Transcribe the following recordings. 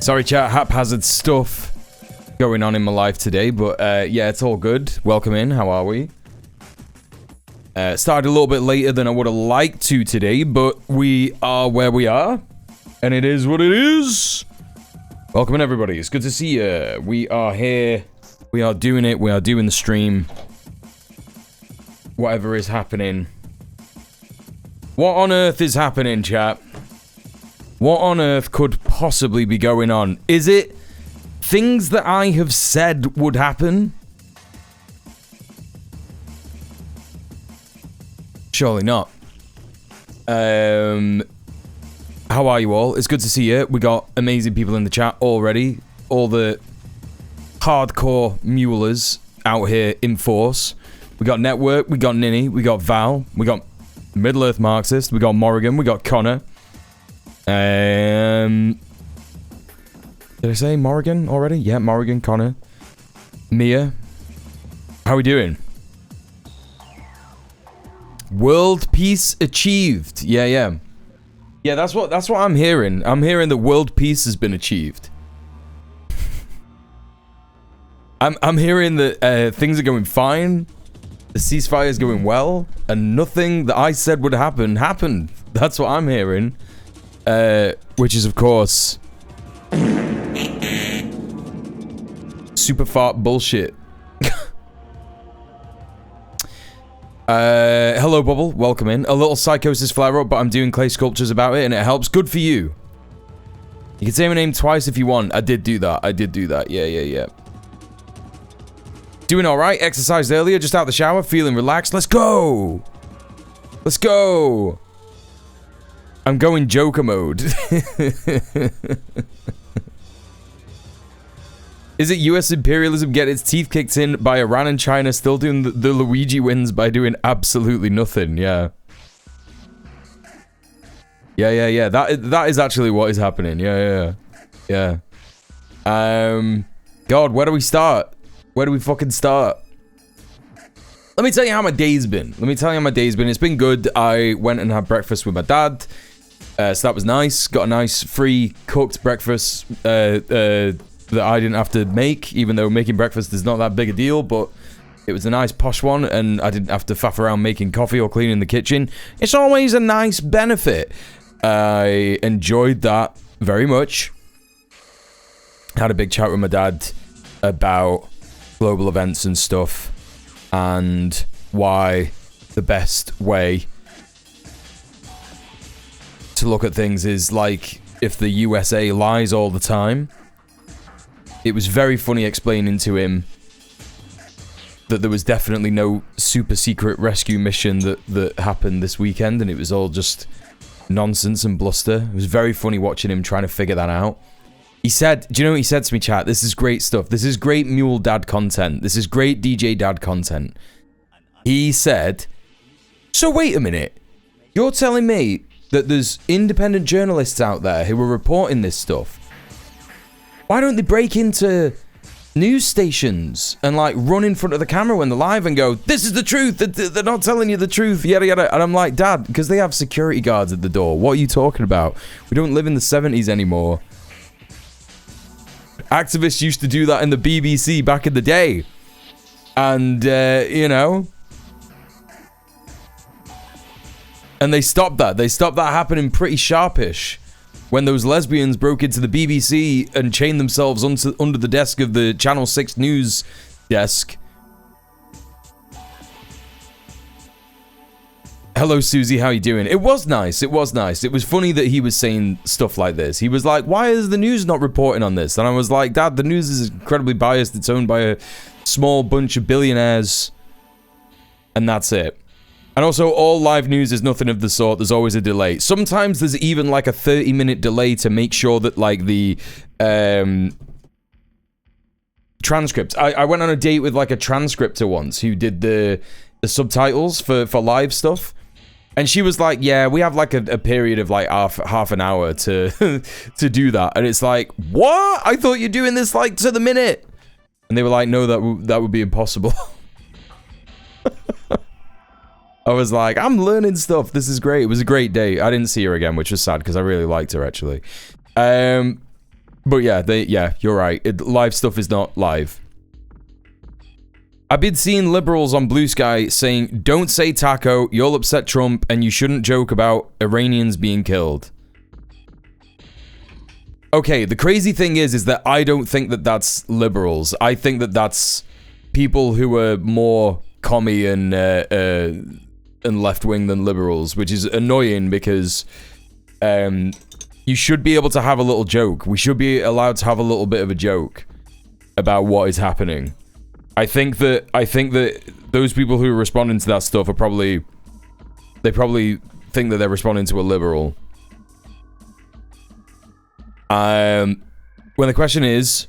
Sorry, chat. Haphazard stuff going on in my life today, but yeah, it's all good. Welcome in. How are we? Started a little bit later than I would have liked to today, but we are where we are, and it is what it is. Welcome in, everybody. It's good to see you. We are here. We are doing it. We are doing the stream. Whatever is happening. What on earth is happening, chat? What on earth could possibly be going on? Is it things that I have said would happen? Surely not. How are you all? It's good to see you. We got amazing people in the chat already. All the hardcore mulers out here in force. We got Network, we got Ninny, we got Val, we got Middle-earth Marxist, we got Morrigan, we got Connor. Did I say Morrigan already? Yeah, Morrigan, Connor. Mia. How we doing? World peace achieved. Yeah. Yeah, that's what I'm hearing. I'm hearing that world peace has been achieved. I'm hearing that things are going fine. The ceasefire is going well, and nothing that I said would happen happened. That's what I'm hearing. Which is, of course, super fart bullshit. Hello, Bubble. Welcome in. A little psychosis flare up, but I'm doing clay sculptures about it, and it helps. Good for you. You can say my name twice if you want. I did do that. Yeah. Doing all right. Exercised earlier, just out the shower, feeling relaxed. Let's go. I'm going Joker mode. Is it US imperialism get its teeth kicked in by Iran and China still doing the Luigi wins by doing absolutely nothing? Yeah. Yeah. That is actually what is happening. Yeah. God, where do we start? Where do we fucking start? Let me tell you how my day's been. It's been good. I went and had breakfast with my dad. So that was nice. Got a nice free cooked breakfast that I didn't have to make, even though making breakfast is not that big a deal, but it was a nice posh one, and I didn't have to faff around making coffee or cleaning the kitchen. It's always a nice benefit. I enjoyed that very much. Had a big chat with my dad about global events and stuff, and why the best way to look at things is like if the USA lies all the time. It was very funny explaining to him that there was definitely no super secret rescue mission that happened this weekend, and it was all just nonsense and bluster. It was very funny watching him trying to figure that out. He said, do you know what he said to me, chat? This is great stuff. This is great Mule Dad content. This is great DJ Dad content. He said, so wait a minute. You're telling me that there's independent journalists out there who are reporting this stuff. Why don't they break into news stations and like run in front of the camera when they're live and go, this is the truth, they're not telling you the truth, yada yada. And I'm like, Dad, because they have security guards at the door. What are you talking about? We don't live in the 70s anymore. Activists used to do that in the BBC back in the day. And, you know. And they stopped that. They stopped that happening pretty sharpish. When those lesbians broke into the BBC and chained themselves under the desk of the Channel 6 news desk. Hello, Susie, how you doing? It was nice. It was funny that he was saying stuff like this. He was like, why is the news not reporting on this? And I was like, Dad, the news is incredibly biased. It's owned by a small bunch of billionaires. And that's it. And also, all live news is nothing of the sort. There's always a delay. Sometimes there's even like a 30-minute delay to make sure that like the transcript. I went on a date with like a transcriptor once who did the subtitles for live stuff. And she was like, yeah, we have like a period of like half an hour to to do that. And it's like, what? I thought you're doing this like to the minute. And they were like, no, that would be impossible. I was like, I'm learning stuff. This is great. It was a great day. I didn't see her again, which was sad because I really liked her, actually. But yeah, you're right. Live stuff is not live. I've been seeing liberals on Blue Sky saying, don't say taco, you'll upset Trump, and you shouldn't joke about Iranians being killed. Okay, the crazy thing is that I don't think that that's liberals. I think that that's people who are more commie and left-wing than liberals, which is annoying because you should be able to have a little joke. We should be allowed to have a little bit of a joke about what is happening. I think that those people who are responding to that stuff are probably think that they're responding to a liberal. When the question is,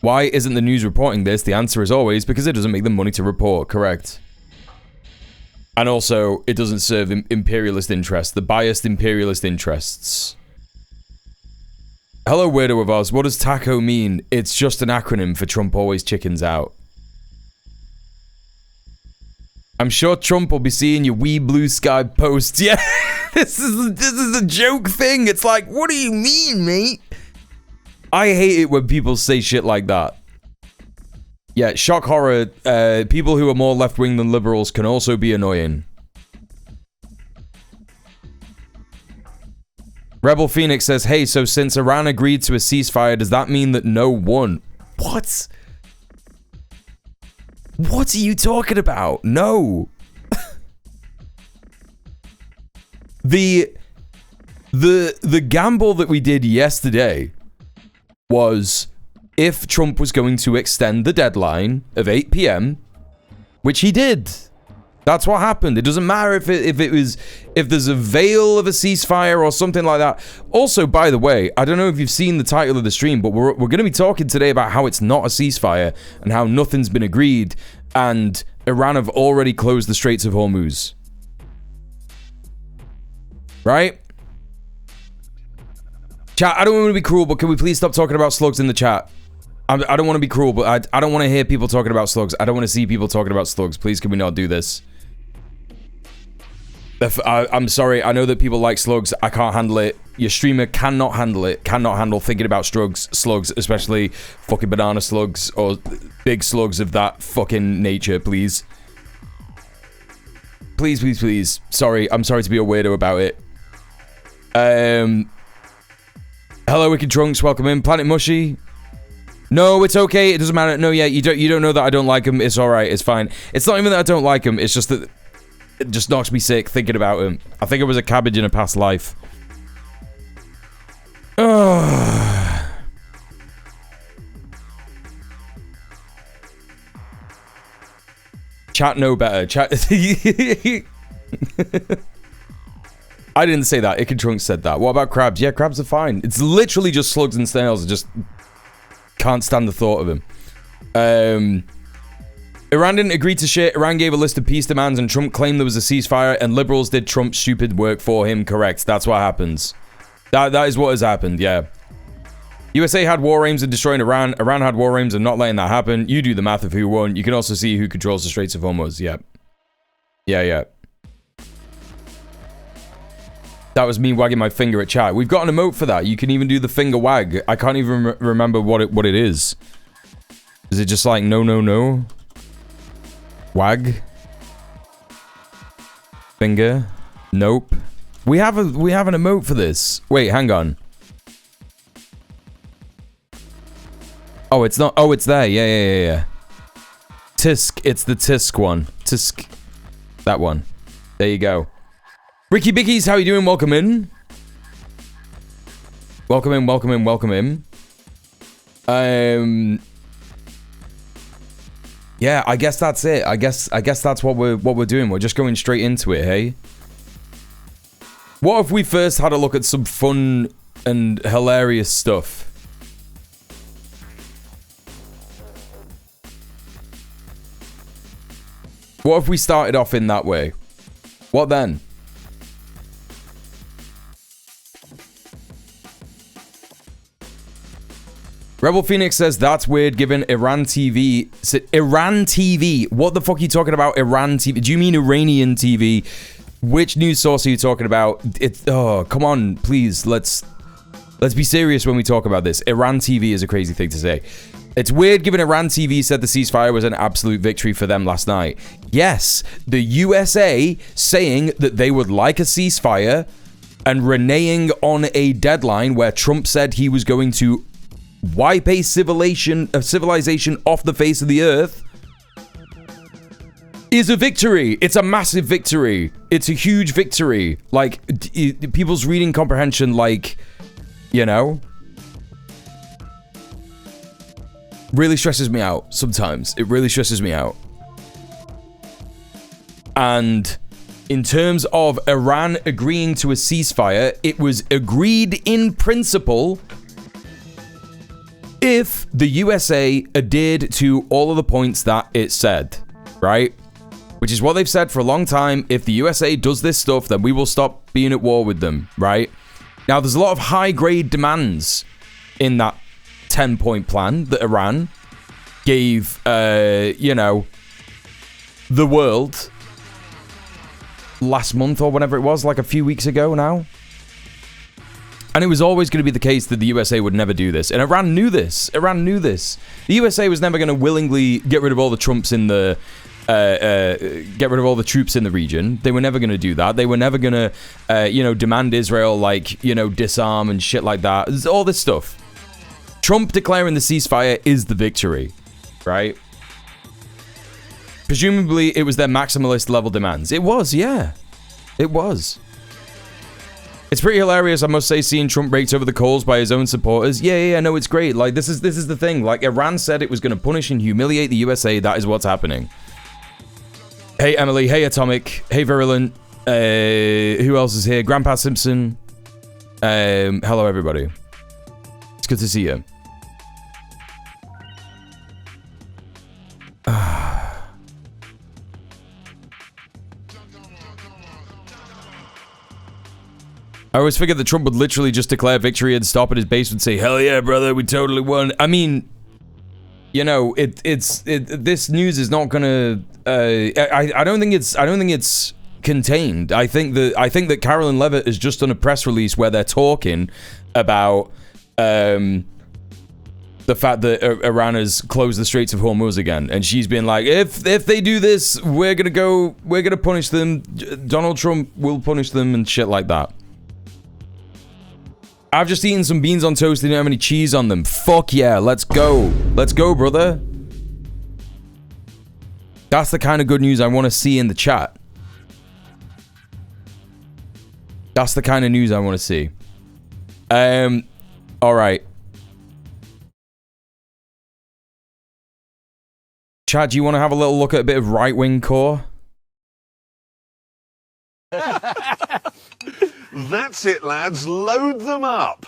why isn't the news reporting this? The answer is always because it doesn't make them money to report. Correct. And also, it doesn't serve imperialist interests, the biased imperialist interests. Hello, Weirdo of Oz. What does TACO mean? It's just an acronym for Trump always chickens out. I'm sure Trump will be seeing your wee Blue Sky posts. Yeah, this is a joke thing. It's like, what do you mean, mate? I hate it when people say shit like that. Yeah, shock horror. People who are more left-wing than liberals can also be annoying. Rebel Phoenix says, hey, so since Iran agreed to a ceasefire, does that mean that no one? What? What are you talking about? No. The gamble that we did yesterday was if Trump was going to extend the deadline of 8 p.m., which he did. That's what happened. It doesn't matter if there's a veil of a ceasefire or something like that. Also, by the way, I don't know if you've seen the title of the stream, but we're going to be talking today about how it's not a ceasefire and how nothing's been agreed, and Iran have already closed the Straits of Hormuz. Right? Chat, I don't want to be cruel, but can we please stop talking about slugs in the chat? I don't want to be cruel, but I don't want to hear people talking about slugs. I don't want to see people talking about slugs. Please, can we not do this? I'm sorry. I know that people like slugs. I can't handle it. Your streamer cannot handle it. Cannot handle thinking about slugs, especially fucking banana slugs or big slugs of that fucking nature, please. Please, please, please. Sorry. I'm sorry to be a weirdo about it. Hello, Wicked Trunks. Welcome in. Planet Mushy. No, it's okay. It doesn't matter. No, yeah, you don't know that I don't like him. It's all right. It's fine. It's not even that I don't like him. It's just that it just knocks me sick thinking about him. I think it was a cabbage in a past life. Chat know better. Chat. I didn't say that. Icky Trunks said that. What about crabs? Yeah, crabs are fine. It's literally just slugs and snails. I just can't stand the thought of him. Iran didn't agree to shit. Iran gave a list of peace demands and Trump claimed there was a ceasefire and liberals did Trump's stupid work for him. Correct. That's what happens. That is what has happened, yeah. USA had war aims of destroying Iran. Iran had war aims of not letting that happen. You do the math of who won. You can also see who controls the Straits of Hormuz. Yeah. Yeah. That was me wagging my finger at chat. We've got an emote for that. You can even do the finger wag. I can't even remember what it is. Is it just like no? Wag? Finger? Nope. We have an emote for this. Wait, hang on. Oh, it's not. Oh, it's there. Yeah. Tisk. It's the Tisk one. Tisk. That one. There you go. Ricky Bickies, how you doing? Welcome in. Welcome in. Yeah, I guess that's it. I guess that's what we're doing. We're just going straight into it, hey? What if we first had a look at some fun and hilarious stuff? What if we started off in that way? What then? Rebel Phoenix says, that's weird given Iran TV. Iran TV? What the fuck are you talking about, Iran TV? Do you mean Iranian TV? Which news source are you talking about? Oh, come on, please, let's Let's be serious when we talk about this. Iran TV is a crazy thing to say. It's weird given Iran TV said the ceasefire was an absolute victory for them last night. Yes, the USA saying that they would like a ceasefire and reneging on a deadline where Trump said he was going to wipe a civilization off the face of the earth is a victory. It's a massive victory. It's a huge victory. Like, people's reading comprehension, like, you know, really stresses me out sometimes. It really stresses me out. And in terms of Iran agreeing to a ceasefire, it was agreed in principle if the USA adhered to all of the points that it said, right? Which is what they've said for a long time. If the USA does this stuff, then we will stop being at war with them, right? Now, there's a lot of high-grade demands in that 10-point plan that Iran gave, you know, the world last month or whenever it was, like a few weeks ago now. And it was always going to be the case that the USA would never do this. And Iran knew this. Iran knew this. The USA was never going to willingly get rid of all the troops in the troops in the region. They were never going to do that. They were never going to, you know, demand Israel, like, you know, disarm and shit like that. There's all this stuff. Trump declaring the ceasefire is the victory, right? Presumably, it was their maximalist level demands. It was, yeah. It was. It's pretty hilarious, I must say, seeing Trump raked over the coals by his own supporters. Yeah, I know, it's great. Like, this is the thing. Like, Iran said it was going to punish and humiliate the USA. That is what's happening. Hey, Emily. Hey, Atomic. Hey, Virulent. Who else is here? Grandpa Simpson. Hello, everybody. It's good to see you. I always figured that Trump would literally just declare victory and stop at his base and say, "Hell yeah, brother, we totally won." I mean, you know, this news is not gonna. I don't think it's contained. I think that Carolyn Levitt has just done a press release where they're talking about the fact that Iran has closed the Straits of Hormuz again, and she's been like, if they do this, we're gonna punish them. Donald Trump will punish them and shit like that. I've just eaten some beans on toast. They don't have any cheese on them. Fuck yeah, let's go. Let's go, brother. That's the kind of good news I want to see in the chat. That's the kind of news I want to see. All right. Chat, do you want to have a little look at a bit of right-wing core? That's it, lads. Load them up.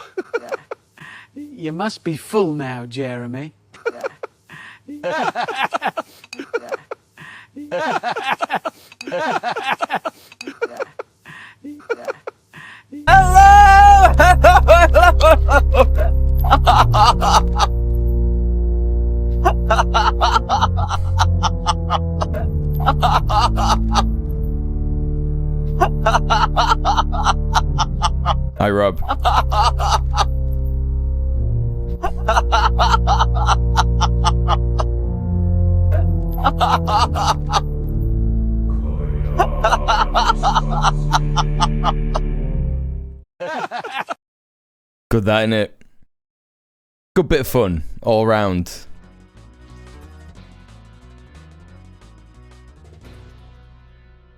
You must be full now, Jeremy. Hi, Rob. Good that, innit? Good bit of fun all around.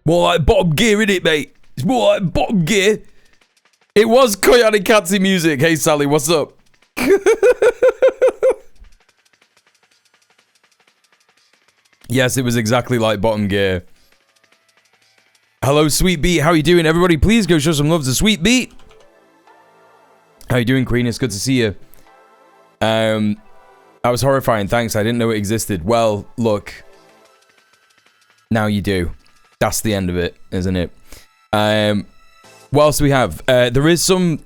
More like bottom gear, innit, mate? It's more like bottom gear. It was Koyani Katsi music. Hey, Sally, what's up? Yes, it was exactly like bottom gear. Hello, Sweet Beat. How you doing, everybody? Please go show some love to Sweet Beat. How you doing, Queen? It's good to see you. That was horrifying. Thanks. I didn't know it existed. Well, look. Now you do. That's the end of it, isn't it? What else do we have? There is some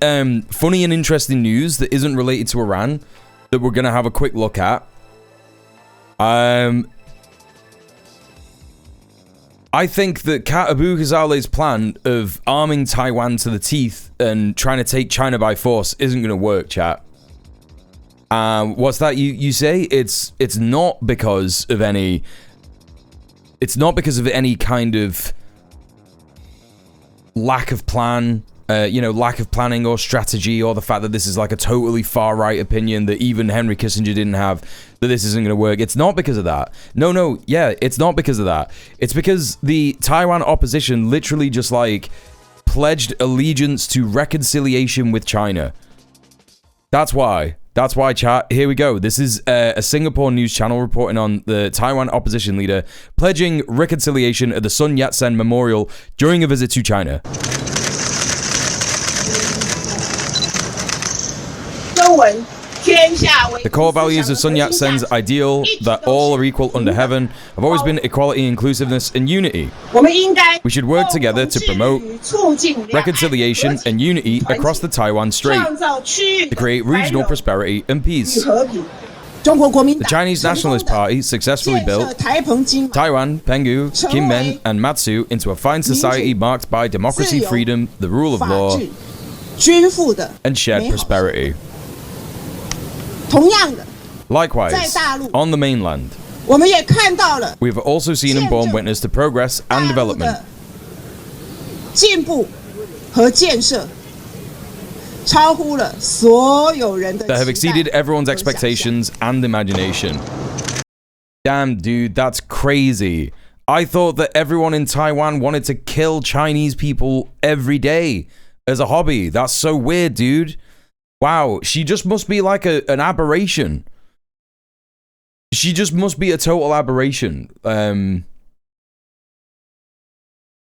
funny and interesting news that isn't related to Iran that we're going to have a quick look at. I think that Abu Ghazale's plan of arming Taiwan to the teeth and trying to take China by force isn't going to work, chat. What's that you say? It's not because of any... It's not because of any kind of lack of plan, lack of planning or strategy, or the fact that this is like a totally far-right opinion that even Henry Kissinger didn't have, that this isn't going to work. It's not because of that. No, yeah, it's not because of that. It's because the Taiwan opposition literally just, like, pledged allegiance to reconciliation with China. That's why. That's why, chat. Here we go. This is a Singapore news channel reporting on the Taiwan opposition leader pledging reconciliation at the Sun Yat-sen Memorial during a visit to China. The core values of Sun Yat-sen's ideal, that all are equal under heaven, have always been equality, inclusiveness, and unity. We should work together to promote reconciliation and unity across the Taiwan Strait, to create regional prosperity and peace. The Chinese Nationalist Party successfully built Taiwan, Penghu, Kinmen, and Matsu into a fine society marked by democracy, freedom, the rule of law, and shared prosperity. Likewise, on the mainland, we've also seen and borne witness to progress and development that have exceeded everyone's expectations and imagination. Damn, dude, that's crazy. I thought that everyone in Taiwan wanted to kill Chinese people every day as a hobby. That's so weird, dude. Wow, she just must be like an aberration. She just must be a total aberration. Don't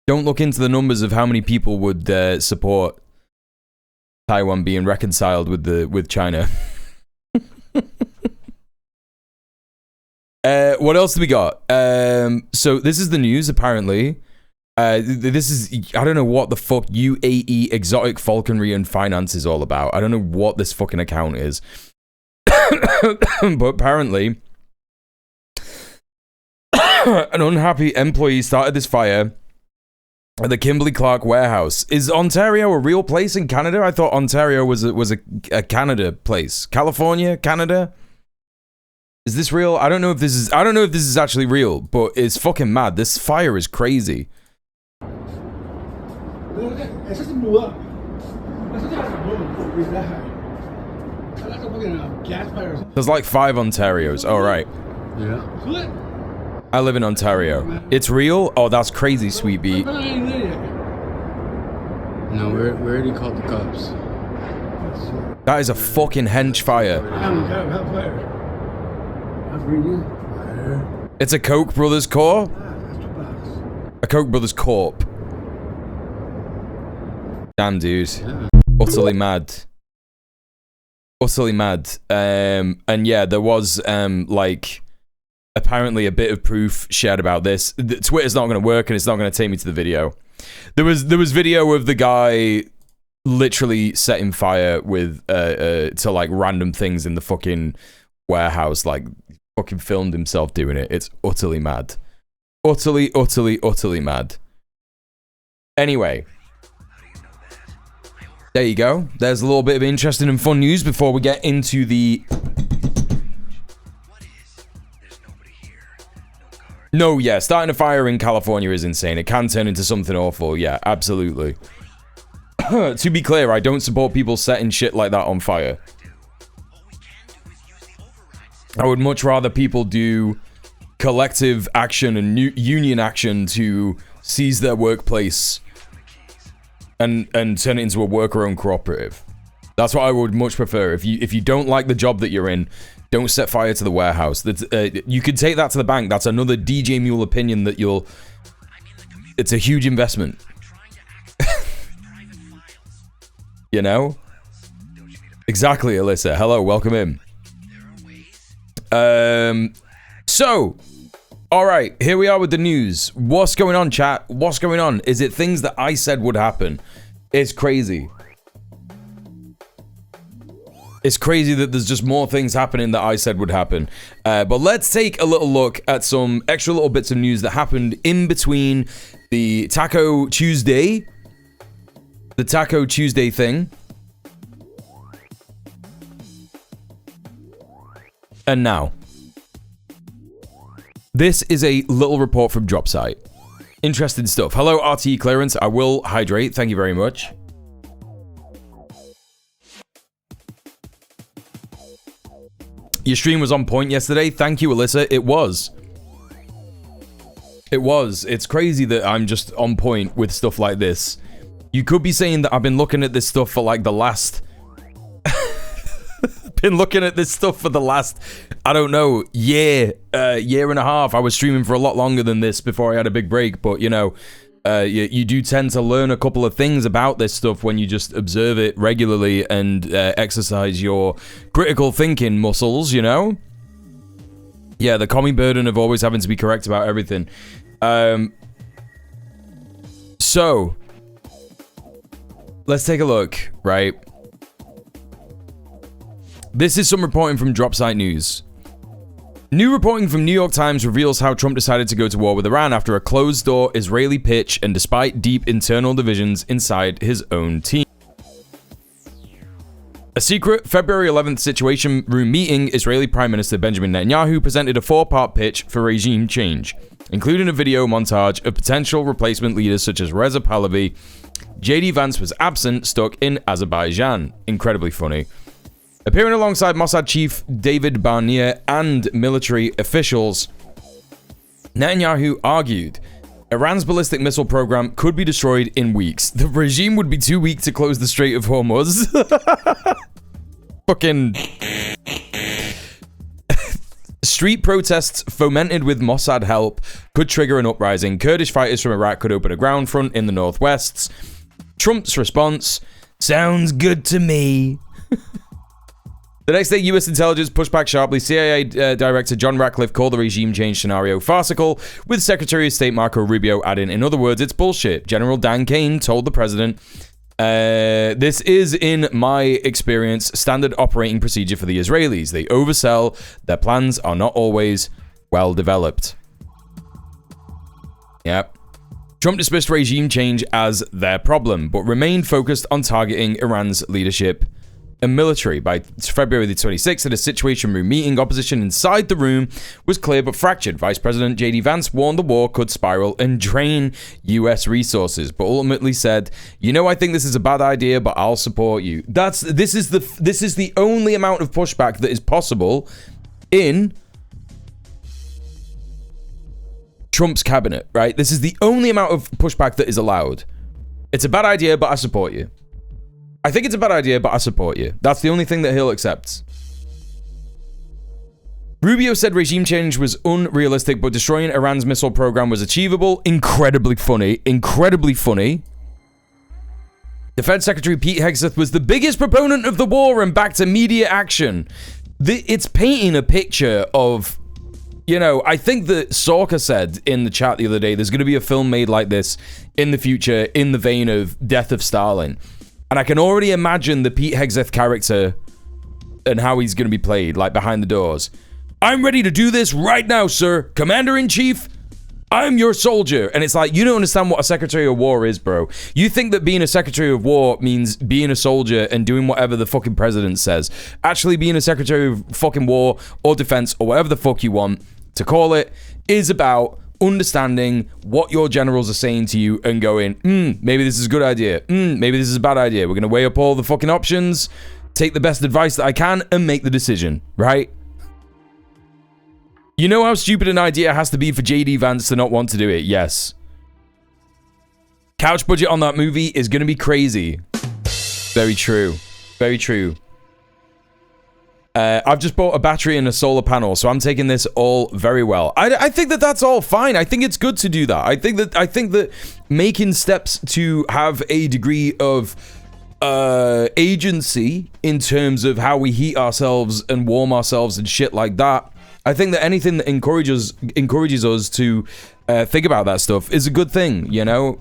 look into the numbers of how many people would support Taiwan being reconciled with China. What else do we got? So this is the news, apparently. This is, I don't know what the fuck UAE Exotic Falconry and Finance is all about. I don't know what this fucking account is. But apparently, an unhappy employee started this fire at the Kimberly-Clark warehouse. Is Ontario a real place in Canada? I thought Ontario was a Canada place. California, Canada? Is this real? I don't know if this is actually real, but it's fucking mad. This fire is crazy. There's like 5 Ontarios. Oh, right. Yeah. I live in Ontario. It's real? Oh, that's crazy, Sweet Beat. No, we already called the cops. That is a fucking hench fire. It's a Koch brothers core? A Koch brothers corp. Damn, dude. Utterly mad. Utterly mad. And yeah, there was, like, apparently a bit of proof shared about this. Twitter's not going to work, and it's not going to take me to the video. There was video of the guy literally setting fire with, to, like, random things in the fucking warehouse. Like, fucking filmed himself doing it. It's utterly mad. Utterly mad. Anyway. There you go. There's a little bit of interesting and fun news before we get into the... No, yeah, starting a fire in California is insane. It can turn into something awful. Yeah, absolutely. To be clear, I don't support people setting shit like that on fire. I would much rather people do collective action and union action to seize their workplace and turn it into a worker-owned cooperative. That's what I would much prefer. If you don't like the job that you're in, don't set fire to the warehouse. That's, you could take that to the bank. That's another djmuel opinion that you'll... It's a huge investment. You know? Exactly, Alyssa. Hello, welcome in. So... Alright, here we are with the news. What's going on, chat? What's going on? Is it things that I said would happen? It's crazy. It's crazy that there's just more things happening that I said would happen. But let's take a little look at some extra little bits of news that happened in between the Taco Tuesday thing, and now. This is a little report from Dropsite. Interesting stuff. Hello, RTE Clearance. I will hydrate. Thank you very much. Your stream was on point yesterday. Thank you, Alyssa. It was. It was. It's crazy that I'm just on point with stuff like this. You could be saying that I've been looking at this stuff for like the last... I don't know, year and a half. I was streaming for a lot longer than this before I had a big break, but you know, you do tend to learn a couple of things about this stuff when you just observe it regularly and exercise your critical thinking muscles, you know? Yeah, the commie burden of always having to be correct about everything. So, let's take a look, right? This is some reporting from Dropsite News. New reporting from New York Times reveals how Trump decided to go to war with Iran after a closed-door Israeli pitch and despite deep internal divisions inside his own team. A secret February 11th Situation Room meeting, Israeli Prime Minister Benjamin Netanyahu presented a four-part pitch for regime change, including a video montage of potential replacement leaders such as Reza Pahlavi. JD Vance was absent, stuck in Azerbaijan. Incredibly funny. Appearing alongside Mossad chief David Barnea and military officials, Netanyahu argued Iran's ballistic missile program could be destroyed in weeks. The regime would be too weak to close the Strait of Hormuz. Fucking... Street protests fomented with Mossad help could trigger an uprising. Kurdish fighters from Iraq could open a ground front in the northwest. Trump's response, sounds good to me. The next day, U.S. intelligence pushed back sharply. CIA Director John Ratcliffe called the regime change scenario farcical, with Secretary of State Marco Rubio adding, in other words, it's bullshit. General Dan Kane told the president, this is, in my experience, standard operating procedure for the Israelis. They oversell. Their plans are not always well developed. Yep. Trump dismissed regime change as their problem, but remained focused on targeting Iran's leadership and military. By February the 26th, at a Situation Room meeting, opposition inside the room was clear but fractured. Vice President JD Vance warned the war could spiral and drain U.S. resources, but ultimately said, you know, I think this is a bad idea, but I'll support you. This is the only amount of pushback that is possible in Trump's cabinet, right? This is the only amount of pushback that is allowed. It's a bad idea, but I support you. I think it's a bad idea, but I support you. That's the only thing that he'll accept. Rubio said regime change was unrealistic, but destroying Iran's missile program was achievable. Incredibly funny. Incredibly funny. Defense Secretary Pete Hegseth was the biggest proponent of the war and backed immediate action. It's painting a picture of, you know, I think that Sorka said in the chat the other day, there's going to be a film made like this in the future in the vein of Death of Stalin. And I can already imagine the Pete Hegseth character and how he's going to be played, like behind the doors. I'm ready to do this right now, sir. Commander-in-Chief, I'm your soldier. And it's like, you don't understand what a Secretary of War is, bro. You think that being a Secretary of War means being a soldier and doing whatever the fucking president says. Actually, being a Secretary of fucking War or Defense or whatever the fuck you want to call it is about understanding what your generals are saying to you and going, maybe this is a good idea. Maybe this is a bad idea. We're going to weigh up all the fucking options, take the best advice that I can, and make the decision, right? You know how stupid an idea has to be for JD Vance to not want to do it? Yes. Couch budget on that movie is going to be crazy. Very true. Very true. I've just bought a battery and a solar panel, so I'm taking this all very well. I think that that's all fine. I think it's good to do that. I think that making steps to have a degree of agency in terms of how we heat ourselves and warm ourselves and shit like that. I think that anything that encourages us to think about that stuff is a good thing. You know,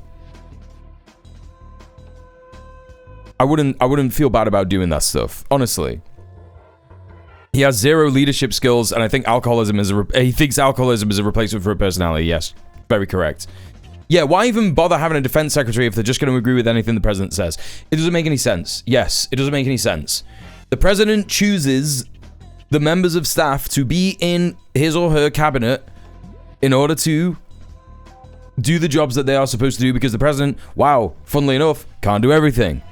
I wouldn't feel bad about doing that stuff, honestly. He has zero leadership skills, and I think alcoholism is he thinks alcoholism is a replacement for a personality. Yes, very correct. Yeah, why even bother having a defense secretary if they're just going to agree with anything the president says? It doesn't make any sense. Yes, it doesn't make any sense. The president chooses the members of staff to be in his or her cabinet in order to do the jobs that they are supposed to do, because the president, wow, funnily enough, can't do everything.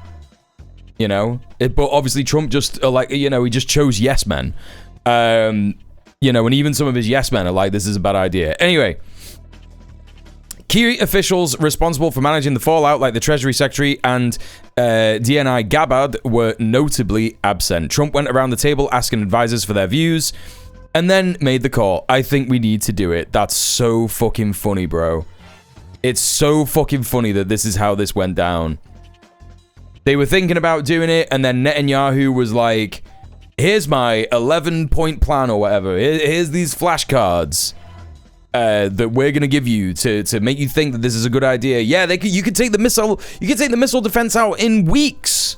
You know? But obviously Trump just, he just chose yes men. And even some of his yes men are like, this is a bad idea. Anyway, key officials responsible for managing the fallout, like the Treasury Secretary and DNI Gabbard, were notably absent. Trump went around the table asking advisors for their views, and then made the call. I think we need to do it. That's so fucking funny, bro. It's so fucking funny that this is how this went down. They were thinking about doing it, and then Netanyahu was like, here's my 11-point plan or whatever. Here's these flashcards that we're gonna give you to make you think that this is a good idea. Yeah, you could take the missile defense out in weeks.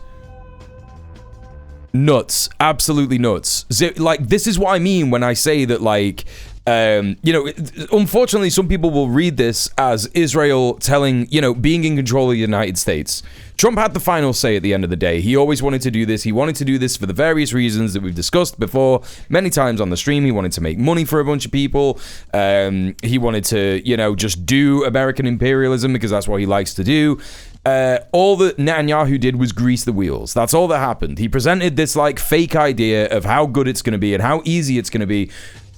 Nuts, absolutely nuts. Like, this is what I mean when I say that, like, unfortunately, some people will read this as Israel telling, being in control of the United States. Trump had the final say at the end of the day. He always wanted to do this. He wanted to do this for the various reasons that we've discussed before many times on the stream. He wanted to make money for a bunch of people. He wanted to, just do American imperialism because that's what he likes to do. All that Netanyahu did was grease the wheels. That's all that happened. He presented this, like, fake idea of how good it's going to be and how easy it's going to be.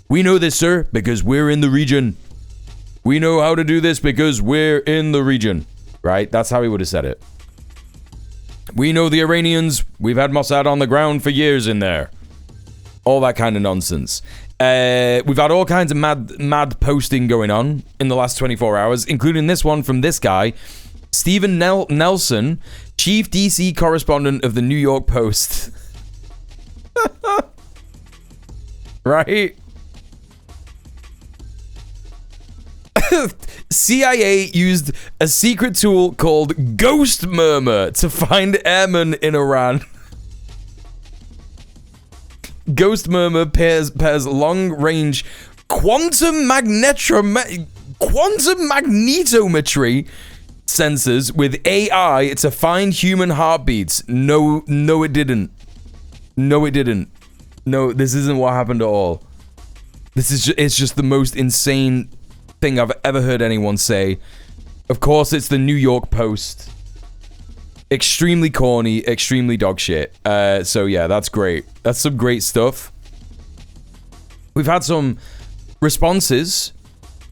We know this, sir, because we're in the region. We know how to do this because we're in the region. Right? That's how he would have said it. We know the Iranians. We've had Mossad on the ground for years in there. All that kind of nonsense. We've had all kinds of mad posting going on in the last 24 hours, including this one from this guy, Stephen Nelson, chief DC correspondent of the New York Post. Right? CIA used a secret tool called Ghost Murmur to find airmen in Iran. Ghost Murmur pairs long-range quantum magnetometry sensors with AI to find human heartbeats. No, it didn't. No, it didn't. No, this isn't what happened at all. It's just the most insane thing I've ever heard anyone say. Of course, it's the New York Post. Extremely corny, extremely dog shit. So yeah, that's great. That's some great stuff. We've had some responses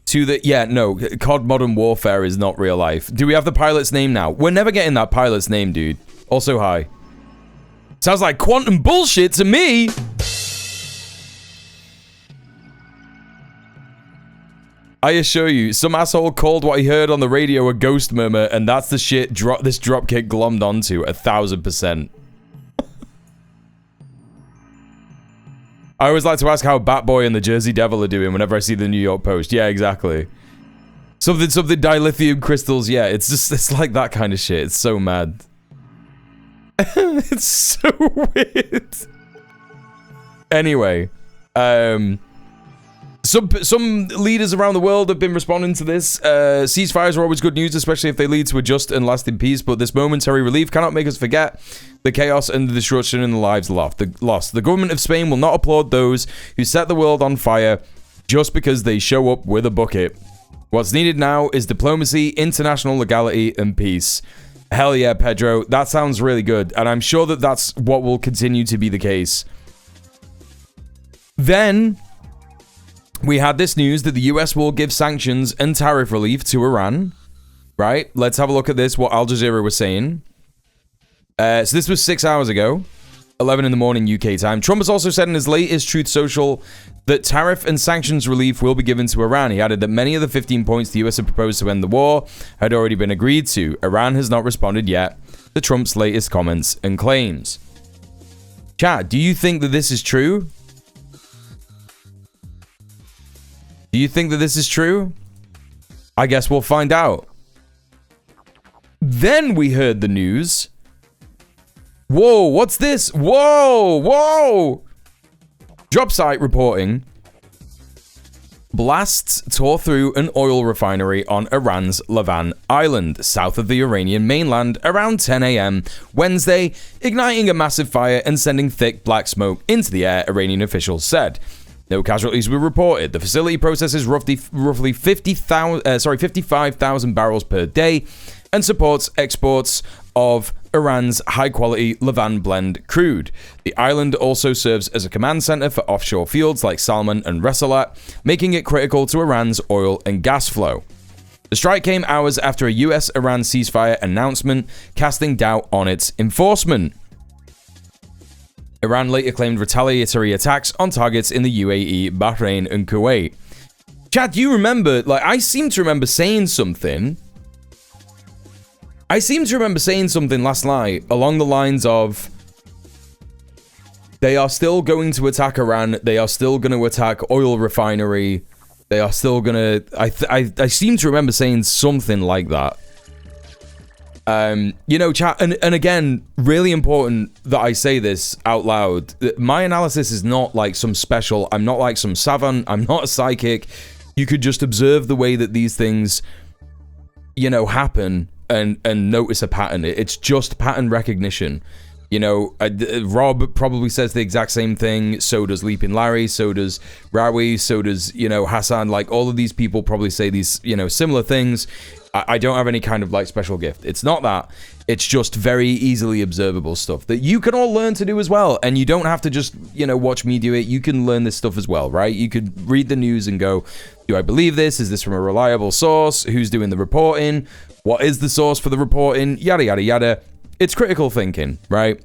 to the... Yeah, no, COD Modern Warfare is not real life. Do we have the pilot's name now? We're never getting that pilot's name, dude. Also, hi. Sounds like quantum bullshit to me. I assure you, some asshole called what he heard on the radio a ghost murmur, and that's the shit this dropkick glommed onto 1,000%. I always like to ask how Batboy and the Jersey Devil are doing whenever I see the New York Post. Yeah, exactly. Something dilithium crystals. Yeah, it's like that kind of shit. It's so mad. It's so weird. Anyway, Some leaders around the world have been responding to this. Ceasefires are always good news, especially if they lead to a just and lasting peace, but this momentary relief cannot make us forget the chaos and the destruction and the lives lost. The government of Spain will not applaud those who set the world on fire just because they show up with a bucket. What's needed now is diplomacy, international legality, and peace. Hell yeah, Pedro. That sounds really good, and I'm sure that that's what will continue to be the case. Then we had this news that the US will give sanctions and tariff relief to Iran. Right? Let's have a look at this, what Al Jazeera was saying. So this was 6 hours ago, 11 in the morning UK time. Trump has also said in his latest Truth Social that tariff and sanctions relief will be given to Iran. He added that many of the 15 points the US had proposed to end the war had already been agreed to. Iran has not responded yet to Trump's latest comments and claims. Chat, do you think that this is true? Do you think that this is true? I guess we'll find out. Then we heard the news. Whoa, what's this? Whoa, whoa! Drop site reporting. Blasts tore through an oil refinery on Iran's Lavan Island, south of the Iranian mainland, around 10 a.m. Wednesday, igniting a massive fire and sending thick black smoke into the air, Iranian officials said. No casualties were reported. The facility processes roughly 55,000 barrels per day and supports exports of Iran's high-quality Lavan blend crude. The island also serves as a command center for offshore fields like Salman and Resalat, making it critical to Iran's oil and gas flow. The strike came hours after a US-Iran ceasefire announcement, casting doubt on its enforcement. Iran later claimed retaliatory attacks on targets in the UAE, Bahrain, and Kuwait. Chad, do you remember, I seem to remember saying something last night along the lines of they are still going to attack Iran, they are still going to attack oil refinery, they are still going to... I seem to remember saying something like that. Chat, and again, really important that I say this out loud. My analysis is not like some special, I'm not like some savant, I'm not a psychic. You could just observe the way that these things, happen and notice a pattern. It's just pattern recognition. Rob probably says the exact same thing. So does Leaping Larry. So does Rawi. So does, Hassan. Like, all of these people probably say these, similar things. I don't have any kind of, special gift. It's not that. It's just very easily observable stuff that you can all learn to do as well. And you don't have to just, watch me do it. You can learn this stuff as well, right? You could read the news and go, do I believe this? Is this from a reliable source? Who's doing the reporting? What is the source for the reporting? Yada, yada, yada. It's critical thinking, right?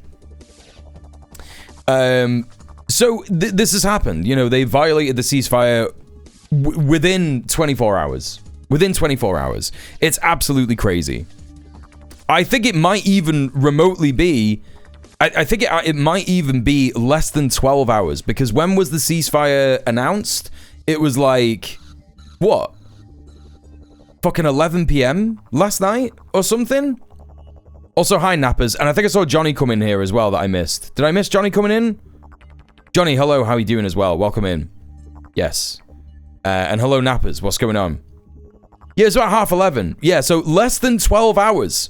So this has happened. They violated the ceasefire within 24 hours. Within 24 hours. It's absolutely crazy. I think it might even remotely be... I think it might even be less than 12 hours. Because when was the ceasefire announced? It was like... What? Fucking 11 p.m. last night? Or something? Also, hi, Nappers. And I think I saw Johnny come in here as well that I missed. Did I miss Johnny coming in? Johnny, hello. How are you doing as well? Welcome in. Yes. And hello, Nappers. What's going on? Yeah, it's about 11:30. Yeah, so less than 12 hours.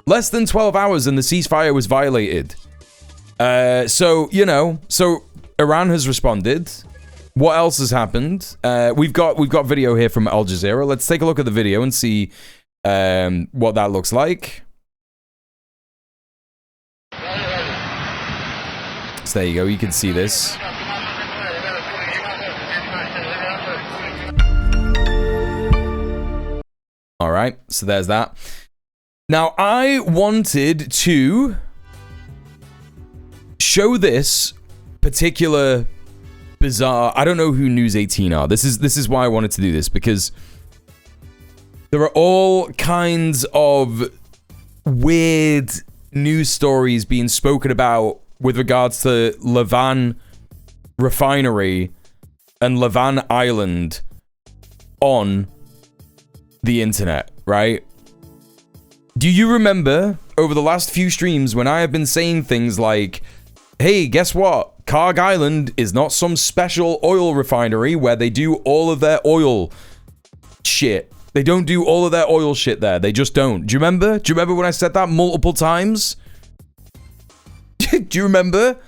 Less than 12 hours and the ceasefire was violated. So Iran has responded. What else has happened? We've got video here from Al Jazeera. Let's take a look at the video and see what that looks like. So there you go. You can see this. All right. So there's that. Now, I wanted to show this particular bizarre... I don't know who News 18 are. This is why I wanted to do this, because there are all kinds of weird news stories being spoken about with regards to Lavan Refinery and Lavan Island on the internet, right? Do you remember over the last few streams when I have been saying things like, hey, guess what? Karg Island is not some special oil refinery where they do all of their oil shit. They don't do all of their oil shit there. They just don't. Do you remember? Do you remember when I said that multiple times? Do you remember?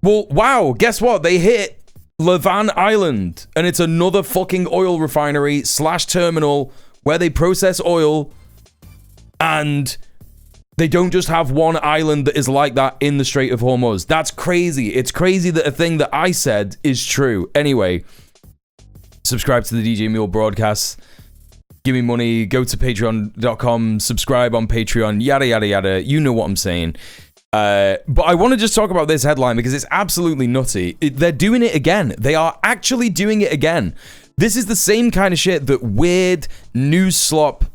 Well, wow, guess what? They hit Lavan Island, and it's another fucking oil refinery / terminal where they process oil, and they don't just have one island that is like that in the Strait of Hormuz. That's crazy. It's crazy that a thing that I said is true. Anyway, subscribe to the DJ Mule broadcast. Give me money. Go to patreon.com. Subscribe on Patreon. Yada, yada, yada. You know what I'm saying. But I want to just talk about this headline because it's absolutely nutty. They're doing it again. They are actually doing it again. This is the same kind of shit that weird news slop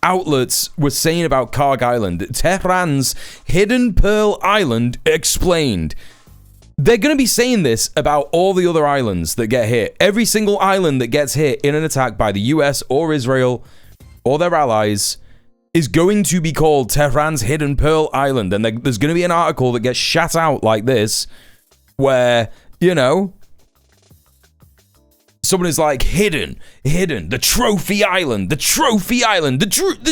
outlets were saying about Karg Island. Tehran's Hidden Pearl Island explained. They're going to be saying this about all the other islands that get hit. Every single island that gets hit in an attack by the US or Israel or their allies is going to be called Tehran's Hidden Pearl Island. And there's going to be an article that gets shat out like this, where you know? Someone is like, hidden, the trophy island, the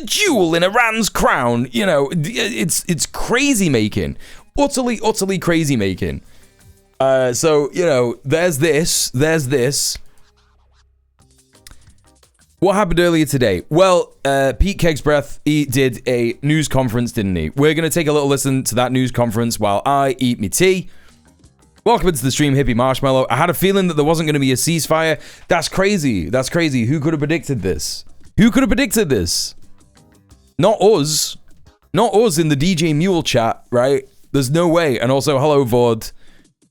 jewel in Iran's crown. You know, it's crazy making. Utterly crazy making. So, you know, there's this. What happened earlier today? Well, Pete Kegsbreath, he did a news conference, didn't he? We're going to take a little listen to that news conference while I eat me tea. Welcome into the stream, Hippie Marshmallow. I had a feeling that there wasn't going to be a ceasefire. That's crazy. Who could have predicted this? Not us. Not us in the djmuel chat, right? There's no way. And also, hello, Vord.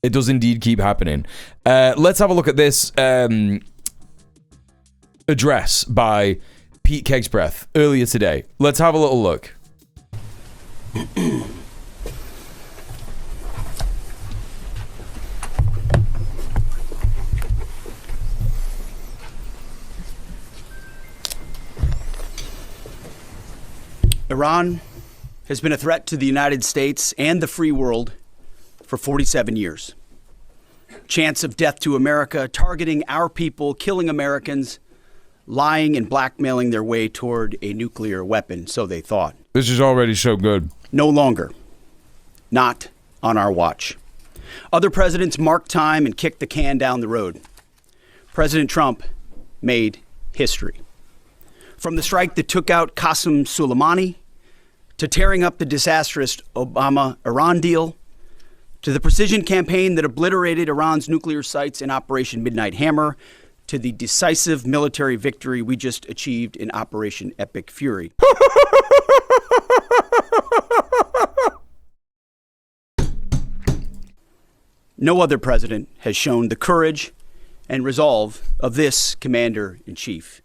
It does indeed keep happening. Let's have a look at this address by Pete Kegsbreath earlier today. Let's have a little look. Iran has been a threat to the United States and the free world for 47 years. Chants of death to America, targeting our people, killing Americans, lying and blackmailing their way toward a nuclear weapon, so they thought. This is already so good. No longer. Not on our watch. Other presidents marked time and kicked the can down the road. President Trump made history. From the strike that took out Qasem Soleimani, to tearing up the disastrous Obama-Iran deal, to the precision campaign that obliterated Iran's nuclear sites in Operation Midnight Hammer, to the decisive military victory we just achieved in Operation Epic Fury. No other president has shown the courage and resolve of this commander-in-chief.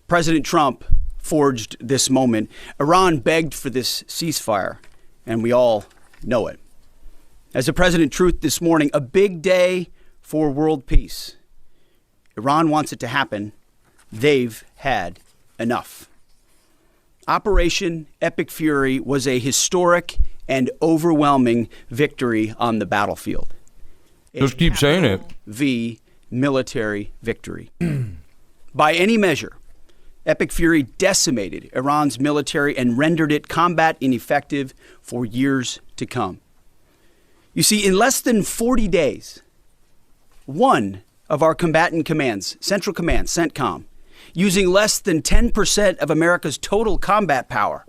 President Trump forged this moment. Iran begged for this ceasefire, and we all know it. As the President Truth this morning, a big day for world peace. Iran wants it to happen. They've had enough. Operation Epic Fury was a historic and overwhelming victory on the battlefield. Just keep saying it. V military victory. By any measure, Epic Fury decimated Iran's military and rendered it combat ineffective for years to come. You see, in less than 40 days, one of our combatant commands, Central Command, CENTCOM, using less than 10% of America's total combat power,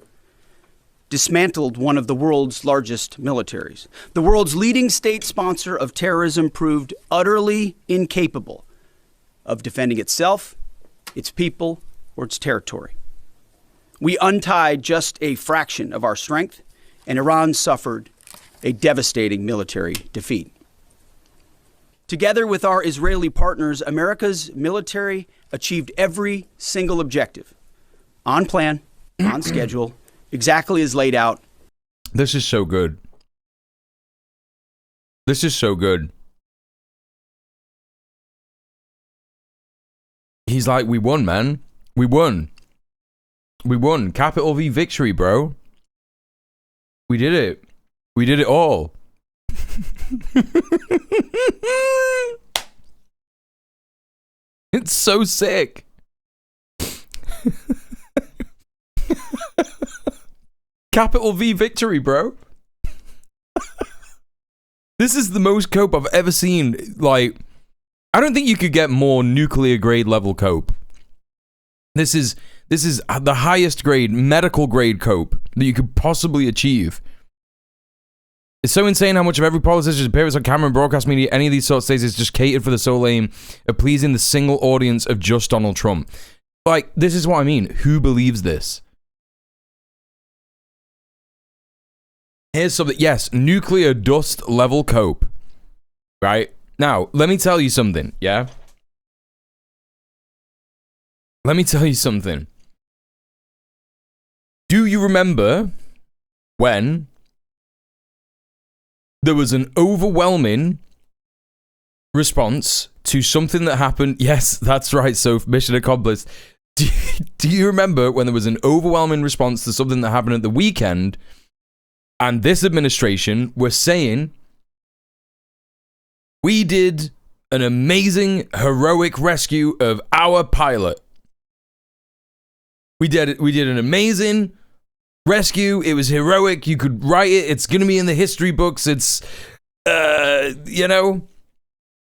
dismantled one of the world's largest militaries. The world's leading state sponsor of terrorism proved utterly incapable of defending itself, its people, or its territory. We untied just a fraction of our strength, and Iran suffered a devastating military defeat. Together with our Israeli partners, America's military achieved every single objective on plan, on schedule, exactly as laid out. This is so good. He's like, we won, man. We won. Capital V victory, bro. We did it. We did it all. It's so sick. Capital V victory, bro. This is the most cope I've ever seen. Like, I don't think you could get more nuclear grade level cope. This is the highest grade, medical grade cope that you could possibly achieve. It's so insane how much of every politician's appearance on camera and broadcast media, any of these sorts of things, is just catered for the sole aim of pleasing the single audience of just Donald Trump. Like, this is what I mean. Who believes this? Here's something. Yes, nuclear dust level cope. Right? Now, let me tell you something, yeah? Let me tell you something. Do you remember when there was an overwhelming response to something that happened? Yes, that's right, so mission accomplished. Do you remember when there was an overwhelming response to something that happened at the weekend, and this administration were saying We did an amazing, heroic rescue of our pilot. We did an amazing rescue. It was heroic. You could write it. It's going to be in the history books. It's, you know,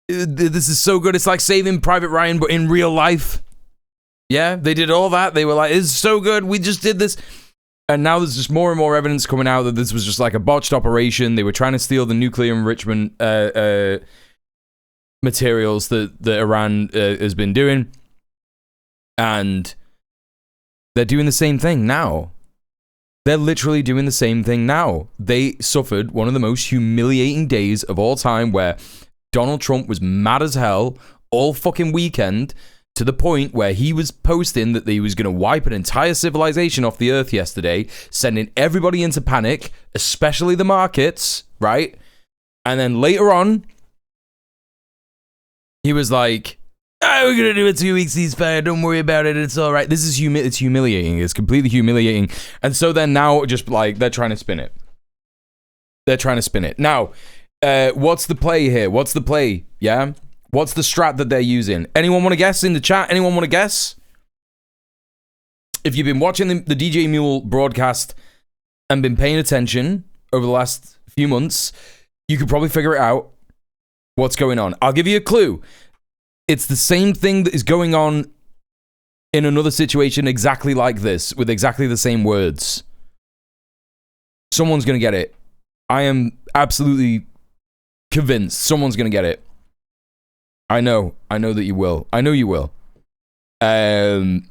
this is so good. It's like Saving Private Ryan, but in real life. Yeah, they did all that. They were like, it's so good. We just did this. And now there's just more and more evidence coming out that this was just like a botched operation. They were trying to steal the nuclear enrichment materials that Iran has been doing. And they're doing the same thing now. They're literally doing the same thing now. They suffered one of the most humiliating days of all time where Donald Trump was mad as hell all fucking weekend to the point where he was posting that he was going to wipe an entire civilization off the earth yesterday, sending everybody into panic, especially the markets, right? And then later on, he was like, oh, we're going to do a 2-week ceasefire. Don't worry about it. It's all right. This is it's humiliating. It's completely humiliating. And so then now just like they're trying to spin it. They're trying to spin it. Now, what's the play here? What's the play? Yeah? What's the strat that they're using? Anyone want to guess in the chat? Anyone want to guess? If you've been watching the djmuel broadcast and been paying attention over the last few months, you could probably figure it out. What's going on? I'll give you a clue. It's the same thing that is going on in another situation exactly like this, with exactly the same words. Someone's going to get it. I am absolutely convinced someone's going to get it. I know that you will. I know you will. Did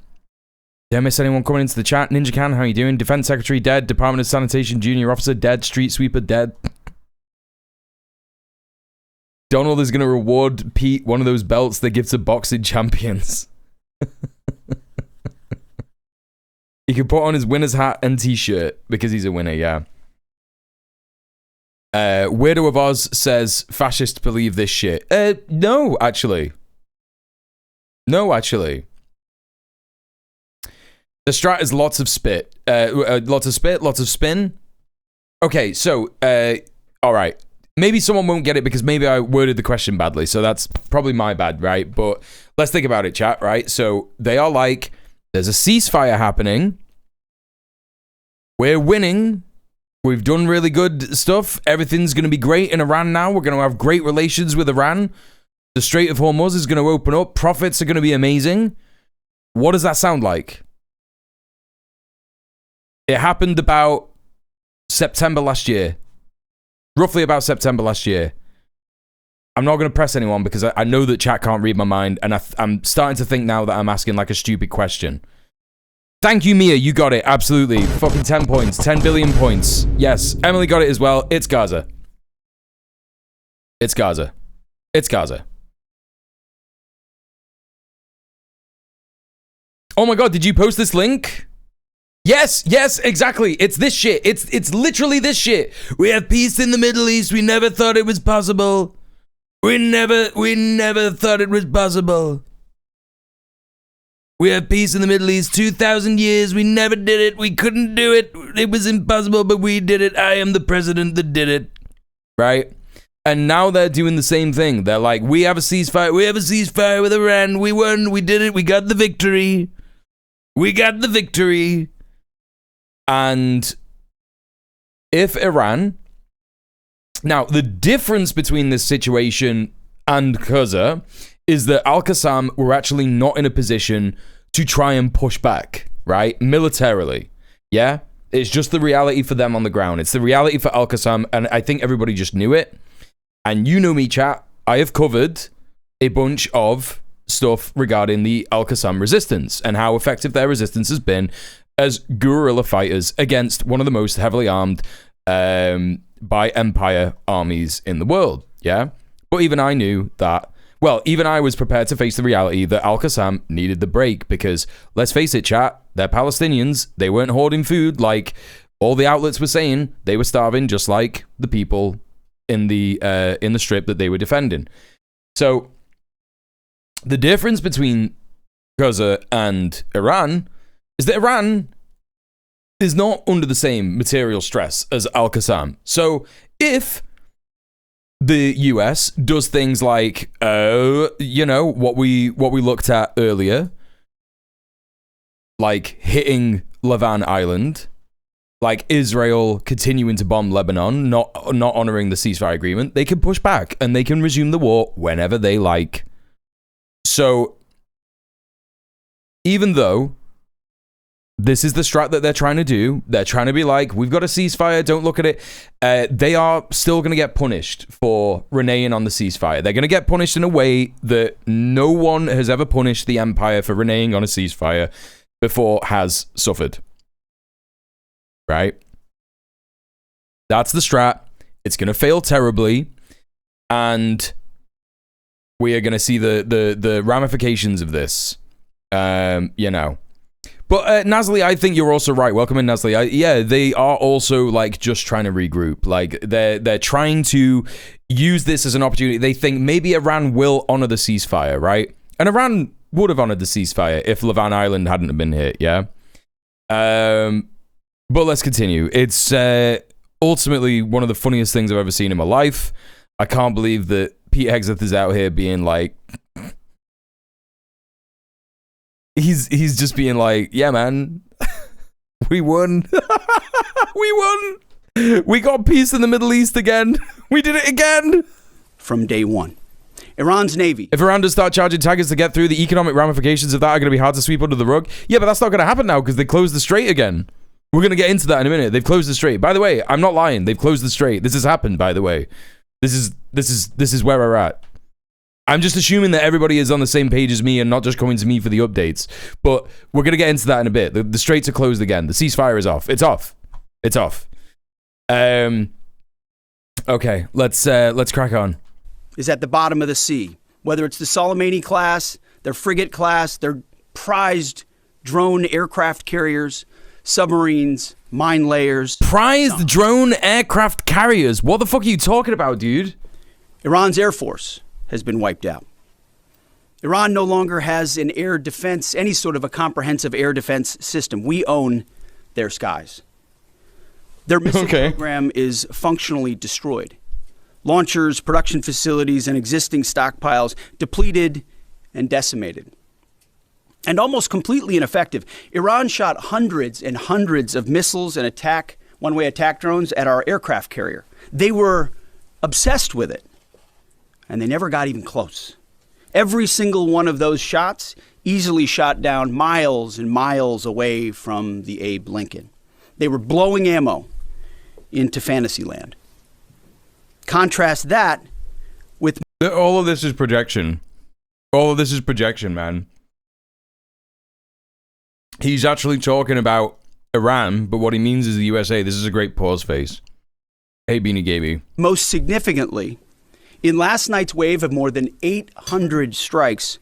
I miss anyone coming into the chat? Ninja Can, how you doing? Defense Secretary dead. Department of Sanitation Junior Officer dead. Street Sweeper dead. Donald is going to reward Pete one of those belts that gives to boxing champions. He can put on his winner's hat and t-shirt because he's a winner, yeah. Weirdo of Oz says, fascists believe this shit. No, actually. No, actually. The strat is lots of spit. Lots of spit, lots of spin. Okay, so, alright. Maybe someone won't get it because maybe I worded the question badly, so that's probably my bad, right? But let's think about it, chat, right? So they are like, there's a ceasefire happening. We're winning. We've done really good stuff. Everything's going to be great in Iran now. We're going to have great relations with Iran. The Strait of Hormuz is going to open up. Profits are going to be amazing. What does that sound like? It happened about September last year. Roughly about September last year. I'm not going to press anyone because I know that chat can't read my mind, and I'm starting to think now that I'm asking like a stupid question. Thank you, Mia. You got it. Absolutely. Fucking 10 points. 10 billion points. Yes. Emily got it as well. It's Gaza. It's Gaza. It's Gaza. Oh my god, did you post this link? Yes, yes, exactly. It's this shit. It's literally this shit. We have peace in the Middle East. We never thought it was possible. We never thought it was possible. We have peace in the Middle East 2,000 years. We never did it. We couldn't do it. It was impossible, but we did it. I am the president that did it. Right? And now they're doing the same thing. They're like, we have a ceasefire. We have a ceasefire with Iran. We won. We did it. We got the victory. We got the victory. And if Iran... Now, the difference between this situation and Gaza is that Al-Qassam were actually not in a position to try and push back, right? Militarily. Yeah? It's just the reality for them on the ground. It's the reality for Al-Qassam, and I think everybody just knew it. And you know me, chat. I have covered a bunch of stuff regarding the Al-Qassam resistance and how effective their resistance has been as guerrilla fighters against one of the most heavily armed by empire armies in the world. Yeah? But even I knew that. Well, even I was prepared to face the reality that Al-Qassam needed the break because, let's face it, chat, they're Palestinians. They weren't hoarding food like all the outlets were saying. They were starving just like the people in the strip that they were defending. So, the difference between Gaza and Iran is that Iran is not under the same material stress as Al-Qassam. So, if the US does things like, you know, what we looked at earlier, like hitting Lavin Island, like Israel continuing to bomb Lebanon, not honoring the ceasefire agreement, they can push back and they can resume the war whenever they like. So, even though this is the strat that they're trying to do, they're trying to be like, we've got a ceasefire, don't look at it, they are still going to get punished for reneging on the ceasefire. They're going to get punished in a way that no one has ever punished the Empire for reneging on a ceasefire before has suffered. Right? That's the strat. It's going to fail terribly, and we are going to see the ramifications of this. You know. But Nasli, I think you're also right. Welcome in, Nasli. Yeah, they are also like just trying to regroup. Like they're trying to use this as an opportunity. They think maybe Iran will honor the ceasefire, right? And Iran would have honored the ceasefire if Lavin Island hadn't been hit. Yeah. But let's continue. It's ultimately one of the funniest things I've ever seen in my life. I can't believe that Pete Hegseth is out here being like, he's just being like, yeah, man, we won. We won. We got peace in the Middle East again. We did it again. From day one. Iran's Navy. If Iran does start charging tankers to get through, the economic ramifications of that are going to be hard to sweep under the rug. Yeah, but that's not going to happen now because they closed the strait again. We're going to get into that in a minute. They've closed the strait. By the way, I'm not lying. They've closed the strait. This has happened, by the way. This is where we're at. I'm just assuming that everybody is on the same page as me and not just coming to me for the updates. But we're going to get into that in a bit. The straits are closed again. The ceasefire is off. It's off. It's off. Okay, let's crack on. Is at the bottom of the sea. Whether it's the Soleimani class, their frigate class, their prized drone aircraft carriers, submarines, mine layers. Prized drone aircraft carriers? What the fuck are you talking about, dude? Iran's Air Force has been wiped out. Iran no longer has an air defense, any sort of a comprehensive air defense system. We own their skies. Their missile program is functionally destroyed. Launchers, production facilities, and existing stockpiles depleted and decimated. And almost completely ineffective. Iran shot hundreds and hundreds of missiles and one-way attack drones at our aircraft carrier. They were obsessed with it, and they never got even close. Every single one of those shots easily shot down miles and miles away from the Abe Lincoln. They were blowing ammo into Fantasyland. Contrast that with... All of this is projection. All of this is projection, man. He's actually talking about Iran, but what he means is the USA. This is a great pause face. Hey, Beanie Gaby. Most significantly, in last night's wave of more than 800 strikes,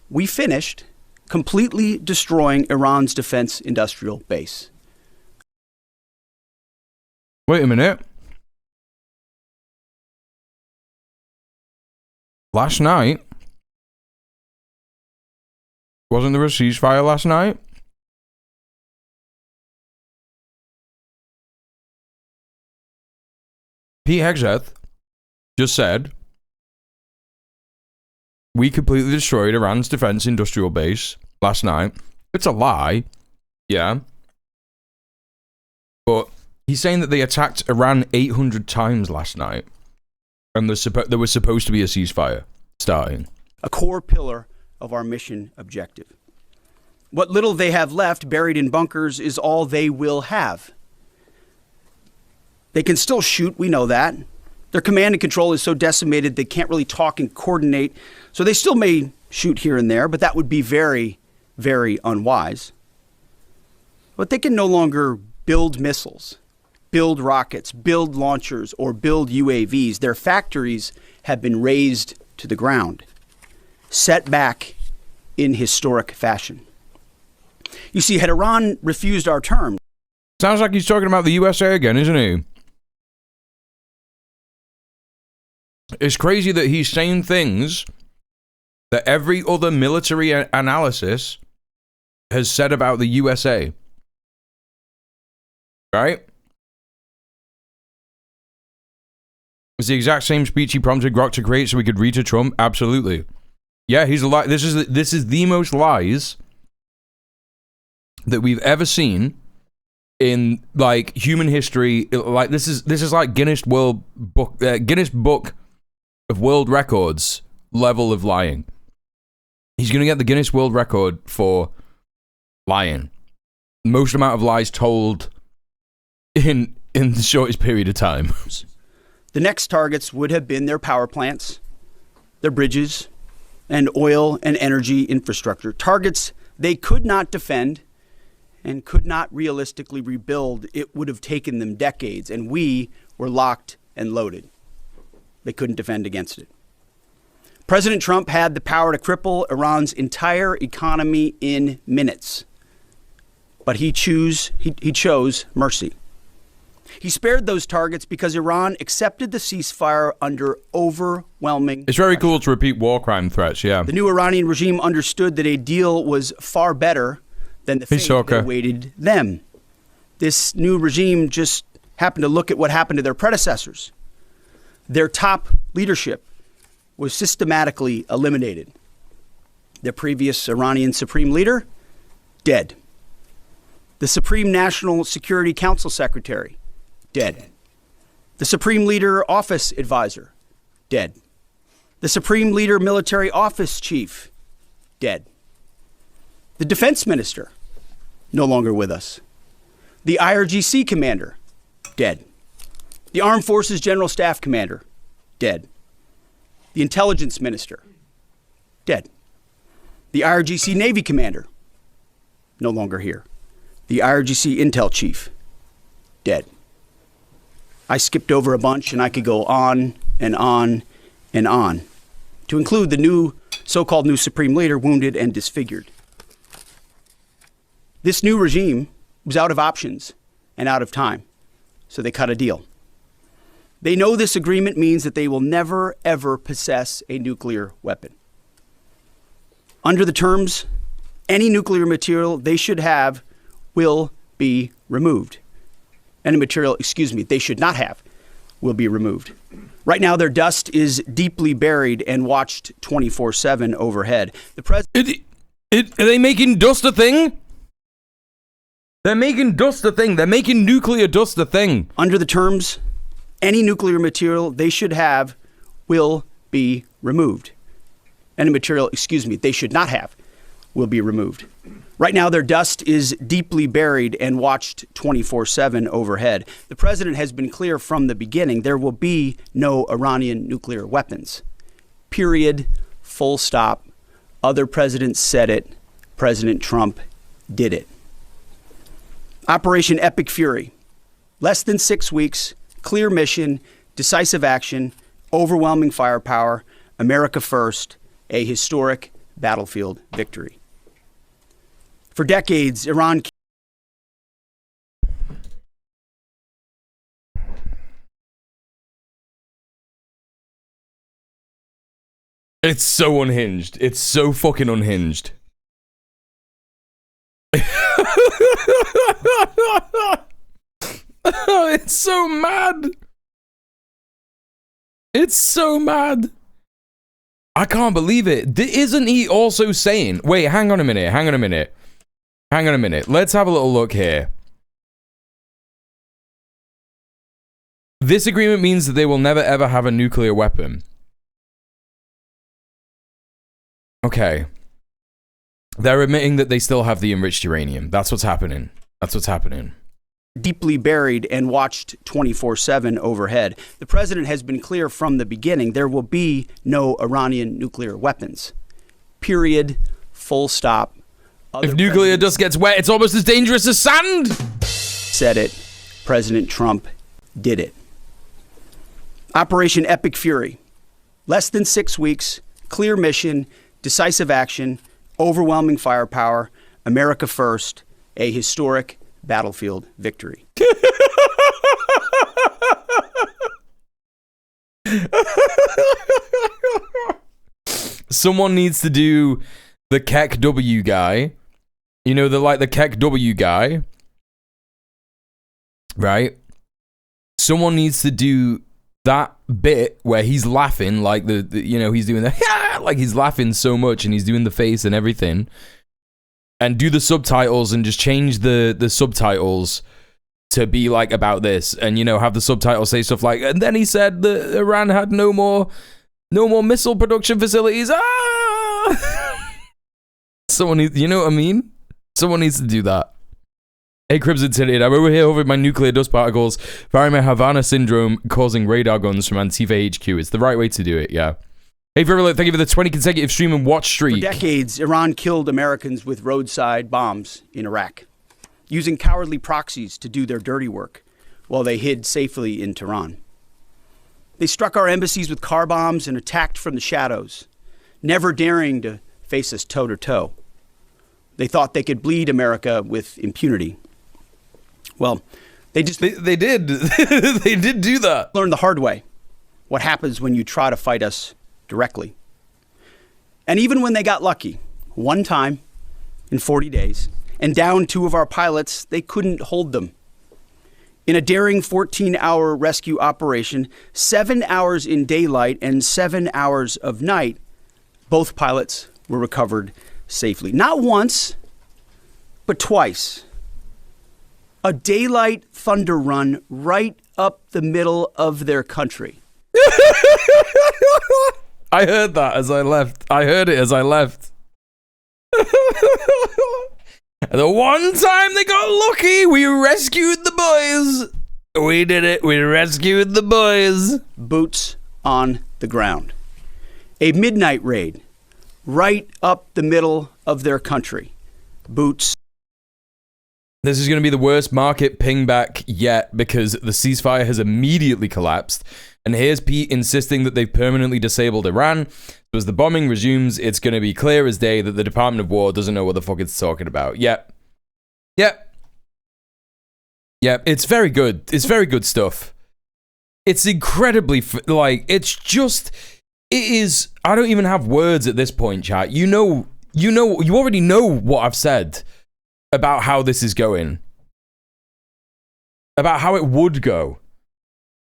we finished completely destroying Iran's defense industrial base. Wait a minute. Last night? Wasn't there a ceasefire last night? Pete Hegseth just said, we completely destroyed Iran's defense industrial base last night. It's a lie. Yeah. But he's saying that they attacked Iran 800 times last night. And there was supposed to be a ceasefire starting. A core pillar of our mission objective. What little they have left buried in bunkers is all they will have. They can still shoot, we know that. Their command and control is so decimated they can't really talk and coordinate. So they still may shoot here and there, but that would be very, very unwise. But they can no longer build missiles, build rockets, build launchers, or build UAVs. Their factories have been razed to the ground, set back in historic fashion. You see, had Iran refused our terms... Sounds like he's talking about the USA again, isn't he? It's crazy that he's saying things that every other military analysis has said about the USA. Right? It's the exact same speech he prompted Grok to create so we could read to Trump. Absolutely. Yeah, he's a lie. This is the most lies that we've ever seen in like human history. Like this is like Guinness Book of World Records level of lying. He's gonna get the Guinness World Record for lying. Most amount of lies told in the shortest period of time. The next targets would have been their power plants, their bridges, and oil and energy infrastructure. Targets they could not defend and could not realistically rebuild. It would have taken them decades, and we were locked and loaded. They couldn't defend against it. President Trump had the power to cripple Iran's entire economy in minutes, but he chose mercy. He spared those targets because Iran accepted the ceasefire under overwhelming It's very cool to repeat war crime threats, yeah. The new Iranian regime understood that a deal was far better than the fate that awaited them. This new regime just happened to look at what happened to their predecessors. Their top leadership was systematically eliminated. The previous Iranian supreme leader, dead. The Supreme National Security Council Secretary, dead. The Supreme Leader Office Advisor, dead. The Supreme Leader Military Office Chief, dead. The Defense Minister, no longer with us. The IRGC Commander, dead. The Armed Forces General Staff Commander, dead. The Intelligence Minister, dead. The IRGC Navy Commander, no longer here. The IRGC Intel Chief, dead. I skipped over a bunch, and I could go on and on and on, to include the so-called new Supreme Leader wounded and disfigured. This new regime was out of options and out of time, so they cut a deal. They know this agreement means that they will never, ever possess a nuclear weapon. Under the terms, any nuclear material they should have will be removed. Any material, they should not have will be removed. Right now, their dust is deeply buried and watched 24/7 overhead. The president. Are they making dust a thing? They're making dust a thing. They're making nuclear dust a thing. Under the terms, any nuclear material they should have will be removed. Any material, they should not have will be removed. Right now, their dust is deeply buried and watched 24/7 overhead. The president has been clear from the beginning there will be no Iranian nuclear weapons. Period. Full stop. Other presidents said it. President Trump did it. Operation Epic Fury. Less than 6 weeks. Clear mission. Decisive action. Overwhelming firepower. America first. A historic battlefield victory. For decades, Iran. It's so unhinged. It's so fucking unhinged. It's so mad. It's so mad. I can't believe it. Isn't he also saying... Wait, hang on a minute. Let's have a little look here. This agreement means that they will never ever have a nuclear weapon. Okay. They're admitting that they still have the enriched uranium. That's what's happening. Deeply buried and watched 24/7 overhead. The president has been clear from the beginning there will be no Iranian nuclear weapons. Period. Full stop. If nuclear dust gets wet, it's almost as dangerous as sand. Said it. President Trump did it. Operation Epic Fury. Less than 6 weeks. Clear mission. Decisive action. Overwhelming firepower. America first. A historic battlefield victory. Someone needs to do the Keck W guy. You know, the Keck W guy. Right? Someone needs to do that bit where he's laughing, like the you know, he's doing the like he's laughing so much and he's doing the face and everything, and do the subtitles and just change the subtitles to be like about this, and you know, have the subtitles say stuff like, and then he said that Iran had no more missile production facilities. Someone needs, you know what I mean? Someone needs to do that. Hey, Crimson Tinted, I'm over here over my nuclear dust particles, firing my Havana syndrome, causing radar guns from Antifa HQ. It's the right way to do it, yeah. Hey, Virulent, thank you for the 20 consecutive stream and watch streak. For decades, Iran killed Americans with roadside bombs in Iraq, using cowardly proxies to do their dirty work while they hid safely in Tehran. They struck our embassies with car bombs and attacked from the shadows, never daring to face us toe-to-toe. They thought they could bleed America with impunity. Well, they did. They did do that. Learn the hard way what happens when you try to fight us directly. And even when they got lucky, one time in 40 days, and down 2 of our pilots, they couldn't hold them. In a daring 14-hour rescue operation, 7 hours in daylight and 7 hours of night, both pilots were recovered safely. Not once, but twice. A daylight thunder run right up the middle of their country. I heard that as I left. I heard it as I left. The one time they got lucky, we rescued the boys. We did it. We rescued the boys. Boots on the ground. A midnight raid right up the middle of their country. Boots. This is going to be the worst market ping back yet because the ceasefire has immediately collapsed. And here's Pete insisting that they've permanently disabled Iran. So as the bombing resumes, it's going to be clear as day that the Department of War doesn't know what the fuck it's talking about. Yep. It's very good. It's very good stuff. It's incredibly, it is, I don't even have words at this point, chat. You already know what I've said about how this is going. About how it would go.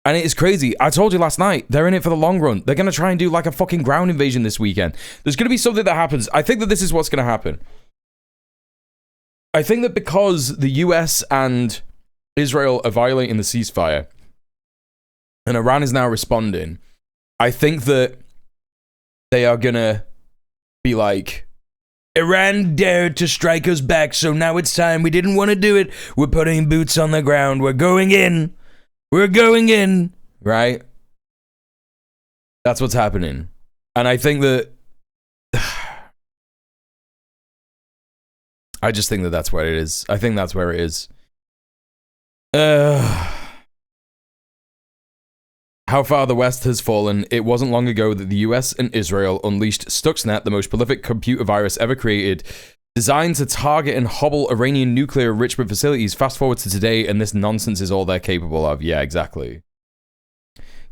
And it is crazy. I told you last night, they're in it for the long run. They're going to try and do like a fucking ground invasion this weekend. There's going to be something that happens. I think that this is what's going to happen. I think that because the US and Israel are violating the ceasefire, and Iran is now responding, I think that they are going to be like, Iran dared to strike us back, so now it's time. We didn't want to do it. We're putting boots on the ground. We're going in. We're going in. Right? That's what's happening. And I think that... I just think that that's where it is. I think that's where it is. How far the West has fallen. It wasn't long ago that the US and Israel unleashed Stuxnet, the most prolific computer virus ever created, designed to target and hobble Iranian nuclear enrichment facilities. Fast forward to today, and this nonsense is all they're capable of. Yeah, exactly.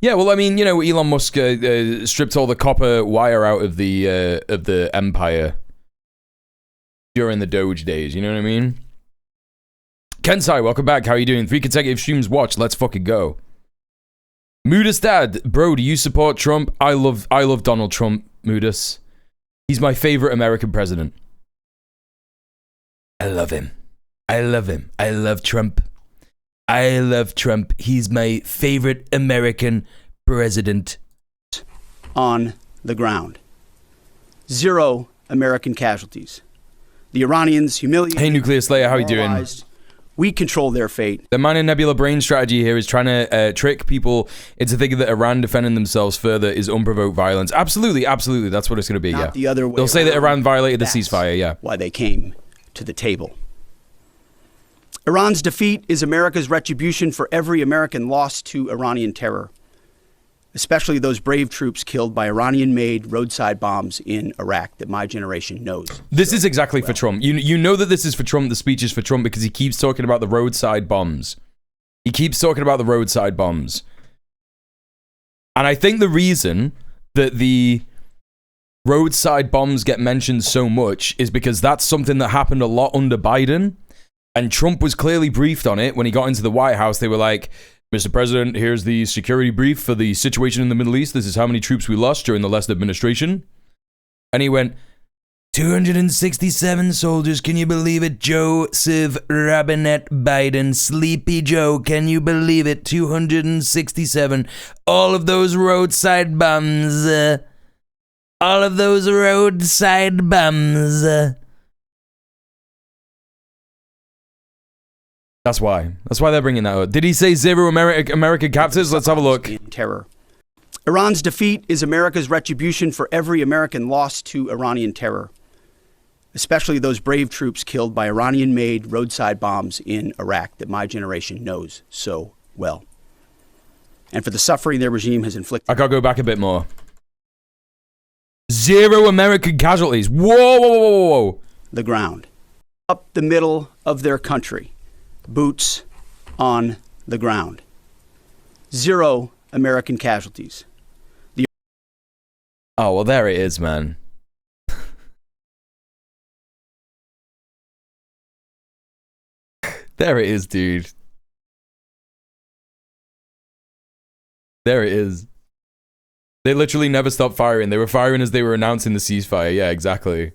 Yeah, well, I mean, you know, Elon Musk stripped all the copper wire out of the empire during the Doge days. You know what I mean? Kensai, welcome back. How are you doing? 3 consecutive streams watched. Let's fucking go. Mudus dad, bro, do you support Trump? I love Donald Trump, Mudus. He's my favorite American president. I love him. I love him. I love Trump. I love Trump. He's my favorite American president. On the ground. 0 American casualties. The Iranians humiliated. Hey, Nuclear Slayer, how you doing? We control their fate. The Man in Nebula brain strategy here is trying to trick people into thinking that Iran defending themselves further is unprovoked violence. Absolutely, absolutely. That's what it's going to be, Not the other way They'll say that Iran violated the That's ceasefire, yeah. why they came to the table. Iran's defeat is America's retribution for every American lost to Iranian terror, especially those brave troops killed by Iranian-made roadside bombs in Iraq that my generation knows. This is exactly for Trump. You know that this is for Trump, the speech is for Trump, because he keeps talking about the roadside bombs. He keeps talking about the roadside bombs. And I think the reason that the roadside bombs get mentioned so much is because that's something that happened a lot under Biden. And Trump was clearly briefed on it when he got into the White House. They were like, Mr. President, here's the security brief for the situation in the Middle East. This is how many troops we lost during the last administration. And he went, 267 soldiers, can you believe it? Joseph Robinette Biden, Sleepy Joe, can you believe it? 267. All of those roadside bums. All of those roadside bums. That's why. That's why they're bringing that up. Did he say 0 American captives? Let's have a look. Terror. Iran's defeat is America's retribution for every American lost to Iranian terror, especially those brave troops killed by Iranian-made roadside bombs in Iraq that my generation knows so well. And for the suffering their regime has inflicted. I gotta go back a bit more. 0 American casualties. Whoa, whoa, whoa, whoa, whoa. The ground. Up the middle of their country. Boots on the ground. 0 American casualties. Oh, well, there it is, man. There it is, dude. There it is. They literally never stopped firing. They were firing as they were announcing the ceasefire. Yeah, exactly.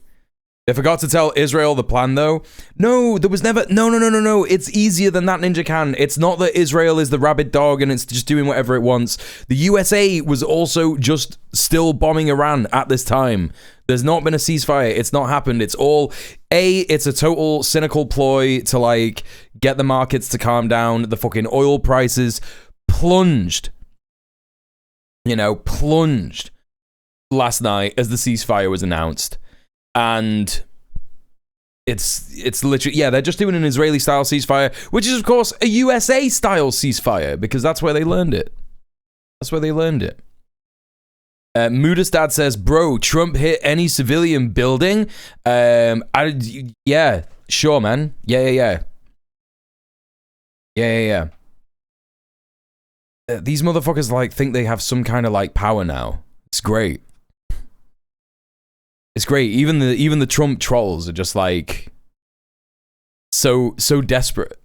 They forgot to tell Israel the plan, though. No, there was never... No. It's easier than that, Ninja Can. It's not that Israel is the rabid dog and it's just doing whatever it wants. The USA was also just still bombing Iran at this time. There's not been a ceasefire. It's not happened. It's all... It's a total cynical ploy to, like, get the markets to calm down. The fucking oil prices plunged. You know, plunged last night as the ceasefire was announced. And it's literally, yeah, they're just doing an Israeli-style ceasefire, which is, of course, a USA-style ceasefire, because that's where they learned it. That's where they learned it. Muda's dad says, bro, Trump hit any civilian building? Yeah, sure, man. Yeah. These motherfuckers, like, think they have some kind of, like, power now. It's great. It's great. Even the Trump trolls are just like so desperate.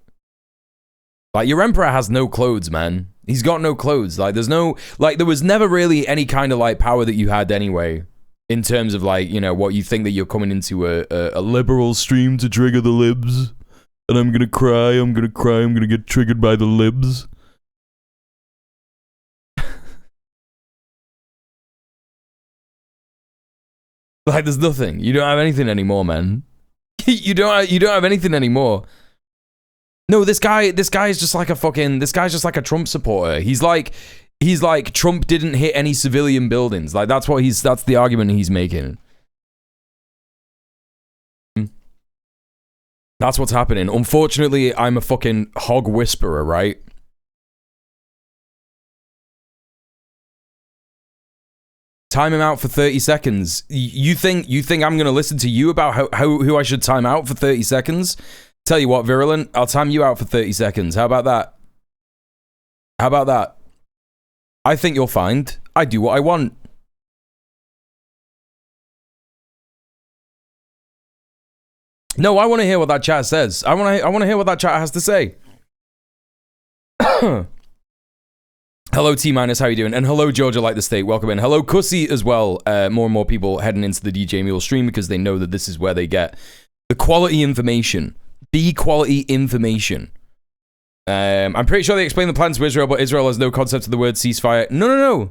Like, your emperor has no clothes, man. He's got no clothes. Like, there's no, like, there was never really any kind of, like, power that you had anyway, in terms of, like, you know, what you think that you're coming into a liberal stream to trigger the libs, and I'm gonna cry, I'm gonna get triggered by the libs. Like, there's nothing. You don't have anything anymore, man. you don't have anything anymore. No, this guy is just like a fucking... This guy's just like a Trump supporter. He's like Trump didn't hit any civilian buildings. Like, that's the argument he's making. That's what's happening. Unfortunately, I'm a fucking hog whisperer, right? Time him out for 30 seconds. You think I'm gonna listen to you about who I should time out for 30 seconds? Tell you what, Virulent, I'll time you out for 30 seconds. How about that? How about that? I think you'll find I do what I want. No, I want to hear what that chat says. I want to hear what that chat has to say. Hello, T-Minus, how you doing? And hello, Georgia Like the State, welcome in. Hello, Cussy as well. More and more people heading into the djmuel stream because they know that this is where they get the quality information. The quality information. I'm pretty sure they explained the plans to Israel, but Israel has no concept of the word ceasefire. No,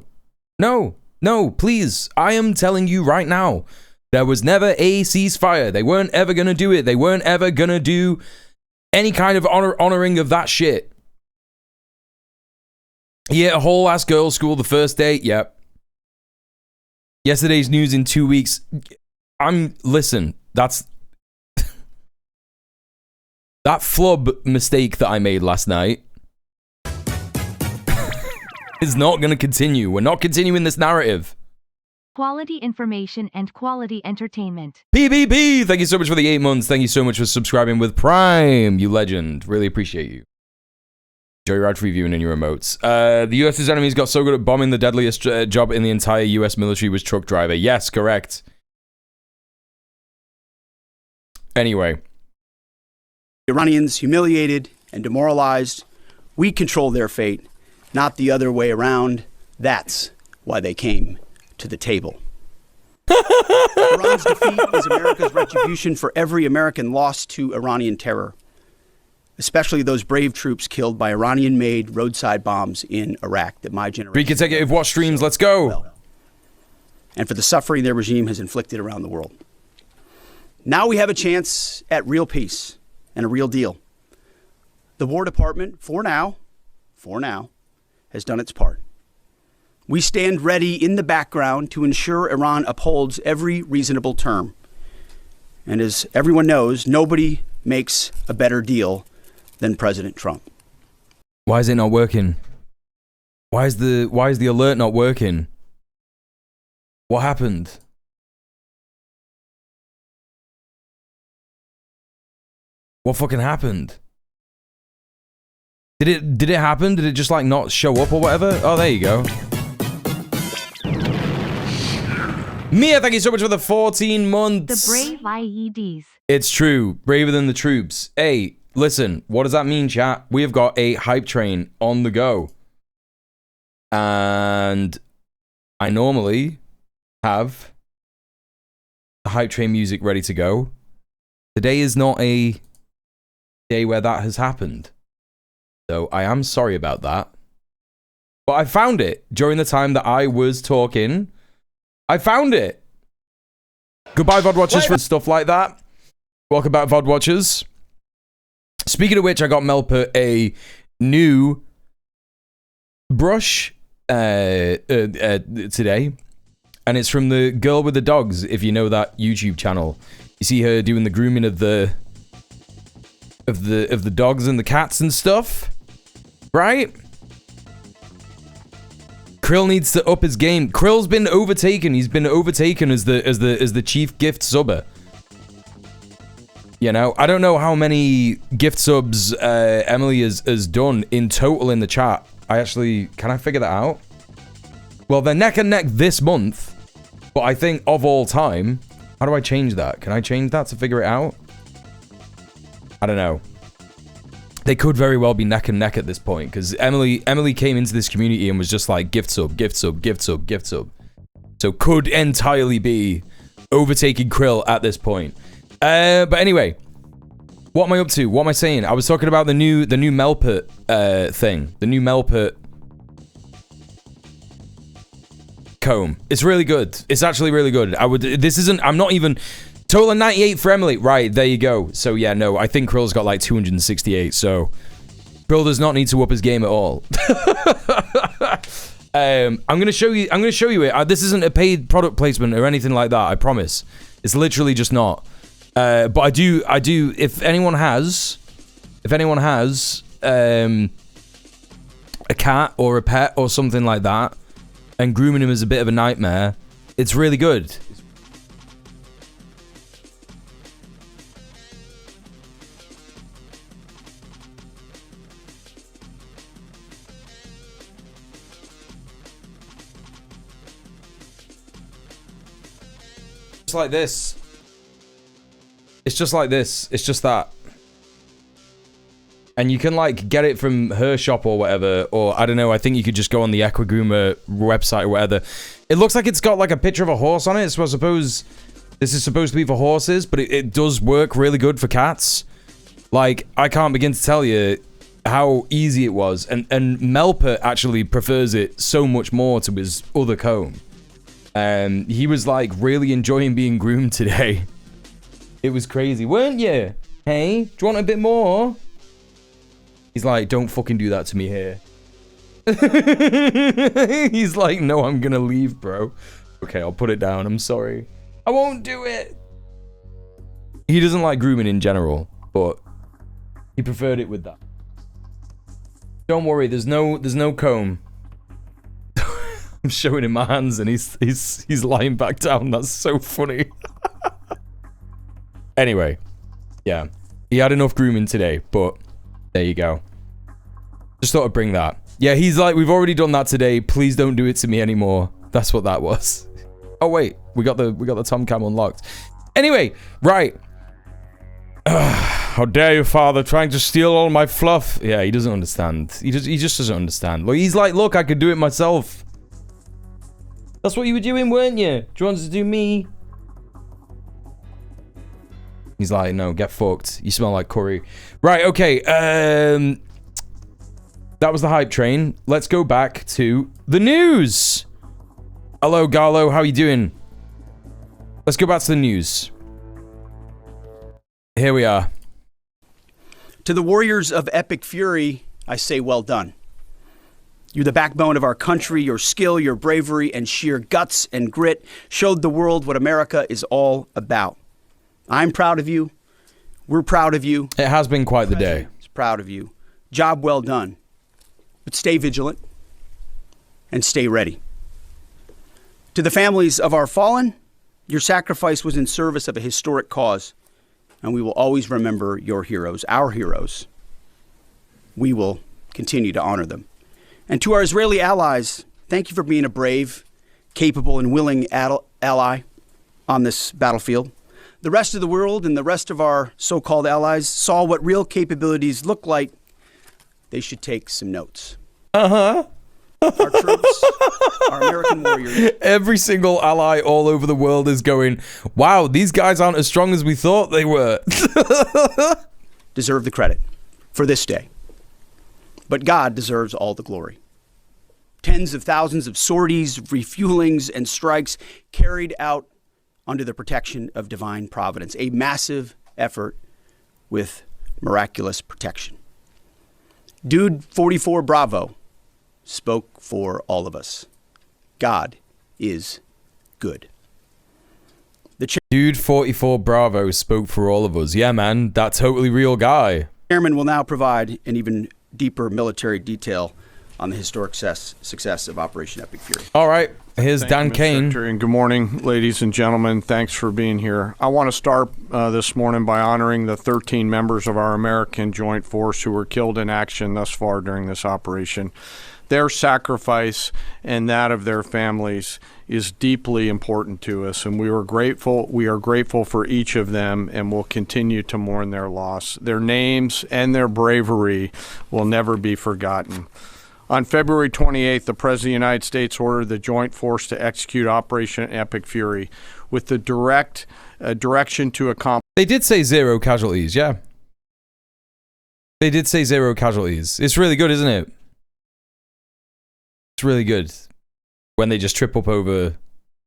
please. I am telling you right now, there was never a ceasefire. They weren't ever going to do it. They weren't ever going to do any kind of honoring of that shit. Yeah, a whole ass girls' school the first day. Yep. Yesterday's news in 2 weeks. Listen, that's that flub mistake that I made last night is not going to continue. We're not continuing this narrative. Quality information and quality entertainment. PBP, thank you so much for the 8 months. Thank you so much for subscribing with Prime, you legend. Really appreciate you. Joyride free viewing in your remotes. The US's enemies got so good at bombing the deadliest job in the entire US military was truck driver. Yes, correct. Anyway. Iranians humiliated and demoralized. We control their fate. not the other way around. That's why they came to the table. Iran's defeat is America's retribution for every American lost to Iranian terror, especially those brave troops killed by Iranian-made roadside bombs in Iraq that my generation... Pre-consecutive watch streams, let's go! Well, and for the suffering their regime has inflicted around the world. Now we have a chance at real peace and a real deal. The War Department, for now, has done its part. We stand ready in the background to ensure Iran upholds every reasonable term. And as everyone knows, nobody makes a better deal than President Trump. Why is it not working? Why is the alert not working? What happened? What fucking happened? Did it happen? Did it just like not show up or whatever? Oh, there you go. Mia, thank you so much for the 14 months. The brave IEDs. It's true. Braver than the troops. Hey, listen, what does that mean, chat? We have got a hype train on the go. And I normally have the hype train music ready to go. Today is not a day where that has happened. So I am sorry about that. But I found it during the time that I was talking. I found it. Goodbye, VOD watchers, for stuff like that. Welcome back, VOD watchers. Speaking of which, I got Melper a new brush today, and it's from the girl with the dogs. If you know that YouTube channel, you see her doing the grooming of the dogs and the cats and stuff, right? Krill needs to up his game. Krill's been overtaken. He's been overtaken as the chief gift subber. You know, I don't know how many gift subs Emily has done in total in the chat. Can I figure that out? Well, they're neck and neck this month, but I think of all time, how do I change that? Can I change that to figure it out? I don't know. They could very well be neck and neck at this point, because Emily came into this community and was just like gift sub, gift sub, gift sub, gift sub. So could entirely be overtaking Krill at this point. But anyway, what am I up to? What am I saying? I was talking about the new Melpert thing. The new Melpert comb. It's really good. It's actually really good. I'm not even... Total 98 for Emily. Right, there you go. So yeah, no, I think Krill's got like 268, so Krill does not need to up his game at all. I'm gonna show you it. This isn't a paid product placement or anything like that, I promise. It's literally just not. But I do, if anyone has a cat or a pet or something like that, and grooming him is a bit of a nightmare, it's really good. Like this. It's just like this. It's just that. And you can like get it from her shop or whatever, or I don't know, I think you could just go on the Equiguma website or whatever. It looks like it's got like a picture of a horse on it, so I suppose this is supposed to be for horses, but it does work really good for cats. Like, I can't begin to tell you how easy it was, and Melper actually prefers it so much more to his other comb. He was like really enjoying being groomed today. It was crazy, weren't you? Hey, do you want a bit more? He's like, don't fucking do that to me here. He's like, no, I'm gonna leave, bro. Okay, I'll put it down. I'm sorry. I won't do it. He doesn't like grooming in general, but he preferred it with that. Don't worry, there's no comb. I'm showing him my hands and he's lying back down. That's so funny. Anyway, yeah. He had enough grooming today, but there you go. Just thought I'd bring that. Yeah, he's like, we've already done that today. Please don't do it to me anymore. That's what that was. Oh wait, we got the Tom Cam unlocked. Anyway, right. How dare you, father, trying to steal all my fluff. Yeah, he doesn't understand. He just doesn't understand. Look, he's like, look, I could do it myself. That's what you were doing, weren't you? Do you want to do me? He's like, no, get fucked. You smell like curry. Right, okay. That was the hype train. Let's go back to the news. Hello, Garlo. How are you doing? Let's go back to the news. Here we are. To the warriors of Epic Fury, I say well done. You're the backbone of our country. Your skill, your bravery, and sheer guts and grit showed the world what America is all about. I'm proud of you. We're proud of you. It has been quite the day. It's proud of you. Job well done. But stay vigilant and stay ready. To the families of our fallen, your sacrifice was in service of a historic cause, and we will always remember your heroes, our heroes. We will continue to honor them. And to our Israeli allies, thank you for being a brave, capable, and willing ally on this battlefield. The rest of the world and the rest of our so-called allies saw what real capabilities look like. They should take some notes. Uh-huh. Our troops, our American warriors. Every single ally all over the world is going, wow, these guys aren't as strong as we thought they were. Deserve the credit for this day. But God deserves all the glory. Tens of thousands of sorties, refuelings, and strikes carried out under the protection of divine providence. A massive effort with miraculous protection. Dude 44 Bravo spoke for all of us. God is good. Dude 44 Bravo spoke for all of us. Yeah, man, that totally real guy. Chairman will now provide an even deeper military detail on the historic success of Operation Epic Fury. All right, here's Dan Thank you, Mr. Kane. Secretary, and good morning, ladies and gentlemen. Thanks for being here. I want to start this morning by honoring the 13 members of our American Joint Force who were killed in action thus far during this operation. Their sacrifice and that of their families is deeply important to us, and we are grateful for each of them, and will continue to mourn their loss. Their names and their bravery will never be forgotten. On February 28th, the President of the United States ordered the Joint Force to execute Operation Epic Fury with the direction to accomplish. They did say 0 casualties, yeah. They did say 0 casualties. It's really good, isn't it? It's really good when they just trip up over,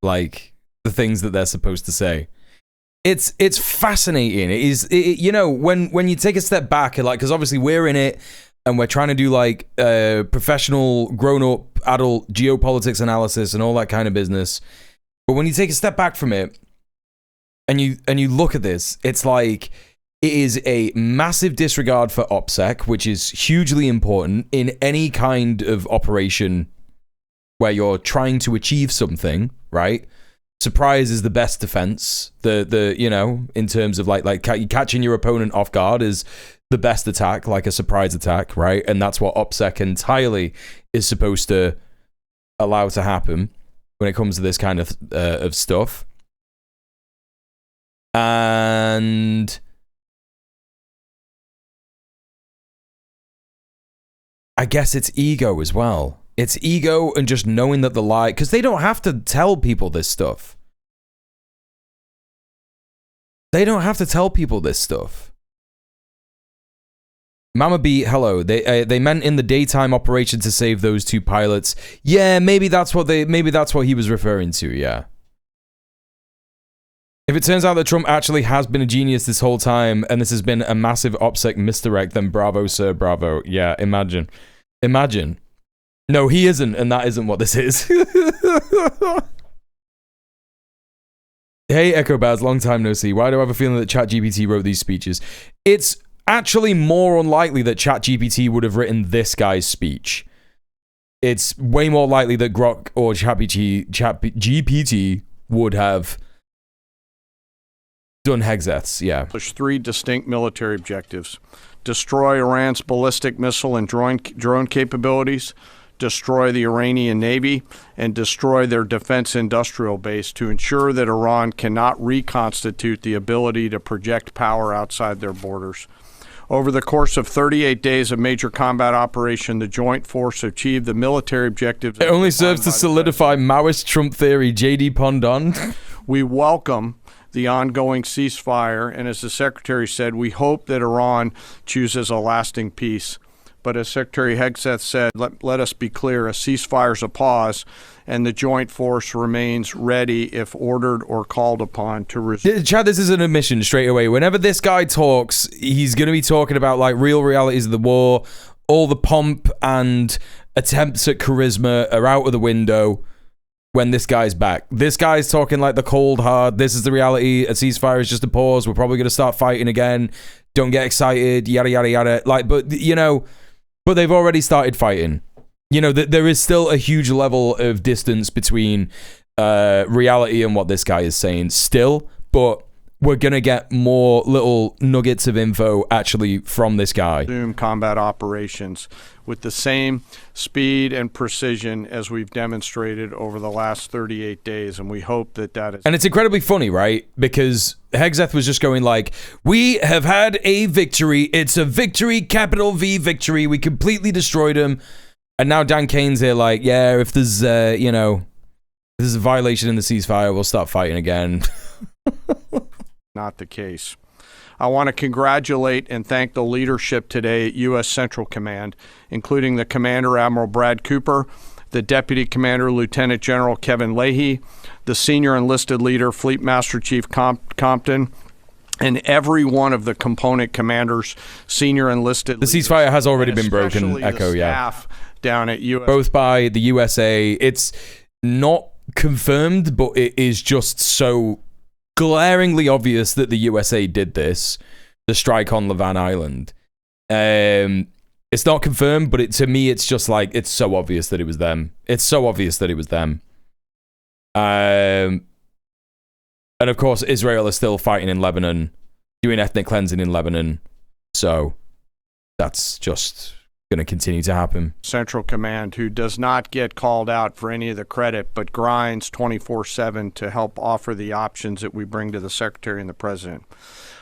like, the things that they're supposed to say. It's fascinating. It is, you know, when you take a step back, like, because obviously we're in it, and we're trying to do like professional, grown-up, adult geopolitics analysis and all that kind of business. But when you take a step back from it, and you look at this, it's like it is a massive disregard for OPSEC, which is hugely important in any kind of operation where you're trying to achieve something, right? Surprise is the best defense. The you know, in terms of like catching your opponent off guard is the best attack, like a surprise attack, right? And that's what OPSEC entirely is supposed to allow to happen when it comes to this kind of stuff. And I guess it's ego as well. It's ego and just knowing that the lie, because they don't have to tell people this stuff. They don't have to tell people this stuff. Mama B, hello. They meant in the daytime operation to save those 2 pilots. Yeah, maybe that's what he was referring to, yeah. If it turns out that Trump actually has been a genius this whole time and this has been a massive OPSEC misdirect, then bravo, sir, bravo. Yeah, imagine. Imagine. No, he isn't, and that isn't what this is. Hey, Echo Baz, long time no see. Why do I have a feeling that ChatGPT wrote these speeches? It's actually more unlikely that ChatGPT would have written this guy's speech. It's way more likely that Grok or ChatGPT would have done Hexeths, yeah. 3 distinct military objectives: destroy Iran's ballistic missile and drone capabilities, destroy the Iranian Navy, and destroy their defense industrial base to ensure that Iran cannot reconstitute the ability to project power outside their borders. Over the course of 38 days of major combat operation, the joint force achieved the military objectives. It only serves to solidify Maoist Trump theory, J.D. Pondon. We welcome the ongoing ceasefire, and as the Secretary said, we hope that Iran chooses a lasting peace. But as Secretary Hegseth said, let us be clear, a ceasefire is a pause, and the joint force remains ready if ordered or called upon to resume. Chad, this is an admission straight away. Whenever this guy talks, he's going to be talking about like real realities of the war. All the pomp and attempts at charisma are out of the window when this guy's back. This guy's talking like the cold hard. This is the reality. A ceasefire is just a pause. We're probably going to start fighting again. Don't get excited. Yada, yada, yada. Like, but, you know, but they've already started fighting. You know, there is still a huge level of distance between reality and what this guy is saying still, but we're going to get more little nuggets of info actually from this guy. Resume combat operations with the same speed and precision as we've demonstrated over the last 38 days, and we hope that that is... And it's incredibly funny, right? Because Hegseth was just going like, we have had a victory. It's a victory, capital V victory. We completely destroyed him. And now Dan Kane's here like, yeah, if there's, you know, if there's a violation in the ceasefire, we'll start fighting again. Not the case. I want to congratulate and thank the leadership today at U.S. Central Command, including the Commander Admiral Brad Cooper, the Deputy Commander Lieutenant General Kevin Leahy, the Senior Enlisted Leader Fleet Master Chief Compton, and every one of the component commanders, senior enlisted leaders. The ceasefire has already been broken, Echo, yeah. Down at US. Both by the USA. It's not confirmed, but it is just so glaringly obvious that the USA did this, the strike on Laverne Island. It's not confirmed, but to me, it's just like, it's so obvious that it was them. It's so obvious that it was them. And of course, Israel is still fighting in Lebanon, doing ethnic cleansing in Lebanon. So that's just going to continue to happen. Central Command, who does not get called out for any of the credit, but grinds 24/7 to help offer the options that we bring to the Secretary and the President.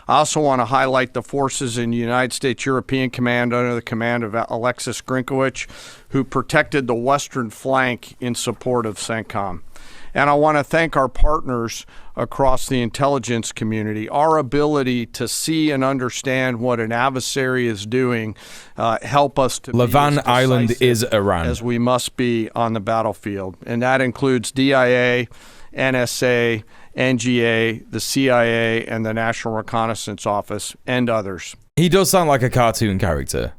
I also want to highlight the forces in the United States European Command under the command of Alexis Grinkowicz, who protected the western flank in support of CENTCOM. And I want to thank our partners across the intelligence community. Our ability to see and understand what an adversary is doing help us to Laverne Island is Iran, as we must be on the battlefield. And that includes DIA, NSA, NGA, the CIA, and the National Reconnaissance Office, and others. He does sound like a cartoon character.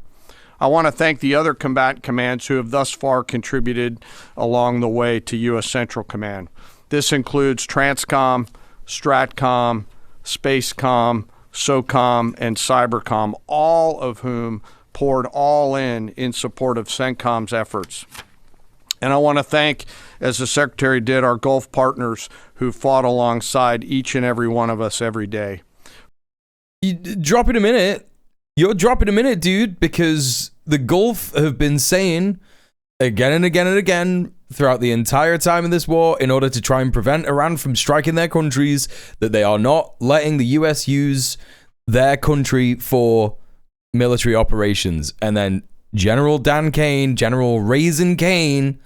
I want to thank the other combatant commands who have thus far contributed along the way to U.S. Central Command. This includes Transcom, Stratcom, Spacecom, SOCOM, and Cybercom, all of whom poured all in support of CENTCOM's efforts. And I want to thank, as the Secretary did, our Gulf partners who fought alongside each and every one of us every day. You drop it a minute. You're dropping a minute, dude, because the Gulf have been saying again and again and again throughout the entire time of this war, in order to try and prevent Iran from striking their countries, that they are not letting the US use their country for military operations. And then General Dan Kane, General Raisin Kane,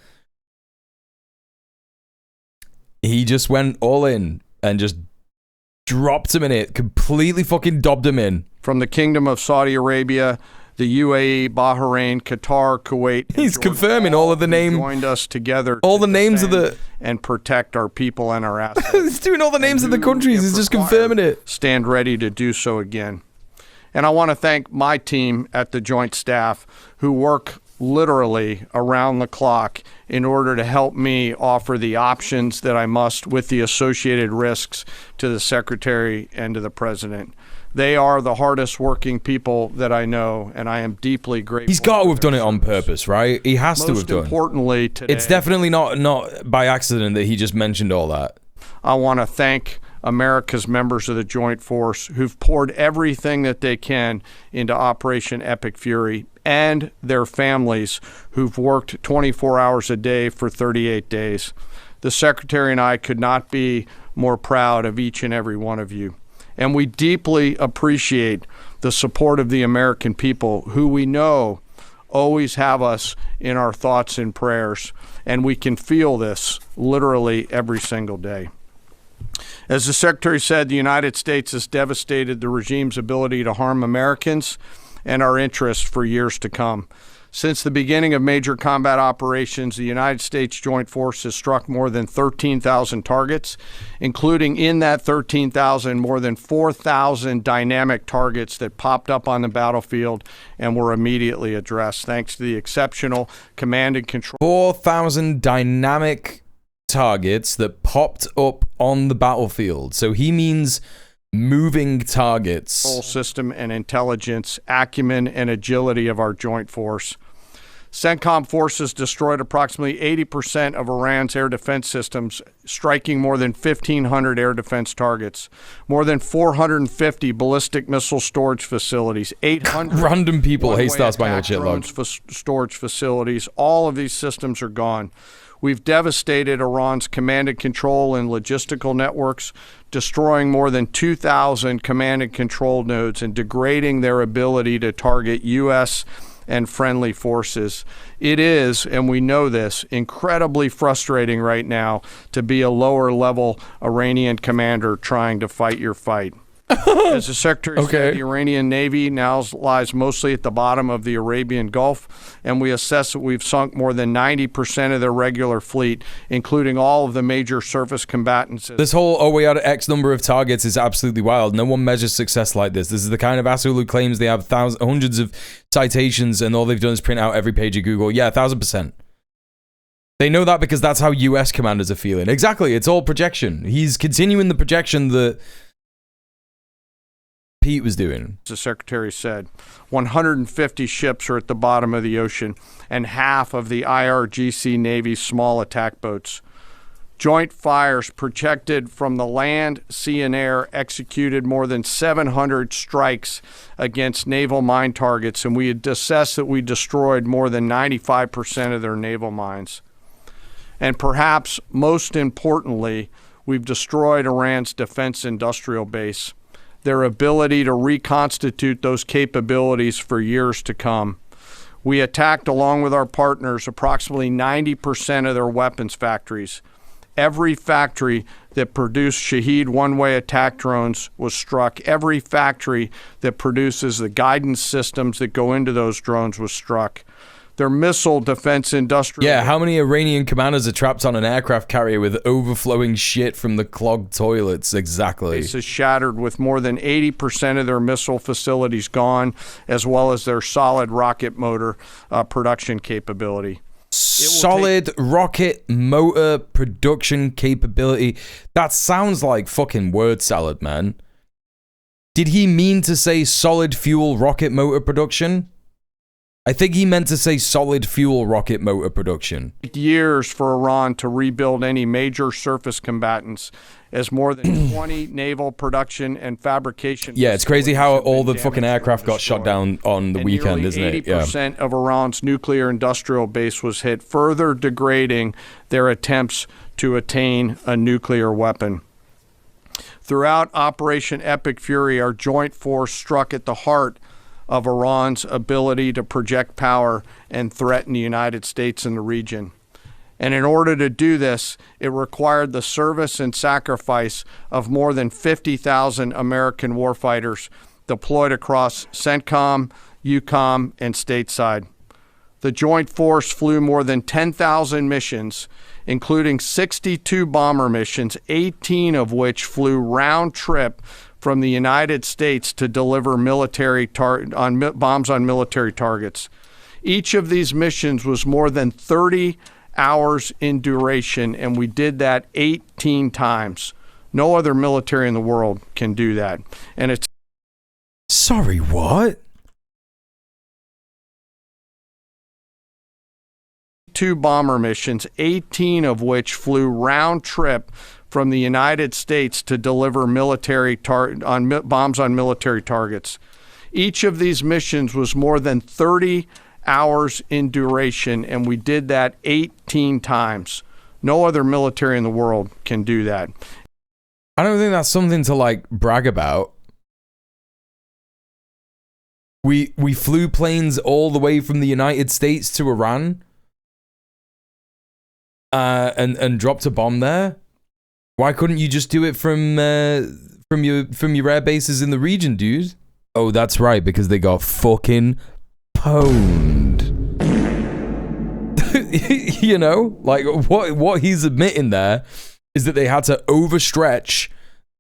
he just went all in and just dropped him in it, completely fucking dobbed him in. From the Kingdom of Saudi Arabia, the UAE, Bahrain, Qatar, Kuwait. He's Jordan, confirming all of the names. Joined us together. All the names of the and protect our people and our assets. He's doing all the names of the countries. He's just confirming it. Stand ready to do so again. And I want to thank my team at the Joint Staff, who work literally around the clock in order to help me offer the options that I must with the associated risks to the Secretary and to the President. They are the hardest working people that I know, and I am deeply grateful. He's got to have done it on purpose, right? He has to have done. Most importantly today, it's definitely not by accident that he just mentioned all that. I want to thank America's members of the Joint Force who've poured everything that they can into Operation Epic Fury, and their families who've worked 24 hours a day for 38 days. The Secretary and I could not be more proud of each and every one of you. And we deeply appreciate the support of the American people, who we know always have us in our thoughts and prayers. And we can feel this literally every single day. As the Secretary said, the United States has devastated the regime's ability to harm Americans and our interests for years to come. Since the beginning of major combat operations, the United States Joint Force has struck more than 13,000 targets, including in that 13,000 more than 4,000 dynamic targets that popped up on the battlefield and were immediately addressed, thanks to the exceptional command and control. 4,000 dynamic targets that popped up on the battlefield. So he means moving targets. System and intelligence, acumen, and agility of our joint force. CENTCOM forces destroyed approximately 80% of Iran's air defense systems, striking more than 1,500 air defense targets, more than 450 ballistic missile storage facilities, 800 random people hate Star Spangled Shit storage facilities. All of these systems are gone. We've devastated Iran's command and control and logistical networks, destroying more than 2,000 command and control nodes and degrading their ability to target U.S. and friendly forces. It is, and we know this, incredibly frustrating right now to be a lower level Iranian commander trying to fight your fight. As the Secretary said, the Iranian Navy now lies mostly at the bottom of the Arabian Gulf, and we assess that we've sunk more than 90% of their regular fleet, including all of the major surface combatants. This whole, oh, we had X number of targets is absolutely wild. No one measures success like this. This is the kind of asshole who claims they have hundreds of citations and all they've done is print out every page of Google. Yeah, 1,000%. They know that because that's how US commanders are feeling. Exactly, it's all projection. He's continuing the projection that Pete was doing. The Secretary said 150 ships are at the bottom of the ocean and half of the IRGC Navy's small attack boats. Joint fires projected from the land, sea, and air executed more than 700 strikes against naval mine targets, and we had assessed that we destroyed more than 95% of their naval mines. And perhaps most importantly, we've destroyed Iran's defense industrial base, their ability to reconstitute those capabilities for years to come. We attacked, along with our partners, approximately 90% of their weapons factories. Every factory that produced Shahed one-way attack drones was struck. Every factory that produces the guidance systems that go into those drones was struck. Their missile defense industrial... Yeah, how many Iranian commanders are trapped on an aircraft carrier with overflowing shit from the clogged toilets? Exactly. Base is shattered, with more than 80% of their missile facilities gone, as well as their solid rocket motor production capability. Solid rocket motor production capability. That sounds like fucking word salad, man. Did he mean to say solid fuel rocket motor production? I think he meant to say solid fuel rocket motor production. Years for Iran to rebuild any major surface combatants, as more than 20 naval production and fabrication. Yeah, it's crazy how all the fucking aircraft got shot down on the weekend, isn't it? 80% of Iran's nuclear industrial base was hit, further degrading their attempts to attain a nuclear weapon. Throughout Operation Epic Fury, our joint force struck at the heart of Iran's ability to project power and threaten the United States and the region. And in order to do this, it required the service and sacrifice of more than 50,000 American warfighters deployed across CENTCOM, EUCOM, and stateside. The Joint Force flew more than 10,000 missions, including 62 bomber missions, 18 of which flew round trip from the United States to deliver bombs on military targets. Each of these missions was more than 30 hours in duration, and we did that 18 times. No other military in the world can do that. And it's... Sorry, what? 2 bomber missions, 18 of which flew round trip from the United States to deliver bombs on military targets. Each of these missions was more than 30 hours in duration, and we did that 18 times. No other military in the world can do that. I don't think that's something to like brag about. We flew planes all the way from the United States to Iran, and dropped a bomb there. Why couldn't you just do it from your air bases in the region, dude? Oh, that's right, because they got fucking pwned. You know, like what he's admitting there is that they had to overstretch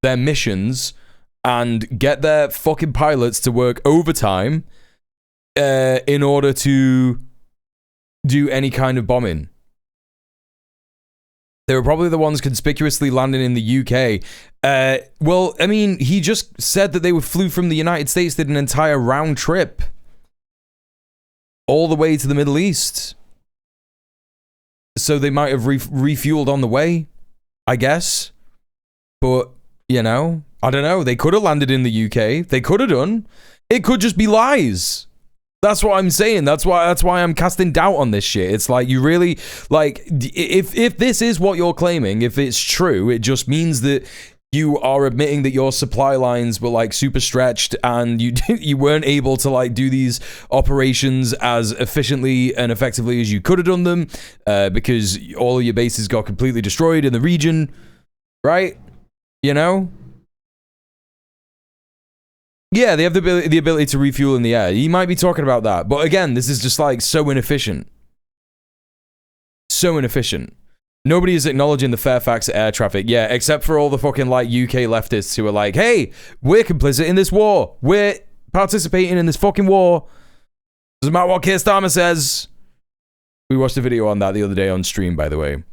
their missions and get their fucking pilots to work overtime in order to do any kind of bombing. They were probably the ones conspicuously landing in the UK. Well, I mean, he just said that they flew from the United States, did an entire round trip all the way to the Middle East. So they might have refueled on the way, I guess. But, you know, I don't know. They could have landed in the UK. They could have done. It could just be lies. That's what I'm saying. That's why I'm casting doubt on this shit. It's like, you really, like, if this is what you're claiming, if it's true, it just means that you are admitting that your supply lines were like super stretched and you weren't able to like do these operations as efficiently and effectively as you could have done them, because all of your bases got completely destroyed in the region, right? You know? Yeah, they have the ability to refuel in the air. You might be talking about that. But again, this is just like so inefficient. So inefficient. Nobody is acknowledging the Fairfax air traffic. Yeah, except for all the fucking like UK leftists who are like, hey, we're complicit in this war. We're participating in this fucking war. Doesn't matter what Keir Starmer says. We watched a video on that the other day on stream, by the way.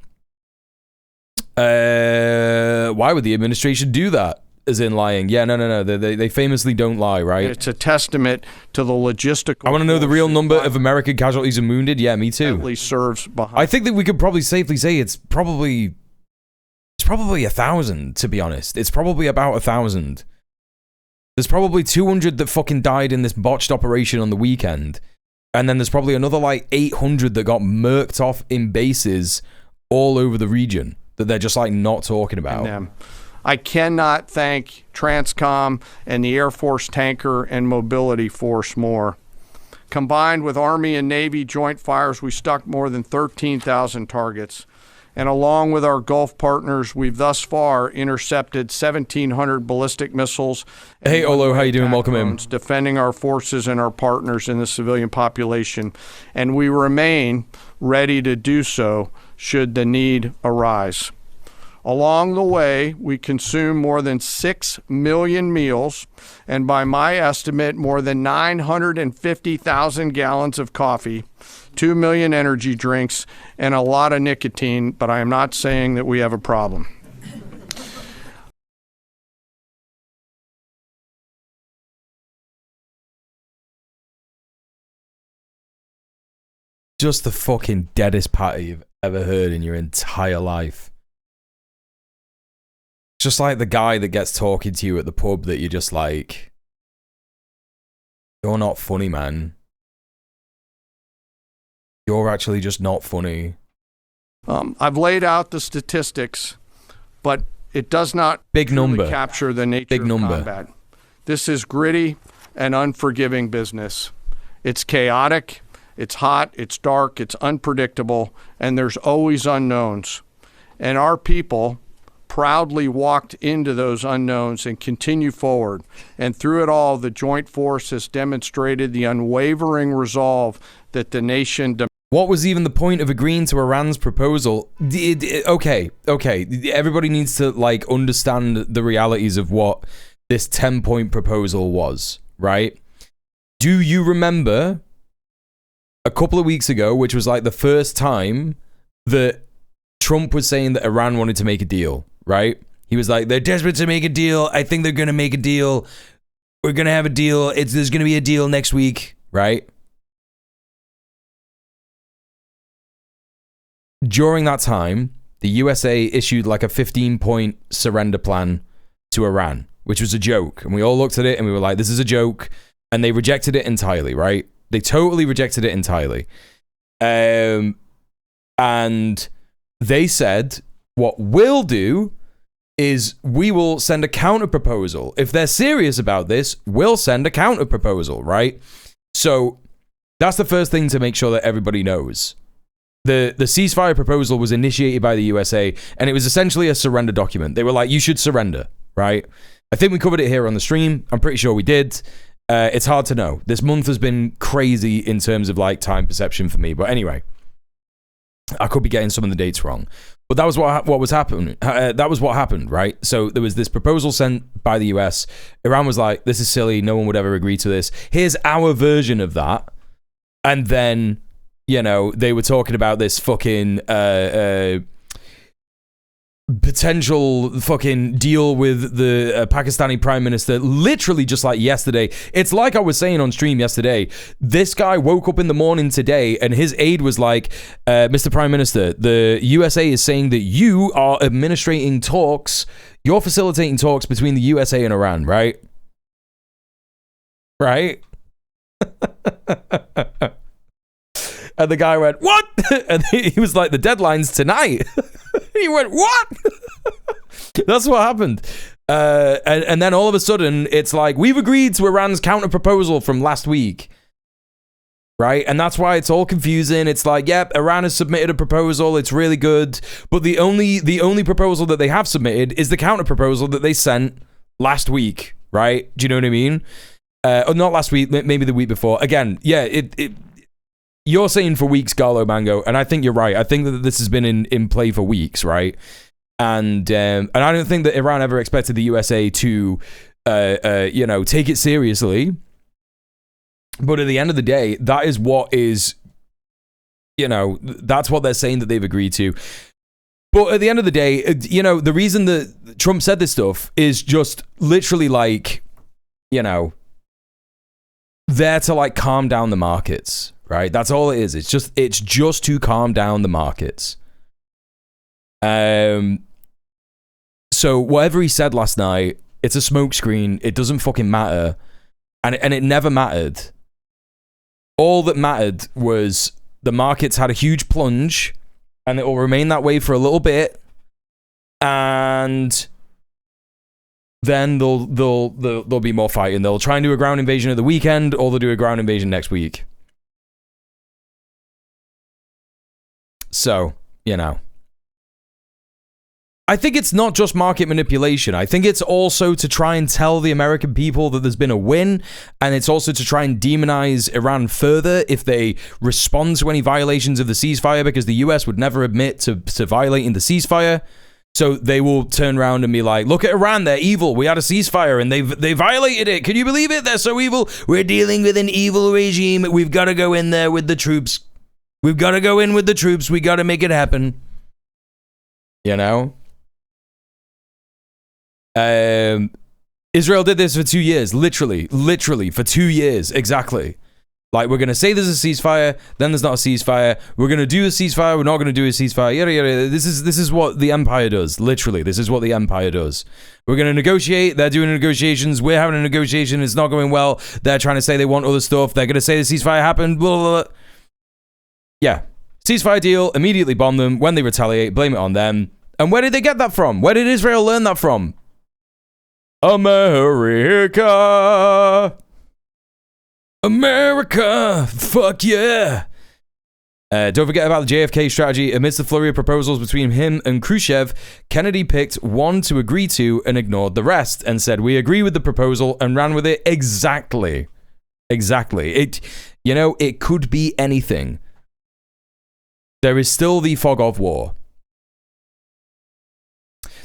Why would the administration do that? As in lying. Yeah, no. They famously don't lie, right? It's a testament to the logistical. I want to know the real number of American casualties and wounded. Yeah, me too. Serves behind. I think that we could probably safely say it's probably 1,000, to be honest. It's probably about 1,000. There's probably 200 that fucking died in this botched operation on the weekend. And then there's probably another like 800 that got murked off in bases all over the region that they're just like not talking about. I cannot thank Transcom and the Air Force Tanker and Mobility Force more. Combined with Army and Navy joint fires, we stuck more than 13,000 targets. And along with our Gulf partners, we've thus far intercepted 1,700 ballistic missiles. Hey, Olo, how you doing? Welcome in. Defending our forces and our partners in the civilian population. And we remain ready to do so should the need arise. Along the way, we consume more than 6 million meals, and by my estimate, more than 950,000 gallons of coffee, 2 million energy drinks, and a lot of nicotine, but I am not saying that we have a problem. Just the fucking deadest patty you've ever heard in your entire life. Just like the guy that gets talking to you at the pub that you're just like, you're not funny, man. You're actually just not funny. I've laid out the statistics, but it does not truly capture the nature of combat. This is gritty and unforgiving business. It's chaotic, it's hot, it's dark, it's unpredictable, and there's always unknowns. And our people proudly walked into those unknowns and continue forward. And through it all, the Joint Force has demonstrated the unwavering resolve that the nation demands. What was even the point of agreeing to Iran's proposal? Okay. Everybody needs to like understand the realities of what this 10-point proposal was, right? Do you remember a couple of weeks ago, which was like the first time that Trump was saying that Iran wanted to make a deal, right? He was like, they're desperate to make a deal. I think they're going to make a deal. We're going to have a deal. There's going to be a deal next week, right? During that time, the USA issued like a 15-point surrender plan to Iran, which was a joke. And we all looked at it and we were like, this is a joke. And they rejected it entirely, right? They totally rejected it entirely. And they said, what we'll do is we will send a counter proposal. If they're serious about this, we'll send a counter proposal, right? So that's the first thing to make sure that everybody knows. The ceasefire proposal was initiated by the USA, and it was essentially a surrender document. They were like, you should surrender, right? I think we covered it here on the stream. I'm pretty sure we did. It's hard to know. This month has been crazy in terms of like time perception for me. But anyway, I could be getting some of the dates wrong. But that was what was happening. That was what happened, right? So there was this proposal sent by the US. Iran was like, this is silly. No one would ever agree to this. Here's our version of that. And then, you know, they were talking about this fucking potential fucking deal with the Pakistani prime minister literally just like yesterday. It's like I was saying on stream yesterday. This guy woke up in the morning today and his aide was like, Mr. Prime Minister, the USA is saying that you are administrating talks, you're facilitating talks between the USA and Iran, right? Right? And the guy went, what? And he was like, the deadline's tonight. He went, what? That's what happened. And then all of a sudden, it's like, we've agreed to Iran's counter proposal from last week. Right? And that's why it's all confusing. It's like, yep, Iran has submitted a proposal. It's really good. But the only proposal that they have submitted is the counter proposal that they sent last week. Right? Do you know what I mean? Or not last week, maybe the week before. Again, yeah, you're saying for weeks, Garlo Mango, and I think you're right. I think that this has been in play for weeks, right? And I don't think that Iran ever expected the USA to, take it seriously. But at the end of the day, that is what is, that's what they're saying that they've agreed to. But at the end of the day, the reason that Trump said this stuff is just literally like, there to like calm down the markets. Right, that's all it is. It's just to calm down the markets. So whatever he said last night, it's a smokescreen. It doesn't fucking matter, and it never mattered. All that mattered was the markets had a huge plunge, and it will remain that way for a little bit, and then there'll be more fighting. They'll try and do a ground invasion at the weekend, or they'll do a ground invasion next week. So, I think it's not just market manipulation. I think it's also to try and tell the American people that there's been a win, and it's also to try and demonize Iran further if they respond to any violations of the ceasefire, because the US would never admit to violating the ceasefire. So they will turn around and be like, look at Iran, they're evil. We had a ceasefire and they violated it. Can you believe it? They're so evil. We're dealing with an evil regime. We've got to go in there with the troops. We've got to go in with the troops. We got to make it happen. Israel did this for 2 years. Literally for 2 years. Exactly. Like, we're going to say there's a ceasefire, then there's not a ceasefire. We're going to do a ceasefire, we're not going to do a ceasefire. Yada, yada. This is what the empire does. Literally, this is what the empire does. We're going to negotiate. They're doing negotiations. We're having a negotiation. It's not going well. They're trying to say they want other stuff. They're going to say the ceasefire happened. Blah, blah, blah. Yeah. Ceasefire deal, immediately bomb them. When they retaliate, blame it on them. And where did they get that from? Where did Israel learn that from? America! America! Fuck yeah! Don't forget about the JFK strategy. Amidst the flurry of proposals between him and Khrushchev, Kennedy picked one to agree to and ignored the rest, and said, we agree with the proposal, and ran with it exactly. Exactly. It could be anything. There is still the fog of war.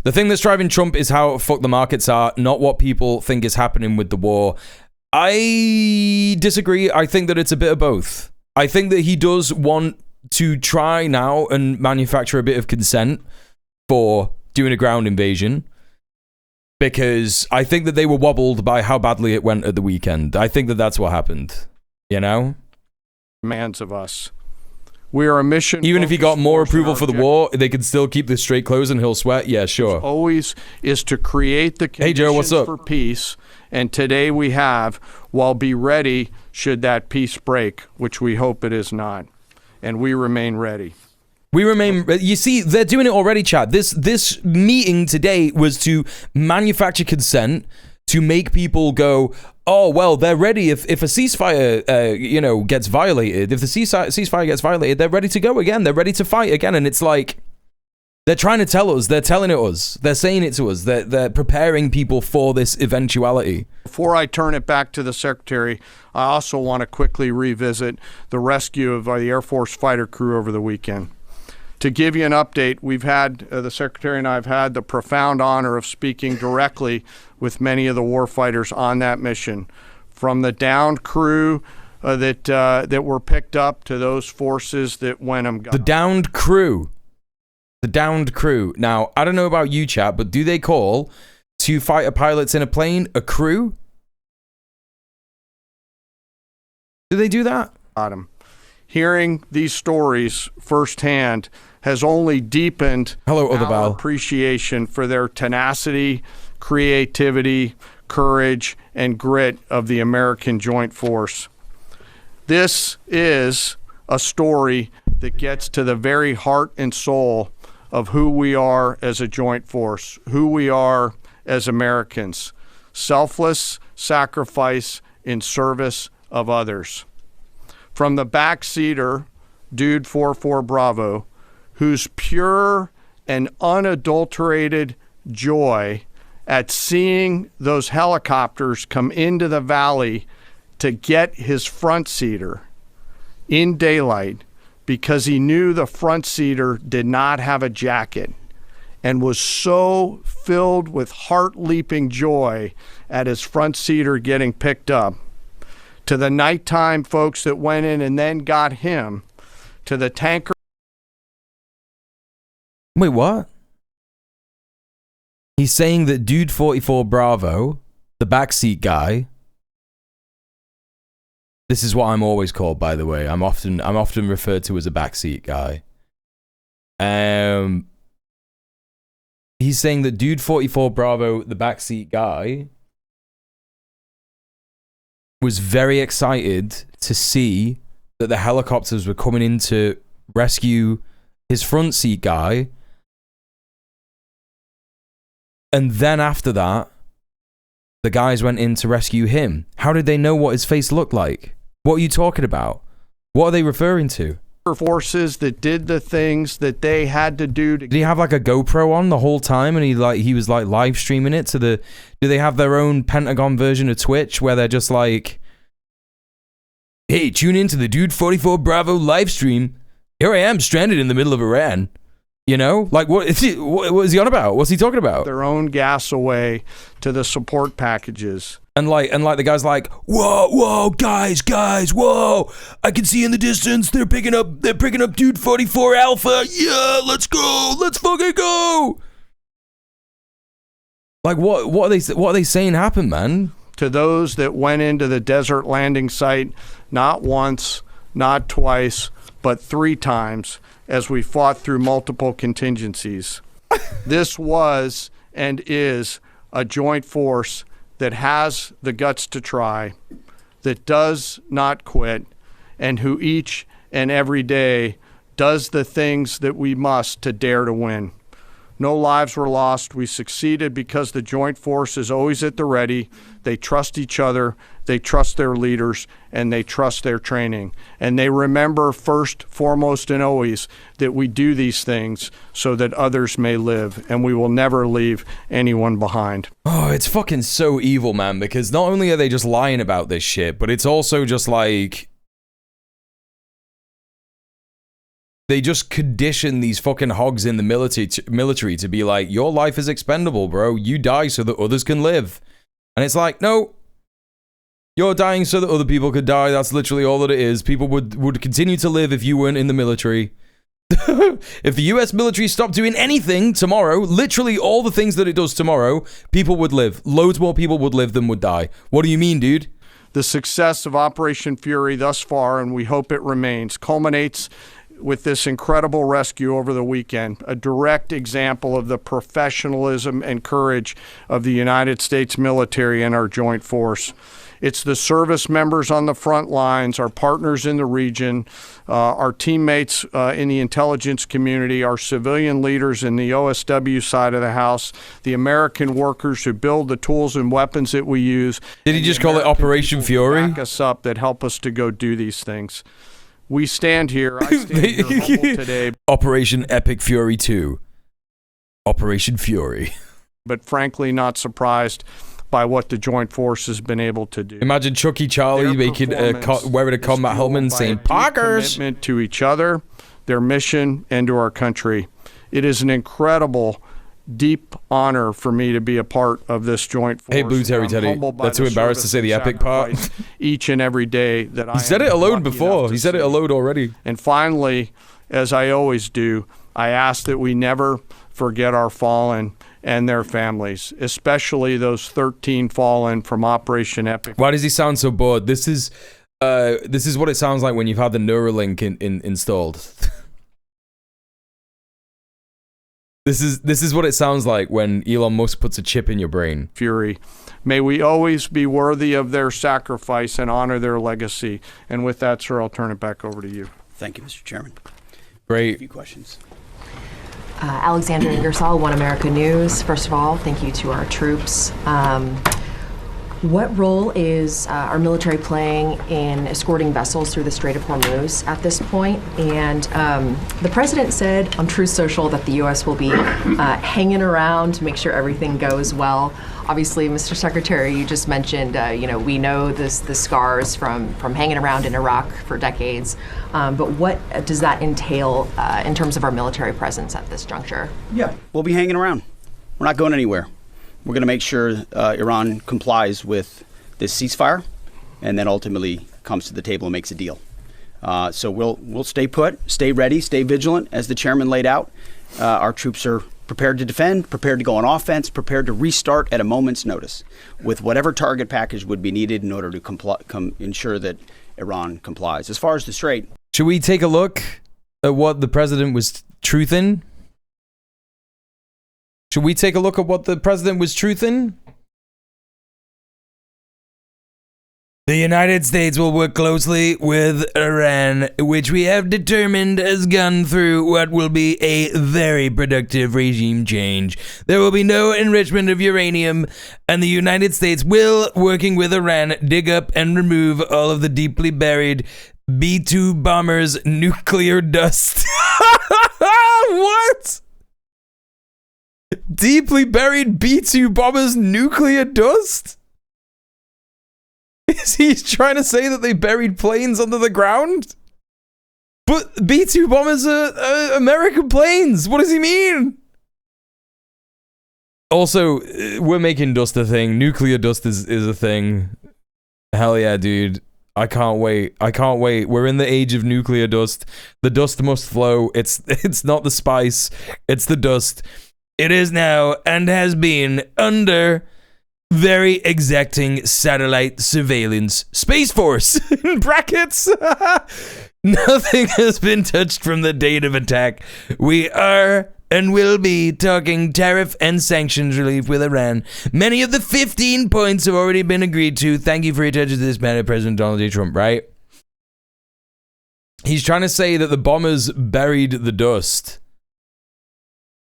The thing that's driving Trump is how fucked the markets are, not what people think is happening with the war. I disagree. I think that it's a bit of both. I think that he does want to try now and manufacture a bit of consent for doing a ground invasion, because I think that they were wobbled by how badly it went at the weekend. I think that that's what happened, Demands of us. We are a mission. Even if he got more focused force, approval and for the our war, they could still keep the straight clothes and he'll sweat. Yeah, sure. always is to create the Hey, conditions Joe, what's up? for peace, and today we have, while be ready should that peace break, which we hope it is not, and we remain ready. We remain. You see, they're doing it already, Chad. This meeting today was to manufacture consent to make people go, oh well, they're ready. If a ceasefire, gets violated, if the ceasefire gets violated, they're ready to go again. They're ready to fight again. And it's like they're trying to tell us. They're telling it us. They're saying it to us. They're preparing people for this eventuality. Before I turn it back to the Secretary, I also want to quickly revisit the rescue of the Air Force fighter crew over the weekend. To give you an update, we've had, the Secretary and I have had the profound honor of speaking directly with many of the warfighters on that mission, from the downed crew that were picked up to those forces that went and got The downed crew. The downed crew. Now, I don't know about you, chat, but do they call 2 fighter pilots in a plane a crew? Do they do that? them. Hearing these stories firsthand has only deepened Hello, Other our Val. appreciation for their tenacity, creativity, courage, and grit of the American Joint Force. This is a story that gets to the very heart and soul of who we are as a joint force, who we are as Americans. Selfless sacrifice in service of others. From the backseater, Dude 44 Bravo, whose pure and unadulterated joy at seeing those helicopters come into the valley to get his front seater in daylight because he knew the front seater did not have a jacket, and was so filled with heart-leaping joy at his front seater getting picked up, to the nighttime folks that went in and then got him, to the tanker. Wait, what? He's saying that Dude 44 Bravo, the backseat guy. This is what I'm always called, by the way. I'm often referred to as a backseat guy. He's saying that Dude 44 Bravo, the backseat guy, was very excited to see that the helicopters were coming in to rescue his front seat guy. And then after that, the guys went in to rescue him. How did they know what his face looked like? What are you talking about? What are they referring to? Forces that did the things that they had to do to. Did he have like a GoPro on the whole time and he was like live streaming it to the... Do they have their own Pentagon version of Twitch where they're just like, hey, tune in to the Dude 44 Bravo live stream. Here I am stranded in the middle of Iran. You know? Like, what is he on about? What's he talking about? Their own gas away to the support packages. And like the guy's like, whoa, guys, whoa! I can see in the distance they're picking up Dude 44 Alpha. Yeah, let's go, let's fucking go. Like, what are they saying happened, man? To those that went into the desert landing site, not once, not twice, but 3 times, as we fought through multiple contingencies. This was and is a joint force that has the guts to try, that does not quit, and who each and every day does the things that we must to dare to win. No lives were lost. We succeeded because the joint force is always at the ready. They trust each other, they trust their leaders, and they trust their training. And they remember first, foremost, and always that we do these things so that others may live, and we will never leave anyone behind. Oh, it's fucking so evil, man, because not only are they just lying about this shit, but it's also just like... They just condition these fucking hogs in the military to be like, your life is expendable, bro. You die so that others can live. And it's like, no. You're dying so that other people could die. That's literally all that it is. People would continue to live if you weren't in the military. If the US military stopped doing anything tomorrow, literally all the things that it does tomorrow, people would live. Loads more people would live than would die. What do you mean, dude? The success of Operation Fury thus far, and we hope it remains, culminates with this incredible rescue over the weekend, a direct example of the professionalism and courage of the United States military and our joint force. It's the service members on the front lines, our partners in the region, our teammates in the intelligence community, our civilian leaders in the OSW side of the house, the American workers who build the tools and weapons that we use. Did he just call it Operation Fury? Back us up that help us to go do these things. We stand here. I stand here humble today. Operation Epic Fury 2. Operation Fury. But frankly, not surprised by what the Joint Force has been able to do. Imagine Chucky Charlie making wearing a combat helmet and saying, "Parkers!" Commitment to each other, their mission, and to our country. It is an incredible, deep honor for me to be a part of this Joint Force. Hey, Blue Terry I'm Teddy, humbled by that's too the embarrassed to service say the and epic part. sacrifice each and every day that I He said am it alone lucky before. enough to He said it see. alone already. And finally, as I always do, I ask that we never forget our fallen and their families, especially those 13 fallen from Operation Epic. Why does he sound so bored? This is what it sounds like when you've had the Neuralink installed. This is what it sounds like when Elon Musk puts a chip in your brain. Fury. May we always be worthy of their sacrifice and honor their legacy. And with that, sir, I'll turn it back over to you. Thank you, Mr. Chairman. A Great. few questions. Alexandra Ingersoll, One America News. First of all, thank you to our troops. What role is our military playing in escorting vessels through the Strait of Hormuz at this point? And the president said on Truth Social that the U.S. will be hanging around to make sure everything goes well. Obviously, Mr. Secretary, you just mentioned, we know the scars from hanging around in Iraq for decades. But what does that entail in terms of our military presence at this juncture? Yeah, we'll be hanging around. We're not going anywhere. We're going to make sure Iran complies with this ceasefire, and then ultimately comes to the table and makes a deal. So we'll stay put, stay ready, stay vigilant, as the chairman laid out. Our troops are prepared to defend, prepared to go on offense, prepared to restart at a moment's notice with whatever target package would be needed in order to ensure that Iran complies. As far as the Strait, Should we take a look at what the president was truthing? Should we take a look at what the president was truthing? The United States will work closely with Iran, which we have determined has gone through what will be a very productive regime change. There will be no enrichment of uranium, and the United States will, working with Iran, dig up and remove all of the deeply buried B-2 bombers' nuclear dust. What? Deeply buried B-2 bombers' nuclear dust? Is he trying to say that they buried planes under the ground? But B-2 bombers are American planes. What does he mean? Also, we're making dust a thing. Nuclear dust is a thing. Hell yeah, dude. I can't wait. I can't wait. We're in the age of nuclear dust. The dust must flow. It's not the spice. It's the dust. It is now and has been under very exacting satellite surveillance Space Force, in brackets. Nothing has been touched from the date of attack. We are and will be talking tariff and sanctions relief with Iran. Many of the 15 points have already been agreed to. Thank you for your attention to this matter, President Donald J. Trump, right? He's trying to say that the bombers buried the dust.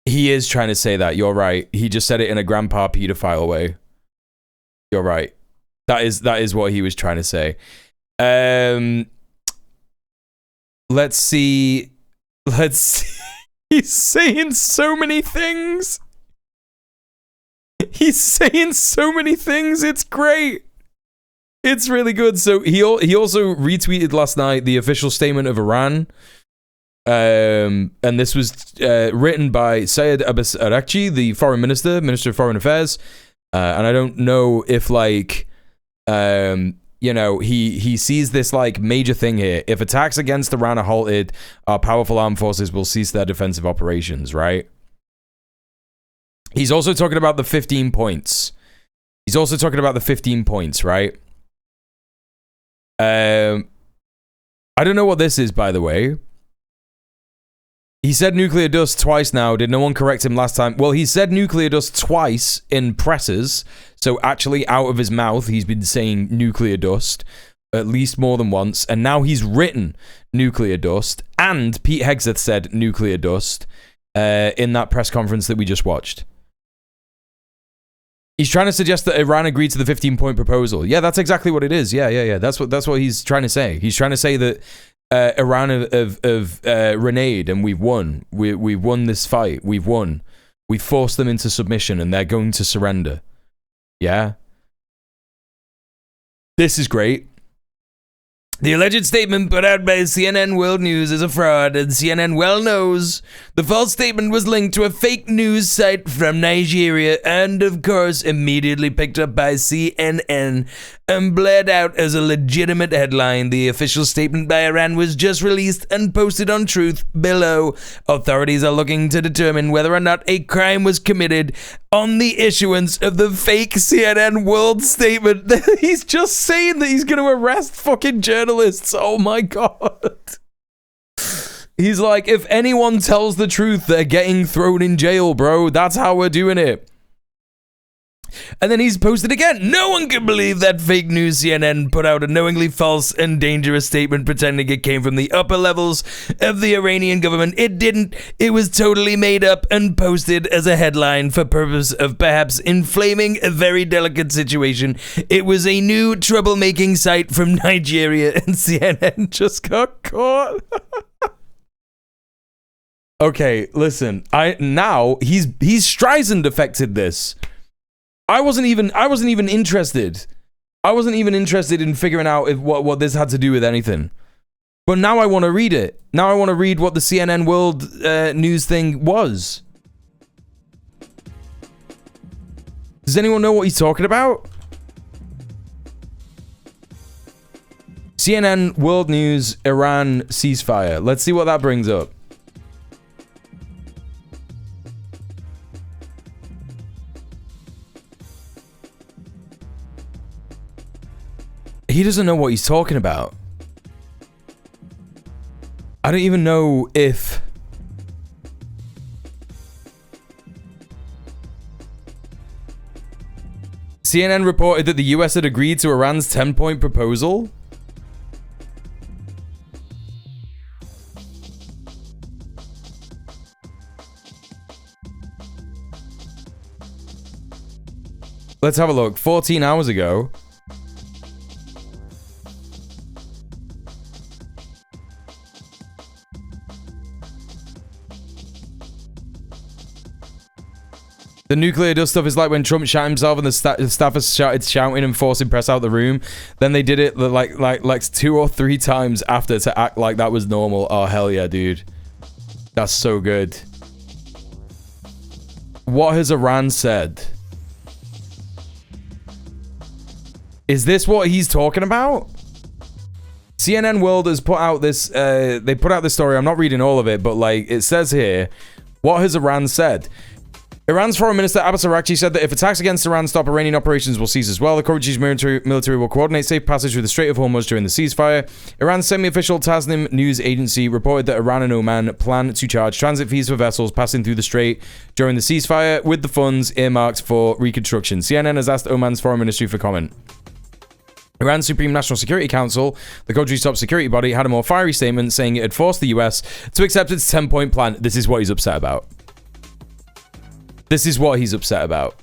He is trying to say that. You're right. He just said it in a grandpa pedophile way. You're right. That is what he was trying to say. Let's see. He's saying so many things. He's saying so many things. It's great. It's really good. So he also retweeted last night the official statement of Iran. And this was written by Syed Abbas Araghchi, the foreign minister of foreign affairs. And I don't know if he sees this like major thing here. If attacks against Iran are halted, our powerful armed forces will cease their defensive operations, right? He's also talking about the 15 points. Right? I don't know what this is, by the way. He said nuclear dust twice now. Did no one correct him last time? Well, he said nuclear dust twice in presses. So actually out of his mouth, he's been saying nuclear dust at least more than once. And now he's written nuclear dust. And Pete Hegseth said nuclear dust in that press conference that we just watched. He's trying to suggest that Iran agreed to the 15-point proposal. Yeah, that's exactly what it is. Yeah. That's what he's trying to say. He's trying to say that Iran have reneged and we've won. We've won this fight. We've won. We forced them into submission and they're going to surrender. Yeah. This is great. The alleged statement put out by CNN World News is a fraud, and CNN well knows the false statement was linked to a fake news site from Nigeria and, of course, immediately picked up by CNN and bled out as a legitimate headline. The official statement by Iran was just released and posted on Truth below. Authorities are looking to determine whether or not a crime was committed on the issuance of the fake CNN World statement. He's just saying that he's going to arrest fucking journalists. Oh my god. He's like, if anyone tells the truth, they're getting thrown in jail, bro. That's how we're doing it. And then he's posted again. No one can believe that fake news. CNN put out a knowingly false and dangerous statement pretending it came from the upper levels of the Iranian government. It didn't. It was totally made up and posted as a headline for purpose of perhaps inflaming a very delicate situation. It was a new troublemaking site from Nigeria, and CNN just got caught. Okay, listen. He's Streisand affected this. I wasn't even interested. I wasn't even interested in figuring out what this had to do with anything. But now I want to read it. Now I want to read what the CNN World News thing was. Does anyone know what he's talking about? CNN World News Iran ceasefire. Let's see what that brings up. He doesn't know what he's talking about. I don't even know if... CNN reported that the US had agreed to Iran's 10-point proposal. Let's have a look. 14 hours ago. The nuclear dust stuff is like when Trump shot himself and the staffers started shouting and forcing press out the room. Then they did it like 2 or 3 times after to act like that was normal. Oh, hell yeah, dude. That's so good. What has Iran said? Is this what he's talking about? CNN World has put out this, they put out this story. I'm not reading all of it, but like it says here, what has Iran said? Iran's foreign minister Abbas Araghchi said that if attacks against Iran stop, Iranian operations will cease as well. The country's military will coordinate safe passage through the Strait of Hormuz during the ceasefire. Iran's semi-official Tasnim news agency reported that Iran and Oman plan to charge transit fees for vessels passing through the strait during the ceasefire with the funds earmarked for reconstruction. CNN has asked Oman's foreign ministry for comment. Iran's Supreme National Security Council, the country's top security body, had a more fiery statement saying it had forced the US to accept its 10-point plan. This is what he's upset about. This is what he's upset about.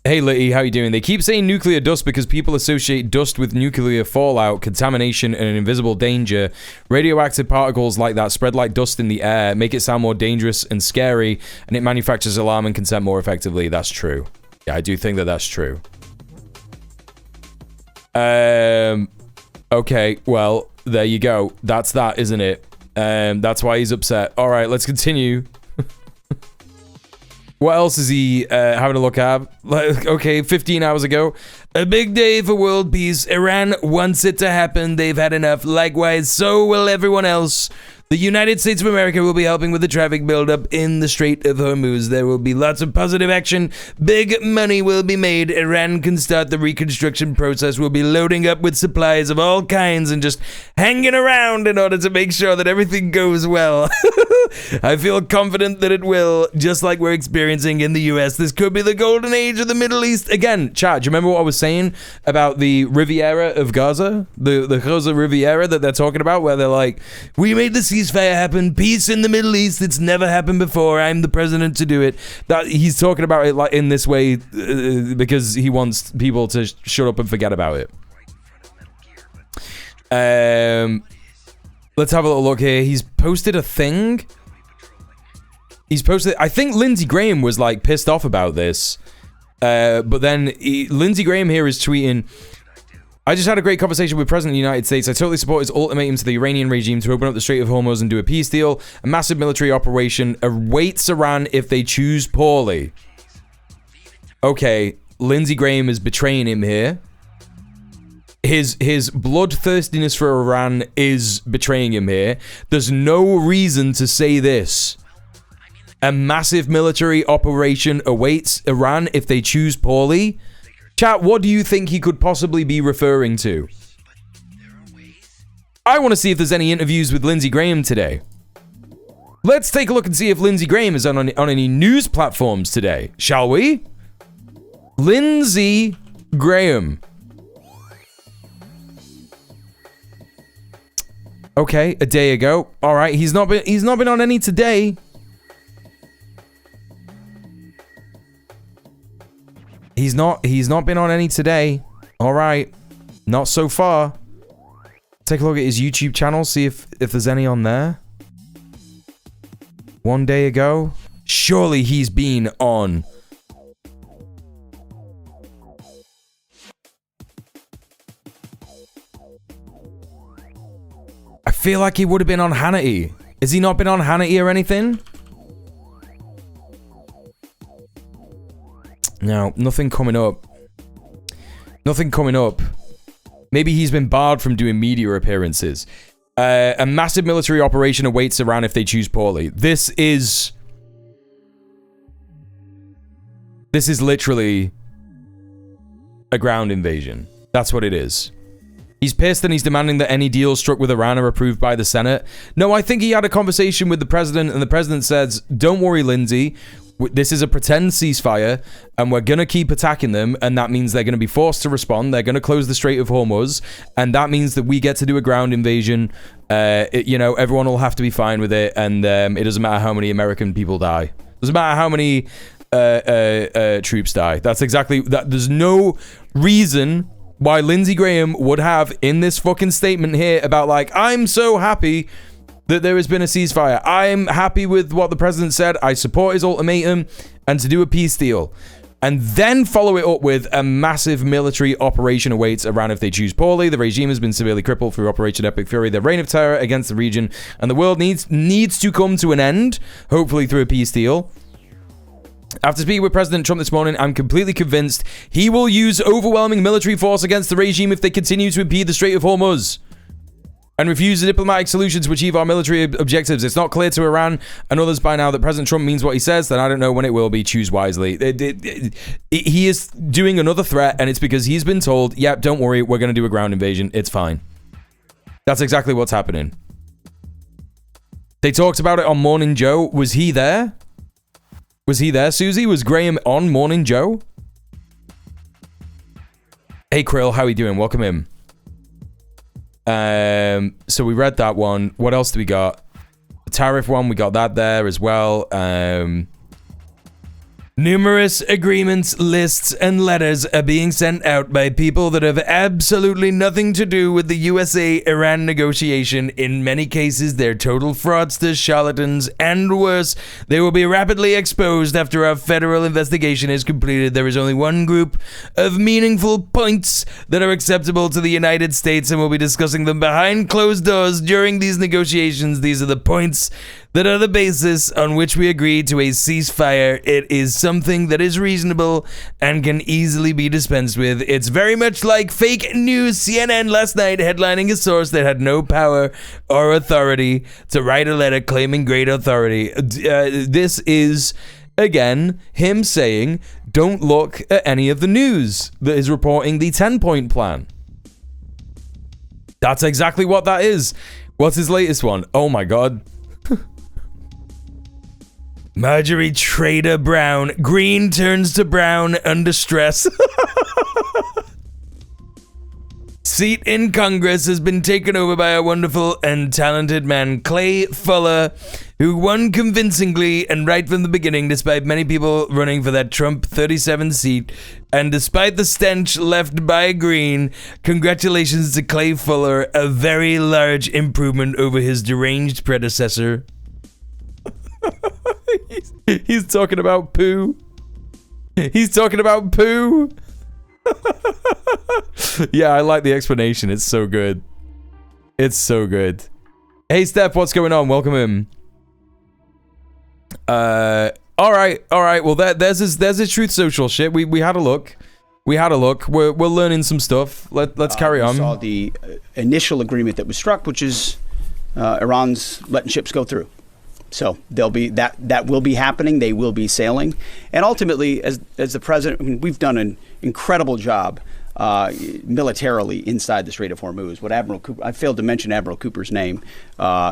Hey Litty, how you doing? They keep saying nuclear dust because people associate dust with nuclear fallout, contamination, and an invisible danger. Radioactive particles like that spread like dust in the air, make it sound more dangerous and scary, and it manufactures alarm and consent more effectively. That's true. Yeah, I do think that that's true. Okay, well, there you go. That's that, isn't it? That's why he's upset. All right, let's continue. What else is he having a look at? Like, okay, 15 hours ago. A big day for world peace. Iran wants it to happen. They've had enough. Likewise, so will everyone else. The United States of America will be helping with the traffic buildup in the Strait of Hormuz. There will be lots of positive action. Big money will be made. Iran can start the reconstruction process. We'll be loading up with supplies of all kinds and just hanging around in order to make sure that everything goes well. I feel confident that it will, just like we're experiencing in the US. This could be the golden age of the Middle East. Again, chat, do you remember what I was saying about the Riviera of Gaza? The Gaza Riviera that they're talking about, where they're like, we made the ceasefire happen, peace in the Middle East. It's never happened before. I'm the president to do it. That he's talking about it like in this way because he wants people to shut up and forget about it. Let's have a little look here. He's posted a thing. I think Lindsey Graham was like pissed off about this. But then Lindsey Graham here is tweeting, I just had a great conversation with President of the United States. I totally support his ultimatum to the Iranian regime to open up the Strait of Hormuz and do a peace deal. A massive military operation awaits Iran if they choose poorly. Okay, Lindsey Graham is betraying him here. His bloodthirstiness for Iran is betraying him here. There's no reason to say this. A massive military operation awaits Iran if they choose poorly. Chat, what do you think he could possibly be referring to? I want to see if there's any interviews with Lindsey Graham today. Let's take a look and see if Lindsey Graham is on any news platforms today, shall we? Lindsey Graham. Okay, a day ago. All right, he's not been on any today. He's not been on any today. All right, not so far. Take a look at his YouTube channel, see if there's any on there. One day ago, surely he's been on. I feel like he would have been on Hannity. Has he not been on Hannity or anything? No, nothing coming up. Nothing coming up. Maybe he's been barred from doing media appearances. A massive military operation awaits Iran if they choose poorly. This is literally a ground invasion. That's what it is. He's pissed and he's demanding that any deals struck with Iran are approved by the Senate. No, I think he had a conversation with the president and the president says, don't worry, Lindsey. This is a pretend ceasefire, and we're going to keep attacking them, and that means they're going to be forced to respond. They're going to close the Strait of Hormuz, and that means that we get to do a ground invasion. Everyone will have to be fine with it, and it doesn't matter how many American people die. It doesn't matter how many troops die. That's exactly that. There's no reason why Lindsey Graham would have in this fucking statement here about, like, I'm so happy that there has been a ceasefire. I'm happy with what the president said. I support his ultimatum and to do a peace deal. And then follow it up with a massive military operation awaits Iran if they choose poorly. The regime has been severely crippled through Operation Epic Fury. The reign of terror against the region and the world needs to come to an end, hopefully through a peace deal. After speaking with President Trump this morning, I'm completely convinced he will use overwhelming military force against the regime if they continue to impede the Strait of Hormuz and refuse the diplomatic solution to achieve our military objectives. It's not clear to Iran and others by now that President Trump means what he says, then I don't know when it will be. Choose wisely. He is doing another threat, and it's because he's been told, yeah, don't worry, we're going to do a ground invasion. It's fine. That's exactly what's happening. They talked about it on Morning Joe. Was he there? Was he there, Susie? Was Graham on Morning Joe? Hey, Krill, how are you doing? Welcome in. So we read that one. What else do we got? The tariff one, we got that there as well. Numerous agreements, lists, and letters are being sent out by people that have absolutely nothing to do with the USA-Iran negotiation. In many cases, they're total fraudsters, charlatans, and worse. They will be rapidly exposed after our federal investigation is completed. There is only one group of meaningful points that are acceptable to the United States, and we'll be discussing them behind closed doors during these negotiations. These are the points that are the basis on which we agreed to a ceasefire. It is something that is reasonable and can easily be dispensed with. It's very much like fake news CNN last night headlining a source that had no power or authority to write a letter claiming great authority. This is, again, him saying, don't look at any of the news that is reporting the 10-point plan. That's exactly what that is. What's his latest one? Oh my god. Marjorie Trader Brown. Green turns to brown under stress. Seat in Congress has been taken over by a wonderful and talented man, Clay Fuller, who won convincingly and right from the beginning, despite many people running for that Trump 37 seat. And despite the stench left by Green, congratulations to Clay Fuller, a very large improvement over his deranged predecessor. He's talking about poo. He's talking about poo. Yeah, I like the explanation. It's so good. It's so good. Hey, Steph, what's going on? Welcome in. All right. Well, there's his Truth Social shit. We had a look. We're learning some stuff. Let's carry on. We saw the initial agreement that was struck, which is Iran's letting ships go through. So they'll be that will be happening. They will be sailing, and ultimately, as the president, I mean, we've done an incredible job militarily inside the Strait of Hormuz. What Admiral Cooper, I failed to mention Admiral Cooper's name.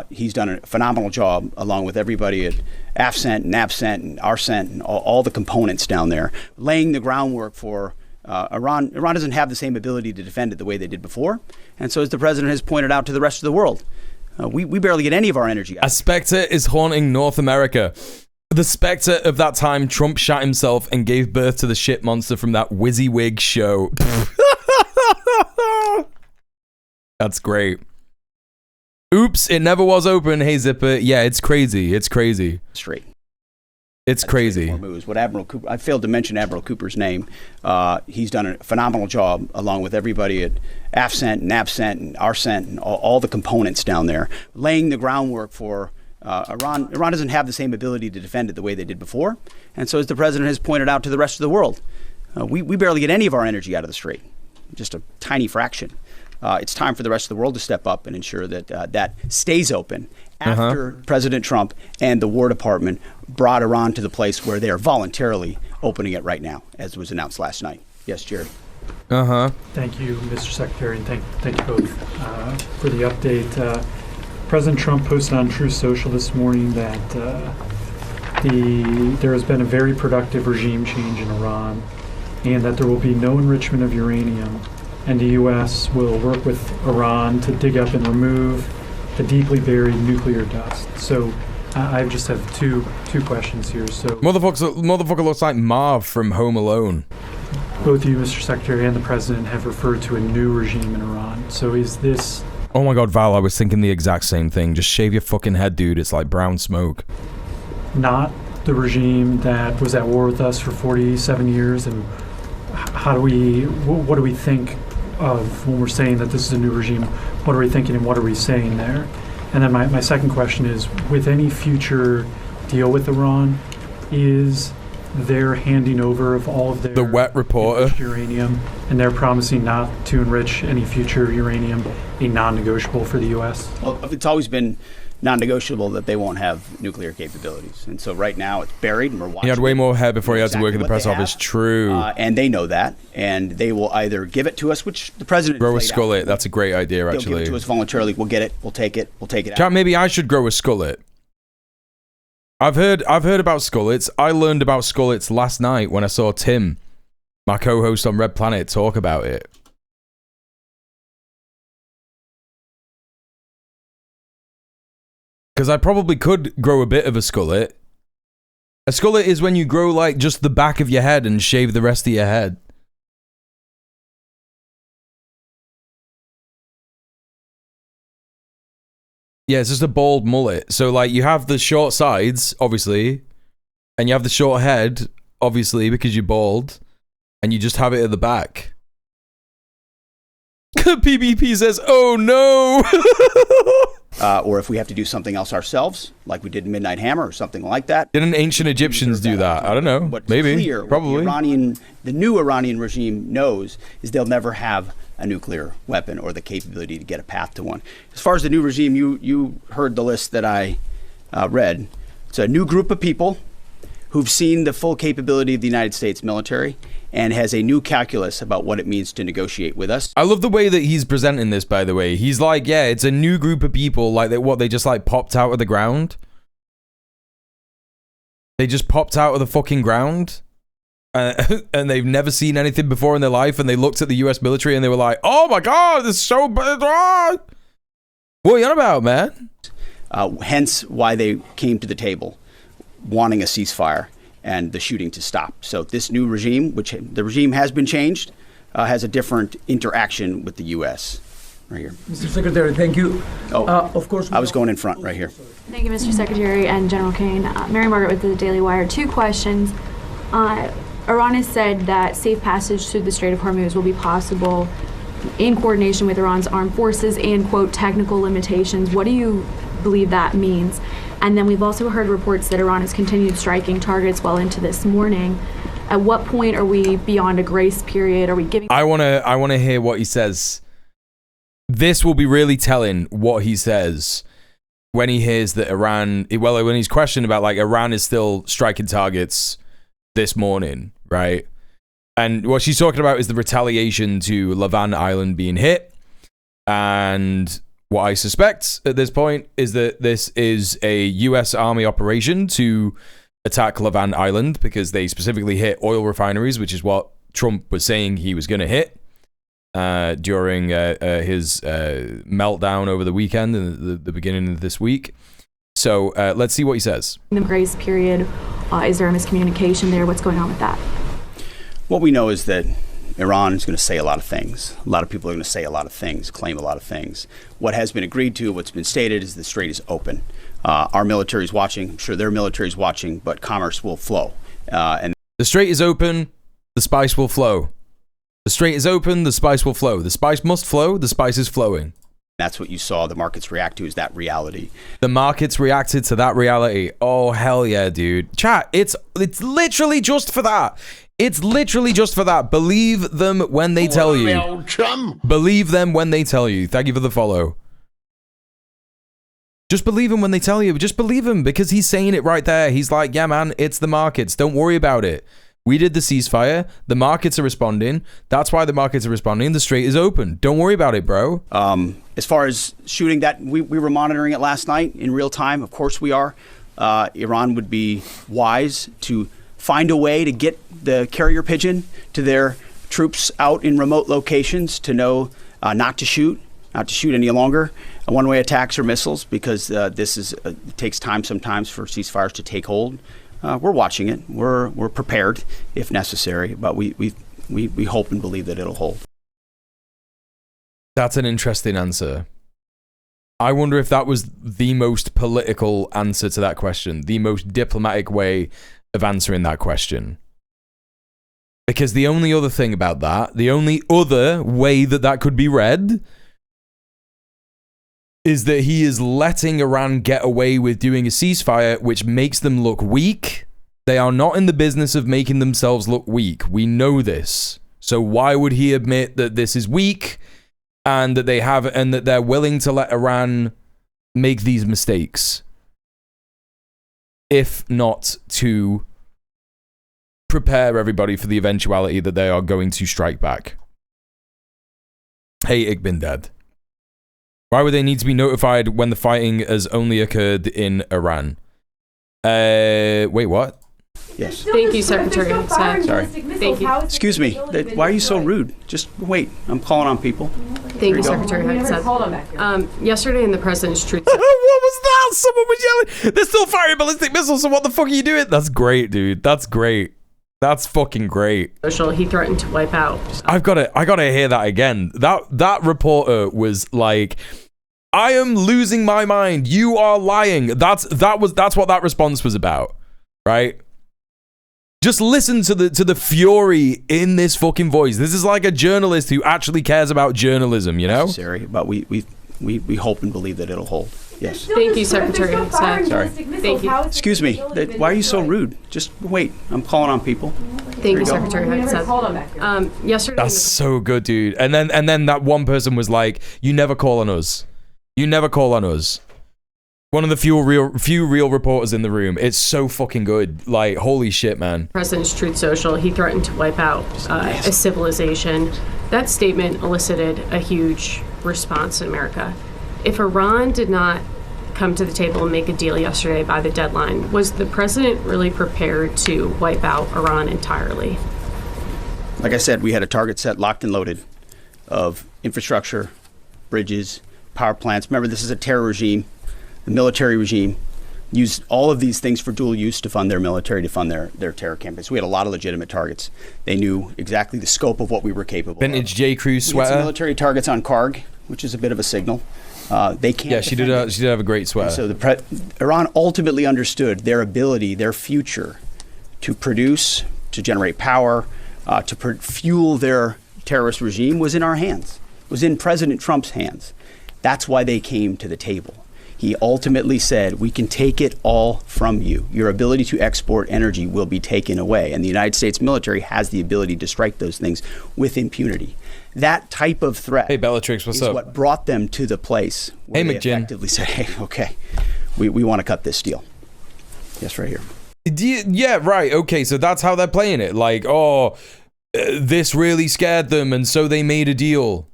He's done a phenomenal job, along with everybody at AFCENT and ABCENT and ARCENT and all the components down there, laying the groundwork for Iran. Iran doesn't have the same ability to defend it the way they did before, and so as the president has pointed out to the rest of the world. We barely get any of our energy out. A spectre is haunting North America. The spectre of that time Trump shot himself and gave birth to the shit monster from that WYSIWYG show. That's great. Oops, it never was open. Hey, Zipper. Yeah, it's crazy. It's crazy. Straight. It's crazy. What Admiral Cooper, I failed to mention Admiral Cooper's name. He's done a phenomenal job, along with everybody at AFCENT and ABCENT and ARCENT and all the components down there, laying the groundwork for Iran. Iran doesn't have the same ability to defend it the way they did before, and so as the president has pointed out to the rest of the world, we barely get any of our energy out of the Strait, just a tiny fraction. It's time for the rest of the world to step up and ensure that that stays open. After President Trump and the War Department brought Iran to the place where they are voluntarily opening it right now, as was announced last night. Yes, Jerry. Thank you, Mr. Secretary, and thank you both for the update. President Trump posted on Truth Social this morning that there has been a very productive regime change in Iran, and that there will be no enrichment of uranium, and the U.S. will work with Iran to dig up and remove the deeply buried nuclear dust. So I just have two questions here. So Motherfucker looks like Marv from Home Alone. Both you, Mr. Secretary, and the President have referred to a new regime in Iran. So is this... Oh my god, Val, I was thinking the exact same thing. Just shave your fucking head, dude. It's like brown smoke. Not the regime that was at war with us for 47 years? And what do we think of when we're saying that this is a new regime? What are we thinking and what are we saying there? And then my second question is, with any future deal with Iran, is their handing over of all of their the wet reporter uranium, and they're promising not to enrich any future uranium, a non-negotiable for the U.S.? Well, it's always been non-negotiable that they won't have nuclear capabilities, and so right now it's buried, and we're watching. He had way more hair before he had to work in the press office. True. And they know that, and they will either give it to us, which the president grow a skullet. That's a great idea, actually. They'll give it to us voluntarily. We'll get it. We'll take it. We'll take it out. Chat, maybe I should grow a skullet. I've heard about skullets. I learned about skullets last night when I saw Tim, my co-host on Red Planet, talk about it. Because I probably could grow a bit of a skullet. A skullet is when you grow like just the back of your head and shave the rest of your head. Yeah, it's just a bald mullet. So like you have the short sides, obviously, and you have the short head, obviously, because you're bald, and you just have it at the back. PBP says, "Oh no." or if we have to do something else ourselves, like we did in Midnight Hammer or something like that. Didn't ancient Egyptians do that? I don't know. What's Maybe. clear, Probably. The new Iranian regime knows is they'll never have a nuclear weapon or the capability to get a path to one. As far as the new regime, you heard the list that I read. It's a new group of people who've seen the full capability of the United States military and has a new calculus about what it means to negotiate with us. I love the way that he's presenting this, by the way. He's like, yeah, it's a new group of people. Like, they just like popped out of the ground? They just popped out of the fucking ground? And they've never seen anything before in their life, and they looked at the US military and they were like, oh my God, this is so bad. Ah! What are you on about, man? Hence why they came to the table wanting a ceasefire and the shooting to stop. So this new regime, which the regime has been changed, has a different interaction with the U.S. Right here. Mr. Secretary, thank you. Of course. I was going in front right here. Thank you, Mr. Secretary and General Kane. Mary Margaret with the Daily Wire. 2 questions. Iran has said that safe passage through the Strait of Hormuz will be possible in coordination with Iran's armed forces and, quote, technical limitations. What do you believe that means? And then we've also heard reports that Iran has continued striking targets well into this morning. At what point are we beyond a grace period? Are we giving... I wanna hear what he says. This will be really telling what he says when he hears that Iran... Well, when he's questioned about, like, Iran is still striking targets this morning, right? And what she's talking about is the retaliation to Lavande Island being hit. And what I suspect at this point is that this is a US Army operation to attack Lavande Island because they specifically hit oil refineries, which is what Trump was saying he was going to hit during his meltdown over the weekend and the beginning of this week. So let's see what he says. The grace period, is there a miscommunication there? What's going on with that? What we know is that Iran is going to say a lot of things. A lot of people are going to say a lot of things, claim a lot of things. What has been agreed to, what's been stated, is the strait is open. Our military is watching. I'm sure their military is watching, but commerce will flow. And the strait is open. The spice will flow. The strait is open. The spice will flow. The spice must flow. The spice is flowing. That's what you saw the markets react to, is that reality. The markets reacted to that reality. Oh, hell yeah, dude. Chat, it's literally just for that. It's literally just for that. Believe them when they tell you. Old chum. Believe them when they tell you. Thank you for the follow. Just believe him when they tell you. Just believe him because he's saying it right there. He's like, yeah, man, it's the markets. Don't worry about it. We did the ceasefire. The markets are responding. That's why the markets are responding. The strait is open. Don't worry about it, bro. As far as shooting that, we were monitoring it last night in real time. Of course we are. Iran would be wise to find a way to get the carrier pigeon to their troops out in remote locations to know not to shoot any longer one-way attacks or missiles, because it takes time sometimes for ceasefires to take hold. We're watching it. We're prepared if necessary, but we hope and believe that it'll hold. That's an interesting answer. I wonder if that was the most political answer to that question, the most diplomatic way of answering that question. Because the only other thing about that, the only other way that that could be read, is that he is letting Iran get away with doing a ceasefire, which makes them look weak. They are not in the business of making themselves look weak. We know this. So why would he admit that this is weak and that that they're willing to let Iran make these mistakes? If not to prepare everybody for the eventuality that they are going to strike back. Hey, ik ben dead. Why would they need to be notified when the fighting has only occurred in Iran? Wait, what? Yes. Thank you, Secretary. Sorry. Thank you. Excuse me. Why are you so rude? Just wait. I'm calling on people. Thank you, Secretary. Yesterday in the President's Truth... What was that? Someone was yelling. They're still firing ballistic missiles, so what the fuck are you doing? That's great, dude. That's great. That's fucking great. He threatened to wipe out. I gotta hear that again. That reporter was like, I am losing my mind. You are lying. That's what that response was about, right? Just listen to the fury in this fucking voice. This is like a journalist who actually cares about journalism, you know? Necessary, but we hope and believe that it'll hold. Yes. Thank you, Secretary Hagsad. Sorry. Thank you. Excuse me. Why are you so rude? Just wait. I'm calling on people. Thank you, Secretary Hagsad. Yesterday. That's so good, dude. And then that one person was like, "You never call on us. You never call on us." One of the few real reporters in the room. It's so fucking good. Like, holy shit, man. President's Truth Social, he threatened to wipe out a civilization. That statement elicited a huge response in America. If Iran did not come to the table and make a deal yesterday by the deadline, was the president really prepared to wipe out Iran entirely? Like I said, we had a target set locked and loaded of infrastructure, bridges, power plants. Remember, this is a terror regime. The military regime used all of these things for dual use to fund their military, to fund their terror campaigns. We had a lot of legitimate targets. They knew exactly the scope of what we were capable Vintage of. J. Crew sweater. We had some military targets on Karg, which is a bit of a signal. They can't. Yeah, she did have a great sweater. And so Iran ultimately understood their ability, their future, to produce, to generate power, to fuel their terrorist regime was in our hands. It was in President Trump's hands. That's why they came to the table. He ultimately said, we can take it all from you. Your ability to export energy will be taken away. And the United States military has the ability to strike those things with impunity. That type of threat Bellatrix, what's is up? what brought them to the place where they effectively said, hey, okay, we want to cut this deal. Yes, right here. Yeah, right. Okay, so that's how they're playing it. Like, this really scared them, and so they made a deal.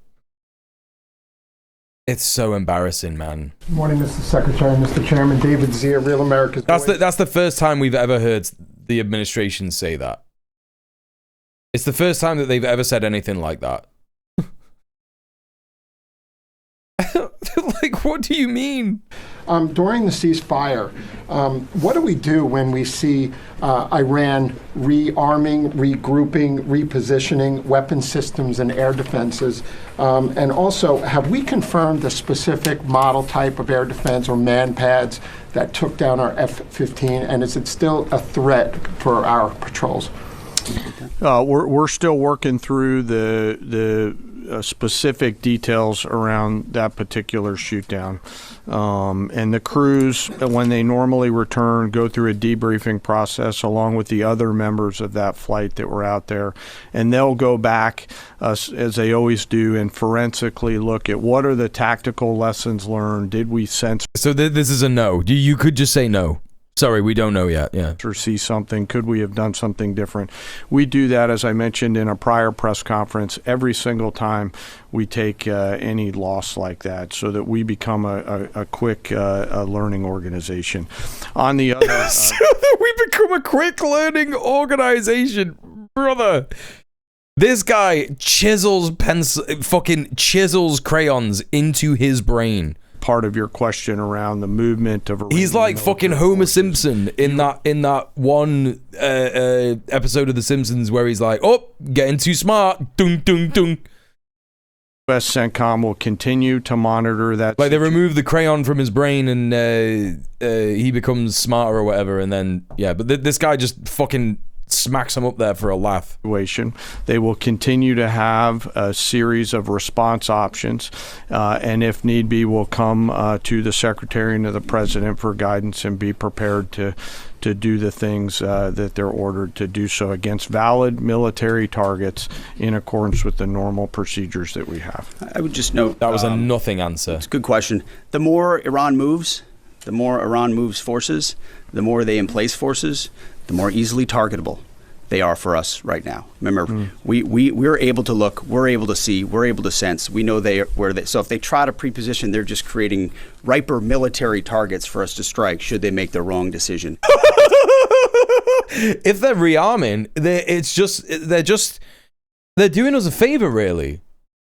It's so embarrassing, man. Good morning, Mr. Secretary, Mr. Chairman. David Zier, Real America's That's the first time we've ever heard the administration say that. It's the first time that they've ever said anything like that. Like, what do you mean? During the ceasefire, what do we do when we see Iran rearming, regrouping, repositioning weapon systems and air defenses? And also, have we confirmed the specific model type of air defense or man pads that took down our F-15? And is it still a threat for our patrols? We're still working through the specific details around that particular shoot down. And the crews, when they normally return, go through a debriefing process along with the other members of that flight that were out there. And they'll go back, as they always do, and forensically look at what are the tactical lessons learned. Did we sense? So this is a no. You could just say no. Sorry, we don't know yet. Yeah. Or see something. Could we have done something different? We do that, as I mentioned in a prior press conference, every single time we take any loss like that, so that we become a quick learning organization. On the other, so that we become a quick learning organization, brother. This guy chisels crayons into his brain. Part of your question around the movement of he's like fucking Homer Simpson in that one episode of The Simpsons where he's like, oh, getting too smart, dung dung dung. U.S. CENTCOM will continue to monitor that. Like, they remove the crayon from his brain and he becomes smarter or whatever, and then but this guy just fucking smacks him up there for a laugh. They will continue to have a series of response options, and if need be, will come to the Secretary and to the President for guidance and be prepared to do the things that they're ordered to do so against valid military targets in accordance with the normal procedures that we have. I would just note that was a nothing answer. It's a good question. The more Iran moves forces, the more they emplace forces, the more easily targetable they are for us right now. Remember, we're able to look, we're able to see, we're able to sense. We know so if they try to preposition, they're just creating riper military targets for us to strike should they make the wrong decision. If they're rearming, they're doing us a favor, really.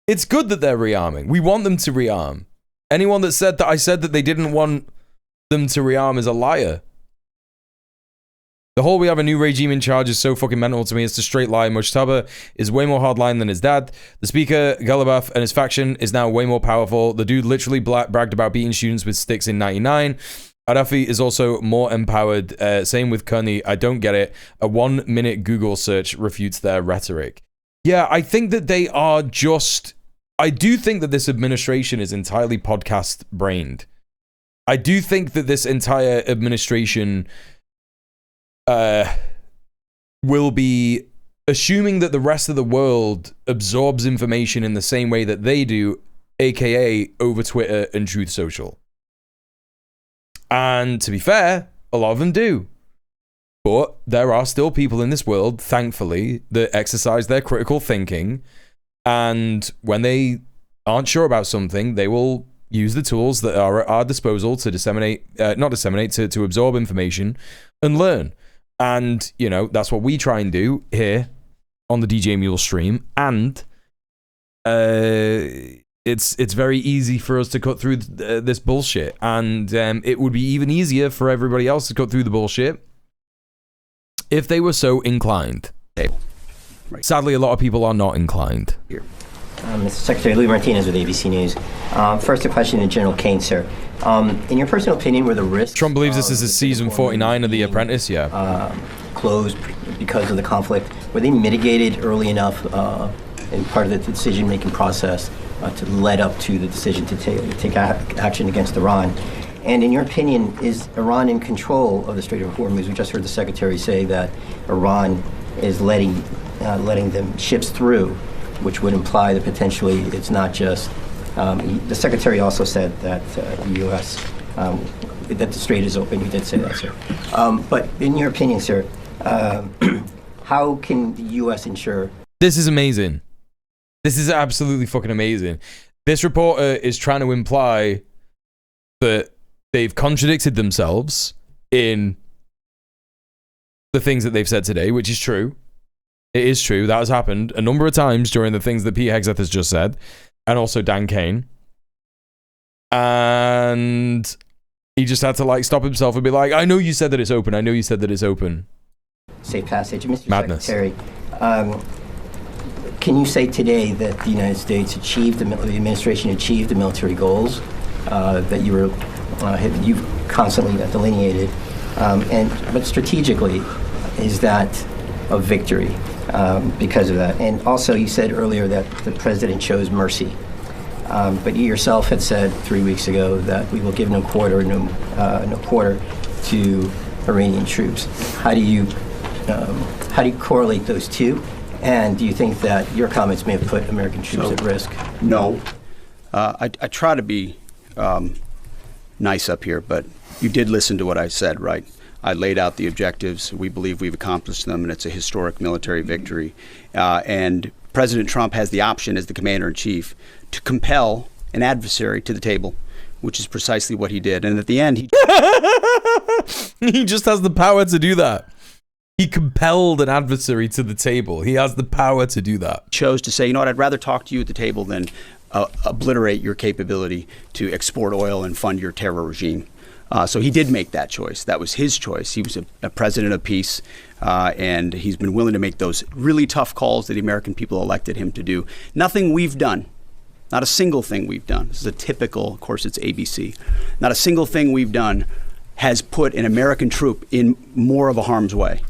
It's good that they're rearming. We want them to rearm. Anyone that said that I said that they didn't want them to rearm is a liar. The whole we have a new regime in charge is so fucking mental to me. It's a straight lie. Mujtaba is way more hardline than his dad. The speaker, Galibaf, and his faction is now way more powerful. The dude literally bragged about beating students with sticks in 99. Gaddafi is also more empowered. Same with Kearney. I don't get it. A 1-minute Google search refutes their rhetoric. Yeah, I think that they are just... I do think that this administration is entirely podcast-brained. I do think that this entire administration will be assuming that the rest of the world absorbs information in the same way that they do, aka over Twitter and Truth Social. And to be fair, a lot of them do. But there are still people in this world, thankfully, that exercise their critical thinking, and when they aren't sure about something, they will use the tools that are at our disposal to to absorb information and learn. And, you know, that's what we try and do here on the djmuel stream. And it's very easy for us to cut through this bullshit. And it would be even easier for everybody else to cut through the bullshit if they were so inclined. Right. Sadly, a lot of people are not inclined. Here. Mr. Secretary, Louis Martinez with ABC News. First, a question to General Kane, sir. In your personal opinion, were the risks... Trump believes this is season 49 of The Apprentice, yeah. Closed because of the conflict. Were they mitigated early enough in part of the decision-making process to lead up to the decision to take action against Iran? And in your opinion, is Iran in control of the Strait of Hormuz? We just heard the Secretary say that Iran is letting them ships through, which would imply that potentially it's not just... the Secretary also said that the U.S., that the strait is open. You did say that, sir. But in your opinion, sir, how can the U.S. ensure... This is amazing. This is absolutely fucking amazing. This reporter is trying to imply that they've contradicted themselves in the things that they've said today, which is true. It is true. That has happened a number of times during the things that Pete Hegseth has just said, and also Dan Kane. And he just had to like stop himself and be like, I know you said that it's open. I know you said that it's open. Safe passage. Mr. Madness. Secretary, can you say today that the United States achieved, the administration achieved the military goals that you've constantly delineated? But strategically, is that a victory because of that? And also, you said earlier that the president chose mercy. But you yourself had said 3 weeks ago that we will give no quarter to Iranian troops. How do you correlate those two? And do you think that your comments may have put American troops at risk? No. I try to be nice up here, but you did listen to what I said, right? I laid out the objectives. We believe we've accomplished them, and it's a historic military victory. And President Trump has the option as the commander-in-chief to compel an adversary to the table, which is precisely what he did. And at the end, he just has the power to do that. He compelled an adversary to the table. He has the power to do that. Chose to say, you know what, I'd rather talk to you at the table than obliterate your capability to export oil and fund your terror regime. So he did make that choice. That was his choice. He was a president of peace, and he's been willing to make those really tough calls that the American people elected him to do. Nothing we've done, not a single thing we've done. This is a typical, of course, it's ABC. Not a single thing we've done has put an American troop in more of a harm's way.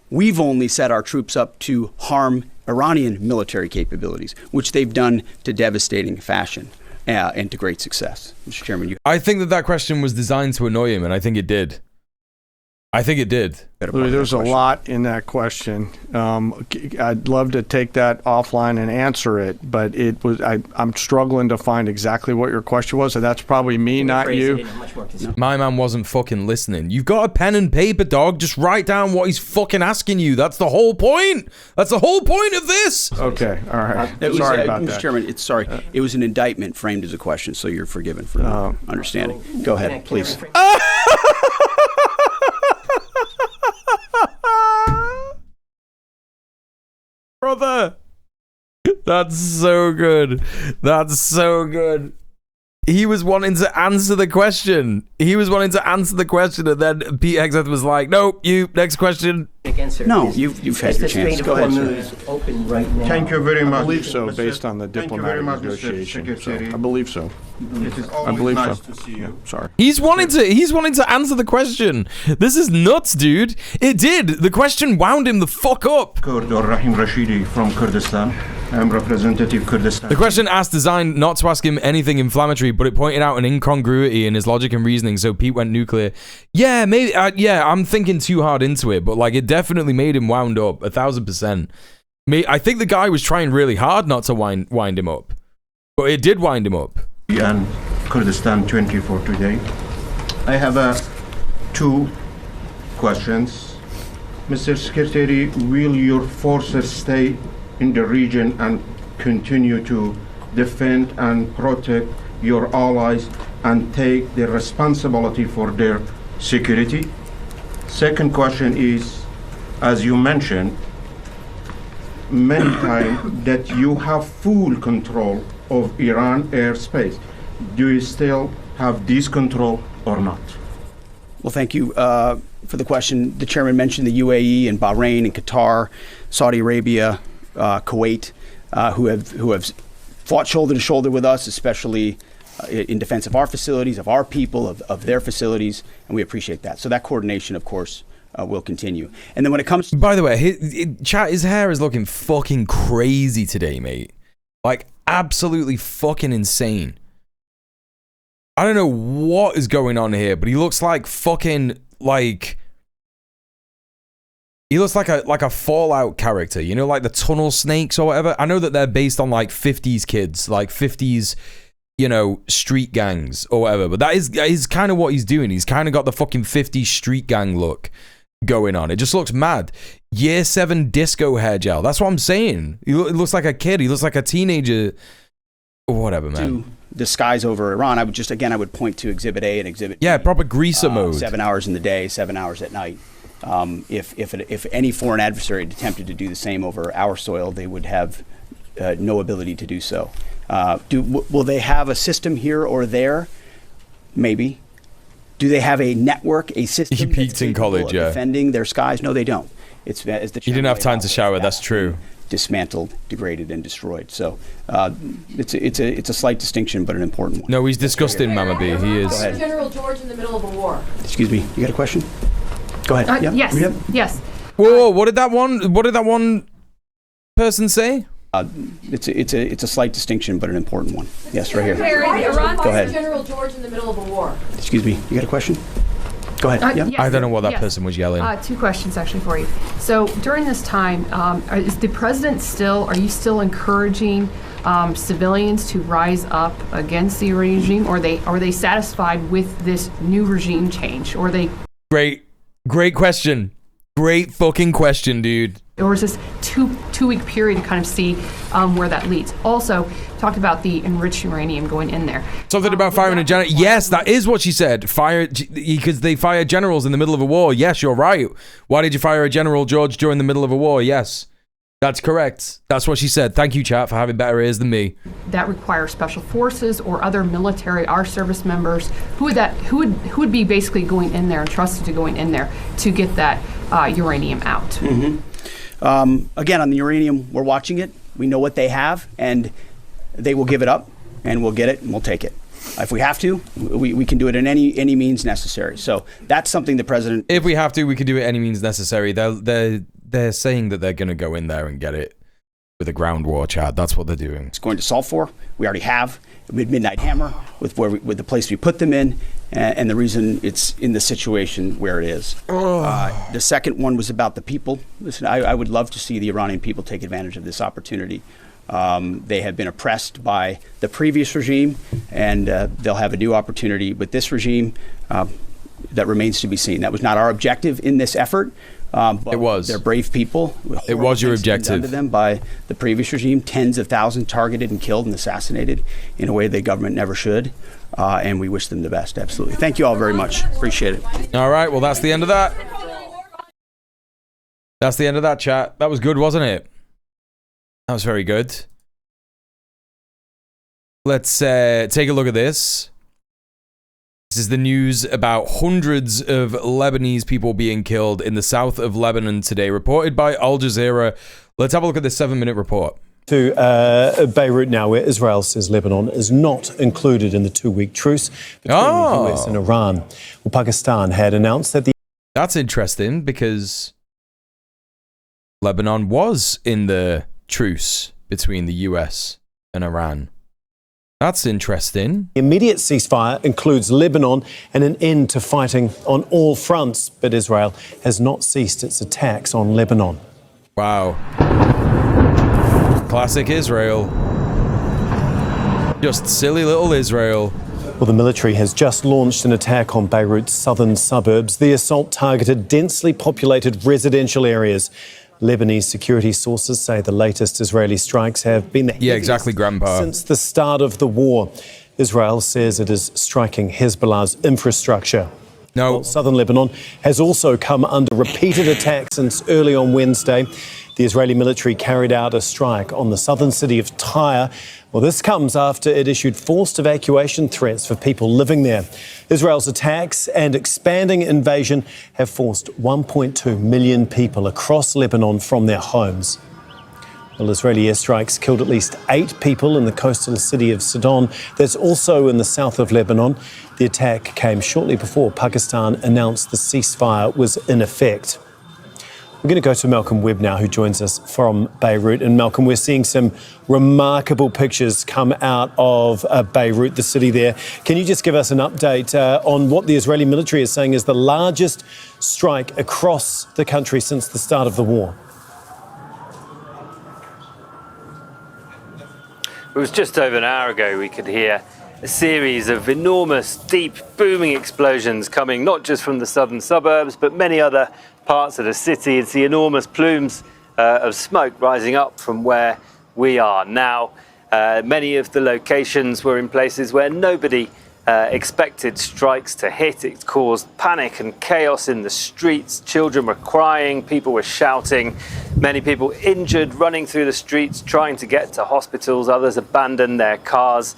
We've only set our troops up to harm Iranian military capabilities, which they've done to devastating fashion. And to great success. Mr. Chairman, I think that question was designed to annoy him, and I think it did. Louis, there's a lot in that question. I'd love to take that offline and answer it, but I'm struggling to find exactly what your question was, and that's probably me, not you. My man wasn't fucking listening. You've got a pen and paper, dog. Just write down what he's fucking asking you. That's the whole point. That's the whole point of this. Okay, all right. Sorry about Mr. that. Chairman, it was an indictment framed as a question, so you're forgiven for understanding. Go ahead, please. Brother, that's so good. That's so good. He was wanting to answer the question. And then Pete Hegseth was like, "Nope, you next question." No, you've had your chance. Go ahead, sir. Open right now. Thank you very much. I believe so, based on the diplomatic negotiation. So I believe so. It is I always believe nice so. to see you. Yeah, sorry. He's wanting to answer the question. This is nuts, dude. It did. The question wound him the fuck up. Kurd or Rahim Rashidi from Kurdistan. I'm Representative Kurdistan. The question asked designed not to ask him anything inflammatory, but it pointed out an incongruity in his logic and reasoning, so Pete went nuclear. Yeah, maybe, I'm thinking too hard into it, but like it definitely made him wound up, 1000%. I think the guy was trying really hard not to wind him up, but it did wind him up. And Kurdistan 24 today. I have 2 questions. Mr. Secretary, will your forces stay in the region and continue to defend and protect your allies and take the responsibility for their security? Second question is, as you mentioned many times, that you have full control of Iran airspace. Do you still have this control or not? Well, thank you for the question. The chairman mentioned the UAE and Bahrain and Qatar, Saudi Arabia, Kuwait, who have fought shoulder to shoulder with us, especially in defense of our facilities, of our people, of their facilities, and we appreciate that. So that coordination, of course, will continue. And then when it comes to... By the way, his hair is looking fucking crazy today, mate. Like, absolutely fucking insane. I don't know what is going on here, but he looks like fucking, like... He looks like a Fallout character, you know, like the tunnel snakes or whatever. I know that they're based on like 50s kids, like 50s, you know, street gangs or whatever. But that is kind of what he's doing. He's kind of got the fucking 50s street gang look going on. It just looks mad. Year 7 disco hair gel. That's what I'm saying. He looks like a kid. He looks like a teenager. Or whatever, man. To disguise over Iran, I would point to Exhibit A and Exhibit B. Yeah, proper greaser mode. 7 hours in the day, 7 hours at night. If any foreign adversary had attempted to do the same over our soil, they would have no ability to do so. Will they have a system here or there? Maybe. Do they have a network, a system? He peaked in college, yeah. Defending their skies? No, they don't. It's as the he didn't have time to shower. That's true. Dismantled, degraded, and destroyed. So it's a slight distinction, but an important one. No, he's disgusting, Mama B. He is. General George in the middle of a war. Excuse me. You got a question? Go ahead. Yes. Yep. Yes. Whoa! What did that one person say? It's a slight distinction, but an important one. Yes, right here. Iran Go ahead. General George in the middle of a war. Excuse me. You got a question? Go ahead. Yes. I don't know what that person was yelling. 2 questions actually for you. So during this time, is the president are you still encouraging civilians to rise up against the regime, or are they satisfied with this new regime change, or they? Great question. Great fucking question, dude. Or is this two-week period to kind of see where that leads? Also, talked about the enriched uranium going in there. Something about firing a general. Yes, that is what she said. Fire, because they fire generals in the middle of a war. Yes, you're right. Why did you fire a general, George, during the middle of a war? Yes, that's correct. That's what she said. Thank you, chat, for having better ears than me. That requires special forces or other military, our service members. Who would be basically going in there and trusted to going in there to get that uranium out? Mm-hmm. Again, on the uranium, we're watching it. We know what they have, and they will give it up, and we'll get it, and we'll take it. If we have to, we can do it in any means necessary. So that's something the president... If we have to, we can do it any means necessary. They're saying that they're going to go in there and get it with a ground war, Chad. That's what they're doing. It's going to solve for. We already have. With Midnight Hammer, with the place we put them in, and the reason it's in the situation where it is. The second one was about the people. Listen, I would love to see the Iranian people take advantage of this opportunity. They have been oppressed by the previous regime, and they'll have a new opportunity with this regime that remains to be seen. That was not our objective in this effort. But it was. They're brave people. It was your objective. Done to them by the previous regime. Tens of thousands targeted and killed and assassinated in a way the government never should. And we wish them the best. Absolutely. Thank you all very much. Appreciate it. All right. Well, that's the end of that. That's the end of that, chat. That was good, wasn't it? That was very good. Let's take a look at this. This is the news about hundreds of Lebanese people being killed in the south of Lebanon today, reported by Al Jazeera. Let's have a look at this 7-minute report. To Beirut now, where Israel says Lebanon is not included in the 2-week truce between the US and Iran. Well, Pakistan had announced that the... That's interesting because Lebanon was in the truce between the US and Iran. That's interesting. The immediate ceasefire includes Lebanon and an end to fighting on all fronts, but Israel has not ceased its attacks on Lebanon. Wow. Classic Israel. Just silly little Israel. Well, the military has just launched an attack on Beirut's southern suburbs. The assault targeted densely populated residential areas. Lebanese security sources say the latest Israeli strikes have been the heaviest since the start of the war. Israel says it is striking Hezbollah's infrastructure. Well, southern Lebanon has also come under repeated attacks since early on Wednesday. The Israeli military carried out a strike on the southern city of Tyre. Well, this comes after it issued forced evacuation threats for people living there. Israel's attacks and expanding invasion have forced 1.2 million people across Lebanon from their homes. Well, Israeli airstrikes killed at least 8 people in the coastal city of Sidon. That's also in the south of Lebanon. The attack came shortly before Pakistan announced the ceasefire was in effect. We're going to go to Malcolm Webb now, who joins us from Beirut. And Malcolm, we're seeing some remarkable pictures come out of Beirut, the city there. Can you just give us an update on what the Israeli military is saying is the largest strike across the country since the start of the war? It was just over an hour ago we could hear a series of enormous, deep, booming explosions coming not just from the southern suburbs, but many other parts of the city. It's the enormous plumes of smoke rising up from where we are now. Many of the locations were in places where nobody expected strikes to hit. It caused panic and chaos in the streets. Children were crying, people were shouting, many people injured, running through the streets, trying to get to hospitals. Others abandoned their cars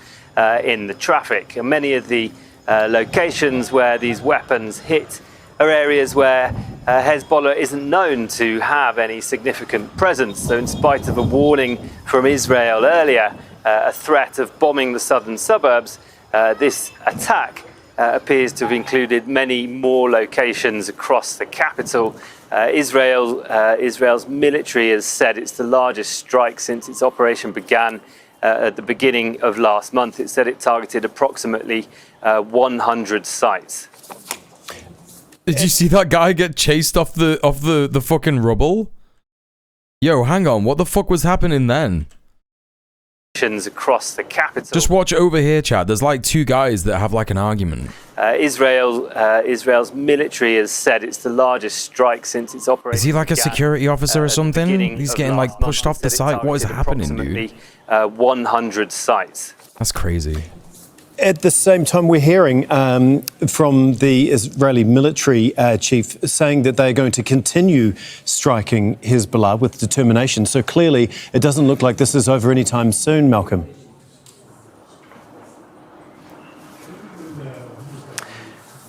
in the traffic. And many of the locations where these weapons hit are areas where Hezbollah isn't known to have any significant presence. So in spite of a warning from Israel earlier, a threat of bombing the southern suburbs, this attack appears to have included many more locations across the capital. Israel's military has said it's the largest strike since its operation began at the beginning of last month. It said it targeted approximately 100 sites. Did you see that guy get chased off the fucking rubble? Yo, hang on, what the fuck was happening then? Across the capital. Just watch over here, Chad. There's like 2 guys that have like an argument. Israel's military has said it's the largest strike since its operation. Is he like a security officer or something? He's getting like pushed off the site. What is happening, dude? 100 sites. That's crazy. At the same time, we're hearing from the Israeli military chief saying that they're going to continue striking Hezbollah with determination. So clearly, it doesn't look like this is over anytime soon, Malcolm.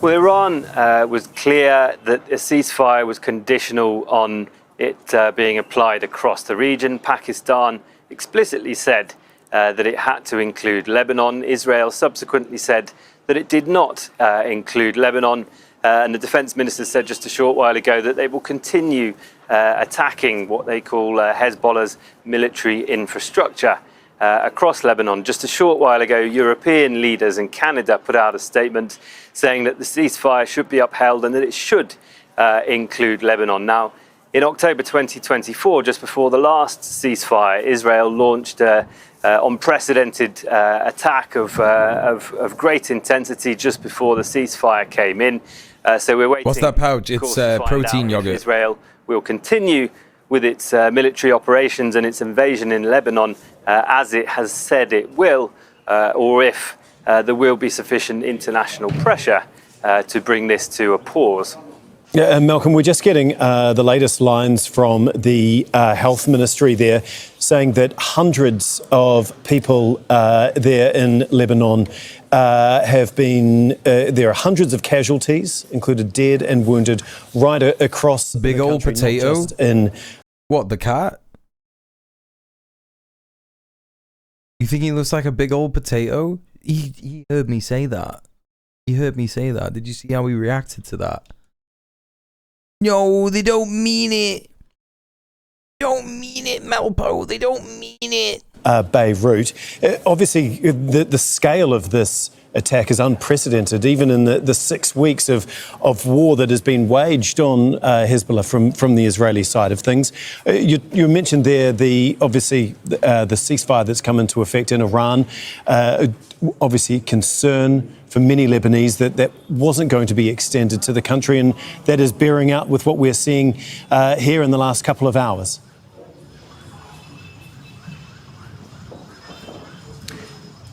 Well, Iran was clear that a ceasefire was conditional on it being applied across the region. Pakistan explicitly said that it had to include Lebanon. Israel subsequently said that it did not include Lebanon. And the defense minister said just a short while ago that they will continue attacking what they call Hezbollah's military infrastructure across Lebanon. Just a short while ago, European leaders and Canada put out a statement saying that the ceasefire should be upheld and that it should include Lebanon. Now, in October 2024, just before the last ceasefire, Israel launched unprecedented attack of great intensity just before the ceasefire came in. So we're waiting. What's that pouch? It's protein yogurt. Israel will continue with its military operations and its invasion in Lebanon as it has said it will, or if there will be sufficient international pressure to bring this to a pause. Yeah, and Malcolm, we're just getting the latest lines from the health ministry there saying that hundreds of people there in Lebanon have been, there are hundreds of casualties, included dead and wounded, right across big the old country, potato. not just in what, the cat? You think he looks like a big old potato? He heard me say that. He heard me say that. Did you see how he reacted to that? No, they don't mean it. don't mean it, Melpo. They don't mean it. Beirut. Obviously, the scale of this attack is unprecedented, even in the 6 weeks of war that has been waged on Hezbollah from the Israeli side of things. You mentioned there the ceasefire that's come into effect in Iran. Obviously, concern for many Lebanese that wasn't going to be extended to the country, and that is bearing out with what we're seeing here in the last couple of hours.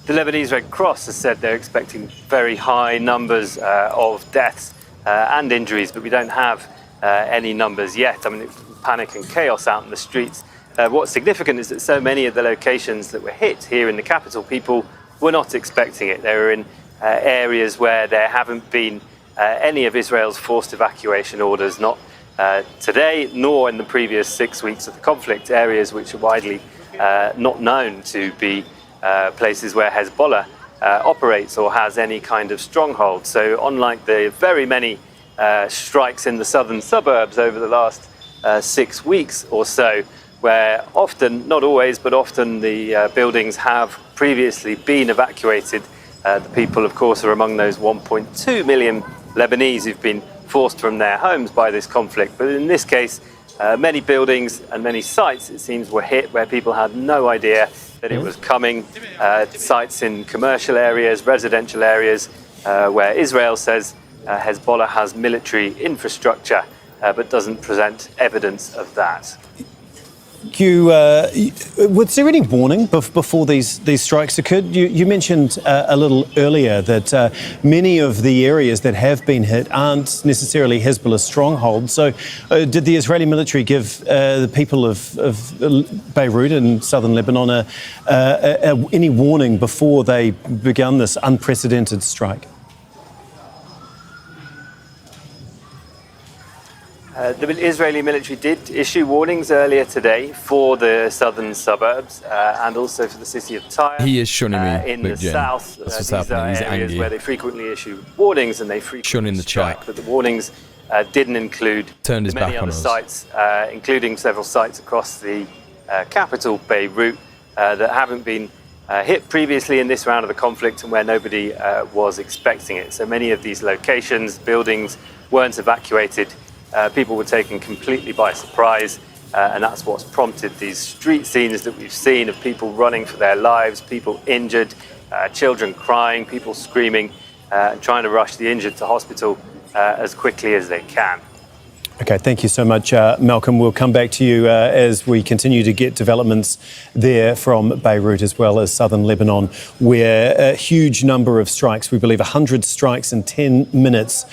The Lebanese Red Cross has said they're expecting very high numbers of deaths and injuries, but we don't have any numbers yet. I mean, it's panic and chaos out in the streets. What's significant is that so many of the locations that were hit here in the capital, people were not expecting it. They were in areas where there haven't been any of Israel's forced evacuation orders, not today, nor in the previous 6 weeks of the conflict, areas which are widely not known to be places where Hezbollah operates or has any kind of stronghold. So unlike the very many strikes in the southern suburbs over the last 6 weeks or so, where often, not always, but often the buildings have previously been evacuated, the people, of course, are among those 1.2 million Lebanese who've been forced from their homes by this conflict. But in this case, many buildings and many sites, it seems, were hit where people had no idea that it was coming. Sites in commercial areas, residential areas, where Israel says Hezbollah has military infrastructure, but doesn't present evidence of that. Was there any warning before these strikes occurred? You mentioned a little earlier that many of the areas that have been hit aren't necessarily Hezbollah strongholds. So did the Israeli military give the people of Beirut and southern Lebanon any warning before they began this unprecedented strike? The Israeli military did issue warnings earlier today for the southern suburbs and also for the city of Tyre. He is shunning me in the south. That's what's these happening. are He's areas angry. where they frequently issue warnings and they frequently Shunning the strike. chat. But the warnings didn't include Turned his many back on other us. sites, including several sites across the capital, Beirut, that haven't been hit previously in this round of the conflict and where nobody was expecting it. So many of these locations, buildings, weren't evacuated. People were taken completely by surprise, and that's what's prompted these street scenes that we've seen of people running for their lives, people injured, children crying, people screaming, and trying to rush the injured to hospital as quickly as they can. Okay, thank you so much, Malcolm. We'll come back to you as we continue to get developments there from Beirut as well as southern Lebanon, where a huge number of strikes, we believe 100 strikes in 10 minutes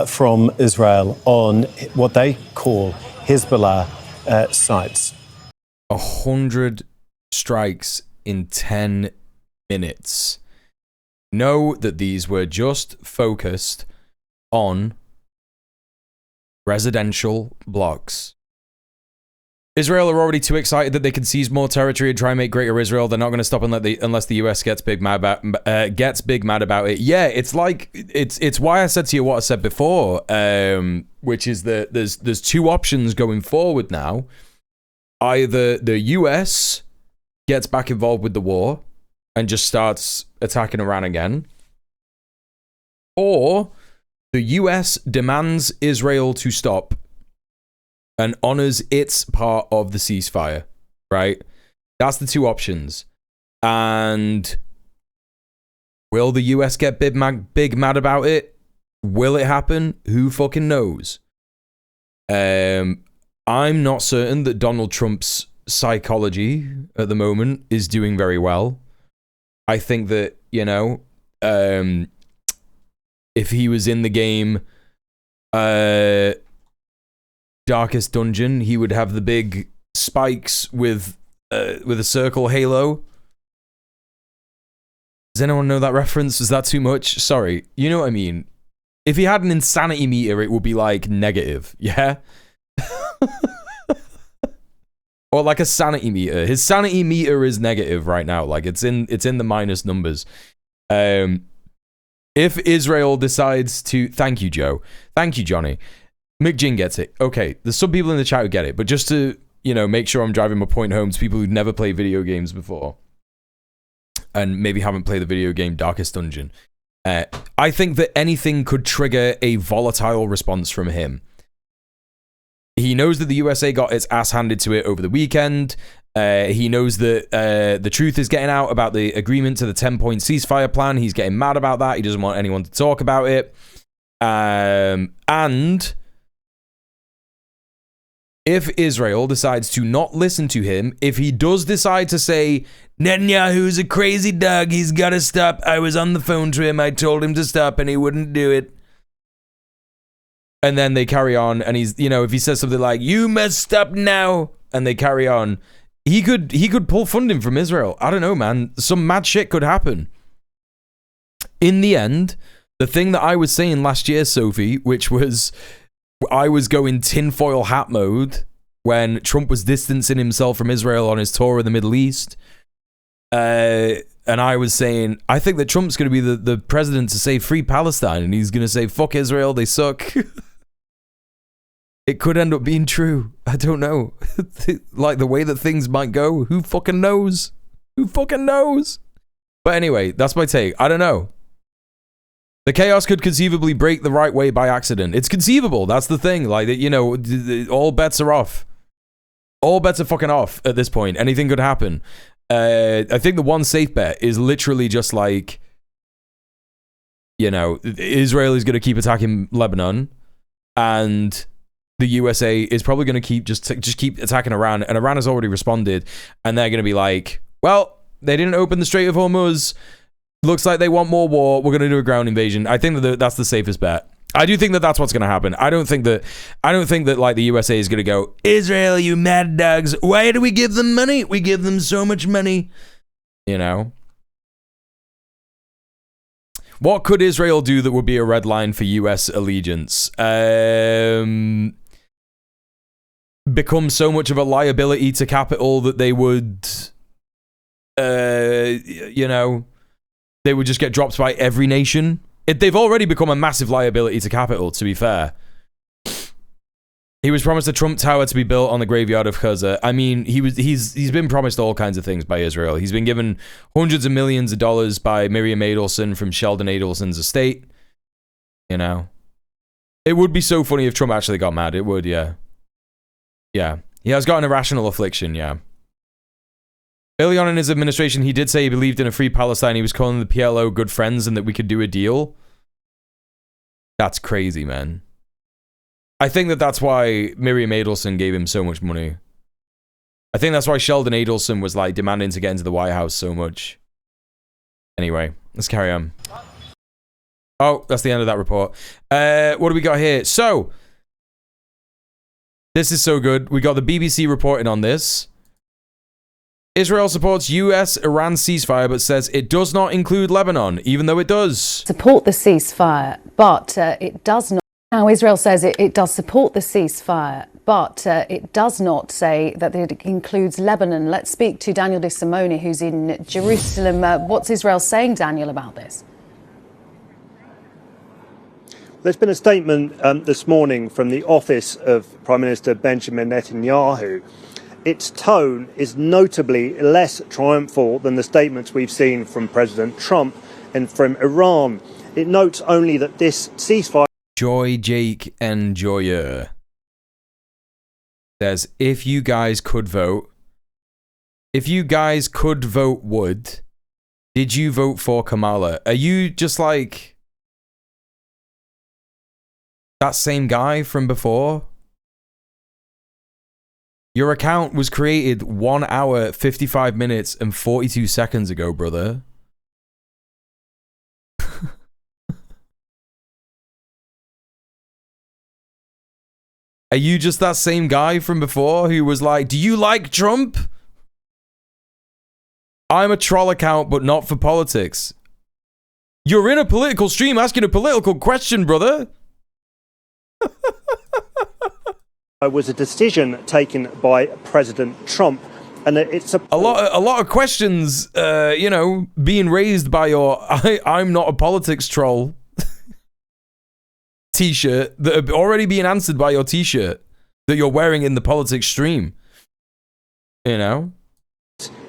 from Israel on what they call Hezbollah sites. 100 strikes in 10 minutes. Know that these were just focused on residential blocks. Israel are already too excited that they can seize more territory and try and make greater Israel. They're not going to stop unless the US gets big mad about it. Yeah, it's like it's why I said to you what I said before, which is that there's two options going forward now. Either the US gets back involved with the war and just starts attacking Iran again, or the US demands Israel to stop and honors its part of the ceasefire, right? That's the two options. And will the US get big mad about it? Will it happen? Who fucking knows? I'm not certain that Donald Trump's psychology at the moment is doing very well. I think that, if he was in the game, Darkest Dungeon, he would have the big spikes with a circle halo. Does anyone know that reference? Is that too much? Sorry. You know what I mean? If he had an insanity meter, it would be like negative, yeah? Or like a sanity meter. His sanity meter is negative right now. Like it's in the minus numbers. If Israel decides to... Thank you, Joe. Thank you, Johnny. McGinn gets it. Okay, there's some people in the chat who get it, but just to, make sure I'm driving my point home to people who've never played video games before and maybe haven't played the video game Darkest Dungeon. I think that anything could trigger a volatile response from him. He knows that the USA got its ass handed to it over the weekend. He knows that the truth is getting out about the agreement to the 10-point ceasefire plan. He's getting mad about that. He doesn't want anyone to talk about it. And if Israel decides to not listen to him, if he does decide to say, Netanyahu's a crazy dog, he's got to stop. I was on the phone to him. I told him to stop and he wouldn't do it. And then they carry on, and he's, if he says something like, you must stop now, and they carry on, he could pull funding from Israel. I don't know, man. Some mad shit could happen. In the end, the thing that I was saying last year, Sophie, which was I was going tinfoil hat mode when Trump was distancing himself from Israel on his tour of the Middle East. And I was saying, I think that Trump's going to be the president to say free Palestine, and he's going to say, fuck Israel, they suck. It could end up being true. I don't know. Like the way that things might go. Who fucking knows? Who fucking knows? But anyway, that's my take. I don't know. The chaos could conceivably break the right way by accident. It's conceivable. That's the thing. Like, all bets are off. All bets are fucking off at this point. Anything could happen. I think the one safe bet is literally just like, Israel is going to keep attacking Lebanon, and the USA is probably going to keep keep attacking Iran, and Iran has already responded, and they're going to be like, well, they didn't open the Strait of Hormuz. Looks like they want more war. We're going to do a ground invasion. I think that that's the safest bet. I do think that that's what's going to happen. I don't think that like the USA is going to go, Israel, you mad dogs. Why do we give them money? We give them so much money. What could Israel do that would be a red line for US allegiance? Become so much of a liability to capital that they would, they would just get dropped by every nation. They've already become a massive liability to capital, to be fair. He was promised a Trump Tower to be built on the graveyard of Gaza. I mean, he's been promised all kinds of things by Israel. He's been given hundreds of millions of dollars by Miriam Adelson from Sheldon Adelson's estate. It would be so funny if Trump actually got mad. It would, yeah. Yeah. He has got an irrational affliction, yeah. Early on in his administration, he did say he believed in a free Palestine. He was calling the PLO good friends and that we could do a deal. That's crazy, man. I think that that's why Miriam Adelson gave him so much money. I think that's why Sheldon Adelson was like demanding to get into the White House so much. Anyway, let's carry on. Oh, that's the end of that report. What do we got here? So, this is so good. We got the BBC reporting on this. Israel supports US-Iran ceasefire, but says it does not include Lebanon, even though it does. Support the ceasefire, but it does not. Now, Israel says it does support the ceasefire, but it does not say that it includes Lebanon. Let's speak to Daniel De Simone, who's in Jerusalem. What's Israel saying, Daniel, about this? There's been a statement this morning from the office of Prime Minister Benjamin Netanyahu. Its tone is notably less triumphal than the statements we've seen from President Trump and from Iran. It notes only that this ceasefire... Joy Jake Enjoyer says, if you guys could vote, would, did you vote for Kamala? Are you just like that same guy from before? Your account was created 1 hour, 55 minutes, and 42 seconds ago, brother. Are you just that same guy from before who was like, do you like Trump? I'm a troll account, but not for politics. You're in a political stream asking a political question, brother. was a decision taken by President Trump, and it's a lot of questions, being raised by your I'm not a politics troll t-shirt that are already being answered by your t-shirt that you're wearing in the politics stream. You know?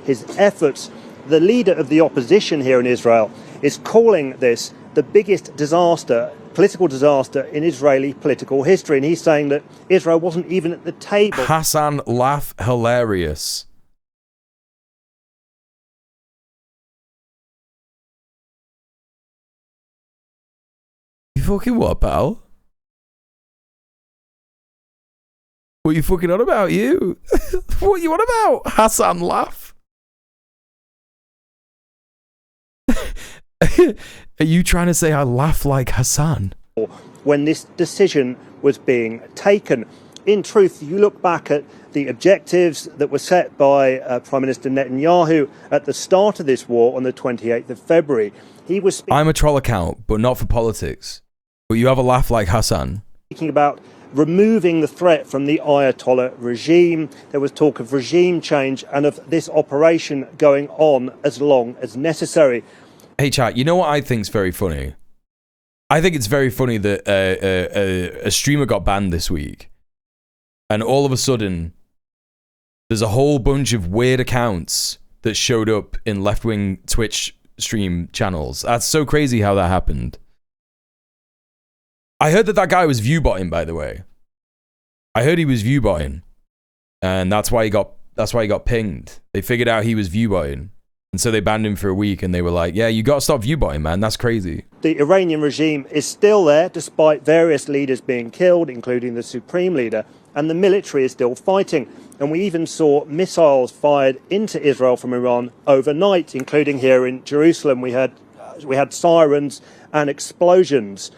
His efforts, the leader of the opposition here in Israel, is calling this the biggest disaster, political disaster in Israeli political history. And he's saying that Israel wasn't even at the table. Hassan laugh hilarious. You fucking what, pal? What you fucking on about, you? What you on about? Hassan laugh. Are you trying to say I laugh like Hassan? When this decision was being taken. In truth, you look back at the objectives that were set by Prime Minister Netanyahu at the start of this war on the 28th of February. He was I'm a troll account, but not for politics. But you have a laugh like Hassan. Speaking about removing the threat from the Ayatollah regime. There was talk of regime change and of this operation going on as long as necessary. Hey, chat, you know what I think's very funny? I think it's very funny that a streamer got banned this week. And all of a sudden, there's a whole bunch of weird accounts that showed up in left-wing Twitch stream channels. That's so crazy how that happened. I heard that guy was viewbotting, by the way. I heard he was viewbotting. And that's why he got pinged. They figured out he was viewbotting. And so they banned him for a week and they were like, yeah, you got to stop viewbotting, man. That's crazy. The Iranian regime is still there despite various leaders being killed, including the supreme leader, and the military is still fighting. And we even saw missiles fired into Israel from Iran overnight, including here in Jerusalem. We had sirens and explosions.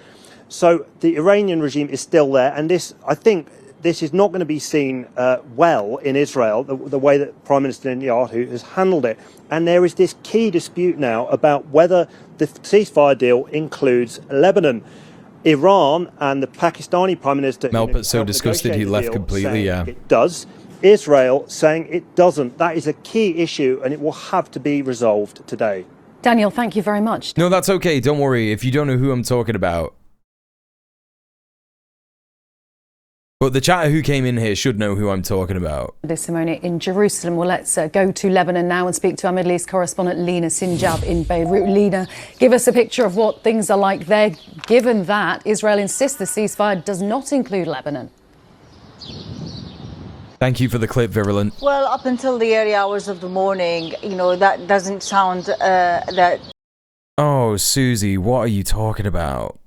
So the Iranian regime is still there, and I think this is not going to be seen well in Israel, the way that Prime Minister Netanyahu has handled it. And there is this key dispute now about whether the ceasefire deal includes Lebanon. Iran and the Pakistani Prime Minister... Melpet's so disgusted he left completely, yeah. It does. Israel saying it doesn't. That is a key issue, and it will have to be resolved today. Daniel, thank you very much. No, that's okay. Don't worry. If you don't know who I'm talking about... But the chatter who came in here should know who I'm talking about. Simone in Jerusalem. Well, let's go to Lebanon now and speak to our Middle East correspondent Lena Sinjab in Beirut. Lena, give us a picture of what things are like there, given that Israel insists the ceasefire does not include Lebanon. Thank you for the clip, Virulent. Well, up until the early hours of the morning, that doesn't sound that... Oh, Susie, what are you talking about?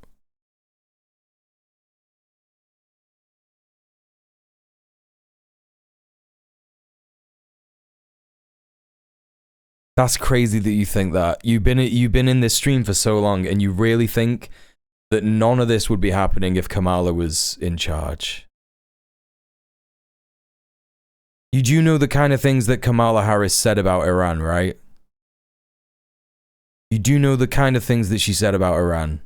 That's crazy that you think that. You've been in this stream for so long, and you really think that none of this would be happening if Kamala was in charge. You do know the kind of things that Kamala Harris said about Iran, right? You do know the kind of things that she said about Iran.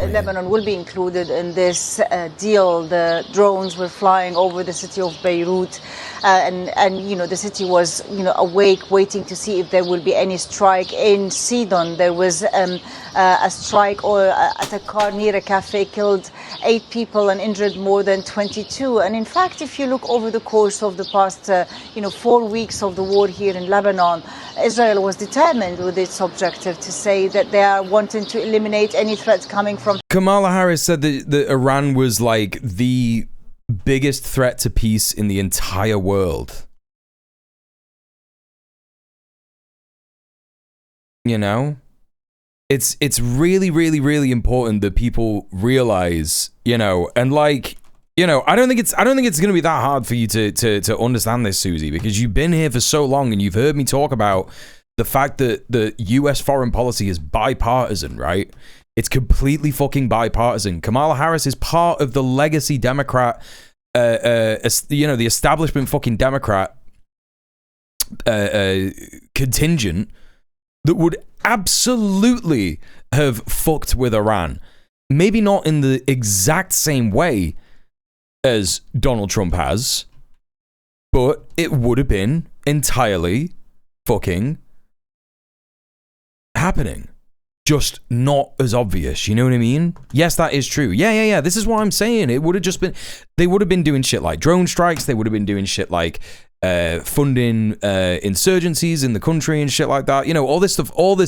Lebanon will be included in this deal. The drones were flying over the city of Beirut, and the city was awake, waiting to see if there will be any strike in Sidon. There was a strike at a car near a cafe, killed 8 people and injured more than 22. And in fact, if you look over the course of the past 4 weeks of the war here in Lebanon, Israel was determined with its objective to say that they are wanting to eliminate any threats coming from... Kamala Harris said that Iran was like the biggest threat to peace in the entire world. You know? It's really, really, really important that people realize, and I don't think it's going to be that hard for you to understand this, Susie, because you've been here for so long and you've heard me talk about the fact that the US foreign policy is bipartisan, right? It's completely fucking bipartisan. Kamala Harris is part of the legacy Democrat, the establishment fucking Democrat contingent that would absolutely have fucked with Iran. Maybe not in the exact same way as Donald Trump has, but it would have been entirely fucking happening. just not as obvious. You know what I mean? Yes, that is true. Yeah. This is what I'm saying. It would have just been, they would have been doing shit like drone strikes. They would have been doing shit like funding insurgencies in the country and shit like that. You know, all this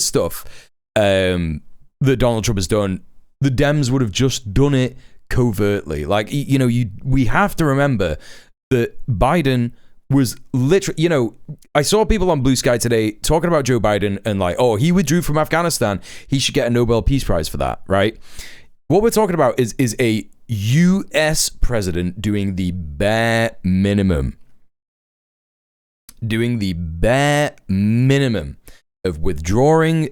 stuff that Donald Trump has done. The Dems would have just done it covertly. Like, you know, we have to remember that Biden was literally, you know, I saw people on Blue Sky today talking about Joe Biden and like, oh, he withdrew from Afghanistan. He should get a Nobel Peace Prize for that, right? What we're talking about is a US president doing the bare minimum. Doing the bare minimum of withdrawing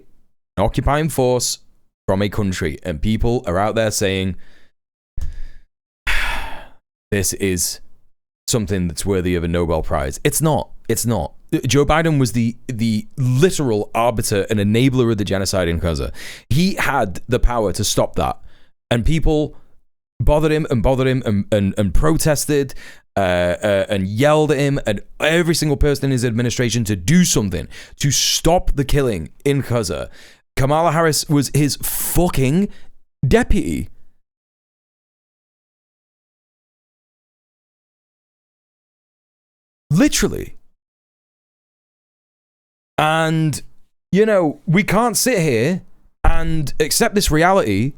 an occupying force from a country. And people are out there saying, this is something that's worthy of a Nobel Prize. It's not. Joe Biden was the literal arbiter and enabler of the genocide in Gaza. He had the power to stop that. And people bothered him and protested and yelled at him and every single person in his administration to do something to stop the killing in Gaza. Kamala Harris was his fucking deputy. Literally. And, you know, we can't sit here and accept this reality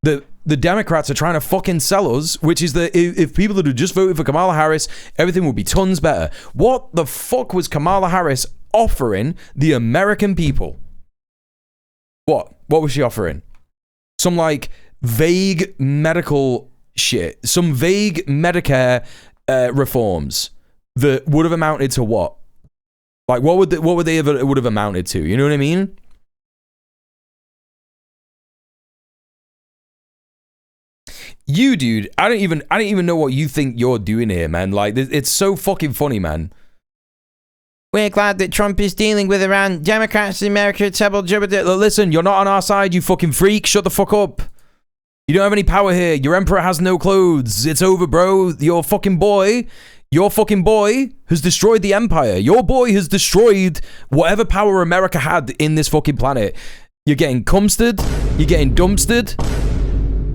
that the Democrats are trying to fucking sell us, which is that if people had just voted for Kamala Harris, everything would be tons better. What the fuck was Kamala Harris offering the American people? What was she offering? Some like vague medical shit, some vague Medicare reforms that would have amounted to what? Like what would they would have amounted to? You know what I mean? You, dude, I don't even know what you think you're doing here, man. Like, it's so fucking funny, man. We're glad that Trump is dealing with Iran. Democrats in America, listen, you're not on our side, you fucking freak. Shut the fuck up. You don't have any power here. Your emperor has no clothes. It's over, bro. Your fucking boy has destroyed the empire. Your boy has destroyed whatever power America had in this fucking planet. You're getting cumstered. You're getting dumpstered.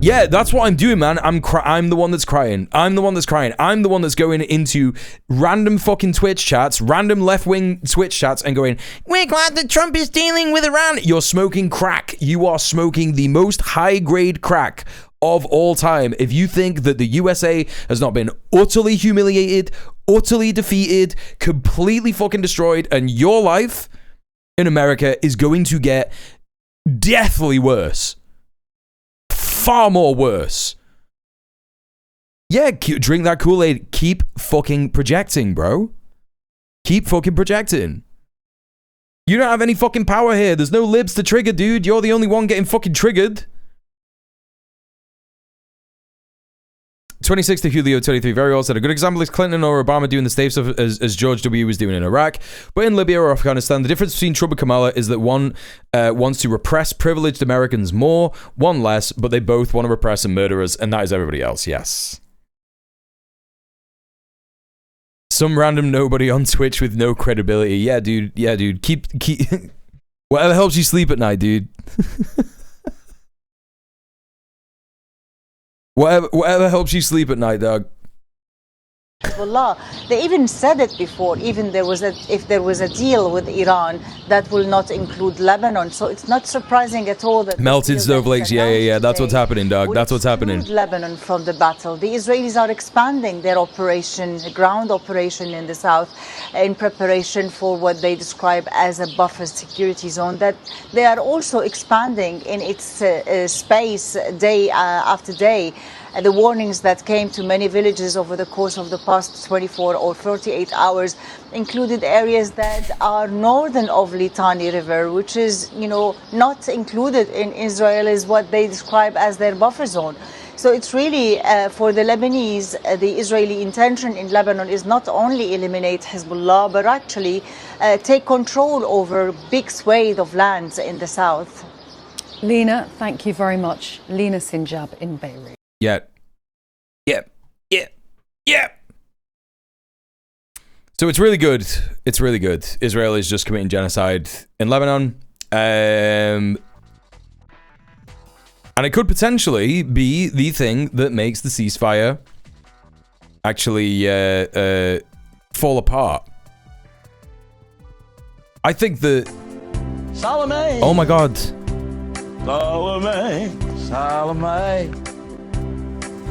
Yeah, that's what I'm doing, man. I'm the one that's crying. I'm the one that's crying. I'm the one that's going into random fucking Twitch chats, random left-wing Twitch chats and going, we're glad that Trump is dealing with Iran. You're smoking crack. You are smoking the most high-grade crack of all time. If you think that the USA has not been utterly humiliated, utterly defeated, completely fucking destroyed, and your life in America is going to get deathly worse. Far more worse. Yeah, drink that Kool-Aid. Keep fucking projecting, bro. Keep fucking projecting. You don't have any fucking power here. There's no libs to trigger, dude. You're the only one getting fucking triggered. 26 to Julio 23 very well said a good example is Clinton or Obama doing the same stuff as George W. was doing in Iraq. But in Libya or Afghanistan, the difference between Trump and Kamala is that one wants to repress privileged Americans more, one less, but they both want to repress and murder us, and that is everybody else, yes. Some random nobody on Twitch with no credibility. Yeah, dude. Keep whatever helps you sleep at night, dude. Whatever helps you sleep at night, dog. Hezbollah. They even said it before. Even if there was a deal with Iran, that will not include Lebanon. So it's not surprising at all that melted snowflakes. Yeah. That's what's happening, dog. That's what's happening. Lebanon from the battle. The Israelis are expanding their ground operation in the south, in preparation for what they describe as a buffer security zone. That they are also expanding in its space day after day. The warnings that came to many villages over the course of the past 24 or 48 hours included areas that are northern of Litani River, which is, not included in Israel, is what they describe as their buffer zone. So it's really, for the Lebanese, the Israeli intention in Lebanon is not only eliminate Hezbollah, but actually take control over big swathe of lands in the south. Lena, thank you very much. Lena Sinjab in Beirut. Yeah. So it's really good. Israel is just committing genocide in Lebanon. And it could potentially be the thing that makes the ceasefire actually fall apart. I think that... Salome! Oh my god. Salome! Salome!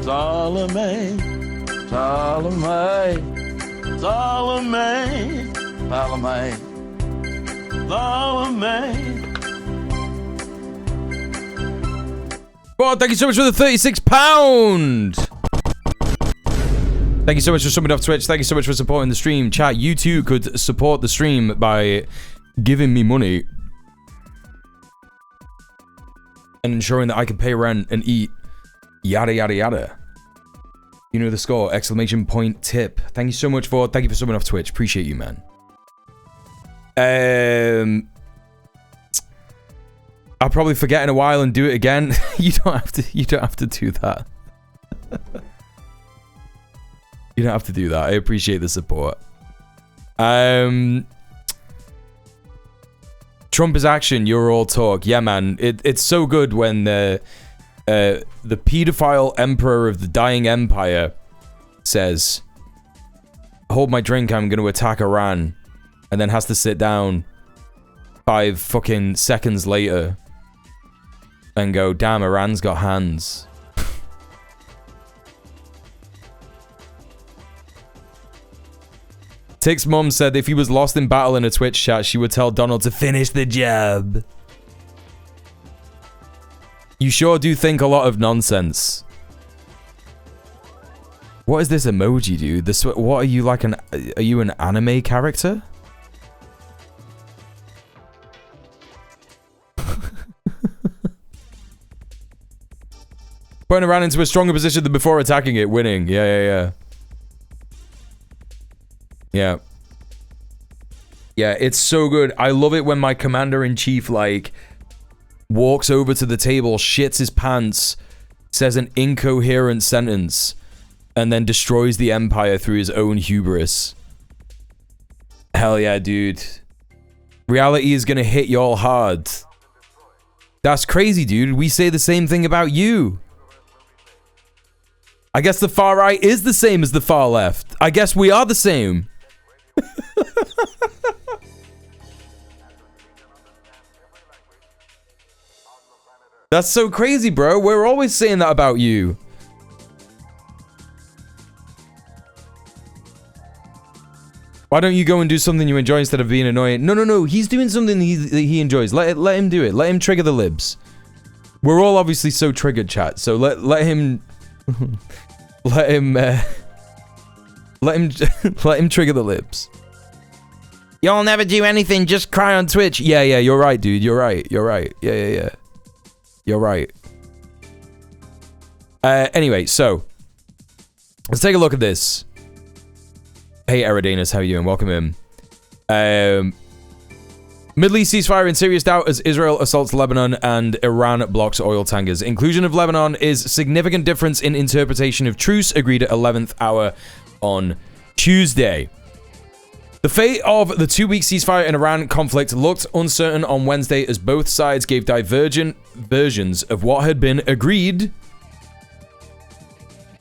Salome! Salome! Salome! Salome! Salome! Well, thank you so much for the £36. Thank you so much for subbing off Twitch. Thank you so much for supporting the stream. Chat, you too could support the stream by giving me money and ensuring that I can pay rent and eat. Yada, yada, yada. You know the score. Exclamation point tip. Thank you so much for... Thank you for subbing off Twitch. Appreciate you, man. I'll probably forget in a while and do it again. You don't have to do that. You don't have to do that. I appreciate the support. Trump is action, you're all talk. Yeah, man. It's so good when the pedophile emperor of the dying empire says, hold my drink, I'm going to attack Iran, and then has to sit down 5 fucking seconds later and go, damn, Iran's got hands. Tick's mom said if he was lost in battle in a Twitch chat, she would tell Donald to finish the job. You sure do think a lot of nonsense. What is this emoji, dude? What are you, like are you an anime character? Putting Iran into a stronger position than before attacking it, winning. Yeah. Yeah, it's so good. I love it when my commander-in-chief, like, walks over to the table, shits his pants, says an incoherent sentence, and then destroys the empire through his own hubris. Hell yeah, dude. Reality is gonna hit y'all hard. That's crazy, dude. We say the same thing about you. I guess the far right is the same as the far left. I guess we are the same. That's so crazy, bro. We're always saying that about you. Why don't you go and do something you enjoy instead of being annoying? No. He's doing something he enjoys. Let him do it. Let him trigger the libs. We're all obviously so triggered, chat. So let him let him trigger the libs. Y'all never do anything, just cry on Twitch. Yeah, you're right, dude. You're right. Yeah. You're right. Anyway, so let's take a look at this. Hey, Eridanus, how you doing? Welcome in. Middle East ceasefire in serious doubt as Israel assaults Lebanon and Iran blocks oil tankers. Inclusion of Lebanon is significant difference in interpretation of truce agreed at 11th hour on Tuesday. The fate of the 2-week ceasefire in Iran conflict looked uncertain on Wednesday as both sides gave divergent versions of what had been agreed.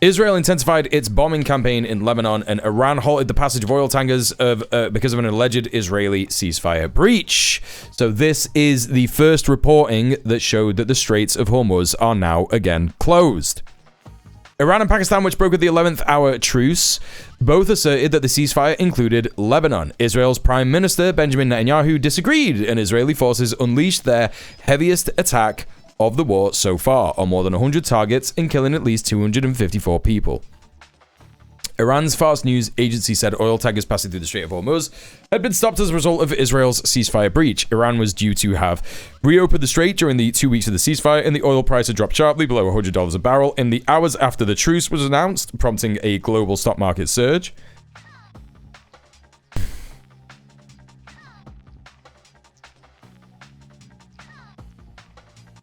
Israel intensified its bombing campaign in Lebanon, and Iran halted the passage of oil tankers because of an alleged Israeli ceasefire breach. So this is the first reporting that showed that the Straits of Hormuz are now again closed. Iran and Pakistan, which brokered the 11th hour truce, both asserted that the ceasefire included Lebanon. Israel's Prime Minister Benjamin Netanyahu disagreed, and Israeli forces unleashed their heaviest attack of the war so far on more than 100 targets and killing at least 254 people. Iran's fast news agency said oil tankers passing through the Strait of Hormuz had been stopped as a result of Israel's ceasefire breach. Iran was due to have reopened the strait during the 2 weeks of the ceasefire, and the oil price had dropped sharply below $100 a barrel in the hours after the truce was announced, prompting a global stock market surge.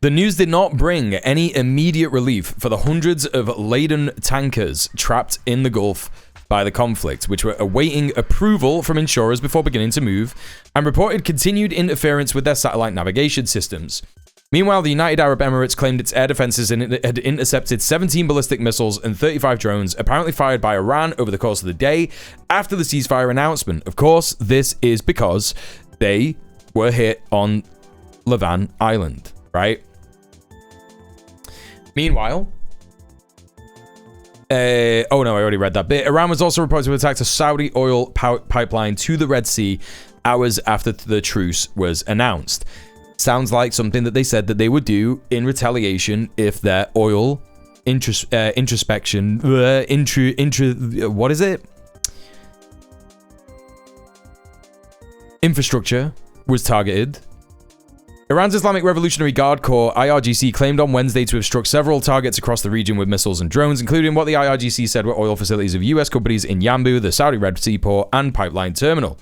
The news did not bring any immediate relief for the hundreds of laden tankers trapped in the Gulf by the conflict, which were awaiting approval from insurers before beginning to move, and reported continued interference with their satellite navigation systems. Meanwhile, the United Arab Emirates claimed its air defenses had intercepted 17 ballistic missiles and 35 drones, apparently fired by Iran over the course of the day after the ceasefire announcement. Of course, this is because they were hit on Lavon Island, right? Meanwhile, oh no, I already read that bit. Iran was also reported to have attacked a Saudi oil pipeline to the Red Sea hours after the truce was announced. Sounds like something that they said that they would do in retaliation if their oil what is it? Infrastructure was targeted. Iran's Islamic Revolutionary Guard Corps, IRGC, claimed on Wednesday to have struck several targets across the region with missiles and drones, including what the IRGC said were oil facilities of US companies in Yanbu, the Saudi Red Sea port, and pipeline terminal.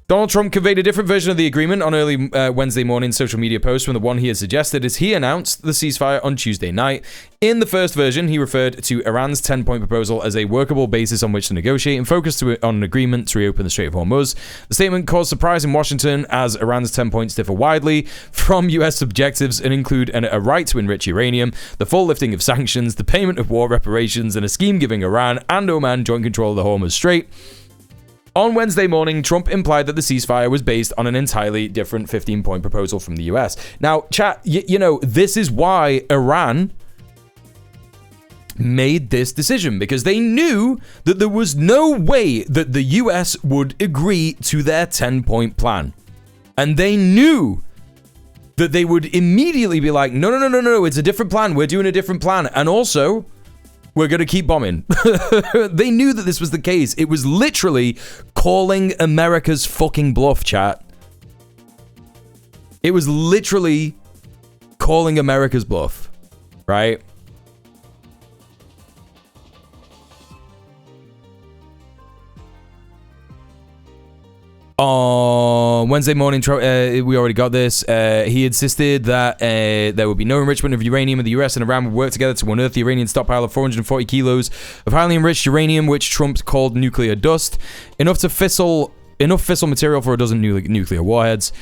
Donald Trump conveyed a different version of the agreement on early Wednesday morning social media posts from the one he had suggested as he announced the ceasefire on Tuesday night. In the first version, he referred to Iran's 10-point proposal as a workable basis on which to negotiate and focused on an agreement to reopen the Strait of Hormuz. The statement caused surprise in Washington as Iran's 10 points differ widely from US objectives and include a right to enrich uranium, the full lifting of sanctions, the payment of war reparations, and a scheme giving Iran and Oman joint control of the Hormuz Strait. On Wednesday morning, Trump implied that the ceasefire was based on an entirely different 15-point proposal from the US. Now, chat, you know, this is why Iran made this decision, because they knew that there was no way that the US would agree to their 10-point plan. And they knew that they would immediately be like, no, it's a different plan. We're doing a different plan. And also, we're going to keep bombing. They knew that this was the case. It was literally calling America's fucking bluff, chat. It was literally calling America's bluff, right? On Wednesday morning, we already got this. He insisted that there would be no enrichment of uranium, and the US and Iran would work together to unearth the Iranian stockpile of 440 kilos of highly enriched uranium, which Trump called nuclear dust, enough fissile material for a dozen nuclear warheads.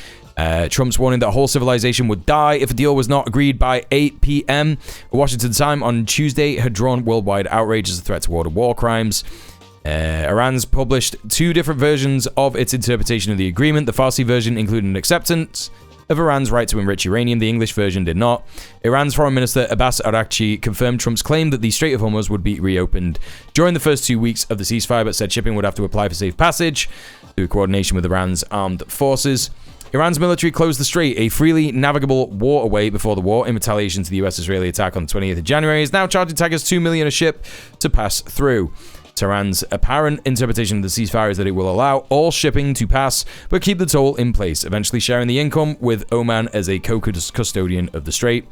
Trump's warning that a whole civilization would die if a deal was not agreed by 8 p.m. Washington time on Tuesday had drawn worldwide outrage as a threat toward war crimes. Iran's published two different versions of its interpretation of the agreement. The Farsi version included an acceptance of Iran's right to enrich uranium. The English version did not. Iran's Foreign Minister Abbas Araghchi confirmed Trump's claim that the Strait of Hormuz would be reopened during the first 2 weeks of the ceasefire, but said shipping would have to apply for safe passage through coordination with Iran's armed forces. Iran's military closed the strait, a freely navigable waterway before the war, in retaliation to the US-Israeli attack on the 20th of January. Is now charging tankers $2 million a ship to pass through. Tehran's apparent interpretation of the ceasefire is that it will allow all shipping to pass, but keep the toll in place, eventually sharing the income with Oman as a co-custodian of the strait.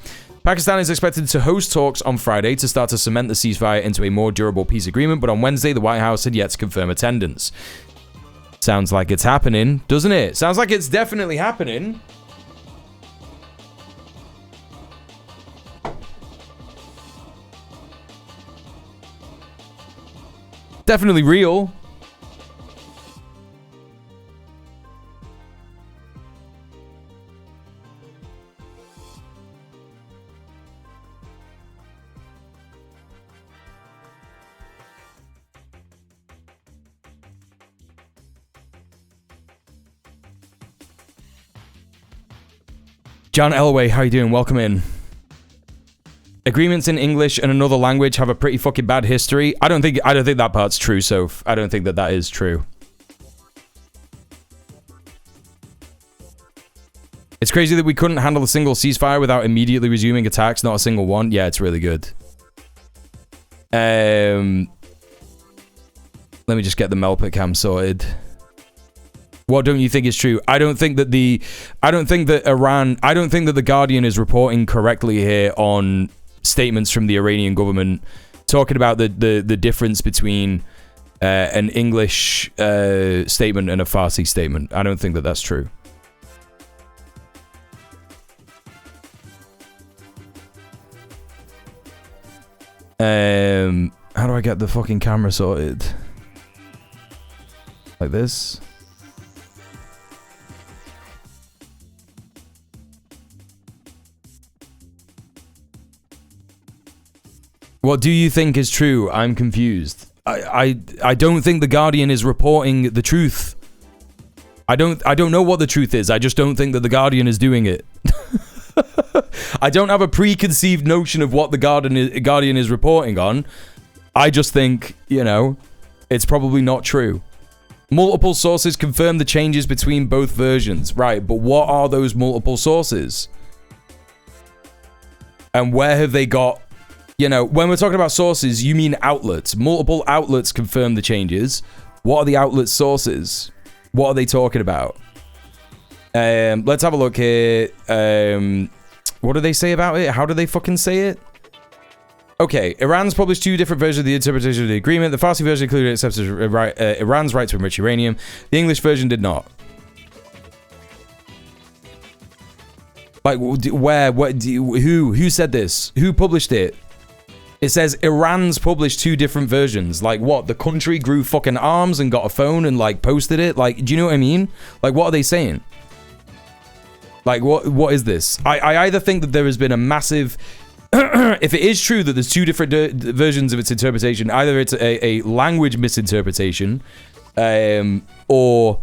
Pakistan is expected to host talks on Friday to start to cement the ceasefire into a more durable peace agreement, but on Wednesday, the White House had yet to confirm attendance. Sounds like it's happening, doesn't it? Sounds like it's definitely happening. Definitely real. John Elway, how you doing? Welcome in. Agreements in English and another language have a pretty fucking bad history. I don't think that part's true, Soph. I don't think that is true. It's crazy that we couldn't handle a single ceasefire without immediately resuming attacks. Not a single one. Yeah, it's really good. Let me just get the Melpit cam sorted. What don't you think is true? I don't think that the Guardian is reporting correctly here on statements from the Iranian government talking about the difference between an English statement and a Farsi statement. I don't think that that's true. How do I get the fucking camera sorted? Like this? What do you think is true? I'm confused. I don't think The Guardian is reporting the truth. I don't know what the truth is. I just don't think that The Guardian is doing it. I don't have a preconceived notion of what The Guardian is reporting on. I just think, you know, it's probably not true. Multiple sources confirm the changes between both versions. Right, but what are those multiple sources? And where have they got... You know, when we're talking about sources, you mean outlets. Multiple outlets confirm the changes. What are the outlet sources? What are they talking about? Let's have a look here. What do they say about it? How do they fucking say it? Okay, Iran's published 2 different versions of the interpretation of the agreement. The Farsi version included accepts Iran's right to enrich uranium. The English version did not. Like, where? What? Who said this? Who published it? It says Iran's published 2 different versions. Like, what? The country grew fucking arms and got a phone and, like, posted it? Like, do you know what I mean? Like, what are they saying? Like, what is this? I either think that there has been a massive... if it is true that there's 2 different versions of its interpretation, either it's a language misinterpretation, or...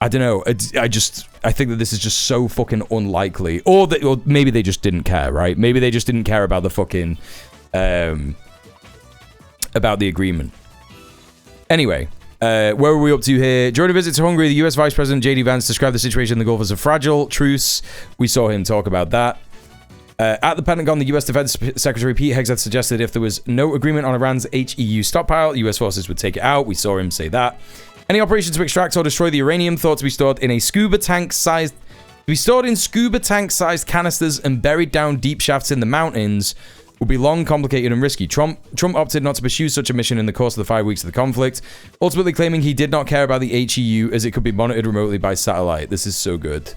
I don't know. I think that this is just so fucking unlikely. Or maybe they just didn't care, right? Maybe they just didn't care about the fucking... about the agreement. Anyway, where are we up to here? During a visit to Hungary, the US Vice President J.D. Vance described the situation in the Gulf as a fragile truce. We saw him talk about that. At the Pentagon, the US Defense Secretary Pete Hegseth suggested if there was no agreement on Iran's HEU stockpile, US forces would take it out. We saw him say that. Any operation to extract or destroy the uranium thought to be stored in scuba tank-sized canisters and buried down deep shafts in the mountains would be long, complicated, and risky. Trump opted not to pursue such a mission in the course of the 5 weeks of the conflict, ultimately claiming he did not care about the HEU as it could be monitored remotely by satellite. This is so good.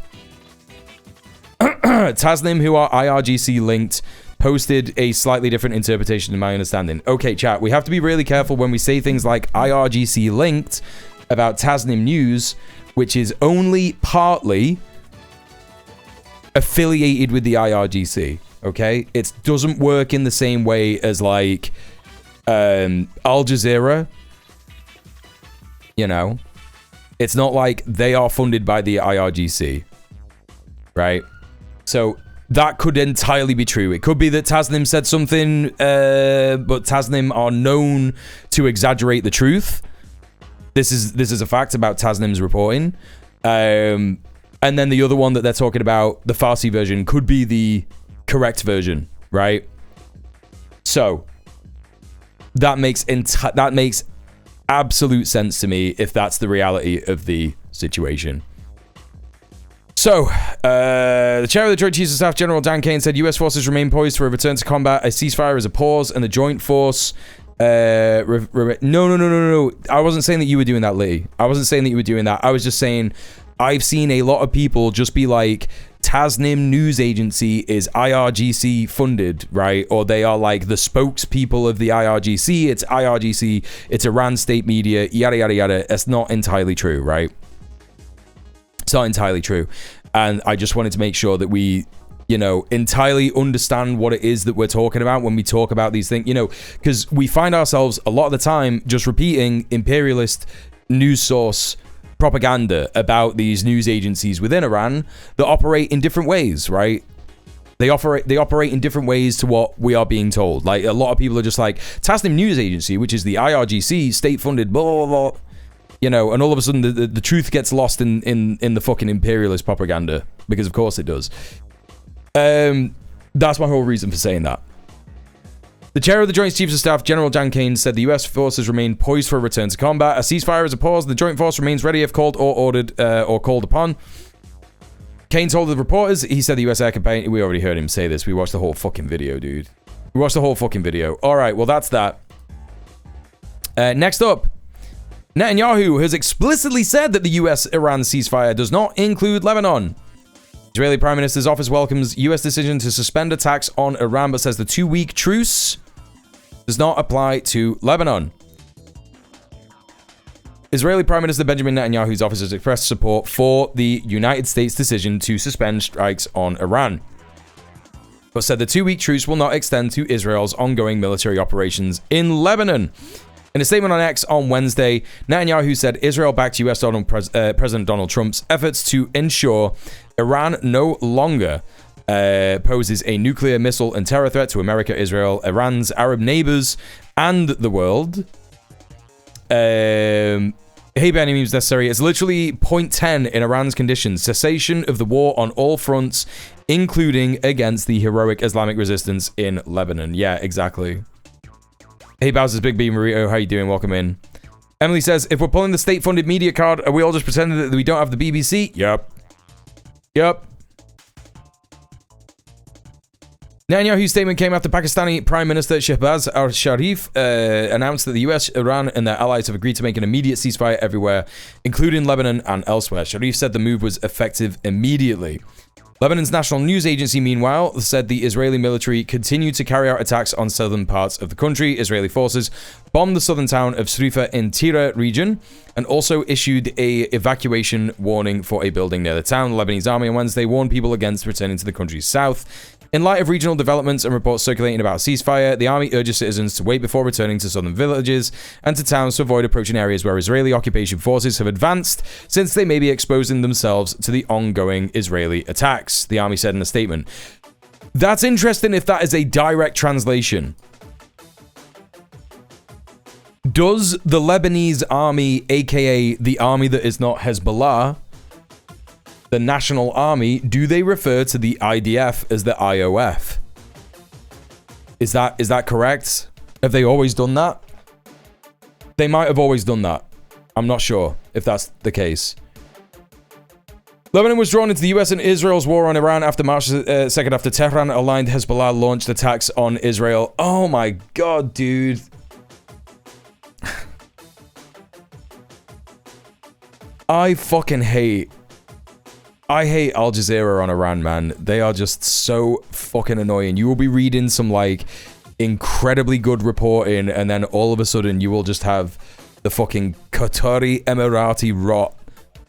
Tasnim, who are IRGC linked, posted a slightly different interpretation in my understanding. Okay, chat, we have to be really careful when we say things like IRGC linked about Tasnim News, which is only partly affiliated with the IRGC, okay? It doesn't work in the same way as, like, Al Jazeera, you know? It's not like they are funded by the IRGC, right? So that could entirely be true. It could be that Tasnim said something, but Tasnim are known to exaggerate the truth. This is a fact about Tasnim's reporting. And then the other one that they're talking about, the Farsi version, could be the correct version, right? So that makes absolute sense to me if that's the reality of the situation. So, the chair of the Joint Chiefs of Staff, General Dan Kane, said U.S. forces remain poised for a return to combat. A ceasefire is a pause, and the joint force... No. I wasn't saying that you were doing that, Lee. I wasn't saying that you were doing that. I was just saying I've seen a lot of people just be like, Tasnim News Agency is IRGC funded, right? Or they are like the spokespeople of the IRGC. It's IRGC. It's Iran state media, yada, yada, yada. It's not entirely true, right? It's not entirely true. And I just wanted to make sure that we, you know, entirely understand what it is that we're talking about when we talk about these things, you know, because we find ourselves a lot of the time just repeating imperialist news source propaganda about these news agencies within Iran that operate in different ways, right? They operate in different ways to what we are being told. Like, a lot of people are just like, Tasnim News Agency, which is the IRGC, state-funded, blah, blah, blah. You know, and all of a sudden the truth gets lost in the fucking imperialist propaganda, because of course it does. That's my whole reason for saying that. The chair of the Joint Chiefs of Staff, General Dan Kane, said the US forces remain poised for a return to combat. A ceasefire is a pause. The joint force remains ready if called or ordered or called upon. Kane told the reporters, he said the US air campaign... We already heard him say this. We watched the whole fucking video, dude. We watched the whole fucking video. All right, well, that's that. Next up, Netanyahu has explicitly said that the US-Iran ceasefire does not include Lebanon. Israeli Prime Minister's office welcomes US decision to suspend attacks on Iran, but says the 2-week truce does not apply to Lebanon. Israeli Prime Minister Benjamin Netanyahu's office has expressed support for the United States decision to suspend strikes on Iran. but said the 2-week truce will not extend to Israel's ongoing military operations in Lebanon. In a statement on X on Wednesday, Netanyahu said Israel backed U.S. President Donald Trump's efforts to ensure Iran no longer poses a nuclear, missile, and terror threat to America, Israel, Iran's Arab neighbors, and the world. Hey, by any means necessary. It's literally point 10 in Iran's conditions. Cessation of the war on all fronts, including against the heroic Islamic resistance in Lebanon. Yeah, exactly. Hey, Bowser's Big B Marito, how you doing? Welcome in. Emily says, if we're pulling the state-funded media card, are we all just pretending that we don't have the BBC? Yep. Netanyahu's statement came after Pakistani Prime Minister Shehbaz al-Sharif announced that the US, Iran, and their allies have agreed to make an immediate ceasefire everywhere, including Lebanon and elsewhere. Sharif said the move was effective immediately. Lebanon's national news agency, meanwhile, said the Israeli military continued to carry out attacks on southern parts of the country. Israeli forces bombed the southern town of Srifa in Tira region and also issued a evacuation warning for a building near the town. The Lebanese army on Wednesday warned people against returning to the country's south. In light of regional developments and reports circulating about a ceasefire, the army urges citizens to wait before returning to southern villages and to towns to avoid approaching areas where Israeli occupation forces have advanced, since they may be exposing themselves to the ongoing Israeli attacks, the army said in a statement. That's interesting if that is a direct translation. Does the Lebanese army, aka the army that is not Hezbollah, the National Army, do they refer to the IDF as the IOF? Is that correct? Have they always done that? They might have always done that. I'm not sure if that's the case. Lebanon was drawn into the US and Israel's war on Iran after March 2nd after Tehran-aligned Hezbollah launched attacks on Israel. Oh my god, dude. I hate Al Jazeera on Iran, man. They are just so fucking annoying. You will be reading some, like, incredibly good reporting, and then all of a sudden you will just have the fucking Qatari Emirati rot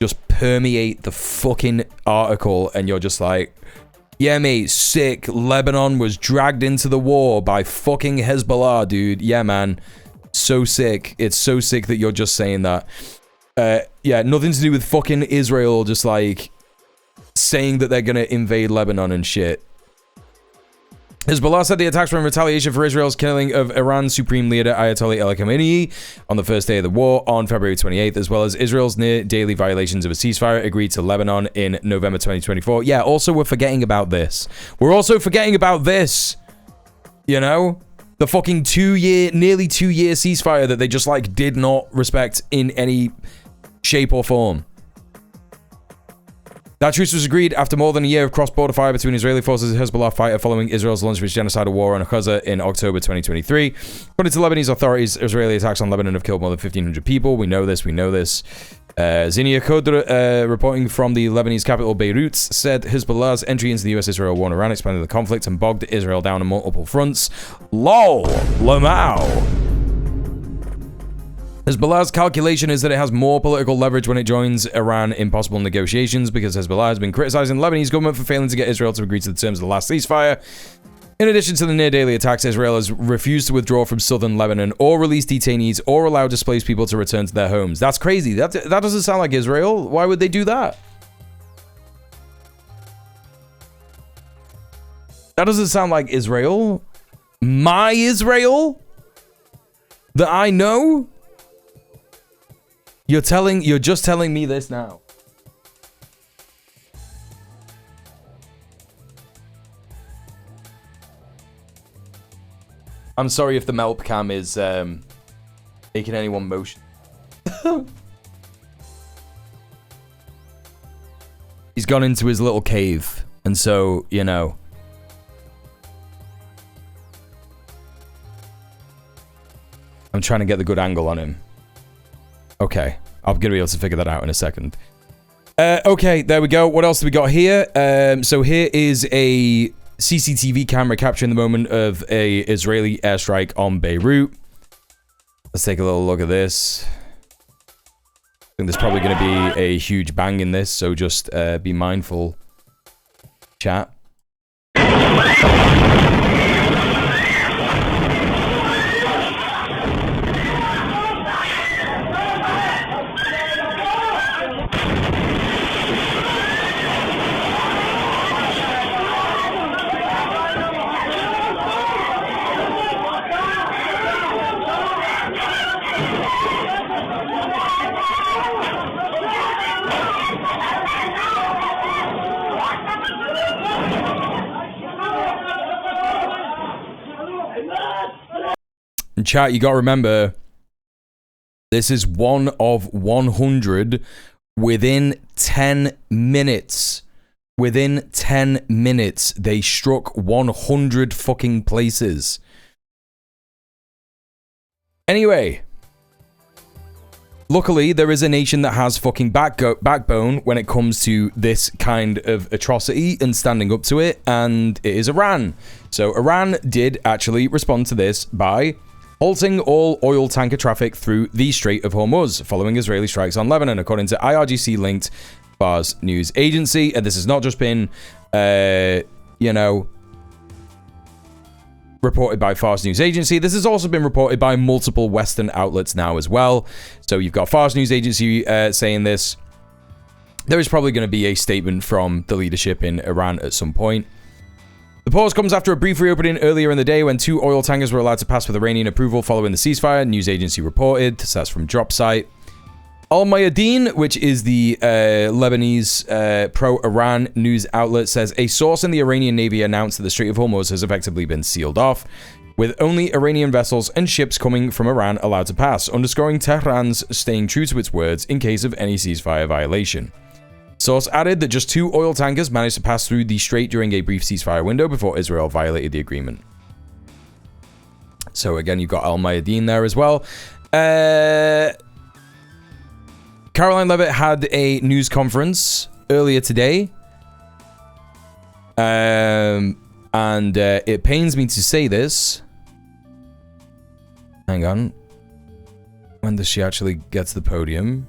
just permeate the fucking article, and you're just like, yeah, mate, sick. Lebanon was dragged into the war by fucking Hezbollah, dude. Yeah, man. So sick. It's so sick that you're just saying that. Yeah, nothing to do with fucking Israel, just, like, saying that they're gonna invade Lebanon and shit. Hezbollah said the attacks were in retaliation for Israel's killing of Iran's supreme leader Ayatollah Ali Khamenei on the first day of the war on February 28th, as well as Israel's near-daily violations of a ceasefire agreed to Lebanon in November 2024. Yeah, also we're forgetting about this. We're also forgetting about this. You know? The fucking nearly 2 year ceasefire that they just, like, did not respect in any shape or form. That truce was agreed after more than a year of cross-border fire between Israeli forces and Hezbollah fighter following Israel's launch of its genocidal war on Gaza in October 2023. According to Lebanese authorities, Israeli attacks on Lebanon have killed more than 1,500 people. We know this. Zinia Khudr, reporting from the Lebanese capital Beirut, said Hezbollah's entry into the US-Israel war in Iran expanded the conflict and bogged Israel down on multiple fronts. LOL! Lamau! Hezbollah's calculation is that it has more political leverage when it joins Iran in possible negotiations, because Hezbollah has been criticizing the Lebanese government for failing to get Israel to agree to the terms of the last ceasefire. In addition to the near-daily attacks, Israel has refused to withdraw from southern Lebanon or release detainees or allow displaced people to return to their homes. That's crazy. That doesn't sound like Israel. Why would they do that? That doesn't sound like Israel. My Israel? That I know? You're just telling me this now. I'm sorry if the Melp cam is making anyone motion. He's gone into his little cave, and so, you know. I'm trying to get the good angle on him. Okay, I'm going to be able to figure that out in a second. Okay, there we go. What else do we got here? So here is a CCTV camera capturing the moment of a Israeli airstrike on Beirut. Let's take a little look at this. I think there's probably going to be a huge bang in this, so just be mindful, chat. And chat, you got to remember, this is one of 100 within 10 minutes. Within 10 minutes, they struck 100 fucking places. Anyway, luckily, there is a nation that has fucking backbone when it comes to this kind of atrocity and standing up to it, and it is Iran. So Iran did actually respond to this by halting all oil tanker traffic through the Strait of Hormuz following Israeli strikes on Lebanon, according to IRGC-linked Fars news agency. And this has not just been, reported by Fars news agency. This has also been reported by multiple Western outlets now as well. So you've got Fars news agency saying this. There is probably going to be a statement from the leadership in Iran at some point. The pause comes after a brief reopening earlier in the day when 2 oil tankers were allowed to pass with Iranian approval following the ceasefire, news agency reported. So that's from Dropsite. Al Mayadeen, which is the Lebanese pro-Iran news outlet, says a source in the Iranian Navy announced that the Strait of Hormuz has effectively been sealed off, with only Iranian vessels and ships coming from Iran allowed to pass, underscoring Tehran's staying true to its words in case of any ceasefire violation. Source added that just 2 oil tankers managed to pass through the strait during a brief ceasefire window before Israel violated the agreement. So again, you've got Al Mayadeen there as well. Caroline Leavitt had a news conference earlier today. And it pains me to say this. Hang on. When does she actually get to the podium?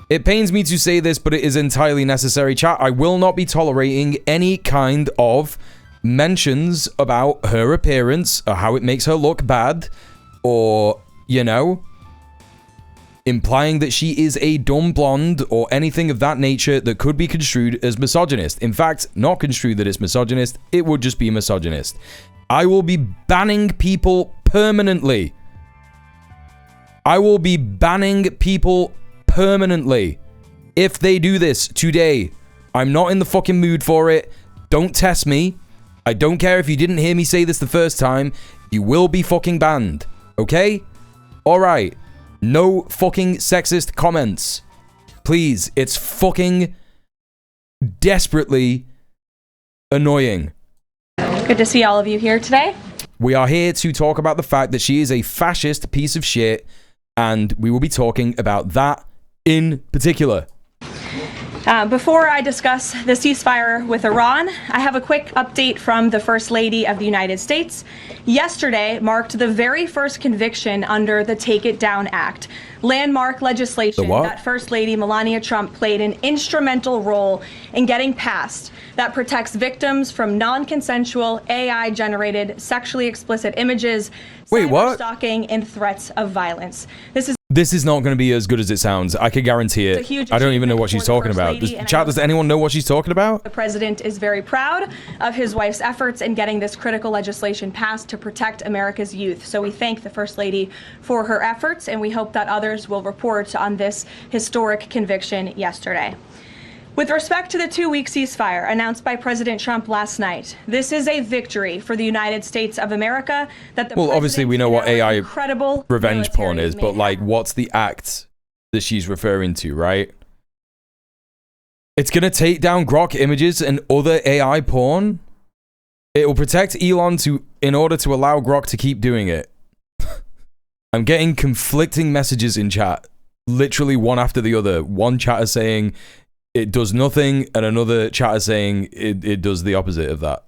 It pains me to say this, but it is entirely necessary, chat. I will not be tolerating any kind of mentions about her appearance or how it makes her look bad or, implying that she is a dumb blonde or anything of that nature that could be construed as misogynist. In fact, not construed that it's misogynist, it would just be misogynist. I will be banning people permanently. I will be banning people permanently if they do this today. I'm not in the fucking mood for it. Don't test me. I don't care if you didn't hear me say this the first time. You will be fucking banned. Okay? Alright. No fucking sexist comments. Please. It's fucking desperately annoying. Good to see all of you here today. We are here to talk about the fact that she is a fascist piece of shit, and we will be talking about that in particular. Before I discuss the ceasefire with Iran, I have a quick update from the First Lady of the United States. Yesterday marked the very first conviction under the Take It Down Act, landmark legislation that First Lady Melania Trump played an instrumental role in getting passed that protects victims from non-consensual AI-generated sexually explicit images, cyberstalking, and threats of violence. This is not going to be as good as it sounds. I can guarantee it. I don't even know what she's talking about. Does anyone know what she's talking about? The president is very proud of his wife's efforts in getting this critical legislation passed to protect America's youth. So we thank the First Lady for her efforts, and we hope that others will report on this historic conviction yesterday. With respect to the 2-week ceasefire announced by President Trump last night, this is a victory for the United States of America. Well, obviously we know what AI revenge porn is, but like, what's the act that she's referring to, right? It's gonna take down Grok images and other AI porn. It will protect Elon in order to allow Grok to keep doing it. I'm getting conflicting messages in chat, literally one after the other. One chatter saying it does nothing, and another chatter saying it does the opposite of that.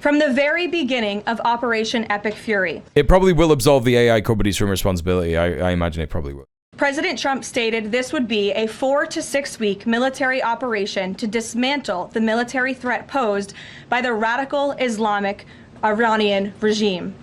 From the very beginning of Operation Epic Fury. It probably will absolve the AI companies from responsibility. I imagine it probably will. President Trump stated this would be a 4 to 6 week military operation to dismantle the military threat posed by the radical Islamic Iranian regime.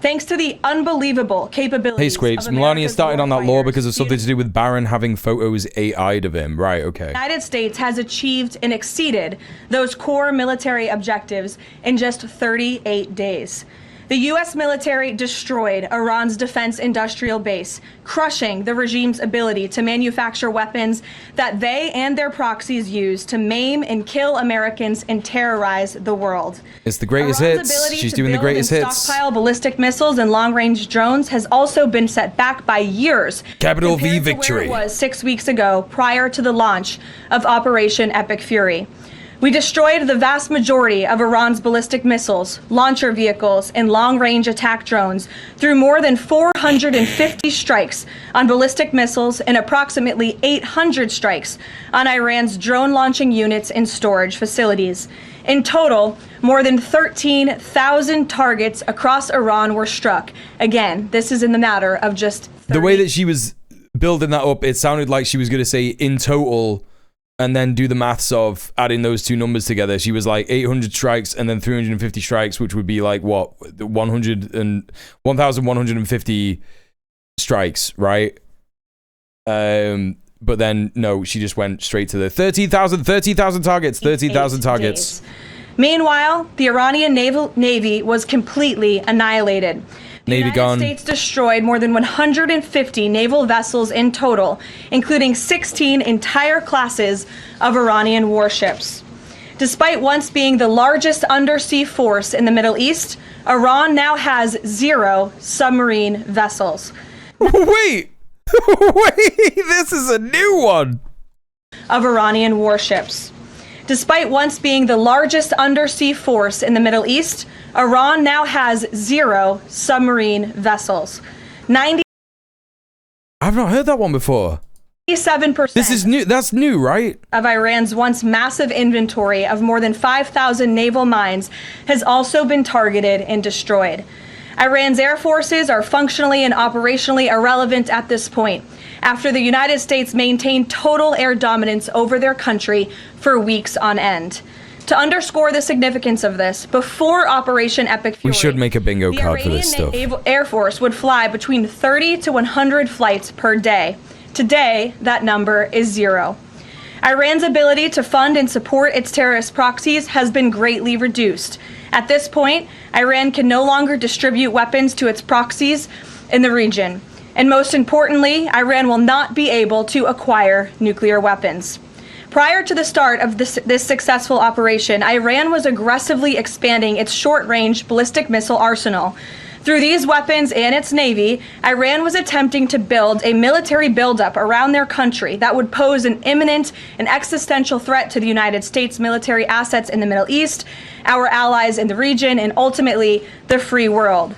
Thanks to the unbelievable capabilities. Hey, Scrapes, Melania started on that law because of something to do with Barron having photos AI'd of him. Right, okay. The United States has achieved and exceeded those core military objectives in just 38 days. The U.S. military destroyed Iran's defense industrial base, crushing the regime's ability to manufacture weapons that they and their proxies use to maim and kill Americans and terrorize the world. It's the greatest Iran's hits. ability She's to doing the build greatest and hits. Stockpile ballistic missiles and long-range drones has also been set back by years. Capital V compared to victory. where it was 6 weeks ago, prior to the launch of Operation Epic Fury. We destroyed the vast majority of Iran's ballistic missiles, launcher vehicles, and long-range attack drones through more than 450 strikes on ballistic missiles and approximately 800 strikes on Iran's drone launching units and storage facilities. In total, more than 13,000 targets across Iran were struck. Again, this is in the matter of just 30. The way that she was building that up, it sounded like she was going to say in total and then do the maths of adding those two numbers together. She was like 800 strikes and then 350 strikes, which would be like what? 1,150 strikes, right? But then no, she just went straight to the 13,000 targets, 13,000 targets. Meanwhile, the Iranian Navy was completely annihilated. The United States destroyed more than 150 naval vessels in total, including 16 entire classes of Iranian warships. Despite once being the largest undersea force in the Middle East, Iran now has 0 submarine vessels. Wait, this is a new one. Of Iranian warships. Despite once being the largest undersea force in the Middle East, Iran now has 0 submarine vessels. I've not heard that one before. 97%. This is new. That's new, right? Of Iran's once massive inventory of more than 5,000 naval mines has also been targeted and destroyed. Iran's air forces are functionally and operationally irrelevant at this point, after the United States maintained total air dominance over their country for weeks on end. To underscore the significance of this, before Operation Epic Fury, We should make a bingo card for this stuff. the Iranian Air Force would fly between 30 to 100 flights per day. Today, that number is 0. Iran's ability to fund and support its terrorist proxies has been greatly reduced. At this point, Iran can no longer distribute weapons to its proxies in the region. And most importantly, Iran will not be able to acquire nuclear weapons. Prior to the start of this successful operation, Iran was aggressively expanding its short-range ballistic missile arsenal. Through these weapons and its navy, Iran was attempting to build a military buildup around their country that would pose an imminent and existential threat to the United States military assets in the Middle East, our allies in the region, and ultimately the free world.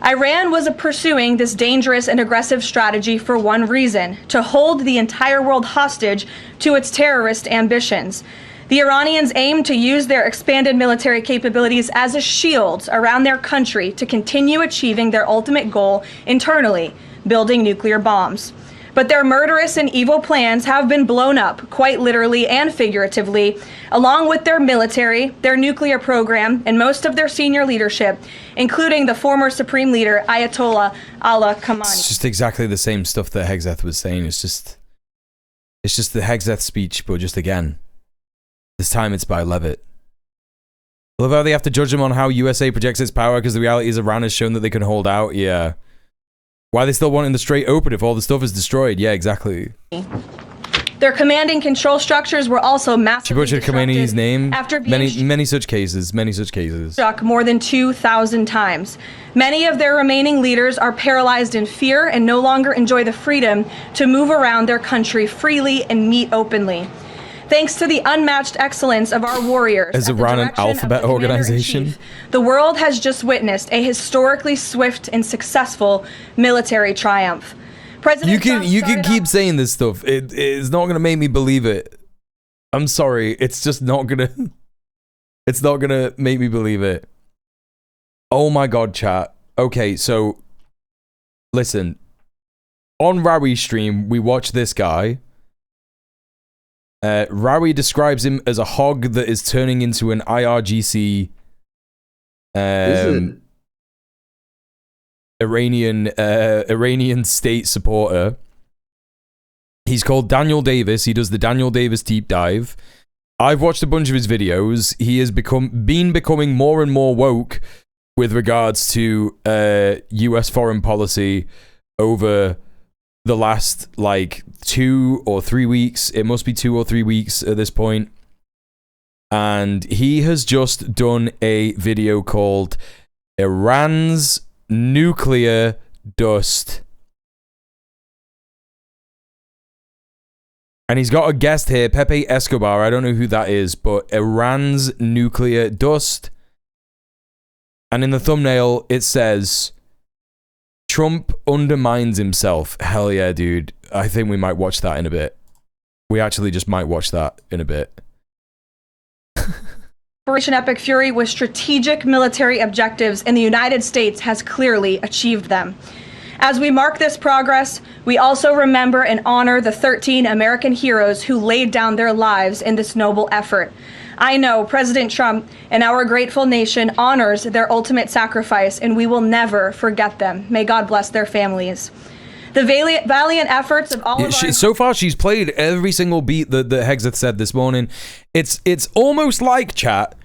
Iran was pursuing this dangerous and aggressive strategy for one reason: to hold the entire world hostage to its terrorist ambitions. The Iranians aim to use their expanded military capabilities as a shield around their country to continue achieving their ultimate goal internally, building nuclear bombs. But their murderous and evil plans have been blown up, quite literally and figuratively, along with their military, their nuclear program, and most of their senior leadership, including the former Supreme Leader, Ayatollah Ali Khamenei. It's just exactly the same stuff that Hexeth was saying. It's just the Hexeth speech, but just again. This time it's by Levitt. I love how they have to judge them on how USA projects its power because the reality is Iran has shown that they can hold out. Yeah. Why are they still wanting the straight open if all the stuff is destroyed? Yeah, exactly. Their command and control structures were also She massively butchered Khamenei's name. after being Many such cases. struck more than 2,000 times. Many of their remaining leaders are paralyzed in fear and no longer enjoy the freedom to move around their country freely and meet openly. Thanks to the unmatched excellence of our warriors, Is Iran an alphabet organization? the world has just witnessed a historically swift and successful military triumph. You can keep saying this stuff. It's not gonna make me believe it. I'm sorry. It's just not gonna. It's not gonna make me believe it. Oh my god, chat. Okay, so listen. On Rowie's stream, we watched this guy. Rowie describes him as a hog that is turning into an IRGC Iranian state supporter. He's called Daniel Davis. He does the Daniel Davis deep dive. I've watched a bunch of his videos. He has been becoming more and more woke with regards to US foreign policy over the last like 2 or 3 weeks. It must be 2 or 3 weeks at this point. And he has just done a video called Iran's Nuclear Dust. And he's got a guest here, Pepe Escobar. I don't know who that is, but Iran's Nuclear Dust. And in the thumbnail, it says, Trump undermines himself. Hell yeah, dude. I think we might watch that in a bit. We actually just might watch that in a bit. Operation Epic Fury with strategic military objectives, and the United States has clearly achieved them. As we mark this progress, we also remember and honor the 13 American heroes who laid down their lives in this noble effort. I know President Trump and our grateful nation honors their ultimate sacrifice, and we will never forget them. May God bless their families. The valiant efforts of all of our... So far, she's played every single beat that Hexeth said this morning. It's almost like, chat,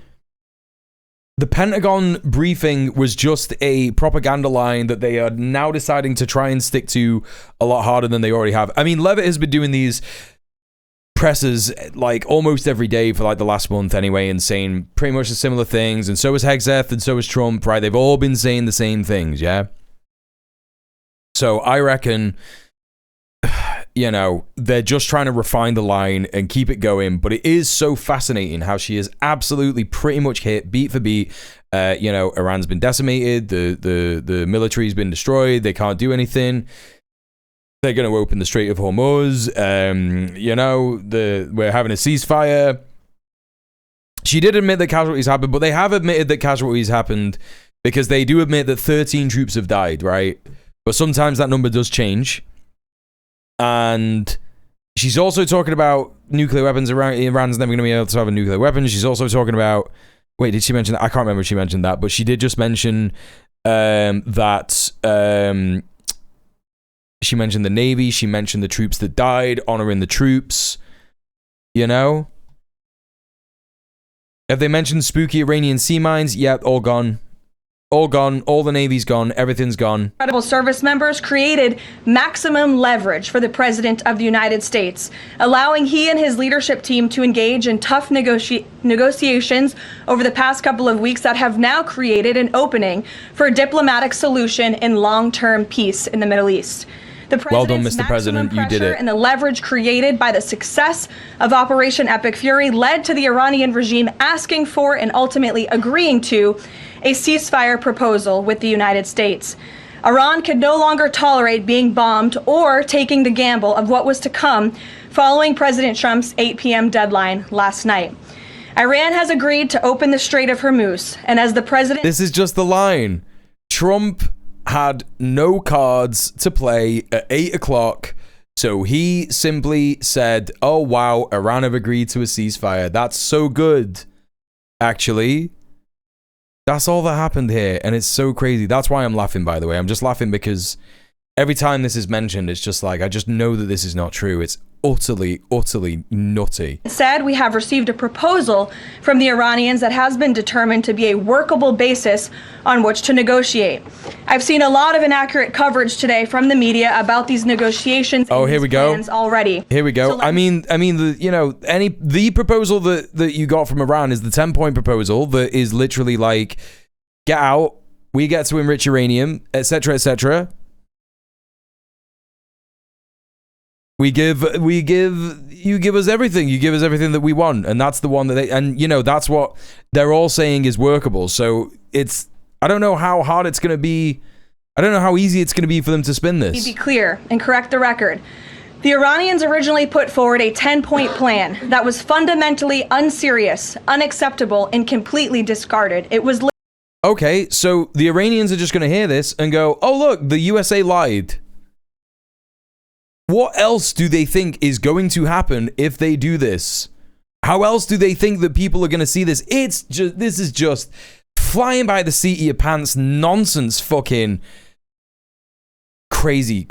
the Pentagon briefing was just a propaganda line that they are now deciding to try and stick to a lot harder than they already have. I mean, Levitt has been doing these presses like almost every day for like the last month anyway, and saying pretty much the similar things, and so is Hexeth and so is Trump, right? They've all been saying the same things, yeah? So I reckon, you know, they're just trying to refine the line and keep it going, but it is so fascinating how she is absolutely pretty much hit beat for beat. You know, Iran's been decimated, the military's been destroyed, they can't do anything. They're going to open the Strait of Hormuz. You know, we're having a ceasefire. She did admit that casualties happened, but they have admitted that casualties happened because they do admit that 13 troops have died, right? But sometimes that number does change. And she's also talking about nuclear weapons. Iran's never going to be able to have a nuclear weapon. She's also talking about... Wait, did she mention that? I can't remember if she mentioned that, but she did just mention that... She mentioned the Navy. She mentioned the troops that died, honoring the troops. You know? Have they mentioned spooky Iranian sea mines? Yeah, all gone. All gone. All the Navy's gone. Everything's gone. Incredible service members created maximum leverage for the President of the United States, allowing he and his leadership team to engage in tough negotiations over the past couple of weeks that have now created an opening for a diplomatic solution in long-term peace in the Middle East. Well done, Mr. President. You did it. And the leverage created by the success of Operation Epic Fury led to the Iranian regime asking for and ultimately agreeing to a ceasefire proposal with the United States. Iran could no longer tolerate being bombed or taking the gamble of what was to come following President Trump's 8 p.m. deadline last night. Iran has agreed to open the Strait of Hormuz, and as the president... This is just the line. Trump had no cards to play at 8 o'clock, so he simply said, oh wow, Iran have agreed to a ceasefire. That's so good, actually. That's all that happened here, and it's so crazy. That's why I'm laughing, by the way. I'm just laughing because every time this is mentioned, it's just like, I just know that this is not true. It's utterly, utterly nutty. Said we have received a proposal from the Iranians that has been determined to be a workable basis on which to negotiate. I've seen a lot of inaccurate coverage today from the media about these negotiations. Oh, here we go. Already. Here we go. So I mean, the proposal that you got from Iran is the 10-point proposal that is literally like, get out, we get to enrich uranium, etc., etc. You give us everything. You give us everything that we want, and that's the one that that's what they're all saying is workable. So I don't know how hard it's going to be. I don't know how easy it's going to be for them to spin this. Be clear and correct the record. The Iranians originally put forward a 10-point plan that was fundamentally unserious, unacceptable, and completely discarded. It was... Okay, so the Iranians are just going to hear this and go, oh look, the USA lied. What else do they think is going to happen if they do this? How else do they think that people are going to see this? This is just flying by the seat of your pants nonsense, fucking crazy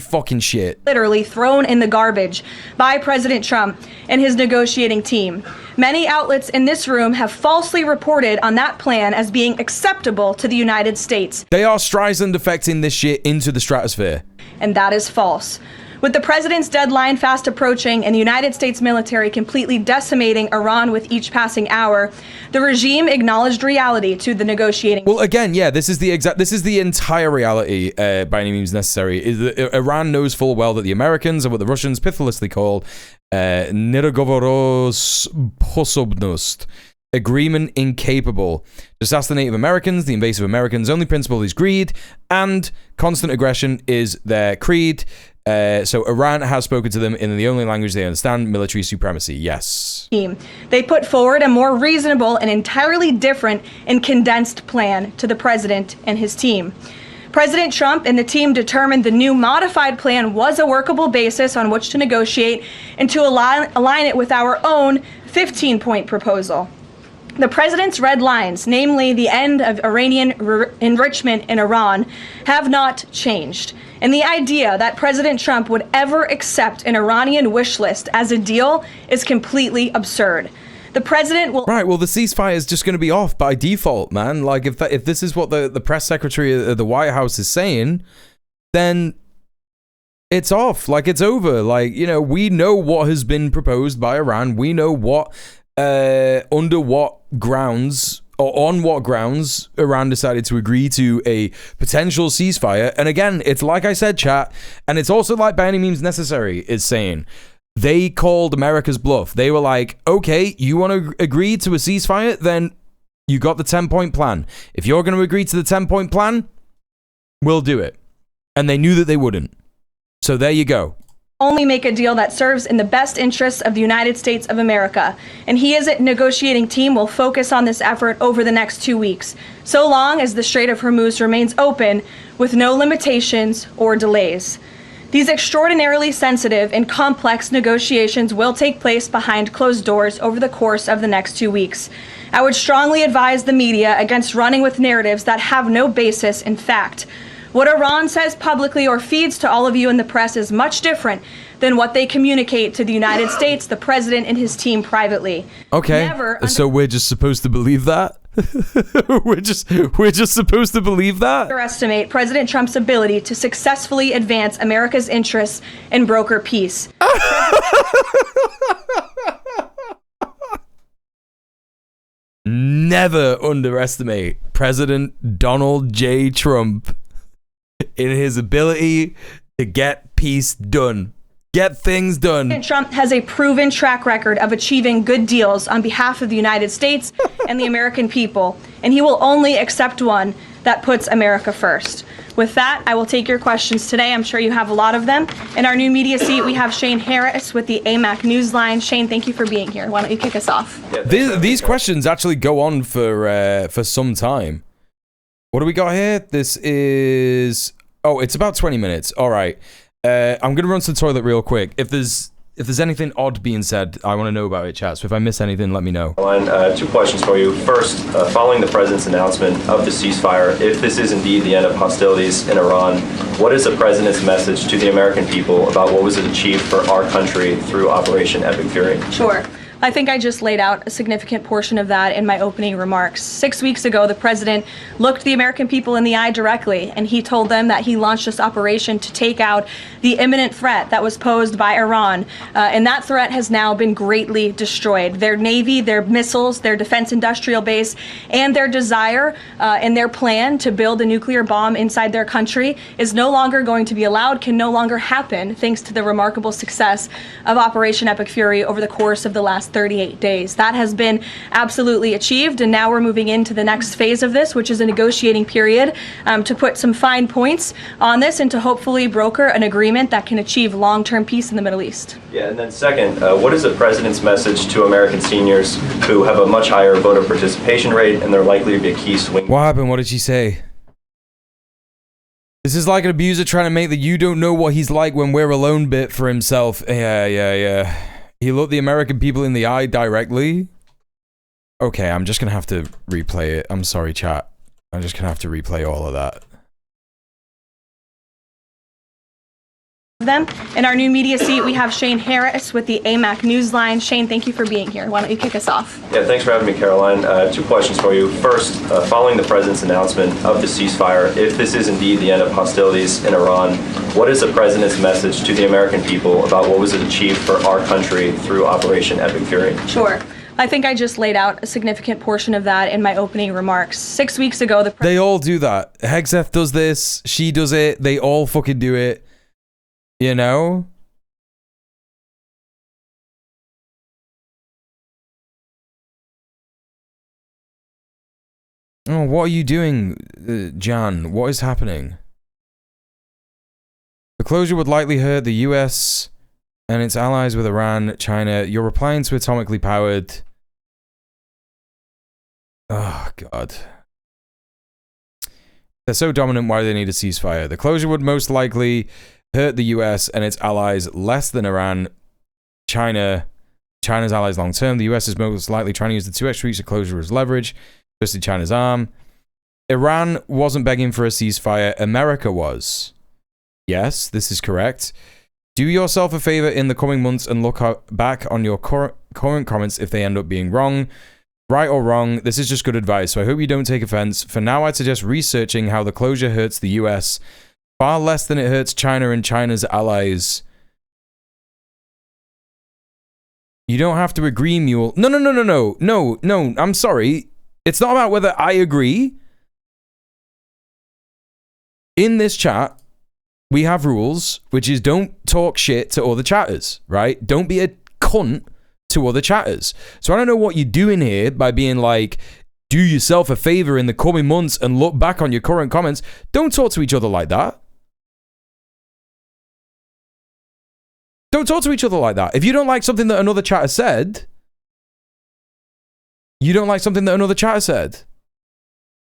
fucking shit. Literally thrown in the garbage by President Trump and his negotiating team. Many outlets in this room have falsely reported on that plan as being acceptable to the United States. They are Streisand affecting this shit into the stratosphere. And that is false. With the president's deadline fast approaching and the United States military completely decimating Iran with each passing hour, the regime acknowledged reality to the negotiating. Well, again, yeah, this is the entire reality by any means necessary. Iran knows full well that the Americans are what the Russians pitilessly call nedogovorospodobnost, agreement incapable. Just ask the Native Americans. The invasive Americans' only principle is greed, and constant aggression is their creed. So Iran has spoken to them in the only language they understand, military supremacy. Yes. They put forward a more reasonable and entirely different and condensed plan to the president and his team. President Trump and the team determined the new modified plan was a workable basis on which to negotiate and to align it with our own 15-point proposal. The president's red lines, namely the end of Iranian enrichment in Iran, have not changed. And the idea that President Trump would ever accept an Iranian wish list as a deal is completely absurd. The president will... Right, well, the ceasefire is just going to be off by default, man. Like, if this is what the press secretary of the White House is saying, then it's off. Like, it's over. Like, you know, we know what has been proposed by Iran. We know what... under what grounds or on what grounds Iran decided to agree to a potential ceasefire. And again, it's like I said, chat, and it's also like by any means necessary is saying they called America's bluff. They were like, okay, you want to agree to a ceasefire? Then you got the 10-point plan. If you're going to agree to the 10-point plan, we'll do it. And they knew that they wouldn't. So there you go. Only make a deal that serves in the best interests of the United States of America. And he as a negotiating team will focus on this effort over the next 2 weeks, so long as the Strait of Hormuz remains open with no limitations or delays. These extraordinarily sensitive and complex negotiations will take place behind closed doors over the course of the next 2 weeks. I would strongly advise the media against running with narratives that have no basis in fact. What Iran says publicly or feeds to all of you in the press is much different than what they communicate to the United States, the president, and his team privately. Okay, so we're just supposed to believe that? we're just supposed to believe that? Underestimate President Trump's ability to successfully advance America's interests and broker peace. Never underestimate President Donald J. Trump in his ability to get peace done. Get things done. President Trump has a proven track record of achieving good deals on behalf of the United States and the American people, and he will only accept one that puts America first. With that, I will take your questions today. I'm sure you have a lot of them. In our new media seat, we have Shane Harris with the AMAC Newsline. Shane, thank you for being here. Why don't you kick us off? These questions actually go on for some time. What do we got here? This is... Oh, it's about 20 minutes. All right. I'm going to run to the toilet real quick. If there's anything odd being said, I want to know about it, chat. So if I miss anything, let me know. Two questions for you. First, following the president's announcement of the ceasefire, if this is indeed the end of hostilities in Iran, what is the president's message to the American people about what was achieved for our country through Operation Epic Fury? Sure. I think I just laid out a significant portion of that in my opening remarks. 6 weeks ago, the president looked the American people in the eye directly, and he told them that he launched this operation to take out the imminent threat that was posed by Iran. And that threat has now been greatly destroyed. Their Navy, their missiles, their defense industrial base, and their desire and their plan to build a nuclear bomb inside their country is no longer going to be allowed, can no longer happen, thanks to the remarkable success of Operation Epic Fury over the course of the last 38 days. That has been absolutely achieved, and now we're moving into the next phase of this, which is a negotiating period to put some fine points on this and to hopefully broker an agreement that can achieve long-term peace in the Middle East. Yeah, and then second, what is the president's message to American seniors who have a much higher voter participation rate and they're likely to be a key swing? What happened? What did she say? This is like an abuser trying to make the "you don't know what he's like when we're alone" bit for himself. Yeah. He looked the American people in the eye directly. Okay, I'm just gonna have to replay it. I'm sorry, chat. I'm just gonna have to replay all of that. Them. In our new media seat, we have Shane Harris with the AMAC Newsline. Shane, thank you for being here. Why don't you kick us off? Yeah, thanks for having me, Caroline. Two questions for you. First, following the president's announcement of the ceasefire, if this is indeed the end of hostilities in Iran, what is the president's message to the American people about what was achieved for our country through Operation Epic Fury? Sure. I think I just laid out a significant portion of that in my opening remarks. 6 weeks ago, they all do that. Hegseth does this. She does it. They all fucking do it. You know? Oh, what are you doing, Jan? What is happening? The closure would likely hurt the US and its allies with Iran, China. You're replying to atomically powered... Oh, God. They're so dominant, why do they need a ceasefire? The closure would most likely hurt the US and its allies less than Iran, China's allies long term. The US is most likely trying to use the 2 extra weeks of closure as leverage, especially China's arm. Iran wasn't begging for a ceasefire. America was. Yes, this is correct. Do yourself a favor in the coming months and look back on your current comments if they end up being wrong. Right or wrong, this is just good advice, so I hope you don't take offense. For now, I'd suggest researching how the closure hurts the US far less than it hurts China and China's allies. You don't have to agree, Mule. No, I'm sorry. It's not about whether I agree. In this chat, we have rules, which is don't talk shit to other chatters, right? Don't be a cunt to other chatters. So I don't know what you're doing here by being like, do yourself a favor in the coming months and look back on your current comments. Don't talk to each other like that. Don't talk to each other like that. If you don't like something that another chatter said, you don't like something that another chatter said.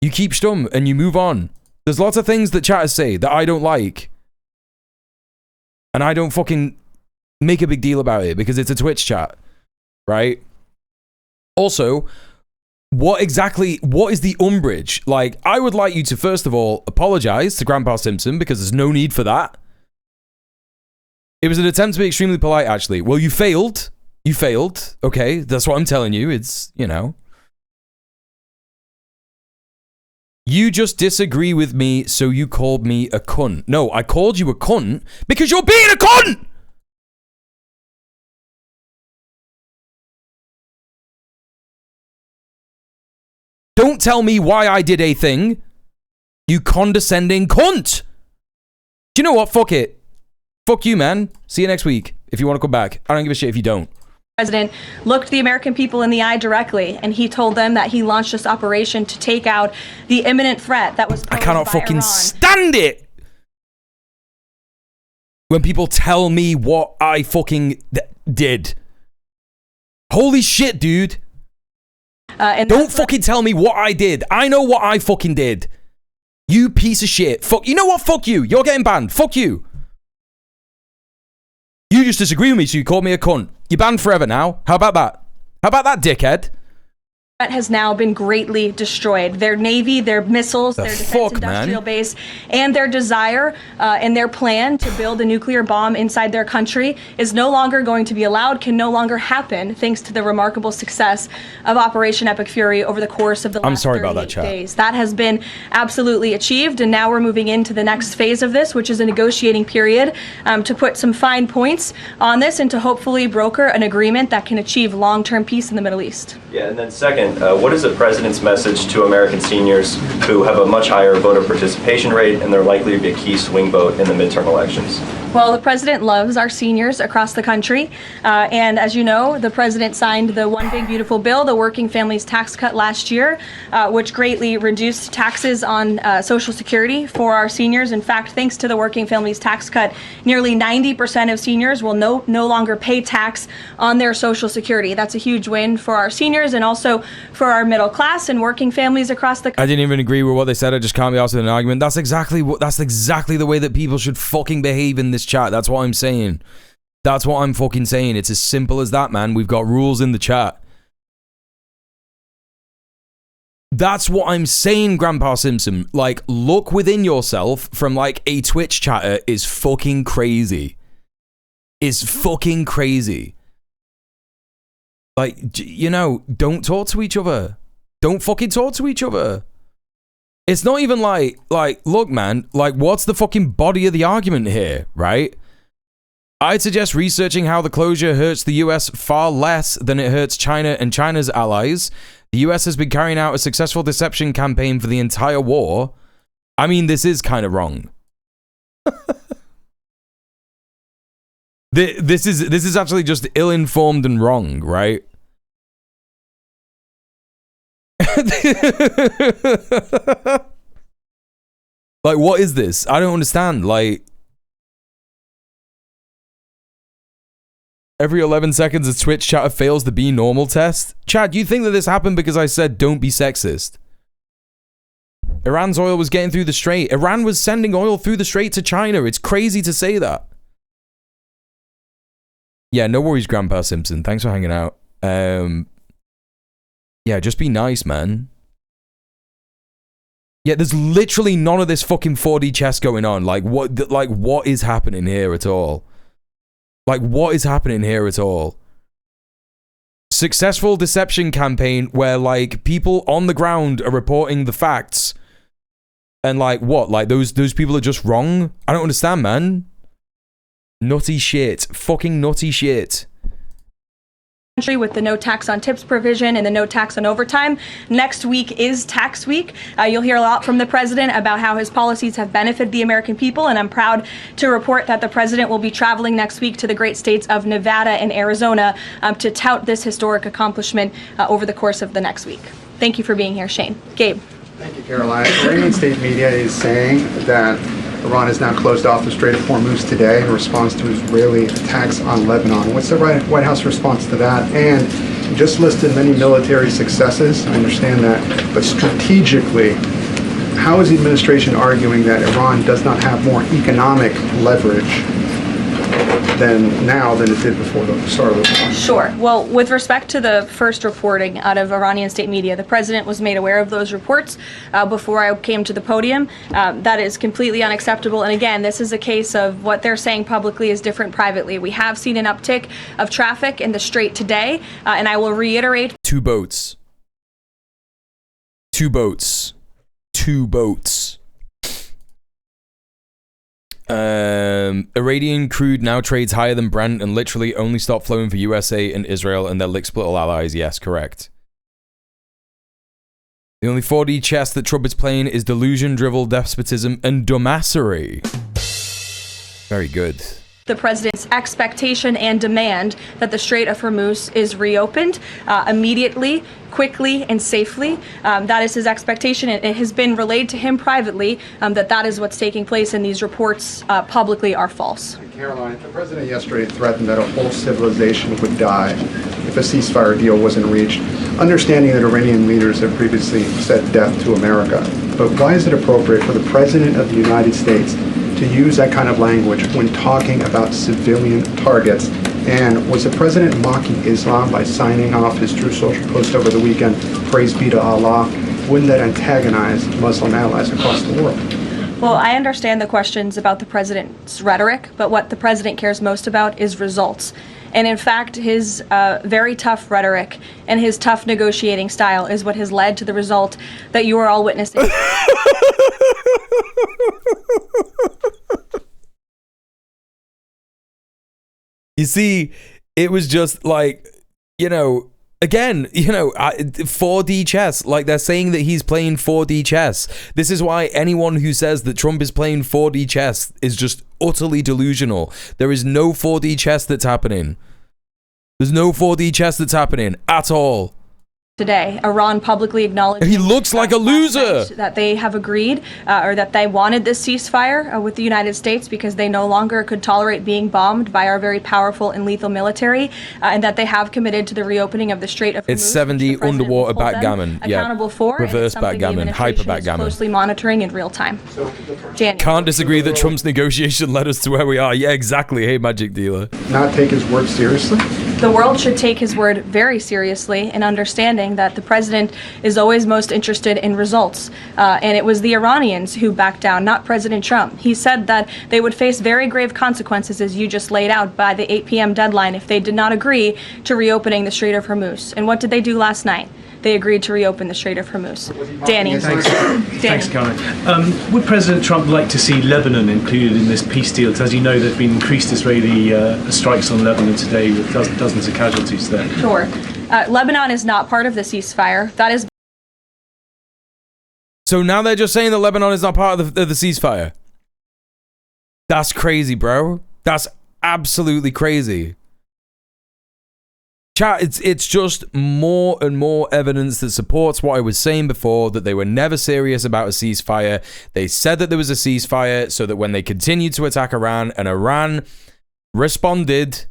You keep stum and you move on. There's lots of things that chatters say that I don't like. And I don't fucking make a big deal about it because it's a Twitch chat. Right? Also, what is the umbrage? Like, I would like you to, first of all, apologize to Grandpa Simpson because there's no need for that. It was an attempt to be extremely polite, actually. Well, you failed. You failed. Okay, that's what I'm telling you. It's, you know. You just disagree with me, so you called me a cunt. No, I called you a cunt because you're being a cunt! Don't tell me why I did a thing, you condescending cunt! Do you know what? Fuck it. Fuck you, man. See you next week if you want to come back. I don't give a shit if you don't. President looked the American people in the eye directly, and he told them that he launched this operation to take out the imminent threat that was posed I cannot by fucking Iran. stand it when people tell me what I fucking did. Holy shit, dude. Don't fucking tell me what I did. I know what I fucking did. You piece of shit. Fuck. You know what? Fuck you. You're getting banned. Fuck you. You just disagree with me, so you called me a cunt. You're banned forever now. How about that? How about that, dickhead? Has now been greatly destroyed. Their navy, their missiles, their defense industrial base, and their desire and their plan to build a nuclear bomb inside their country is no longer going to be allowed, can no longer happen, thanks to the remarkable success of Operation Epic Fury over the course of the last 38 days. That has been absolutely achieved, and now we're moving into the next phase of this, which is a negotiating period to put some fine points on this and to hopefully broker an agreement that can achieve long-term peace in the Middle East. Yeah, and then second, what is the president's message to American seniors who have a much higher voter participation rate and they're likely to be a key swing vote in the midterm elections? Well, the president loves our seniors across the country. And as you know, the president signed the One Big Beautiful Bill, the Working Families Tax Cut last year, which greatly reduced taxes on Social Security for our seniors. In fact, thanks to the Working Families Tax Cut, nearly 90% of seniors will no longer pay tax on their Social Security. That's a huge win for our seniors and also for our middle class and working families across the country. I didn't even agree with what they said. I just can't be asked with an argument. That's exactly the way that people should fucking behave in this chat. That's what I'm saying. That's what I'm fucking saying. It's as simple as that, man. We've got rules in the chat. That's what I'm saying, Grandpa Simpson. Like, look within yourself from like a Twitch chatter is fucking crazy. Is fucking crazy. Like, you know, don't talk to each other. Don't fucking talk to each other. It's not even like, look, man, like, what's the fucking body of the argument here, right? I'd suggest researching how the closure hurts the US far less than it hurts China and China's allies. The US has been carrying out a successful deception campaign for the entire war. I mean, this is kind of wrong. This is actually just ill-informed and wrong, right? Like, what is this? I don't understand. Like, every 11 seconds a Twitch chatter fails the be normal test. Chad, do you think that this happened because I said don't be sexist? Iran's oil was getting through the strait. Iran was sending oil through the strait to China. It's crazy to say that. Yeah, no worries, Grandpa Simpson. Thanks for hanging out. Yeah, just be nice, man. Yeah, there's literally none of this fucking 4D chess going on. Like, what is happening here at all? Like, what is happening here at all? Successful deception campaign where, like, people on the ground are reporting the facts. And, like, what? Like, those people are just wrong? I don't understand, man. Nutty shit. Fucking nutty shit. With the no tax on tips provision and the no tax on overtime. Next week is tax week. You'll hear a lot from the president about how his policies have benefited the American people, and I'm proud to report that the president will be traveling next week to the great states of Nevada and Arizona to tout this historic accomplishment over the course of the next week. Thank you for being here, Shane. Gabe. Thank you, Caroline. Iranian state media is saying that Iran has now closed off the Strait of Hormuz today in response to Israeli attacks on Lebanon. What's the White House response to that? And you just listed many military successes. I understand that. But strategically, how is the administration arguing that Iran does not have more economic leverage than it did before the start of the war? Sure. Well, with respect to the first reporting out of Iranian state media, the president was made aware of those reports before I came to the podium. That is completely unacceptable. And again, this is a case of what they're saying publicly is different privately. We have seen an uptick of traffic in the strait today, and I will reiterate. Two boats. Two boats. Two boats. Iranian crude now trades higher than Brent and literally only stopped flowing for USA and Israel and their lickspittle allies. Yes, correct. The only 4D chess that Trump is playing is delusion, drivel, despotism, and dumbassery. Very good. The president's expectation and demand that the Strait of Hormuz is reopened immediately, quickly, and safely. That is his expectation. It has been relayed to him privately that is what's taking place, and these reports publicly are false. Caroline, the president yesterday threatened that a whole civilization would die if a ceasefire deal wasn't reached, understanding that Iranian leaders have previously said death to America. But why is it appropriate for the president of the United States to use that kind of language when talking about civilian targets? And was the president mocking Islam by signing off his True Social post over the weekend, praise be to Allah? Wouldn't that antagonize Muslim allies across the world? Well, I understand the questions about the president's rhetoric, but what the president cares most about is results. And in fact, his very tough rhetoric and his tough negotiating style is what has led to the result that you are all witnessing. You see, it was just like, you know, Again, 4D chess. Like, they're saying that he's playing 4D chess. This is why anyone who says that Trump is playing 4D chess is just utterly delusional. There is no 4D chess that's happening. There's no 4D chess that's happening at all. Today, Iran publicly acknowledged he looks like a loser that they have agreed or that they wanted this ceasefire with the United States because they no longer could tolerate being bombed by our very powerful and lethal military, and that they have committed to the reopening of the Strait of Hormuz. It's 70 underwater backgammon. Accountable for reverse backgammon, hyper backgammon. Closely monitoring in real time. Can't disagree that Trump's negotiation led us to where we are. Yeah, exactly. Hey, magic dealer. Not take his word seriously? The world should take his word very seriously in understanding that the president is always most interested in results. And it was the Iranians who backed down, not President Trump. He said that they would face very grave consequences, as you just laid out, by the 8 p.m. deadline if they did not agree to reopening the Strait of Hormuz. And what did they do last night? They agreed to reopen the Strait of Hormuz. Danny. Thanks, Caroline. Would President Trump like to see Lebanon included in this peace deal? As you know, there have been increased Israeli strikes on Lebanon today with dozens of casualties there. Sure. Lebanon is not part of the ceasefire. That is. So now they're just saying that Lebanon is not part of the ceasefire. That's crazy, bro. That's absolutely crazy. Chat, it's just more and more evidence that supports what I was saying before, that they were never serious about a ceasefire. They said that there was a ceasefire so that when they continued to attack Iran and Iran responded,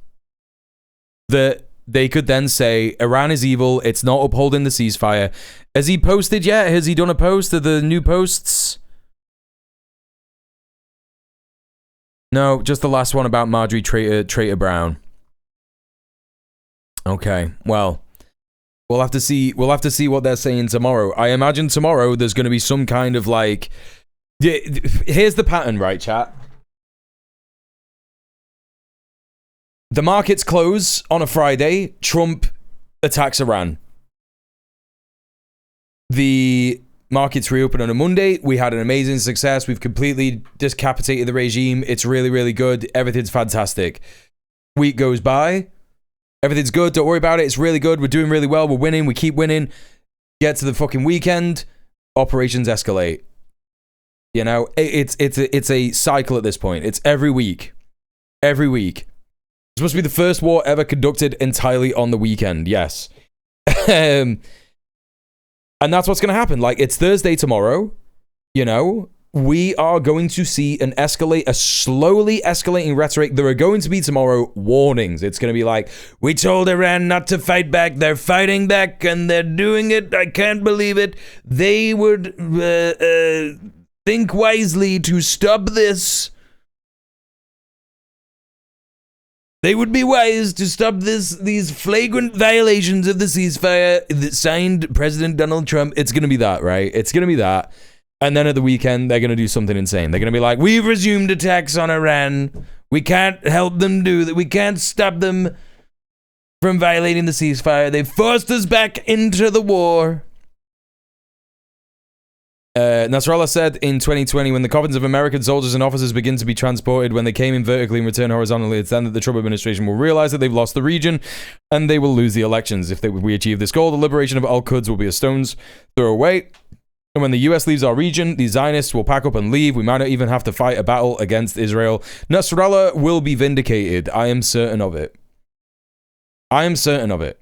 that they could then say, Iran is evil, it's not upholding the ceasefire. Has he posted yet? Has he done a post of the new posts? No, just the last one about Marjorie Traitor Brown. Okay, well, we'll have to see what they're saying tomorrow. I imagine tomorrow there's going to be some kind of like, here's the pattern, right, chat? The markets close on a Friday. Trump attacks Iran. The markets reopen on a Monday. We had an amazing success. We've completely decapitated the regime. It's really, really good. Everything's fantastic. Week goes by. Everything's good. Don't worry about it. It's really good. We're doing really well. We're winning. We keep winning. Get to the fucking weekend. Operations escalate. You know, it's a cycle at this point. It's every week. Every week. It's supposed to be the first war ever conducted entirely on the weekend. Yes. And that's what's going to happen. Like, it's Thursday tomorrow. You know, we are going to see a slowly escalating rhetoric. There are going to be tomorrow warnings. It's going to be like, we told Iran not to fight back. They're fighting back and they're doing it. I can't believe it. They would think wisely to stop this. They would be wise to stop these flagrant violations of the ceasefire that signed President Donald Trump. It's going to be that, right? It's going to be that. And then at the weekend, they're going to do something insane. They're going to be like, we've resumed attacks on Iran. We can't help them do that. We can't stop them from violating the ceasefire. They've forced us back into the war. Nasrallah said in 2020, when the coffins of American soldiers and officers begin to be transported, when they came in vertically and return horizontally, it's then that the Trump administration will realize that they've lost the region and they will lose the elections. If we achieve this goal, the liberation of Al-Quds will be a stone's throw away. And when the US leaves our region, the Zionists will pack up and leave. We might not even have to fight a battle against Israel. Nasrallah will be vindicated. I am certain of it. I am certain of it.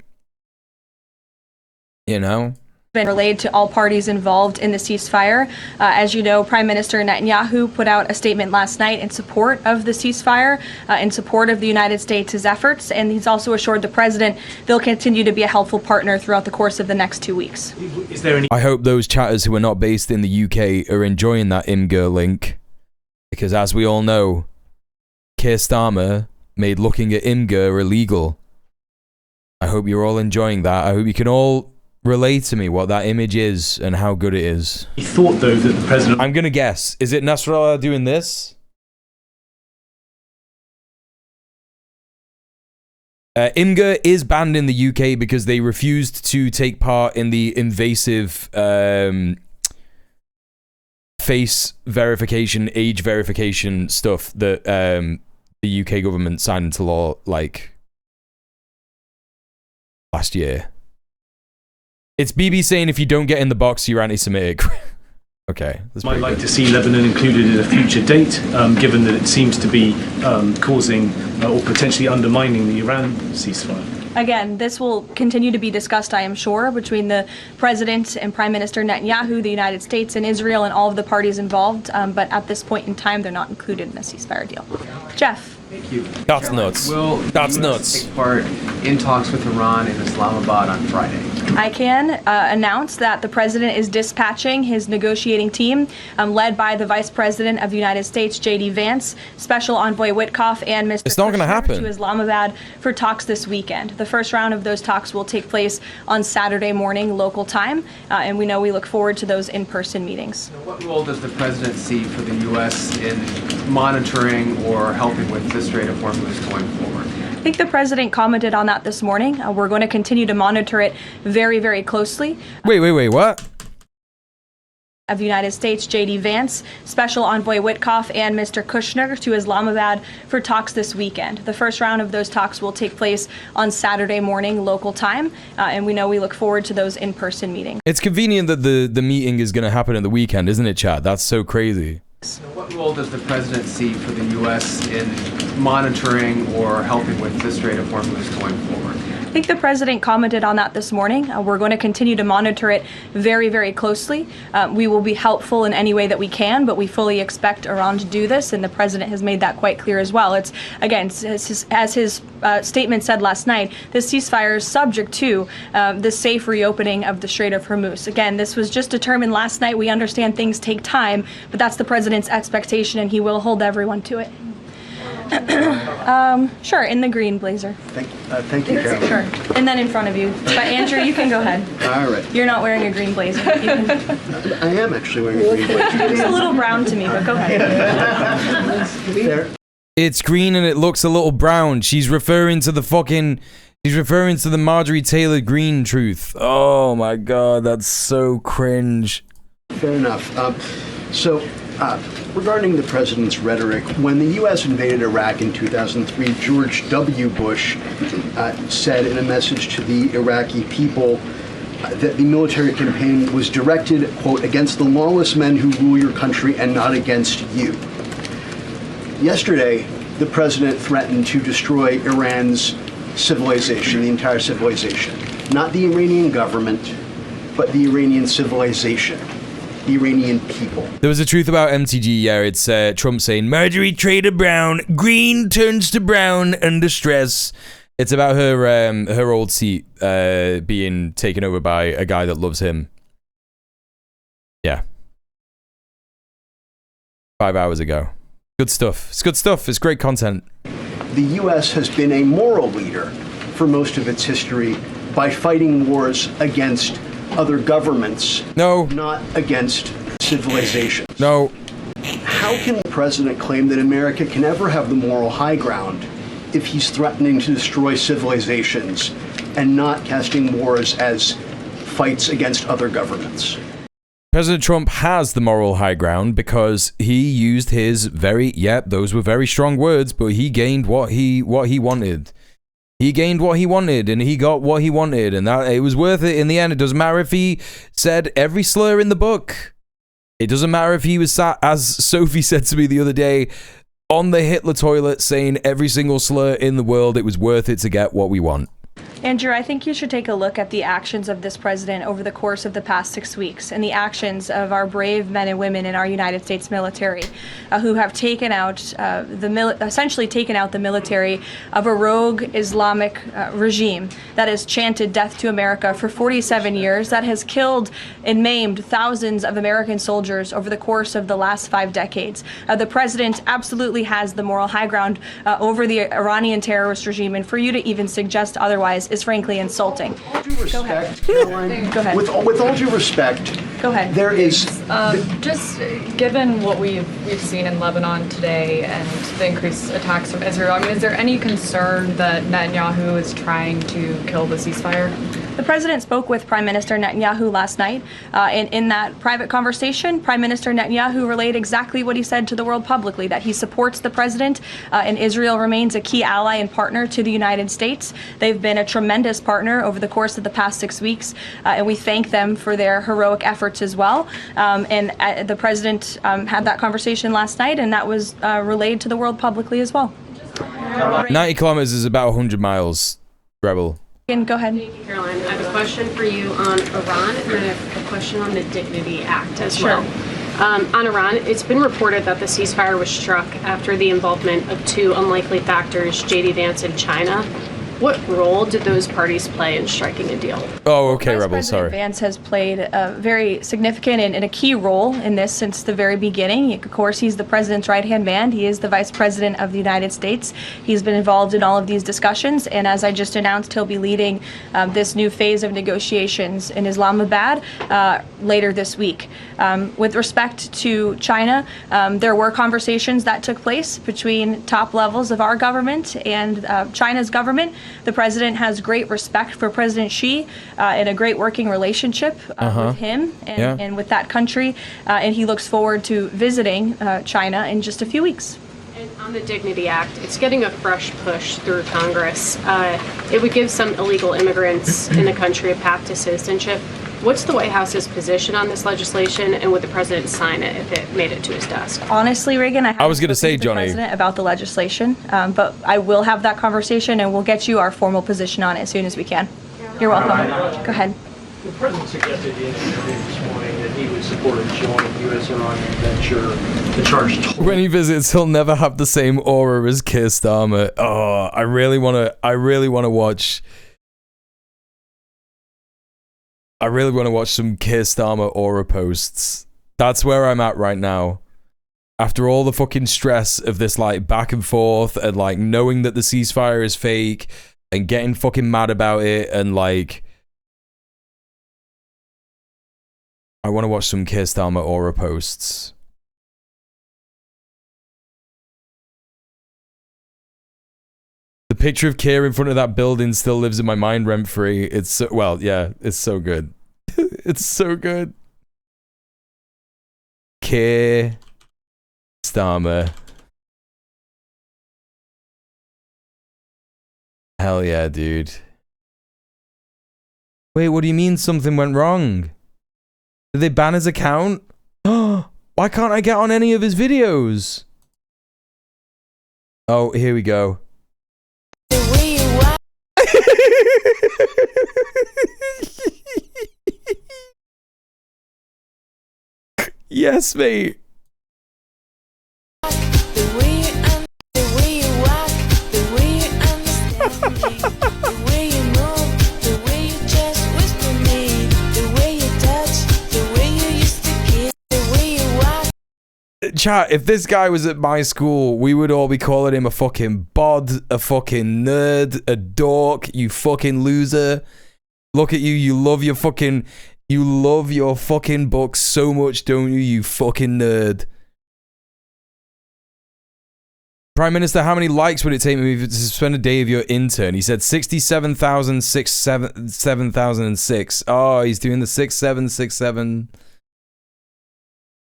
You know? Been relayed to all parties involved in the ceasefire. As you know, Prime Minister Netanyahu put out a statement last night in support of the ceasefire, in support of the United States' efforts, and he's also assured the president they'll continue to be a helpful partner throughout the course of the next 2 weeks. Is there any? I hope those chatters who are not based in the UK are enjoying that Imgur link, because as we all know, Keir Starmer made looking at Imgur illegal. I hope you're all enjoying that. I hope you can all relate to me what that image is and how good it is. He thought, though, that the president... I'm going to guess. Is it Nasrallah doing this? Imgur is banned in the UK because they refused to take part in the invasive face verification, age verification stuff that the UK government signed into law, like, last year. It's BB saying if you don't get in the box, you're anti-Semitic. Okay. Might like to see Lebanon included in a future date, given that it seems to be causing or potentially undermining the Iran ceasefire. Again, this will continue to be discussed, I am sure, between the President and Prime Minister Netanyahu, the United States and Israel, and all of the parties involved. But at this point in time, they're not included in a ceasefire deal. Jeff. Thank you. That's nuts. Will That's the US nuts. take part in talks with Iran in Islamabad on Friday? I can announce that the President is dispatching his negotiating team, led by the Vice President of the United States, J.D. Vance, Special Envoy Witkoff, and Mr. It's not going to happen. to Islamabad for talks this weekend. The first round of those talks will take place on Saturday morning local time, and we look forward to those in-person meetings. What role does the President see for the U.S. in monitoring or helping with the Strait of Hormuz going forward? I think the President commented on that this morning. We're going to continue to monitor it very, very closely. Wait, what? Of the United States, J.D. Vance, Special Envoy Witkoff, and Mr. Kushner to Islamabad for talks this weekend. The first round of those talks will take place on Saturday morning local time, and we look forward to those in-person meetings. It's convenient that the meeting is going to happen at the weekend, isn't it, Chad? That's so crazy. What role does the President see for the U.S. in monitoring or helping with the Strait of Hormuz going forward? I think the President commented on that this morning. We're going to continue to monitor it very, very closely. We will be helpful in any way that we can, but we fully expect Iran to do this, and the President has made that quite clear as well. It's, again, as his statement said last night, this ceasefire is subject to the safe reopening of the Strait of Hormuz. Again, this was just determined last night. We understand things take time, but that's the President's expectation, and he will hold everyone to it. Sure, in the green blazer. Thank you, Carol. Sure, and then in front of you. But Andrew, you can go ahead. All right. You're not wearing a green blazer. You can... I am actually wearing a green blazer. It's a little brown to me, but go ahead. There. It's green and it looks a little brown. She's referring to the Marjorie Taylor Greene truth. Oh my god, that's so cringe. Fair enough. Regarding the president's rhetoric, when the U.S. invaded Iraq in 2003, George W. Bush said in a message to the Iraqi people that the military campaign was directed, quote, against the lawless men who rule your country and not against you. Yesterday, the president threatened to destroy Iran's civilization, the entire civilization. Not the Iranian government, but the Iranian civilization. The Iranian people. There was a truth about MTG, yeah, it's Trump saying, Marjorie Taylor Brown, green turns to brown under stress. It's about her old seat being taken over by a guy that loves him. Yeah. 5 hours ago. Good stuff. It's good stuff. It's great content. The U.S. has been a moral leader for most of its history by fighting wars against other governments, not against civilization. No. How can the president claim that America can ever have the moral high ground if he's threatening to destroy civilizations and not casting wars as fights against other governments? President Trump has the moral high ground because he used his those were very strong words, but he gained what he wanted. He gained what he wanted, and he got what he wanted, and that it was worth it in the end. It doesn't matter if he said every slur in the book. It doesn't matter if he was sat, as Sophie said to me the other day, on the Hitler toilet saying every single slur in the world. It was worth it to get what we want. Andrew, I think you should take a look at the actions of this president over the course of the past 6 weeks and the actions of our brave men and women in our United States military who have taken out essentially taken out the military of a rogue Islamic regime that has chanted death to America for 47 years, that has killed and maimed thousands of American soldiers over the course of the last 5 decades. The president absolutely has the moral high ground over the Iranian terrorist regime, and for you to even suggest otherwise is frankly insulting. Go ahead. Caroline, go ahead. With all due respect, go ahead. There is just given what we've seen in Lebanon today and the increased attacks from Israel. I mean, is there any concern that Netanyahu is trying to kill the ceasefire? The president spoke with Prime Minister Netanyahu last night. And in that private conversation, Prime Minister Netanyahu relayed exactly what he said to the world publicly, that he supports the president and Israel remains a key ally and partner to the United States. They've been a tremendous partner over the course of the past 6 weeks, and we thank them for their heroic efforts as well. And the president had that conversation last night, and that was relayed to the world publicly as well. 90 kilometers is about 100 miles, Rebel. Go ahead. Thank you, Caroline. I have a question for you on Iran, and then I have a question on the Dignity Act as well. On Iran, it's been reported that the ceasefire was struck after the involvement of two unlikely factors, J.D. Vance and China. What role did those parties play in striking a deal? Oh, okay, Rebel, President sorry. Vance has played a very significant and a key role in this since the very beginning. Of course, he's the president's right-hand man. He is the vice president of the United States. He's been involved in all of these discussions, and as I just announced, he'll be leading this new phase of negotiations in Islamabad later this week. With respect to China, there were conversations that took place between top levels of our government and China's government. The president has great respect for President Xi and a great working relationship with him and with that country, and he looks forward to visiting China in just a few weeks. And on the Dignity Act, it's getting a fresh push through Congress. It would give some illegal immigrants in the country a path to citizenship. What's the White House's position on this legislation, and would the president sign it if it made it to his desk? Honestly, Reagan, I was going to say, Johnny, the president about the legislation, but I will have that conversation, and we'll get you our formal position on it as soon as we can. You're welcome. Go ahead. The president suggested in an interview this morning that he would support a joint U.S.-Iran venture. The charge. When he visits, he'll never have the same aura as Keir Starmer. Oh, I really want to watch. I really want to watch some Keir Starmer aura posts. That's where I'm at right now. After all the fucking stress of this, like, back and forth and, like, knowing that the ceasefire is fake and getting fucking mad about it and, like, I want to watch some Keir Starmer aura posts. The picture of Keir in front of that building still lives in my mind rent-free. It's so, well, yeah, it's so good. It's so good. Keir Starmer. Hell yeah, dude. Wait, what do you mean something went wrong? Did they ban his account? Why can't I get on any of his videos? Oh, here we go. Yes, mate. Chat, if this guy was at my school, we would all be calling him a fucking bod, a fucking nerd, a dork, you fucking loser. Look at you, you love your fucking books so much, don't you, you fucking nerd. Prime Minister, how many likes would it take me to spend a day of your intern? He said 67,006. Oh, he's doing the 6767.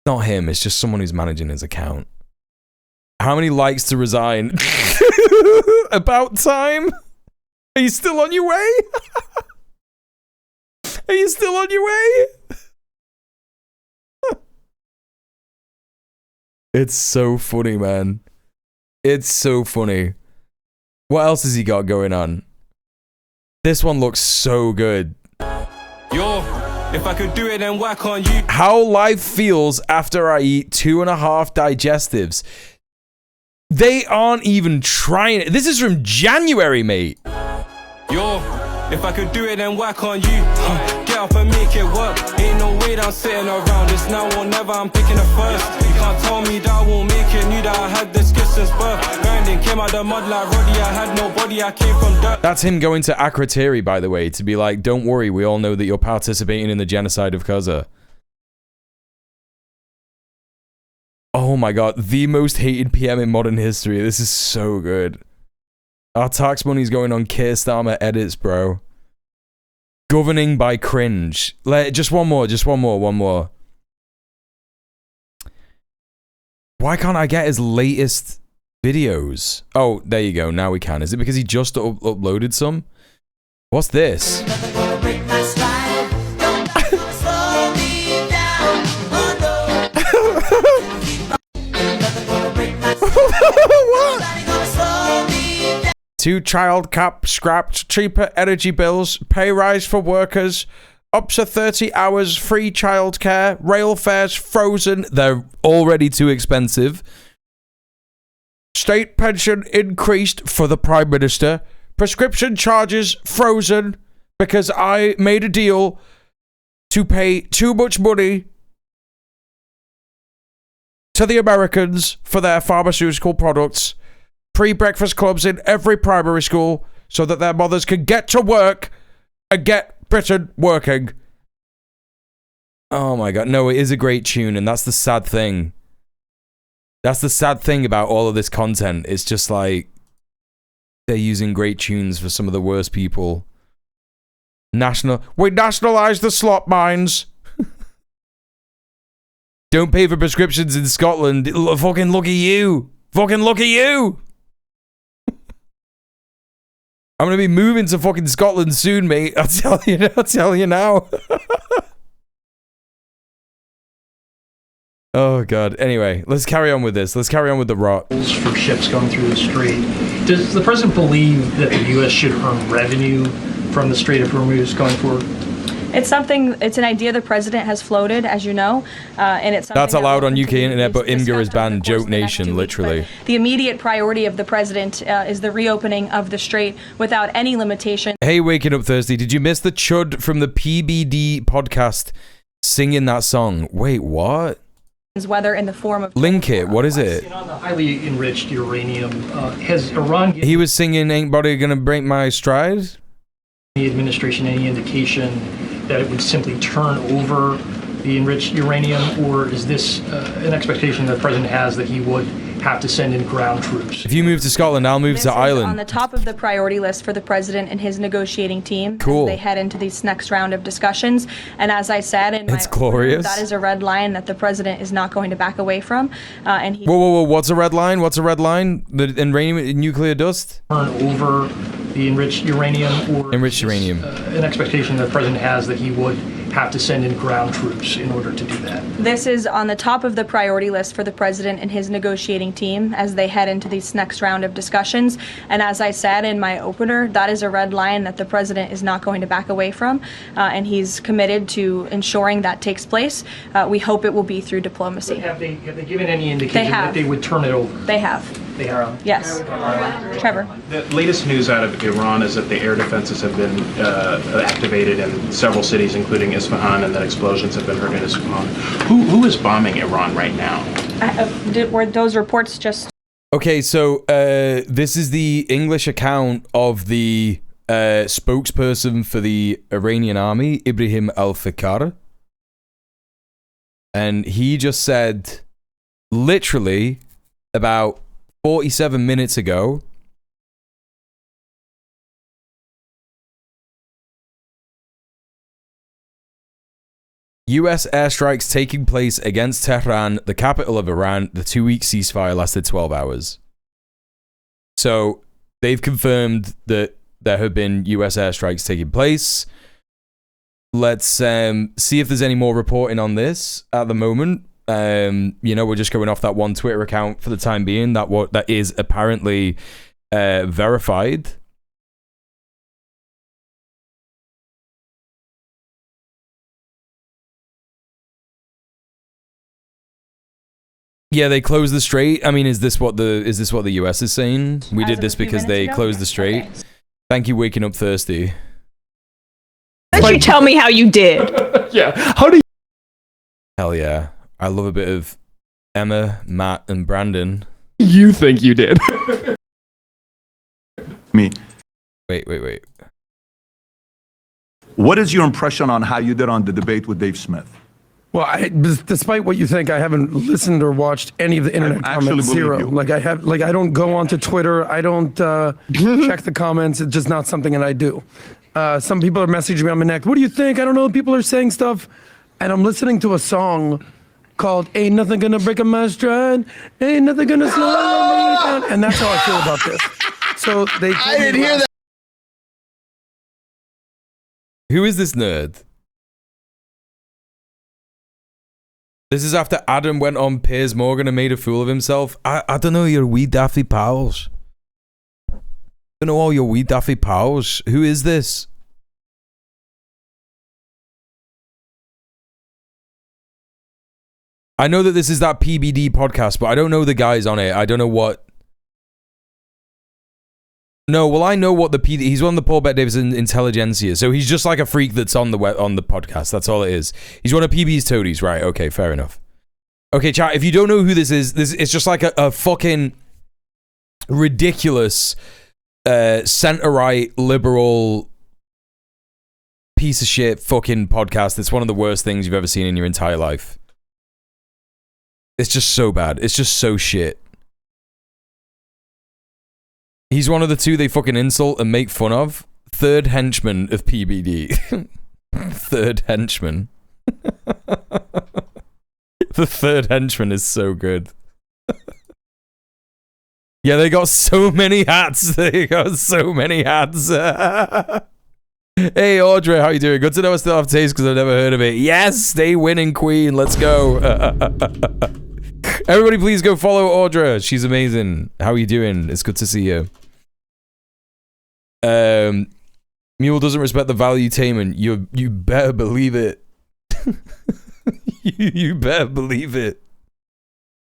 Not him, it's just someone who's managing his account. How many likes to resign? About time? Are you still on your way? Are you still on your way? It's so funny, man. It's so funny. What else has he got going on? This one looks so good. Yo, if I could do it, then why can't you? How life feels after I eat 2.5 digestives. They aren't even trying it. This is from January, mate. Yo, if I could do it, then why can't you? Get up and make it work. Ain't no way that I'm sitting around. This now or never, I'm picking it first. You can't tell me that I won't make it. Knew that I had this gift since birth. Grinding, came out the mud like Roddy. I had no body, I came from dirt. That's him going to Akrotiri, by the way, to be like, don't worry, we all know that you're participating in the genocide of Gaza. Oh my god, the most hated PM in modern history. This is so good. Our tax money's going on Keir Starmer edits, bro. Governing by cringe. Just one more. Why can't I get his latest videos? Oh, there you go. Now we can. Is it because he just uploaded some? What's this? What? 2 child cap scrapped, cheaper energy bills, pay rise for workers, up to 30 hours free childcare, rail fares frozen, they're already too expensive. State pension increased for the Prime Minister, prescription charges frozen because I made a deal to pay too much money to the Americans for their pharmaceutical products. Pre-breakfast clubs in every primary school so that their mothers can get to work and get Britain working. Oh my god. No, it is a great tune, and that's the sad thing. That's the sad thing about all of this content. It's just like they're using great tunes for some of the worst people. We nationalised the slot mines. Don't pay for prescriptions in Scotland. Fucking look at you. Fucking look at you. I'm gonna be moving to fucking Scotland soon, mate. I'll tell you now. Oh god. Anyway, let's carry on with this. Let's carry on with the rot. For ships going through the strait. Does the president believe that the U.S. should earn revenue from the Strait of Hormuz going forward? It's an idea the president has floated, as you know, and it's something that's allowed on UK internet, but Imgur is banned. Joke Nation, literally. The immediate priority of the president is the reopening of the strait without any limitation. Hey, waking up Thursday, did you miss the chud from the PBD podcast singing that song? Wait, what? Whether in the form of link it. What is it? On the highly enriched uranium, has Iran given He was singing "Ain't Body Gonna Break My Stride." The administration any indication that it would simply turn over the enriched uranium, or is this an expectation that the president has that he would have to send in ground troops? If you move to Scotland, I'll move This to is Ireland. on the top of the priority list for the president and his negotiating team Cool. as they head into this next round of discussions. And as I said, It's glorious. that is a red line that the president is not going to back away from. And he Whoa! What's a red line? What's a red line? The nuclear dust? Turn over the enriched uranium, or enriched uranium. An expectation that the president has that he would have to send in ground troops in order to do that. This is on the top of the priority list for the president and his negotiating team as they head into this next round of discussions. And as I said in my opener, that is a red line that the president is not going to back away from. And he's committed to ensuring that takes place. We hope it will be through diplomacy. Have they given any indication that they would turn it over? They have. They have. Yes. Trevor. The latest news out of Iran is that the air defenses have been activated in several cities, including Isfahan, and that explosions have been heard in Isfahan. Who is bombing Iran right now? Were those reports just... Okay, so this is the English account of the spokesperson for the Iranian army, Ibrahim al-Fakar. And he just said, literally, about 47 minutes ago, US airstrikes taking place against Tehran, the capital of Iran. The 2-week ceasefire lasted 12 hours. So they've confirmed that there have been US airstrikes taking place. Let's see if there's any more reporting on this at the moment. We're just going off that one Twitter account for the time being. That is apparently verified. Yeah, they closed the strait. I mean, is this what the US is saying? We did this because they closed the strait. Okay. Thank you, waking up thirsty. Why don't you tell me how you did? Yeah, how do you... Hell yeah. I love a bit of Emma, Matt, and Brandon. You think you did? Me. Wait. What is your impression on how you did on the debate with Dave Smith? Well, despite what you think, I haven't listened or watched any of the internet comments. Zero. I don't go onto Twitter. I don't check the comments. It's just not something that I do. Some people are messaging me on my neck. What do you think? I don't know. People are saying stuff. And I'm listening to a song called Ain't Nothing Gonna Break a My Stride. Ain't Nothing Gonna Slow Me Down. And that's how I feel about this. So they I didn't hear that. Who is this nerd? This is after Adam went on Piers Morgan and made a fool of himself. I don't know your wee daffy pals. I don't know all your wee daffy pals. Who is this? I know that this is that PBD podcast, but I don't know the guys on it. I don't know what. No, well, I know what the PD. He's one of the Paul Bet Davidson Intelligentsia, so he's just like a freak that's on the podcast. That's all it is. He's one of PB's toadies, right? Okay, fair enough. Okay, chat. If you don't know who this is, it's just like a fucking ridiculous center-right liberal piece of shit fucking podcast. It's one of the worst things you've ever seen in your entire life. It's just so bad. It's just so shit. He's one of the two they fucking insult and make fun of. Third henchman of PBD. Third henchman. The third henchman is so good. Yeah, they got so many hats. They got so many hats. Hey, Audrey, how you doing? Good to know I still have taste because I've never heard of it. Yes, stay winning, queen. Let's go. Everybody, please go follow Audrey. She's amazing. How are you doing? It's good to see you. Mule doesn't respect the valuetainment. You better believe it. You better believe it.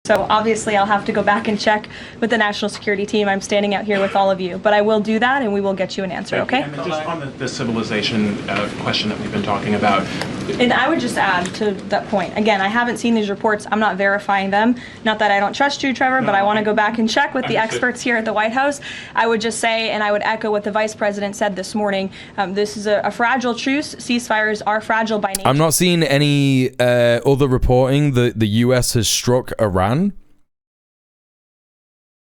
So obviously I'll have to go back and check with the national security team. I'm standing out here with all of you, but I will do that and we will get you an answer, okay? And just on the civilization question that we've been talking about. And I would just add to that point, again, I haven't seen these reports. I'm not verifying them. Not that I don't trust you, Trevor, but I want to go back and check with the experts here at the White House. I would just say, and I would echo what the Vice President said this morning, this is a fragile truce. Ceasefires are fragile by nature. I'm not seeing any other reporting that the US has struck Iran.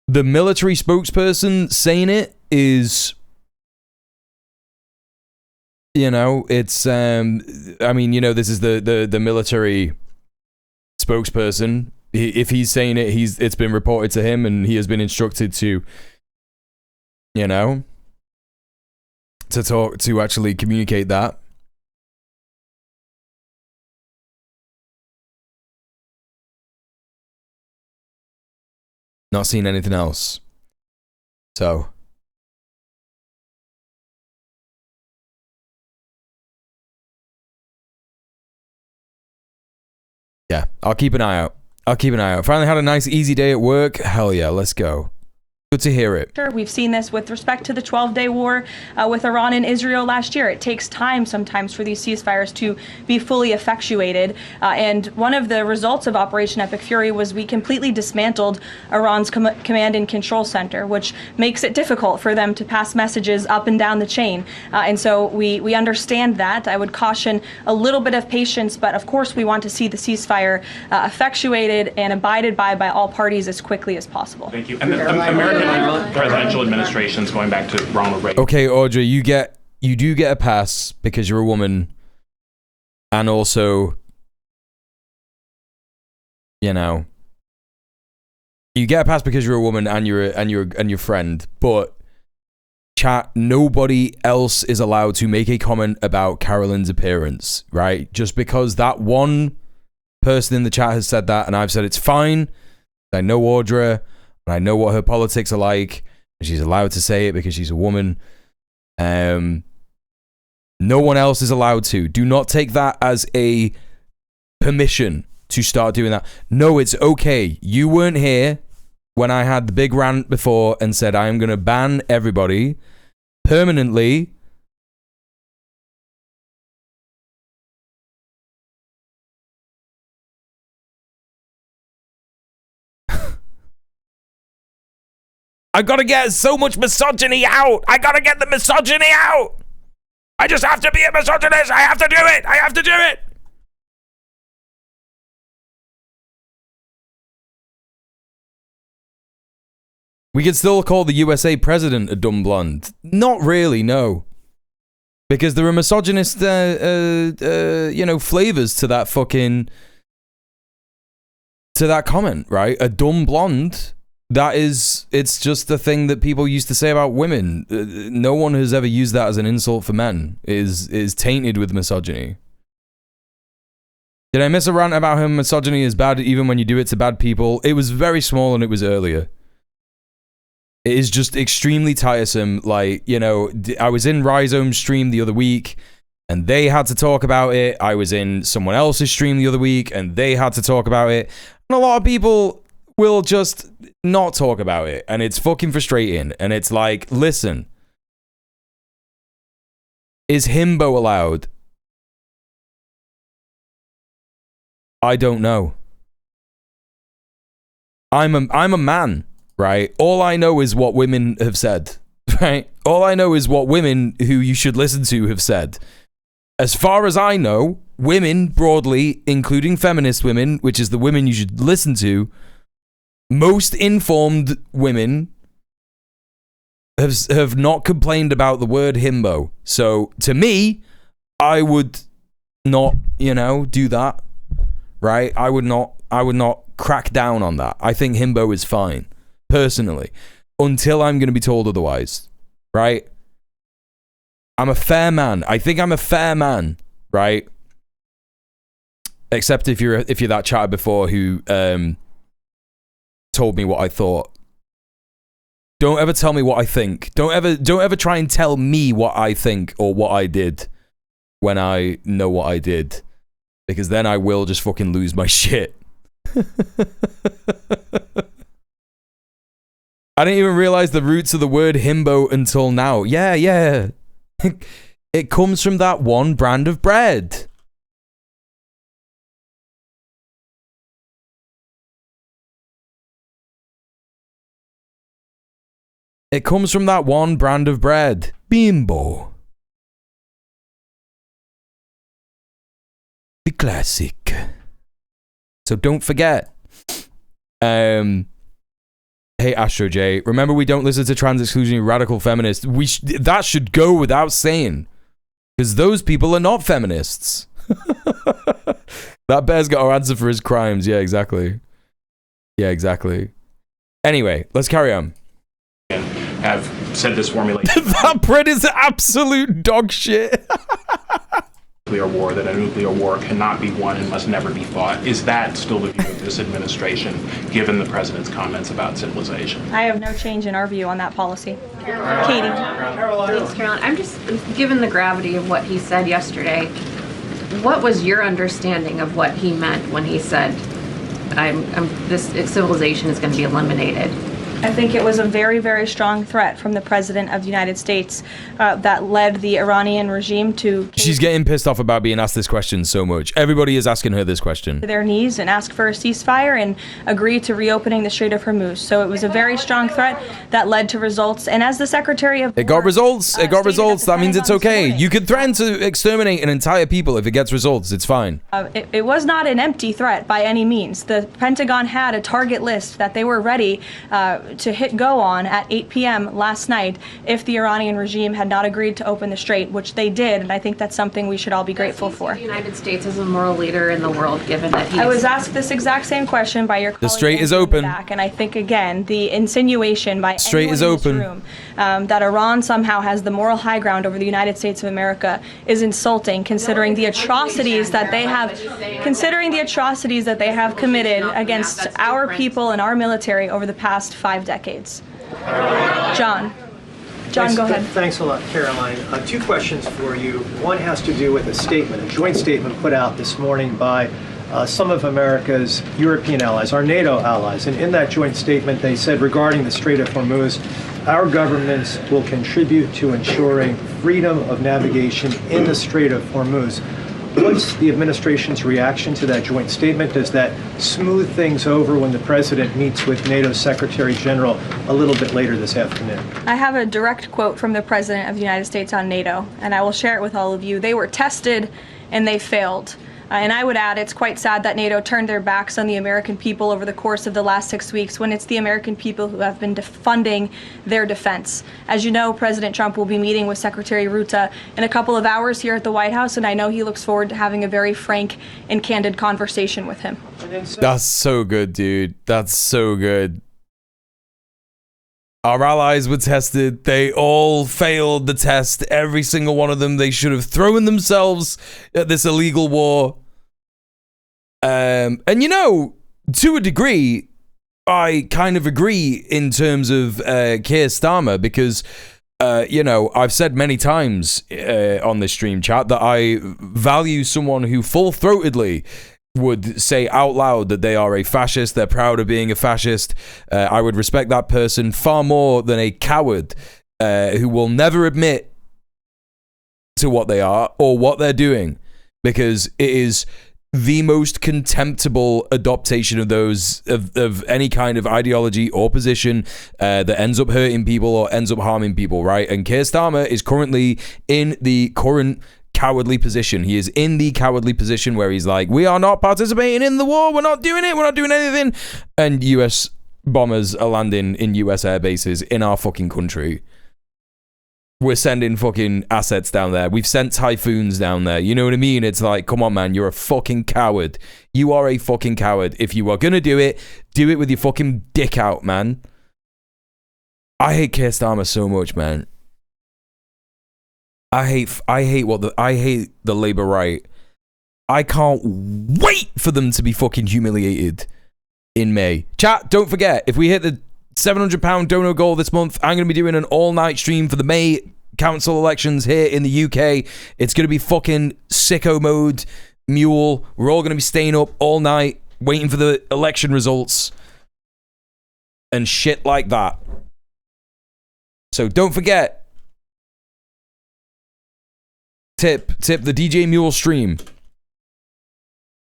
The military spokesperson saying it is, you know, it's, I mean, you know, this is the military spokesperson. If he's saying it, it's been reported to him and he has been instructed to, you know, to actually communicate that. Not seeing anything else. So. Yeah, I'll keep an eye out. Finally had a nice easy day at work. Hell yeah, let's go. Good to hear it. Sure, we've seen this with respect to the 12-day war with Iran and Israel last year. It takes time sometimes for these ceasefires to be fully effectuated. And one of the results of Operation Epic Fury was we completely dismantled Iran's command and control center, which makes it difficult for them to pass messages up and down the chain. And so we understand that. I would caution a little bit of patience, but of course we want to see the ceasefire effectuaed and abided by all parties as quickly as possible. Thank you. And the American presidential administrations, going back to Ronald Reagan. Okay, Audrey, you do get a pass because you're a woman, and also, you know, you get a pass because you're a woman and your friend. But chat, nobody else is allowed to make a comment about Carolyn's appearance, right? Just because that one person in the chat has said that, and I've said it's fine. I know Audrey. And I know what her politics are like. And she's allowed to say it because she's a woman. No one else is allowed to. Do not take that as a permission to start doing that. No, it's okay. You weren't here when I had the big rant before and said I am going to ban everybody permanently. I gotta get so much misogyny out. I gotta get the misogyny out. I just have to be a misogynist. I have to do it. I have to do it. We can still call the USA president a dumb blonde. Not really, no. Because there are misogynist, you know, flavors to that fucking, to that comment, right? A dumb blonde. That is, it's just the thing that people used to say about women. No one has ever used that as an insult for men. Is tainted with misogyny. Did I miss a rant about how misogyny is bad even when you do it to bad people? It was very small and it was earlier. It is just extremely tiresome. Like, you know, I was in Rhizome's stream the other week and they had to talk about it. I was in someone else's stream the other week and they had to talk about it. And a lot of people will just not talk about it. And it's fucking frustrating. And it's like, listen, is himbo allowed? I don't know. I'm a man, right? All I know is what women have said, right? All I know is what women who you should listen to have said. As far as I know, women broadly, including feminist women, which is the women you should listen to, most informed women have not complained about the word himbo. So to me, I would not, you know, do that. Right? I would not crack down on that. I think himbo is fine, personally, until I'm going to be told otherwise. Right? I'm a fair man. I think I'm a fair man, right? Except if you're that chatter before who told me what I thought. Don't ever tell me what I think. Don't ever try and tell me what I think or what I did when I know what I did. Because then I will just fucking lose my shit. I didn't even realize the roots of the word himbo until now. Yeah. It comes from that one brand of bread. It comes from that one brand of bread. Bimbo. The classic. So don't forget. Hey Astro J, remember we don't listen to trans exclusionary radical feminists. That should go without saying, because those people are not feminists. That bear's got our answer for his crimes. Yeah, exactly. Anyway, let's carry on. Have said this formulation. That bread is absolute dog shit. Nuclear war, that a nuclear war cannot be won and must never be fought. Is that still the view of this administration, given the president's comments about civilization? I have no change in our view on that policy. Katie. Thanks, Caroline. I'm just, given the gravity of what he said yesterday, what was your understanding of what he meant when he said, this civilization is going to be eliminated? I think it was a very, very strong threat from the President of the United States that led the Iranian regime to... She's getting pissed off about being asked this question so much. Everybody is asking her this question. ...to their knees and ask for a ceasefire and agree to reopening the Strait of Hormuz. So it was a very strong threat that led to results. And as the Secretary of... It got results. It got results. That means it's okay. You could threaten to exterminate an entire people if it gets results. It's fine. It was not an empty threat by any means. The Pentagon had a target list that they were ready to hit go on at 8 p.m. last night if the Iranian regime had not agreed to open the strait, which they did, and I think that's something we should all be grateful for. The United States is a moral leader in the world, given that I was asked this exact same question by your colleague. The strait is open. Back, and I think, again, the insinuation by strait is open. Room, that Iran somehow has the moral high ground over the United States of America is insulting, considering the atrocities that they have committed against our people and our military over the past 5 decades. John, go ahead. Thanks a lot, Caroline. 2 questions for you. One has to do with a joint statement put out this morning by some of America's European allies, our NATO allies. And in that joint statement, they said regarding the Strait of Hormuz, our governments will contribute to ensuring freedom of navigation in the Strait of Hormuz. What's the administration's reaction to that joint statement? Does that smooth things over when the president meets with NATO Secretary General a little bit later this afternoon? I have a direct quote from the President of the United States on NATO, and I will share it with all of you. They were tested and they failed. And I would add, it's quite sad that NATO turned their backs on the American people over the course of the last 6 weeks when it's the American people who have been funding their defense. As you know, President Trump will be meeting with Secretary Rutte in a couple of hours here at the White House, and I know he looks forward to having a very frank and candid conversation with him. That's so good, dude. That's so good. Our allies were tested. They all failed the test. Every single one of them. They should have thrown themselves at this illegal war. And you know, to a degree, I kind of agree in terms of Keir Starmer because, you know, I've said many times on this stream chat that I value someone who full-throatedly would say out loud that they are a fascist, they're proud of being a fascist. I would respect that person far more than a coward who will never admit to what they are or what they're doing, because it is the most contemptible adaptation of those of any kind of ideology or position that ends up hurting people or ends up harming people, right? And Keir Starmer is currently in the current cowardly position. He is in the cowardly position where he's like, we are not participating in the war, we're not doing it, we're not doing anything, and US bombers are landing in US air bases in our fucking country. We're sending fucking assets down there. We've sent typhoons down there. You know what I mean? It's like, come on, man, you're a fucking coward. You are a fucking coward. If you are gonna do it with your fucking dick out, man. I hate Keir Starmer so much, man. I hate the Labour right. I can't wait for them to be fucking humiliated in May. Chat, don't forget, if we hit the £700 dono goal this month, I'm going to be doing an all-night stream for the May council elections here in the UK. It's going to be fucking sicko mode, mule. We're all going to be staying up all night waiting for the election results and shit like that. So don't forget, tip the DJ Mule stream.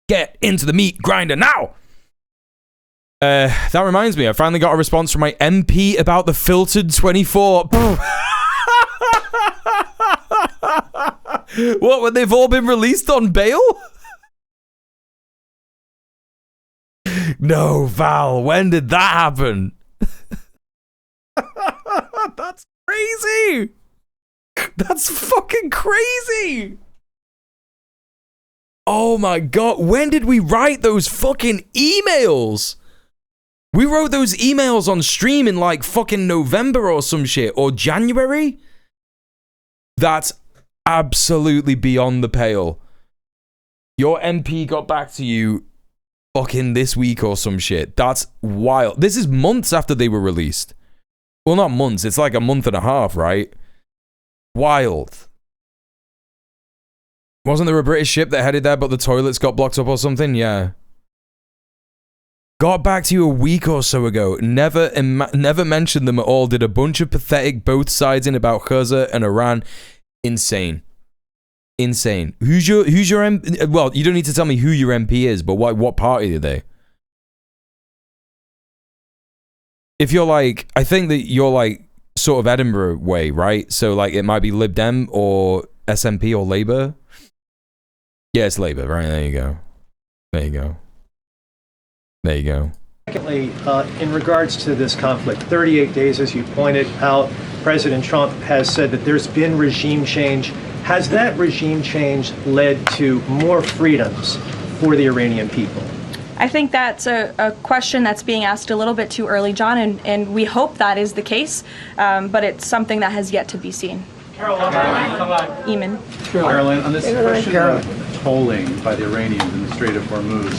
Get into the meat grinder now. That reminds me, I finally got a response from my MP about the filtered 24. What, when they've all been released on bail? No, Val, when did that happen? That's crazy. That's fucking crazy. Oh my god, when did we write those fucking emails? We wrote those emails on stream in like fucking November or some shit, or January? That's absolutely beyond the pale. Your MP got back to you fucking this week or some shit. That's wild. This is months after they were released. Well, not months, it's like a month and a half, right? Wild. Wasn't there a British ship that headed there but the toilets got blocked up or something? Yeah. Got back to you a week or so ago. Never mentioned them at all. Did a bunch of pathetic both sides in about Gaza and Iran. Insane. Insane. Who's your MP? Well, you don't need to tell me who your MP is, but what party are they? If you're like, I think that you're like sort of Edinburgh way, right? So like it might be Lib Dem or SNP or Labour. Yeah, it's Labour, right? There you go. There you go. There you go. Secondly, in regards to this conflict, 38 days, as you pointed out, President Trump has said that there's been regime change. Has that regime change led to more freedoms for the Iranian people? I think that's a question that's being asked a little bit too early, John, and we hope that is the case, but it's something that has yet to be seen. Eamon. Caroline, on this question of tolling by the Iranians in the Strait of Hormuz,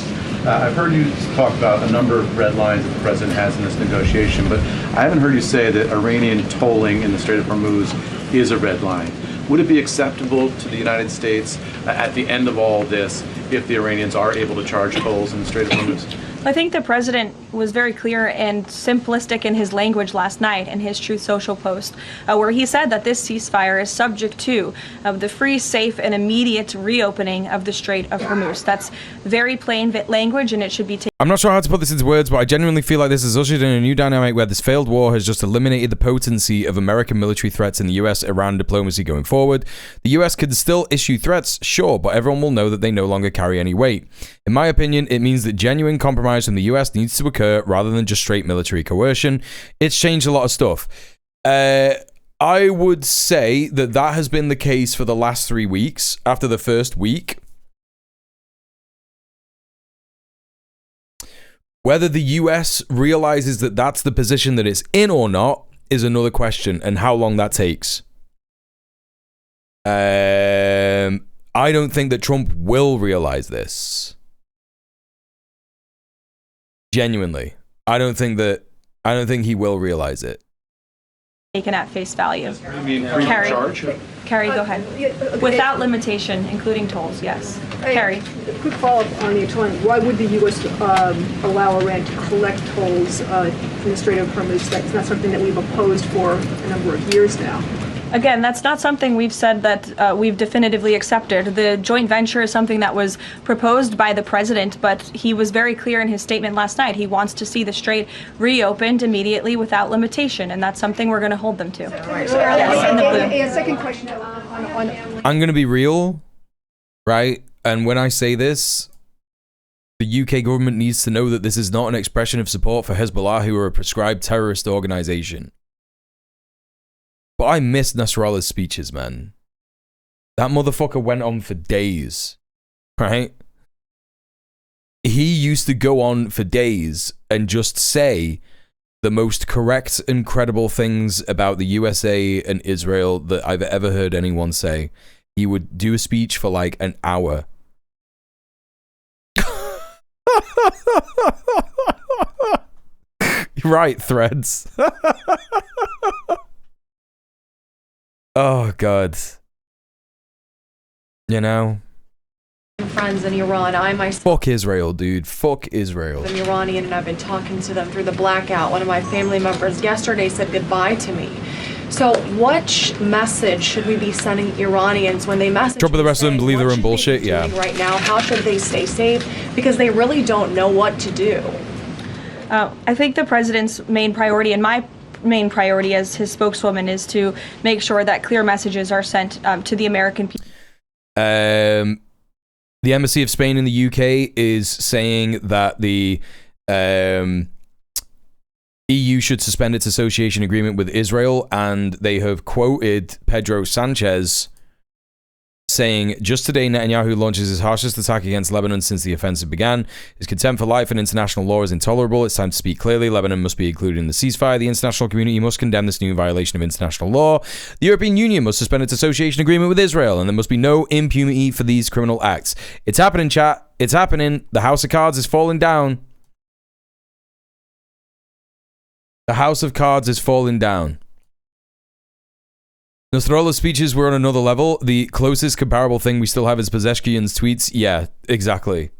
I've heard you talk about a number of red lines that the president has in this negotiation, but I haven't heard you say that Iranian tolling in the Strait of Hormuz is a red line. Would it be acceptable to the United States at the end of all this if the Iranians are able to charge tolls in the Strait of Hormuz? I think the president was very clear and simplistic in his language last night in his Truth Social post, where he said that this ceasefire is subject to the free, safe, and immediate reopening of the Strait of Hormuz. That's very plain language, and it should be taken. I'm not sure how to put this into words, but I genuinely feel like this has ushered in a new dynamic where this failed war has just eliminated the potency of American military threats in the US-Iran diplomacy going forward. The US could still issue threats, sure, but everyone will know that they no longer carry any weight. In my opinion, it means that genuine compromise from the US needs to occur rather than just straight military coercion. It's changed a lot of stuff. I would say that that has been the case for the last 3 weeks. After the first week, whether the US realizes that that's the position that it's in or not is another question, and how long that takes. I don't think that Trump will realize this. Genuinely. I don't think he will realize it. Taken at face value. You mean free of charge? Carrie, go ahead. Without limitation, including tolls, yes. Carrie. Quick follow-up on the atonement. Why would the U.S. allow Iran to collect tolls from the Strait of Hormuz? That's not something that we've opposed for a number of years now. Again, that's not something we've said that we've definitively accepted. The joint venture is something that was proposed by the president, but he was very clear in his statement last night. He wants to see the strait reopened immediately without limitation, and that's something we're going to hold them to. Yes, second question on I'm going to be real, right? And when I say this, the UK government needs to know that this is not an expression of support for Hezbollah, who are a prescribed terrorist organization. But I missed Nasrallah's speeches, man. That motherfucker went on for days, right? He used to go on for days and just say the most correct and credible things about the USA and Israel that I've ever heard anyone say. He would do a speech for like an hour. You're right, Threads. Oh, God. You know? Friends in Iran. I myself Fuck Israel, dude. Fuck Israel. am Iranian, and I've been talking to them through the blackout. One of my family members yesterday said goodbye to me. So what message should we be sending Iranians when they message Drop of the rest of them believe their own bullshit? Yeah. right now? How should they stay safe? Because they really don't know what to do. I think the president's main priority, and my main priority as his spokeswoman, is to make sure that clear messages are sent to the American people. The Embassy of Spain in the UK is saying that the EU should suspend its association agreement with Israel, and they have quoted Pedro Sanchez saying, just today Netanyahu launches his harshest attack against Lebanon since the offensive began. His contempt for life and international law is intolerable. It's time to speak clearly. Lebanon must be included in the ceasefire. The international community must condemn this new violation of international law. The European Union must suspend its association agreement with Israel, and there must be no impunity for these criminal acts. It's happening, chat. It's happening. The House of Cards is falling down. The House of Cards is falling down. Nasrallah's speeches were on another level. The closest comparable thing we still have is Pezeshkian's tweets. Yeah, exactly.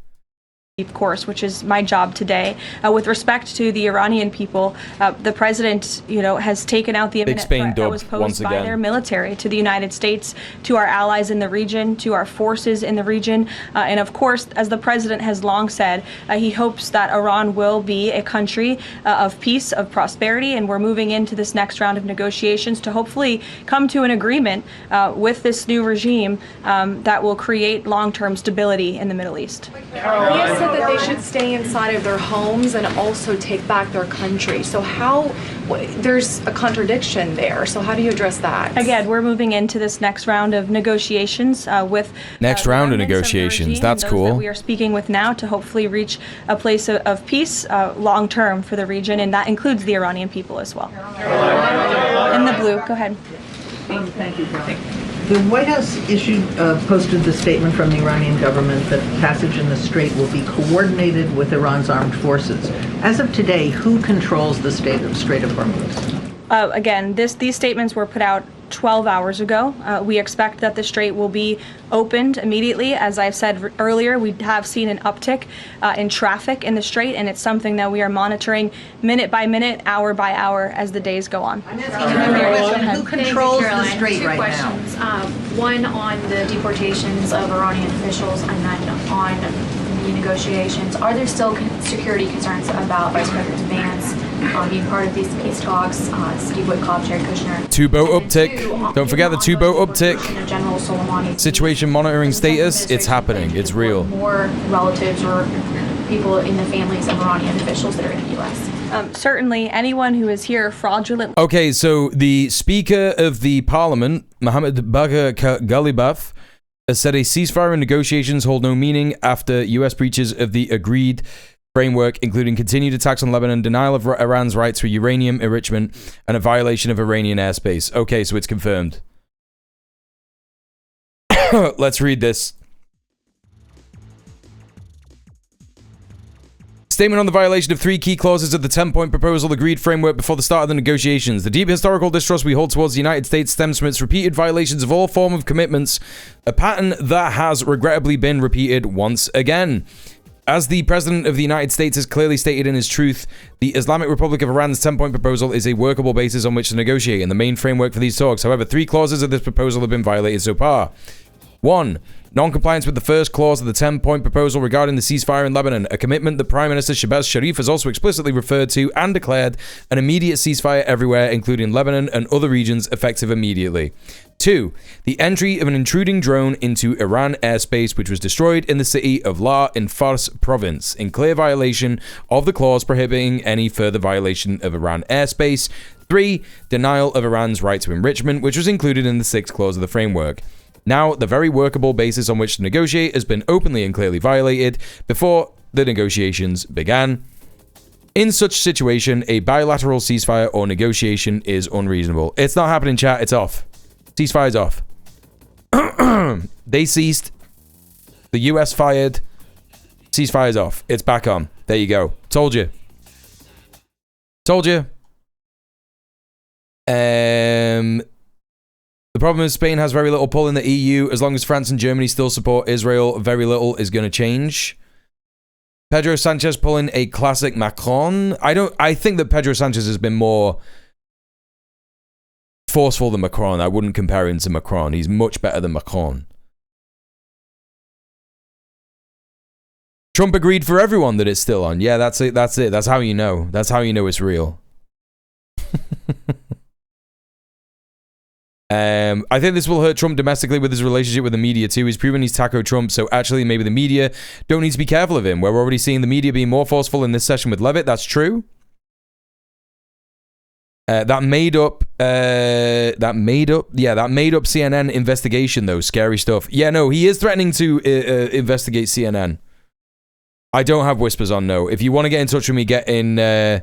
Of course, which is my job today. With respect to the Iranian people, the president, has taken out the imminent threat that was posed by their military to the United States, to our allies in the region, to our forces in the region. And of course, as the president has long said, he hopes that Iran will be a country of peace, of prosperity, and we're moving into this next round of negotiations to hopefully come to an agreement with this new regime that will create long-term stability in the Middle East. That they should stay inside of their homes and also take back their country. So there's a contradiction there. So how do you address that? Again, we're moving into this next round of negotiations with next round of negotiations. That's cool. That we are speaking with now to hopefully reach a place of peace long term for the region, and that includes the Iranian people as well. In the blue, go ahead. Thank you, Carol. The White House posted the statement from the Iranian government that passage in the strait will be coordinated with Iran's armed forces. As of today, who controls the Strait of Hormuz? Again, these statements were put out 12 hours ago. We expect that the strait will be opened immediately. As I've said earlier, we have seen an uptick in traffic in the strait, and it's something that we are monitoring minute by minute, hour by hour as the days go on. Who controls the strait Two right questions. One on the deportations of Iranian officials, and then on the negotiations. Are there still security concerns about Vice President Vance being part of these peace talks? Steve Witkoff, Jared Kushner. Two-boat uptick. Don't forget the two-boat uptick. General Soleimani. Situation monitoring status. It's happening. It's real. More relatives or people in the families of Iranian officials that are in the U.S. Certainly, anyone who is here fraudulently. Okay, so the Speaker of the Parliament, Mohammed Bagher Ghalibaf, has said a ceasefire and negotiations hold no meaning after U.S. breaches of the agreed framework, including continued attacks on Lebanon, denial of Iran's rights for uranium enrichment, and a violation of Iranian airspace. Okay, so it's confirmed. Let's read this. Statement on the violation of 3 key clauses of the 10-point proposal agreed framework before the start of the negotiations. The deep historical distrust we hold towards the United States stems from its repeated violations of all form of commitments, a pattern that has regrettably been repeated once again. As the President of the United States has clearly stated in his truth, the Islamic Republic of Iran's 10-point proposal is a workable basis on which to negotiate and the main framework for these talks. However, 3 clauses of this proposal have been violated so far. 1. Non-compliance with the first clause of the 10-point proposal regarding the ceasefire in Lebanon, a commitment that Prime Minister Shahbaz Sharif has also explicitly referred to and declared an immediate ceasefire everywhere, including Lebanon and other regions, effective immediately. 2. The entry of an intruding drone into Iran airspace, which was destroyed in the city of La in Fars province, in clear violation of the clause prohibiting any further violation of Iran airspace. 3. Denial of Iran's right to enrichment, which was included in the 6th clause of the framework. Now, the very workable basis on which to negotiate has been openly and clearly violated before the negotiations began. In such situation, a bilateral ceasefire or negotiation is unreasonable. It's not happening, chat. It's off. Ceasefire's off. They ceased. The US fired. Ceasefire's off. It's back on. There you go. Told you. Told you. The problem is Spain has very little pull in the EU. As long as France and Germany still support Israel, very little is going to change. Pedro Sanchez pulling a classic Macron. I think that Pedro Sanchez has been more forceful than Macron. I wouldn't compare him to Macron. He's much better than Macron. Trump agreed for everyone that it's still on. Yeah, that's it. That's it. That's how you know. That's how you know it's real. I think this will hurt Trump domestically with his relationship with the media too. He's proven he's Taco Trump, so actually maybe the media don't need to be careful of him. We're already seeing the media being more forceful in this session with Levitt. That's true. That made up CNN investigation though. Scary stuff. Yeah, no, he is threatening to investigate CNN. I don't have whispers on, no. If you want to get in touch with me, get in. I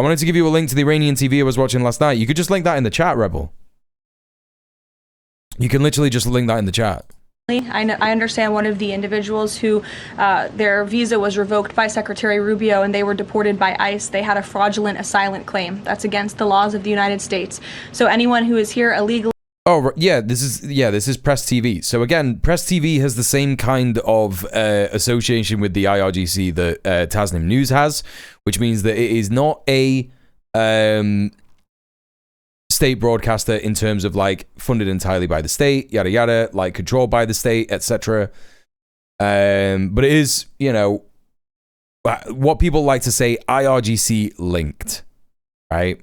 wanted to give you a link to the Iranian TV I was watching last night. You could just link that in the chat, Rebel. You can literally just link that in the chat. I understand one of the individuals who their visa was revoked by Secretary Rubio and they were deported by ICE. They had a fraudulent asylum claim. That's against the laws of the United States. So anyone who is here illegally. Oh, yeah, this is Press TV. So again, Press TV has the same kind of association with the IRGC that Tasnim News has, which means that it is not a state broadcaster in terms of like funded entirely by the state, yada yada, like controlled by the state, etc. But it is, you know, what people like to say, IRGC linked, right?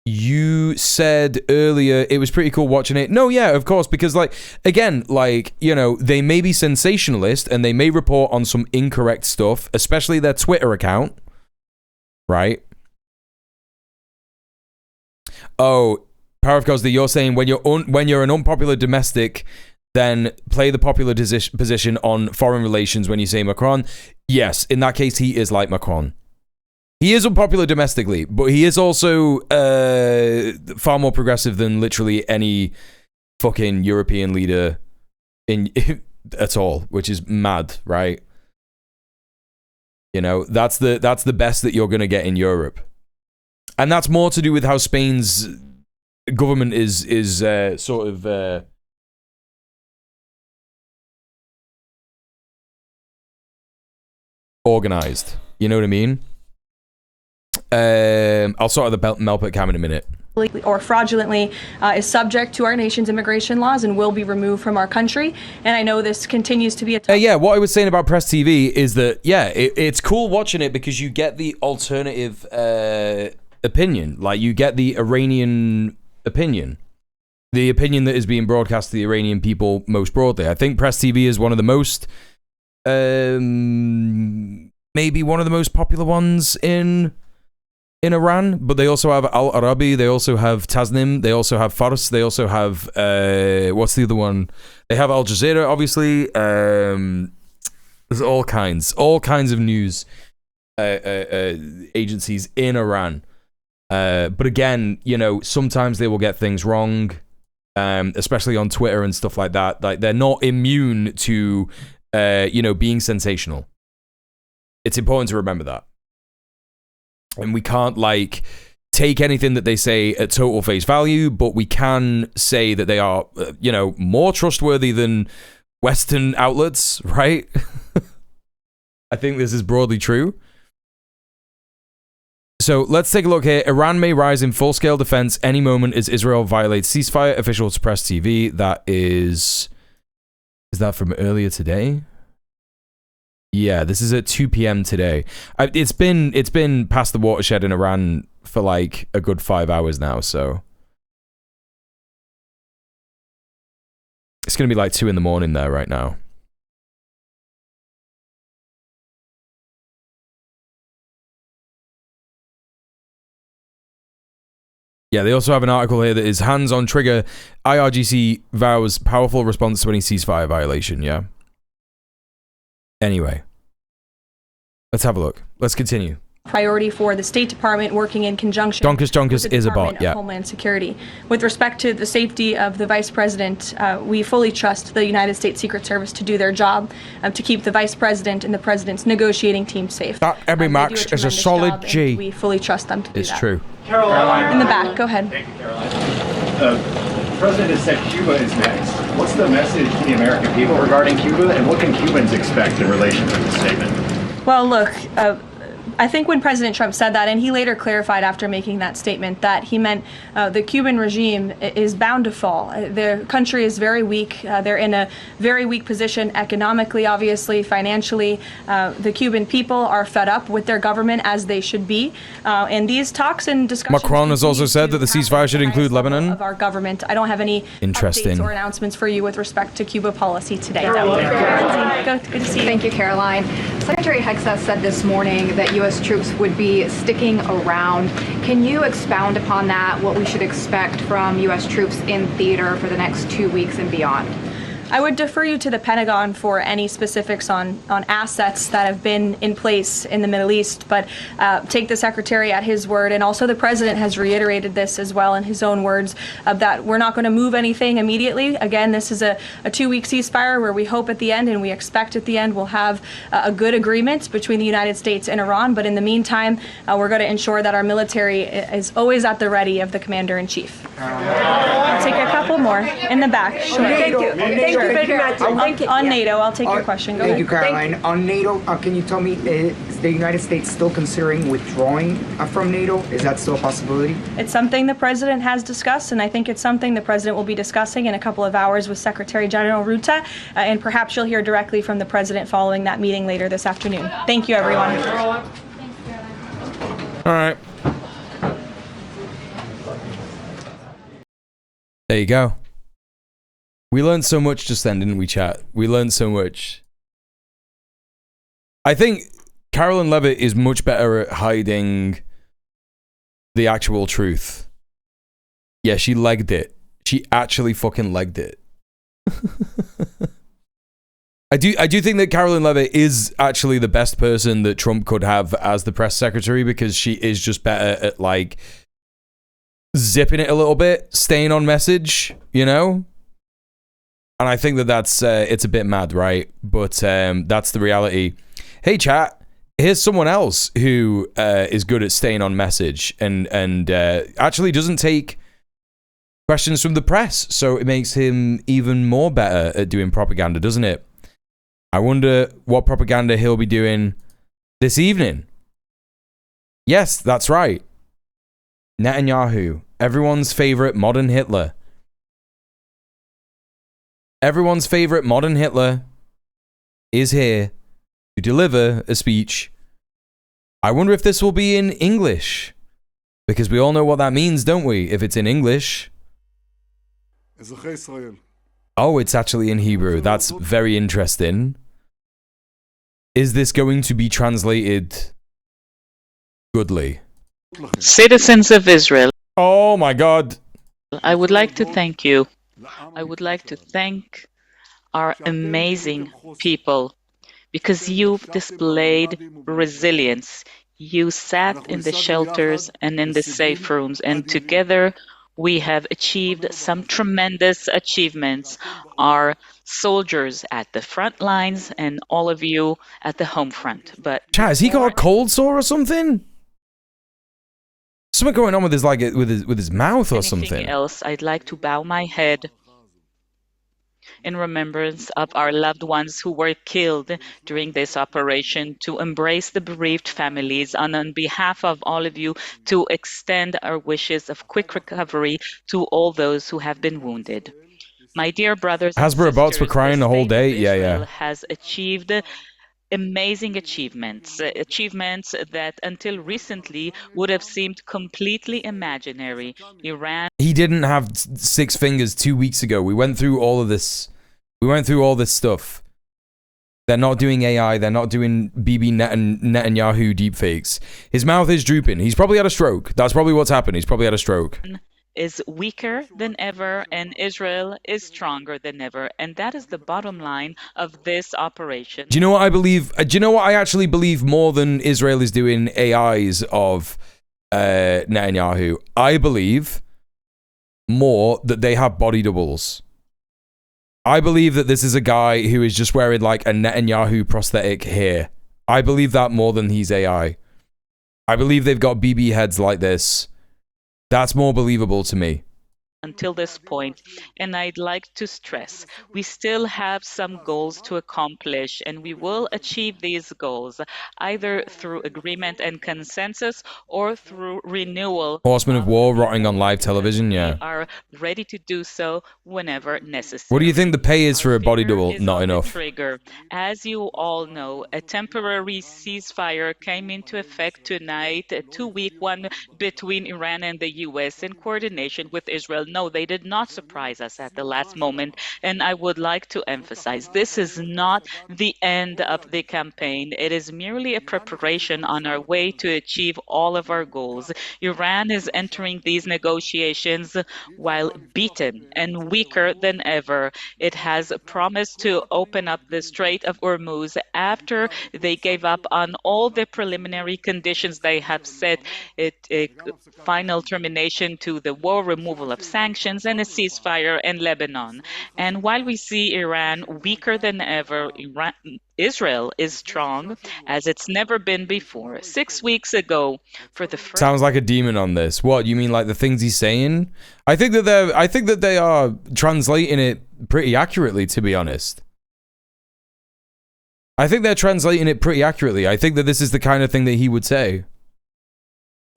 You said earlier it was pretty cool watching it. No, yeah, of course, because like, again, like, you know, they may be sensationalist and they may report on some incorrect stuff, especially their Twitter account, right? Oh, Power of Cosby, you're saying when you're an unpopular domestic, then play the popular position on foreign relations when you say Macron. Yes, in that case, he is like Macron. He is unpopular domestically, but he is also far more progressive than literally any fucking European leader in at all, which is mad, right? You know, that's the best that you're gonna get in Europe. And that's more to do with how Spain's government is sort of organized. You know what I mean? I'll sort of the Melpet cam in a minute. Or fraudulently is subject to our nation's immigration laws and will be removed from our country. And I know this continues to be a Yeah, what I was saying about Press TV is that, yeah, it's cool watching it because you get the alternative opinion. Like, you get the Iranian opinion. The opinion that is being broadcast to the Iranian people most broadly. I think Press TV is one of the most, maybe one of the most popular ones in Iran, but they also have Al Arabi, they also have Tasnim, they also have Fars, they also have what's the other one? They have Al Jazeera, obviously. There's all kinds of news agencies in Iran. But again, you know, sometimes they will get things wrong, especially on Twitter and stuff like that. Like, they're not immune to you know, being sensational. It's important to remember that. And we can't, like, take anything that they say at total face value, but we can say that they are, you know, more trustworthy than Western outlets, right? I think this is broadly true. So let's take a look here. Iran may rise in full-scale defense any moment as Israel violates ceasefire. Officials Press TV. That is that from earlier today? Yeah, this is at 2 p.m. today. It's been past the watershed in Iran for like a good 5 hours now, so it's gonna be like 2 in the morning there right now. Yeah, they also have an article here that is hands on trigger. IRGC vows powerful response to any ceasefire violation. Yeah. Anyway, let's have a look. Let's continue. Priority for the State Department working in conjunction with the is a bot, Department of Homeland Security. With respect to the safety of the Vice President, we fully trust the United States Secret Service to do their job, to keep the Vice President and the President's negotiating team safe. That Emmy Max is a solid G. We fully trust them to do that. It's true. Caroline. In the back, go ahead. Thank you, Caroline. The President has said Cuba is next. What's the message to the American people regarding Cuba, and what can Cubans expect in relation to this statement? Well, look, I think when President Trump said that, and he later clarified after making that statement, that he meant the Cuban regime is bound to fall. Their country is very weak. They're in a very weak position economically, obviously, financially. The Cuban people are fed up with their government, as they should be. And these talks and discussions... Macron has also said that the ceasefire should include Lebanon. ...of our government. I don't have any updates or announcements for you with respect to Cuba policy today. Good to see you. Thank you, Caroline. Secretary Hegseth said this morning that U.S. troops would be sticking around. Can you expound upon that, what we should expect from U.S. troops in theater for the next 2 weeks and beyond? I would defer you to the Pentagon for any specifics on assets that have been in place in the Middle East, but take the Secretary at his word, and also the President has reiterated this as well in his own words, that we're not going to move anything immediately. Again, this is a 2-week ceasefire where we hope at the end, and we expect at the end, we'll have a good agreement between the United States and Iran, but in the meantime, we're going to ensure that our military is always at the ready of the Commander-in-Chief. I'll take a couple more in the back. Sure. Thank you. On NATO, I'll take your question. Go Thank ahead. you, Caroline. On NATO, can you tell me, is the United States still considering withdrawing from NATO? Is that still a possibility? It's something the President has discussed, and I think it's something the President will be discussing in a couple of hours with Secretary General Ruta, and perhaps you'll hear directly from the President following that meeting later this afternoon. Thank you, everyone. All right. There you go. We learned so much just then, didn't we, chat? We learned so much. I think Carolyn Levitt is much better at hiding the actual truth. Yeah, she legged it. She actually fucking legged it. I do think that Carolyn Levitt is actually the best person that Trump could have as the press secretary, because she is just better at, like, zipping it a little bit, staying on message, you know? And I think that that's, it's a bit mad, right? But that's the reality. Hey, chat, Here's someone else who is good at staying on message and actually doesn't take questions from the press, so it makes him even more better at doing propaganda, doesn't it? I wonder what propaganda he'll be doing this evening. Yes, that's right. Netanyahu, everyone's favorite modern Hitler. Everyone's favorite modern Hitler is here to deliver a speech. I wonder if this will be in English, because we all know what that means, don't we? If it's in English. Oh, it's actually in Hebrew. That's very interesting. Is this going to be translated goodly? Citizens of Israel. Oh my God. I would like to thank you. I would like to thank our amazing people because you've displayed resilience. You sat in the shelters and in the safe rooms, and together we have achieved some tremendous achievements. Our soldiers at the front lines and all of you at the home front. But Chat, has he got a cold sore or something? Something going on with his with his mouth or something. Else, I'd like to bow my head in remembrance of our loved ones who were killed during this operation, to embrace the bereaved families, and on behalf of all of you, to extend our wishes of quick recovery to all those who have been wounded. My dear brothers and Hasbro bots were sisters, crying the whole day. Yeah, Israel yeah. has achieved amazing achievements that until recently would have seemed completely imaginary. Iran. He didn't have 6 fingers 2 weeks ago. We went through all of this. We went through all this stuff. They're not doing AI. They're not doing Netanyahu deepfakes. His mouth is drooping. He's probably had a stroke. That's probably what's happened. He's probably had a stroke. Is weaker than ever, and Israel is stronger than ever, and that is the bottom line of this operation. Do you know what I believe? Do you know what I actually believe more than Israel is doing AIs of Netanyahu? I believe more that they have body doubles. I believe that this is a guy who is just wearing like a Netanyahu prosthetic here. I believe that more than he's AI. I believe they've got BB heads like this. That's more believable to me. Until this point, and I'd like to stress, we still have some goals to accomplish, and we will achieve these goals either through agreement and consensus or through renewal. Horsemen of War rotting on live television, yeah. We are ready to do so whenever necessary. What do you think the pay is for a body double? Not enough. Trigger. As you all know, a temporary ceasefire came into effect tonight, a 2-week one between Iran and the US in coordination with Israel. No, they did not surprise us at the last moment, and I would like to emphasize this is not the end of the campaign. It is merely a preparation on our way to achieve all of our goals. Iran is entering these negotiations while beaten and weaker than ever. It has promised to open up the Strait of Hormuz after they gave up on all the preliminary conditions they have set. Final termination to the war, removal of sanctions, and a ceasefire in Lebanon. And while we see Iran weaker than ever, Israel is strong as it's never been before. 6 weeks ago, for the first... Sounds like a demon on this. What, you mean like the things he's saying? I think that they are translating it pretty accurately, to be honest. I think they're translating it pretty accurately. I think that this is the kind of thing that he would say.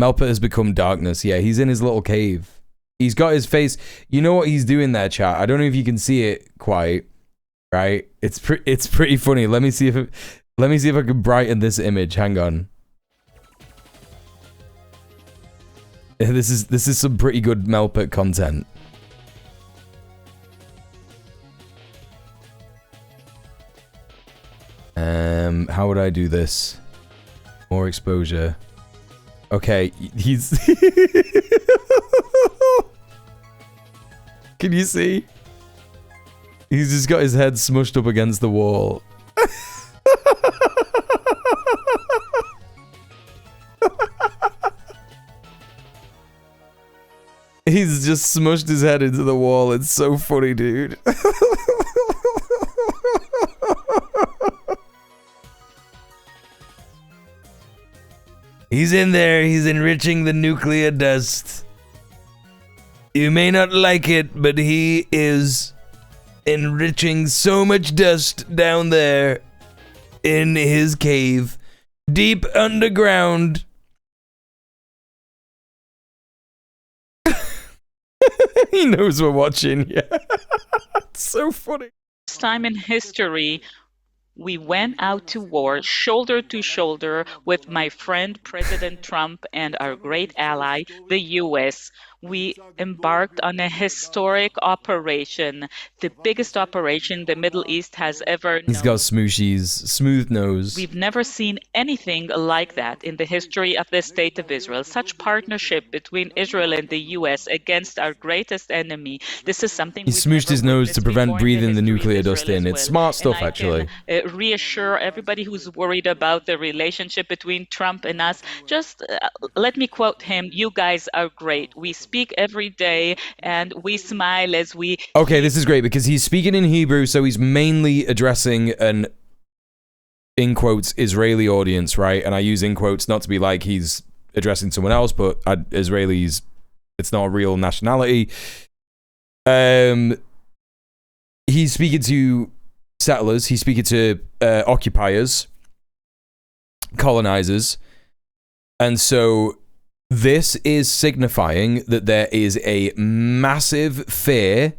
Melpa has become darkness. Yeah, he's in his little cave. He's got his face. You know what he's doing there, chat? I don't know if you can see it quite. Right? It's pretty funny. Let me see if I can brighten this image. Hang on. This is some pretty good Melpa content. How would I do this? More exposure. Okay, he's... Can you see? He's just got his head smushed up against the wall. He's just smushed his head into the wall. It's so funny, dude. He's in there. He's enriching the nuclear dust. You may not like it, but he is enriching so much dust down there in his cave, deep underground. He knows we're watching. Yeah. It's so funny. First time in history, we went out to war shoulder to shoulder with my friend President Trump and our great ally, the US. We embarked on a historic operation, the biggest operation the Middle East has ever known. He's got smooshies, smooth nose. We've never seen anything like that in the history of the State of Israel. Such partnership between Israel and the US against our greatest enemy. This is something He smooshed his nose to prevent breathing the nuclear dust in. It's smart stuff, actually. Reassure everybody who's worried about the relationship between Trump and us. Just let me quote him. You guys are great. We speak every day and we smile as we... Okay, this is great because he's speaking in Hebrew, so he's mainly addressing an, in quotes, Israeli audience, right? And I use in quotes not to be like he's addressing someone else, but Israelis, it's not a real nationality. He's speaking to settlers, he's speaking to occupiers, colonizers, and so this is signifying that there is a massive fear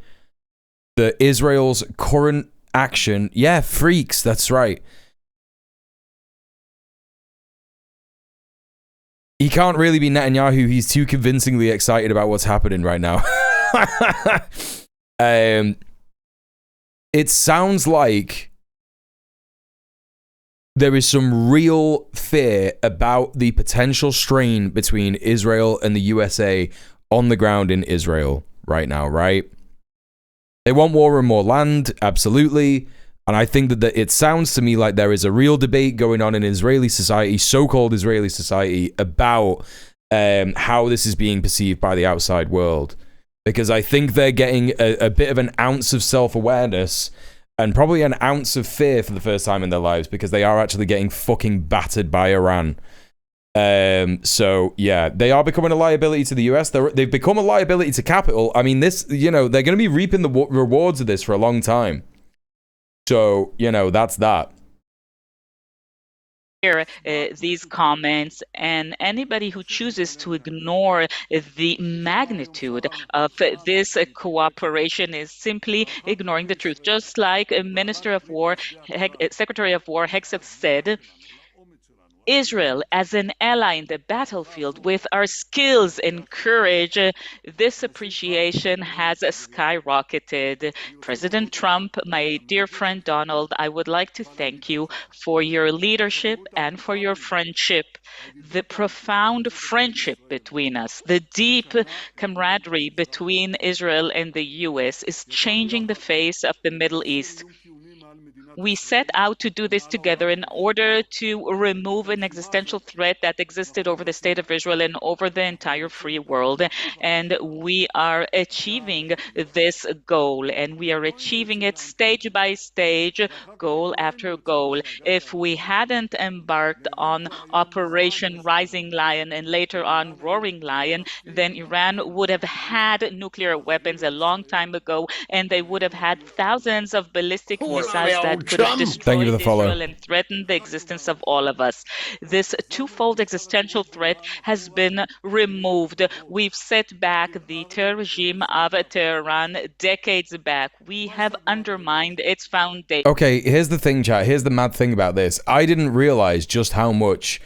that Israel's current action, yeah, freaks, that's right. He can't really be Netanyahu, he's too convincingly excited about what's happening right now. It sounds like there is some real fear about the potential strain between Israel and the USA on the ground in Israel right now, right? They want war and more land, absolutely. And I think that it sounds to me like there is a real debate going on in Israeli society, so-called Israeli society, about how this is being perceived by the outside world. Because I think they're getting a bit of an ounce of self-awareness and probably an ounce of fear for the first time in their lives because they are actually getting fucking battered by Iran. So, yeah, they are becoming a liability to the US. They've become a liability to capital. I mean, this, you know, they're going to be reaping the rewards of this for a long time. So, you know, that's that. Hear these comments, and anybody who chooses to ignore the magnitude of this cooperation is simply ignoring the truth. Just like Minister of War, Secretary of War Hegseth said, Israel as an ally in the battlefield with our skills and courage, this appreciation has skyrocketed. President Trump, my dear friend Donald, I would like to thank you for your leadership and for your friendship, the profound friendship between us, the deep camaraderie between Israel and the US is changing the face of the Middle East. We set out to do this together in order to remove an existential threat that existed over the state of Israel and over the entire free world. And we are achieving this goal, and we are achieving it stage by stage, goal after goal. If we hadn't embarked on Operation Rising Lion and later on Roaring Lion, then Iran would have had nuclear weapons a long time ago, and they would have had thousands of ballistic missiles that could have destroyed Israel and threatened the existence of all of us. This twofold existential threat has been removed. We've set back the terror regime of Tehran decades back. We have undermined its foundation. Okay, here's the thing, chat. Here's the mad thing about this. I didn't realize just how much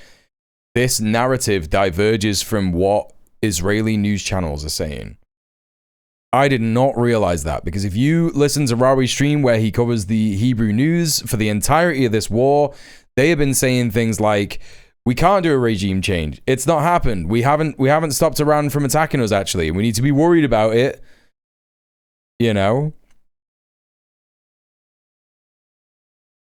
this narrative diverges from what Israeli news channels are saying. I did not realize that, because if you listen to Rawi's stream where he covers the Hebrew news for the entirety of this war, they have been saying things like, we can't do a regime change. It's not happened. We haven't stopped Iran from attacking us, actually. We need to be worried about it. You know?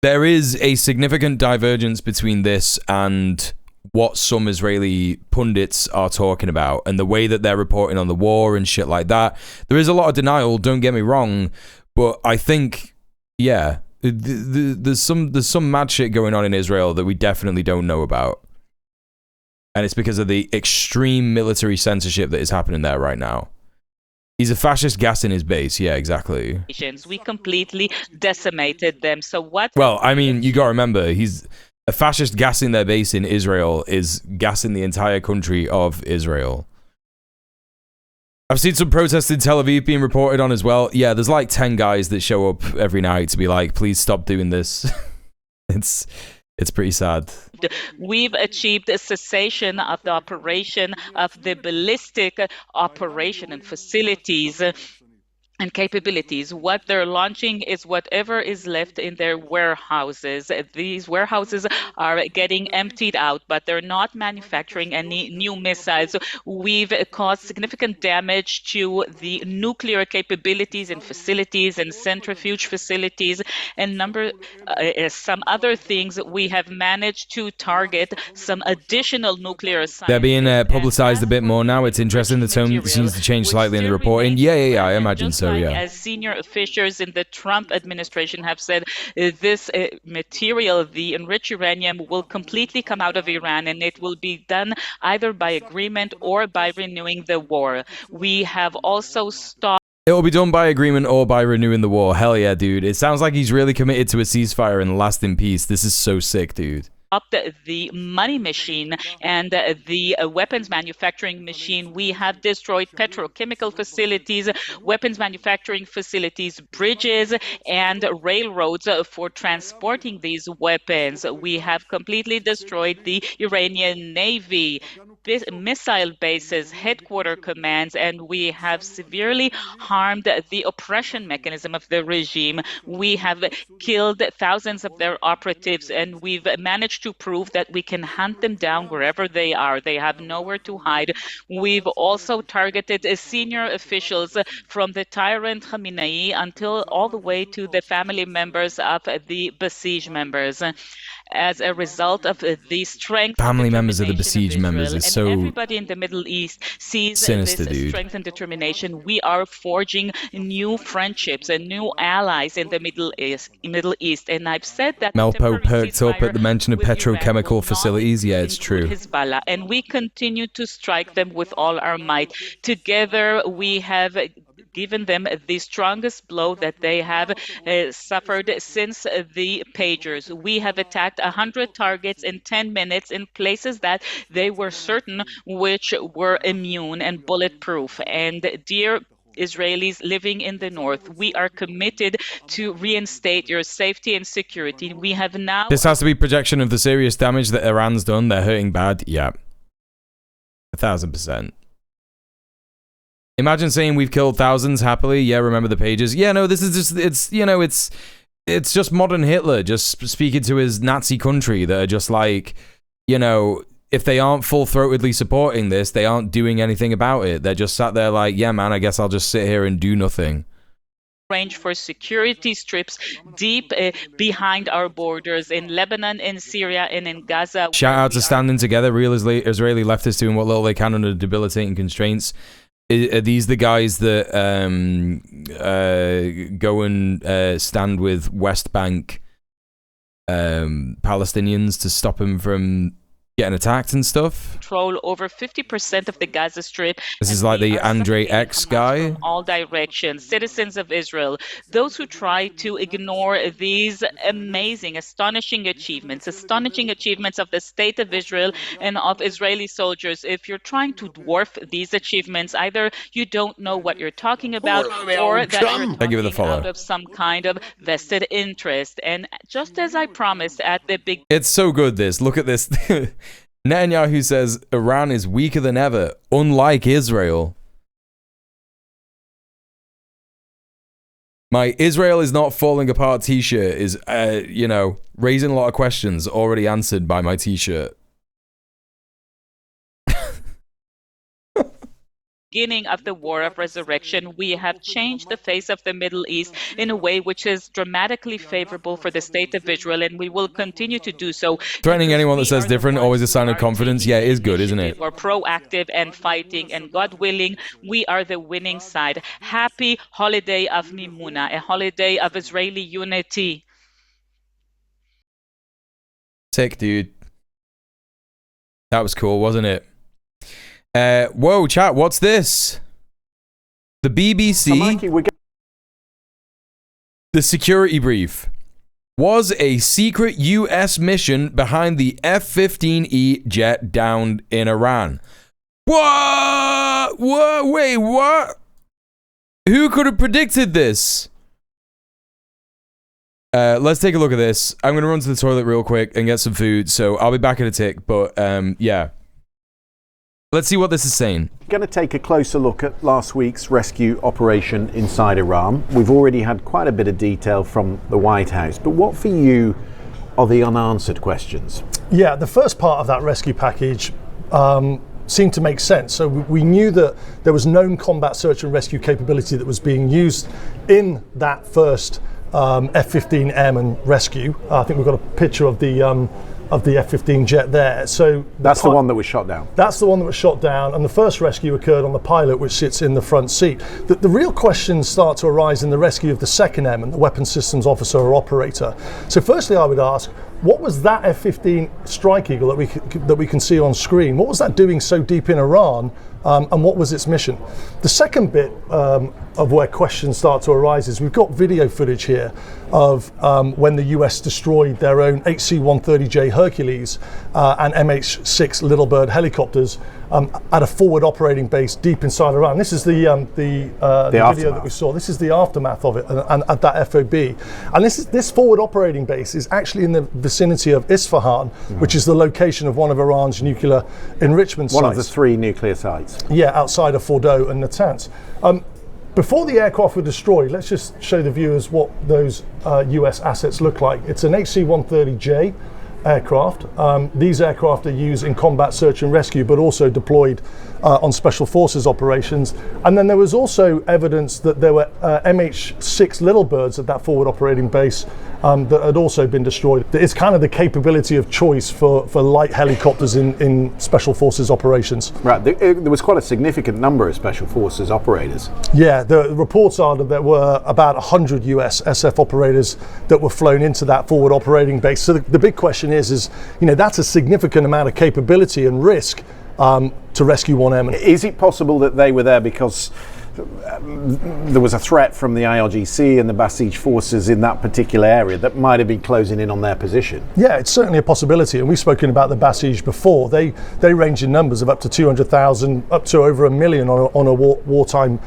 There is a significant divergence between this and what some Israeli pundits are talking about and the way that they're reporting on the war and shit like that. There is a lot of denial, don't get me wrong, but I think, yeah, there's some mad shit going on in Israel that we definitely don't know about. And it's because of the extreme military censorship that is happening there right now. He's a fascist gassing his base. Yeah, exactly. We completely decimated them. So what? Well, I mean, you gotta remember, he's a fascist gassing their base in Israel is gassing the entire country of Israel. I've seen some protests in Tel Aviv being reported on as well. Yeah, there's like 10 guys that show up every night to be like, please stop doing this. It's pretty sad. We've achieved a cessation of the operation of the ballistic operation and facilities and capabilities. What they're launching is whatever is left in their warehouses. These warehouses are getting emptied out, but they're not manufacturing any new missiles. We've caused significant damage to the nuclear capabilities and facilities and centrifuge facilities and some other things. We have managed to target some additional nuclear sites. They're being publicized a bit more now. It's interesting. The tone seems to change slightly in the reporting. Yeah, I imagine so. Yeah. As senior officials in the Trump administration have said, this material, the enriched uranium, will completely come out of Iran, and it will be done either by agreement or by renewing the war. We have also stopped. It will be done by agreement or by renewing the war. Hell yeah, dude. It sounds like he's really committed to a ceasefire and lasting peace. This is so sick, dude. The money machine and the weapons manufacturing machine. We have destroyed petrochemical facilities, weapons manufacturing facilities, bridges, and railroads for transporting these weapons. We have completely destroyed the Iranian Navy, missile bases, headquarter commands, and we have severely harmed the oppression mechanism of the regime. We have killed thousands of their operatives, and we've managed to prove that we can hunt them down wherever they are. They have nowhere to hide. We've also targeted senior officials from the tyrant Khamenei until all the way to the family members of the besieged members. As a result of the strength, family members of the besieged members is so everybody in the Middle East sees sinister, this dude. Strength and determination. We are forging new friendships and new allies in the Middle East. And I've said that Melpo perked up at the mention of petrochemical facilities. Yeah, it's true. Hezbollah, and we continue to strike them with all our might. Together, we have given them the strongest blow that they have suffered since the pagers. We have attacked 100 targets in 10 minutes in places that they were certain which were immune and bulletproof. And dear Israelis living in the north, we are committed to reinstate your safety and security. We have now... This has to be projection of the serious damage that Iran's done. They're hurting bad. Yeah. 1,000%. Imagine saying we've killed thousands happily. Yeah, remember the pages. Yeah, no, this is just, it's, you know, it's just modern Hitler just speaking to his Nazi country that are just like, you know, if they aren't full-throatedly supporting this, they aren't doing anything about it. They're just sat there like, yeah, man, I guess I'll just sit here and do nothing. Range for security strips deep behind our borders in Lebanon, in Syria, and in Gaza. Shout out to Standing Together, real Israeli leftists doing what little they can under debilitating constraints. Are these the guys that go and stand with West Bank Palestinians to stop them from getting attacked and stuff? Control over 50% of the Gaza Strip. This is like the Andre X guy. From all directions, citizens of Israel, those who try to ignore these amazing, astonishing achievements of the state of Israel and of Israeli soldiers. If you're trying to dwarf these achievements, either you don't know what you're talking about, or that you're talking out of some kind of vested interest. And just as I promised at the big... It's so good, this. Look at this. Netanyahu says Iran is weaker than ever, unlike Israel. My Israel is not falling apart t-shirt is, you know, raising a lot of questions already answered by my t-shirt. Beginning of the War of Resurrection, we have changed the face of the Middle East in a way which is dramatically favorable for the state of Israel, and we will continue to do so. Threatening anyone that says different, always a sign of confidence. Yeah, it is good, isn't it? We're proactive and fighting, and God willing, we are the winning side. Happy holiday of Mimuna, a holiday of Israeli unity. Sick, dude. That was cool, wasn't it? Whoa, chat, what's this? The BBC, Mikey, the security brief. Was a secret US mission behind the F-15E jet downed in Iran. What? What? Wait, what? Who could have predicted this? Let's take a look at this. I'm going to run to the toilet real quick and get some food, so I'll be back in a tick, but yeah. Let's see what this is saying. Going to take a closer look at last week's rescue operation inside Iran. We've already had quite a bit of detail from the White House, but what for you are the unanswered questions? Yeah, the first part of that rescue package seemed to make sense. So we knew that there was known combat search and rescue capability that was being used in that first F-15M and rescue. I think we've got a picture of the F-15 jet there. So that's the one that was shot down. That's the one that was shot down, and the first rescue occurred on the pilot, which sits in the front seat. The real questions start to arise in the rescue of the second M and the weapons systems officer or operator. So firstly, I would ask, what was that F-15 Strike Eagle that we can see on screen? What was that doing so deep in Iran, and what was its mission? The second bit of where questions start to arise is we've got video footage here of when the US destroyed their own HC-130J Hercules and MH-6 Little Bird helicopters at a forward operating base deep inside Iran. This is the video that we saw. This is the aftermath of it, and at that FOB. And this forward operating base is actually in the vicinity of Isfahan, which is the location of one of Iran's nuclear enrichment sites. One of the 3 nuclear sites. Yeah, outside of Fordow and Natanz. Before the aircraft were destroyed, let's just show the viewers what those US assets look like. It's an HC-130J aircraft. These aircraft are used in combat search and rescue, but also deployed on special forces operations. And then there was also evidence that there were MH-6 Little Birds at that forward operating base that had also been destroyed. It's kind of the capability of choice for light helicopters in special forces operations. Right, there was quite a significant number of special forces operators. Yeah, the reports are that there were about 100 US SF operators that were flown into that forward operating base. So the big question is, you know, that's a significant amount of capability and risk to rescue 1M. Is it possible that they were there because there was a threat from the IRGC and the Basij forces in that particular area that might have been closing in on their position? Yeah, it's certainly a possibility, and we've spoken about the Basij before. They range in numbers of up to 200,000, up to over 1 million on a wartime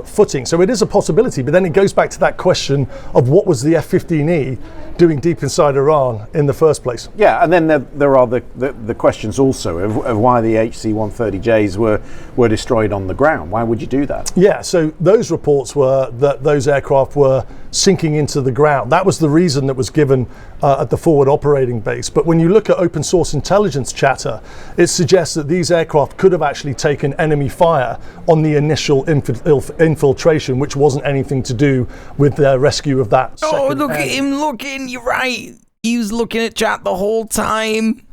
footing. So it is a possibility, but then it goes back to that question of what was the F-15E doing deep inside Iran in the first place. Yeah, and then there are the questions also of why the HC-130Js were destroyed on the ground. Why would you do that? Yeah, so those reports were that those aircraft were sinking into the ground. That was the reason that was given at the forward operating base. But when you look at open source intelligence chatter, it suggests that these aircraft could have actually taken enemy fire on the initial infiltration, which wasn't anything to do with their rescue of that second. Oh, look at him looking, you're right. He was looking at chat the whole time.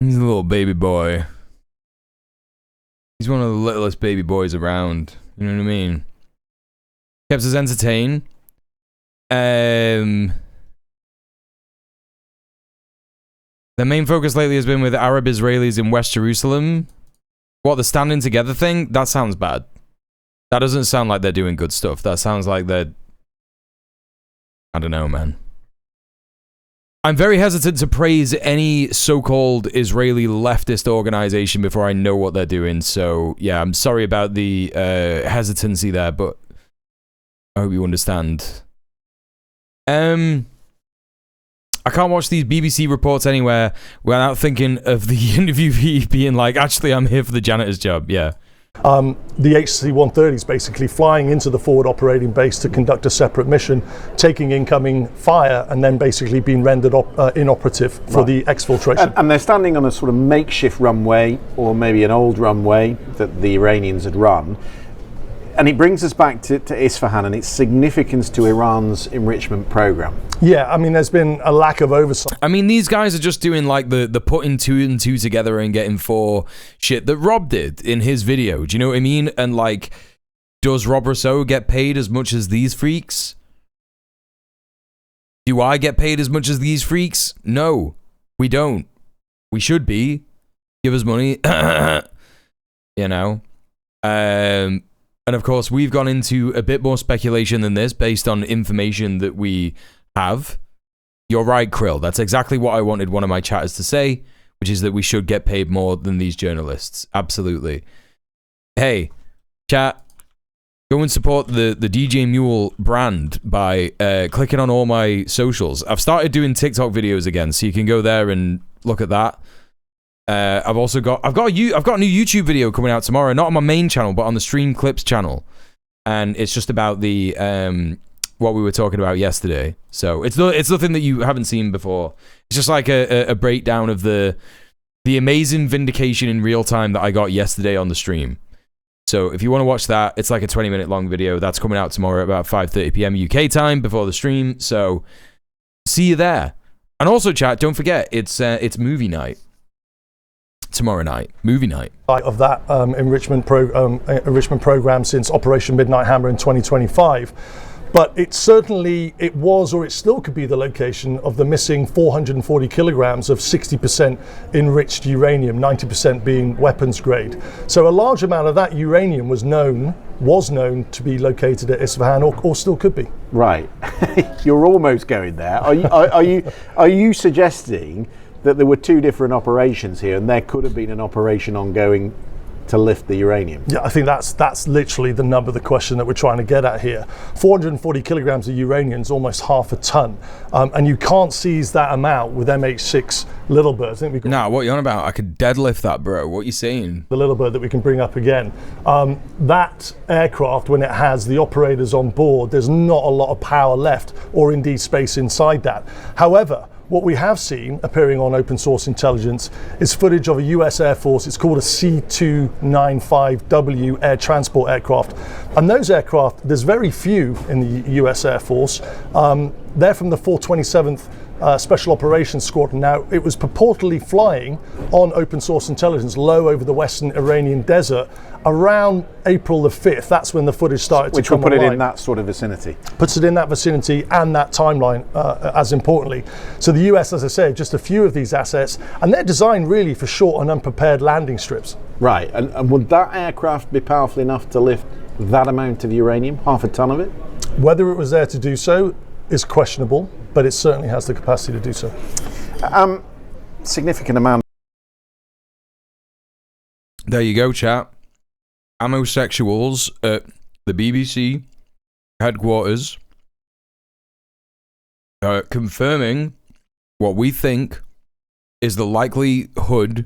He's a little baby boy. He's one of the littlest baby boys around. You know what I mean? Keeps us entertained. Their main focus lately has been with Arab Israelis in West Jerusalem. What, the standing together thing? That sounds bad. That doesn't sound like they're doing good stuff. That sounds like they're... I don't know, man. I'm very hesitant to praise any so-called Israeli leftist organization before I know what they're doing. So, yeah, I'm sorry about the hesitancy there, but I hope you understand. I can't watch these BBC reports anywhere without thinking of the interviewee being like, actually, I'm here for the janitor's job. Yeah. The HC-130 is basically flying into the forward operating base to conduct a separate mission, taking incoming fire, and then basically being rendered inoperative for the exfiltration. And they're standing on a sort of makeshift runway, or maybe an old runway that the Iranians had run. And it brings us back to Isfahan and its significance to Iran's enrichment program. Yeah, I mean, there's been a lack of oversight. I mean, these guys are just doing like the putting 2 and 2 together and getting 4 shit that Rob did in his video. Do you know what I mean? And like, does Rob Rousseau get paid as much as these freaks? Do I get paid as much as these freaks? No, we don't. We should be. Give us money. You know? And of course, we've gone into a bit more speculation than this based on information that we have. You're right, Krill. That's exactly what I wanted one of my chatters to say, which is that we should get paid more than these journalists. Absolutely. Hey, chat, go and support the djmuel brand by clicking on all my socials. I've started doing TikTok videos again, so you can go there and look at that. I've got a new YouTube video coming out tomorrow, not on my main channel, but on the Stream Clips channel, and it's just about the what we were talking about yesterday. So it's nothing that you haven't seen before. It's just like a breakdown of the amazing vindication in real time that I got yesterday on the stream. So if you want to watch that, it's like a 20-minute long video. That's coming out tomorrow at about 5:30 p.m. UK time before the stream. So see you there. And also, chat, don't forget it's movie night. Tomorrow night, movie night. Of that enrichment program since Operation Midnight Hammer in 2025. But it was, or it still could be, the location of the missing 440 kilograms of 60% enriched uranium, 90% being weapons grade. So a large amount of that uranium was known to be located at Isfahan, or still could be. Right. You're almost going there. Are you suggesting that there were 2 different operations here, and there could have been an operation ongoing to lift the uranium? Yeah, I think that's literally the nub of the question that we're trying to get at here. 440 kilograms of uranium is almost half a ton, and you can't seize that amount with MH6 Little Bird. I think we Nah, what are you on about? I could deadlift that, bro. What are you saying? The Little Bird that we can bring up again. That aircraft, when it has the operators on board, there's not a lot of power left, or indeed space inside that. However, what we have seen appearing on open source intelligence is footage of a US Air Force. It's called a C-295W air transport aircraft. And those aircraft, there's very few in the US Air Force. They're from the 427th Special Operations Squadron. Now, it was purportedly flying on open source intelligence low over the western Iranian desert around April the 5th. That's when the footage started to come online. Which will put it in that sort of vicinity. Puts it in that vicinity and that timeline, as importantly. So the US, as I said, just a few of these assets, and they're designed really for short and unprepared landing strips. Right, and would that aircraft be powerful enough to lift that amount of uranium, half a ton of it? Whether it was there to do so is questionable, but it certainly has the capacity to do so. Significant amount. There you go, chat. Homosexuals at the BBC headquarters confirming what we think is the likelihood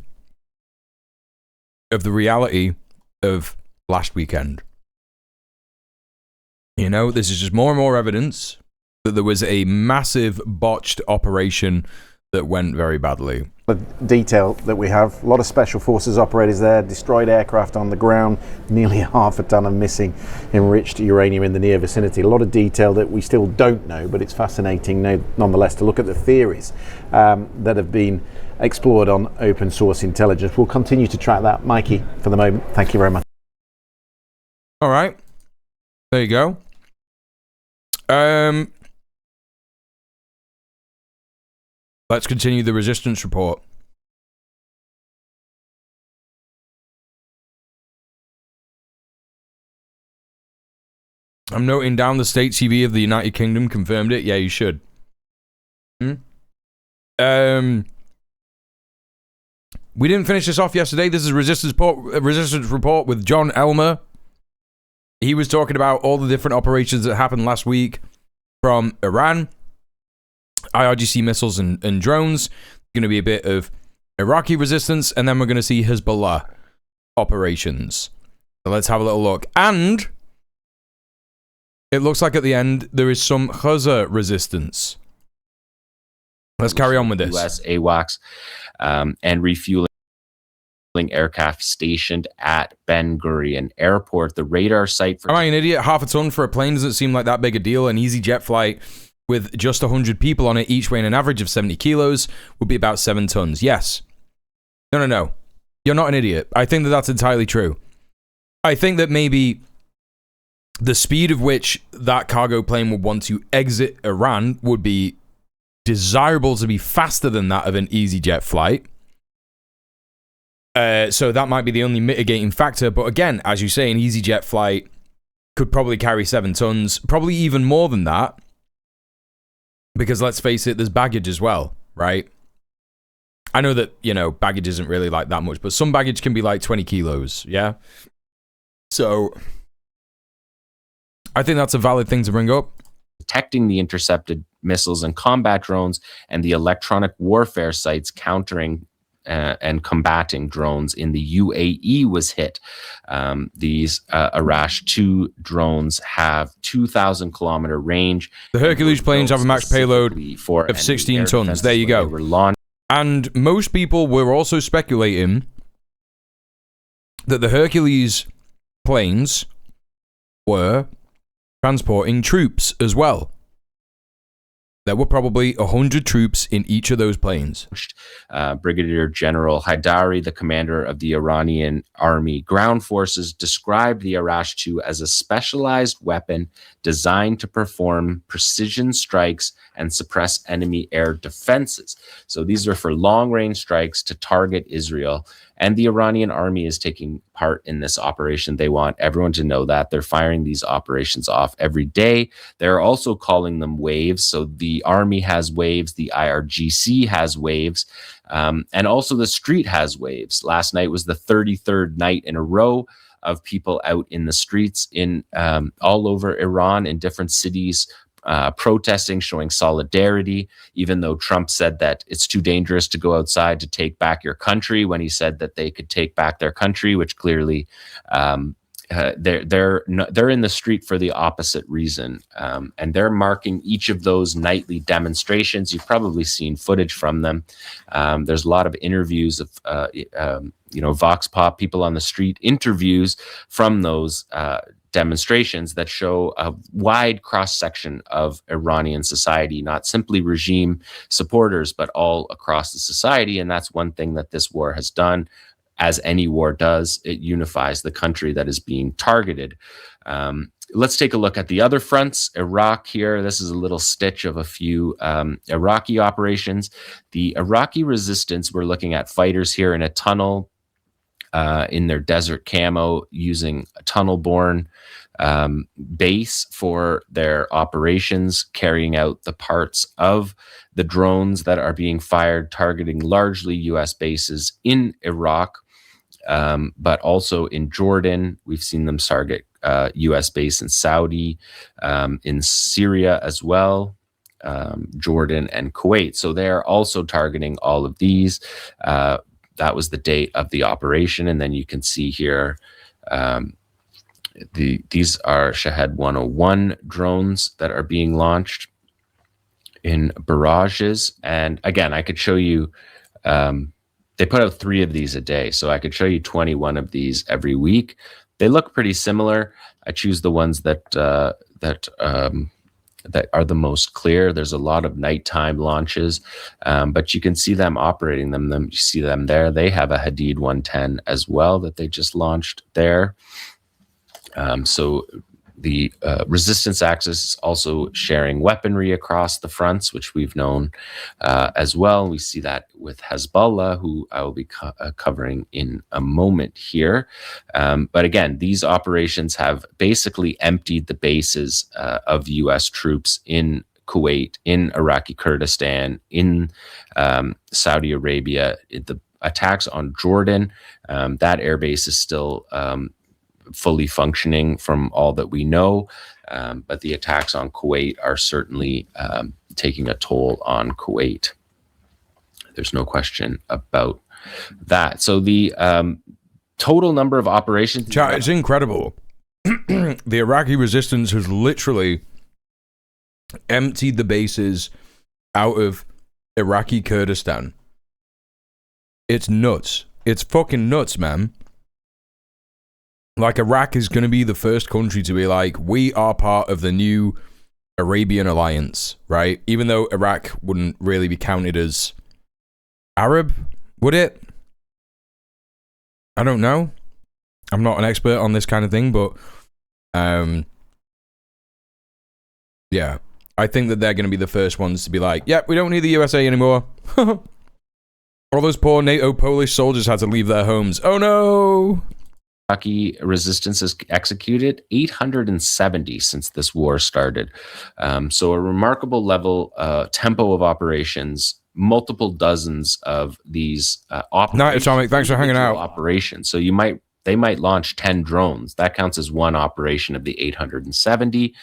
of the reality of last weekend. You know, this is just more and more evidence that there was a massive botched operation that went very badly. The detail that we have, a lot of special forces operators there, destroyed aircraft on the ground, nearly half a ton of missing enriched uranium in the near vicinity. A lot of detail that we still don't know, but it's fascinating nonetheless to look at the theories that have been explored on open source intelligence. We'll continue to track that. Mikey, for the moment, thank you very much. All right. There you go. Let's continue the resistance report. I'm noting down the state TV of the United Kingdom confirmed it. Yeah, you should. We didn't finish this off yesterday. This is a resistance report with John Elmer. He was talking about all the different operations that happened last week from Iran, IRGC missiles and drones. Going to be a bit of Iraqi resistance, and then we're going to see Hezbollah operations. So let's have a little look. And it looks like at the end there is some Hezbollah resistance. Let's carry on with this. US AWACS and refueling. aircraft stationed at Ben Gurion Airport. The radar site for... Am I an idiot? Half a ton for a plane doesn't seem like that big a deal. An EasyJet flight with just 100 people on it, each weighing an average of 70 kilos, would be about 7 tons. Yes. No. You're not an idiot. I think that that's entirely true. I think that maybe the speed of which that cargo plane would want to exit Iran would be desirable to be faster than that of an EasyJet flight. So that might be the only mitigating factor. But again, as you say, an EasyJet flight could probably carry 7 tons, probably even more than that. Because let's face it, there's baggage as well, right? I know that, baggage isn't really like that much, but some baggage can be like 20 kilos, yeah? So I think that's a valid thing to bring up. Detecting the intercepted missiles and combat drones, and the electronic warfare sites countering and combating drones in the UAE was hit. These Arash-2 drones have 2,000-kilometer range. The Hercules planes have a max payload of 16 tons. There you go. And most people were also speculating that the Hercules planes were transporting troops as well. There were probably 100 troops in each of those planes. Brigadier General Haidari, the commander of the Iranian Army Ground Forces, described the Arash-2 as a specialized weapon designed to perform precision strikes and suppress enemy air defenses. So these are for long-range strikes to target Israel. And the Iranian army is taking part in this operation. They want everyone to know that. They're firing these operations off every day. They're also calling them waves. So the army has waves, the IRGC has waves, and also the street has waves. Last night was the 33rd night in a row of people out in the streets in all over Iran, in different cities, protesting, showing solidarity, even though Trump said that it's too dangerous to go outside to take back your country, when he said that they could take back their country, which clearly they're in the street for the opposite reason, and they're marking each of those nightly demonstrations. You've probably seen footage from them. There's a lot of interviews of Vox Pop, people on the street, interviews from those demonstrations that show a wide cross-section of Iranian society, not simply regime supporters, but all across the society. And that's one thing that this war has done, as any war does. It unifies the country that is being targeted. Let's take a look at the other fronts. Iraq here, this is a little stitch of a few Iraqi operations. The Iraqi resistance, we're looking at fighters here in a tunnel, in their desert camo, using a tunnel-borne base for their operations, carrying out the parts of the drones that are being fired, targeting largely U.S. bases in Iraq, but also in Jordan. We've seen them target U.S. base in Saudi, in Syria as well, Jordan and Kuwait. So they're also targeting all of these. That was the date of the operation. And then you can see here, these are Shahed 101 drones that are being launched in barrages. And again, I could show you, they put out 3 of these a day. So I could show you 21 of these every week. They look pretty similar. I choose the ones that are the most clear. There's a lot of nighttime launches, but you can see them operating them. You see them there. They have a Hadid 110 as well that they just launched there. So the resistance axis is also sharing weaponry across the fronts, which we've known as well. We see that with Hezbollah, who I will be covering in a moment here. But again, these operations have basically emptied the bases of U.S. troops in Kuwait, in Iraqi Kurdistan, in Saudi Arabia. The attacks on Jordan, that airbase is still fully functioning from all that we know, but the attacks on Kuwait are certainly taking a toll on Kuwait. There's no question about that. So the total number of operations... It's incredible. The Iraqi resistance has literally emptied the bases out of Iraqi Kurdistan. It's nuts. It's fucking nuts, man. Like, Iraq is going to be the first country to be like, we are part of the new Arabian alliance, right? Even though Iraq wouldn't really be counted as Arab, would it? I don't know. I'm not an expert on this kind of thing, but yeah, I think that they're going to be the first ones to be like, yep, we don't need the USA anymore. All those poor NATO Polish soldiers had to leave their homes. Oh no! Iraqi resistance has executed 870 since this war started. So a remarkable level, tempo of operations, multiple dozens of these operations. Night Atomic, thanks for hanging out. Operations. So they might launch 10 drones. That counts as one operation of the 870.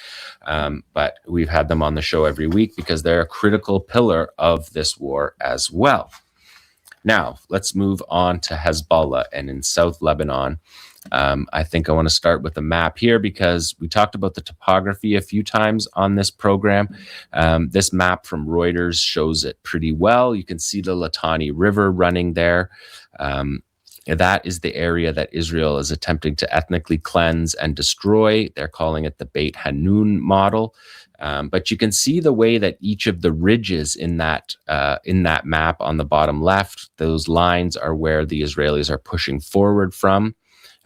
But we've had them on the show every week because they're a critical pillar of this war as well. Now, let's move on to Hezbollah and in South Lebanon. I think I want to start with the map here because we talked about the topography a few times on this program. This map from Reuters shows it pretty well. You can see the Litani River running there. That is the area that Israel is attempting to ethnically cleanse and destroy. They're calling it the Beit Hanun model. But you can see the way that each of the ridges in that map on the bottom left, those lines are where the Israelis are pushing forward from.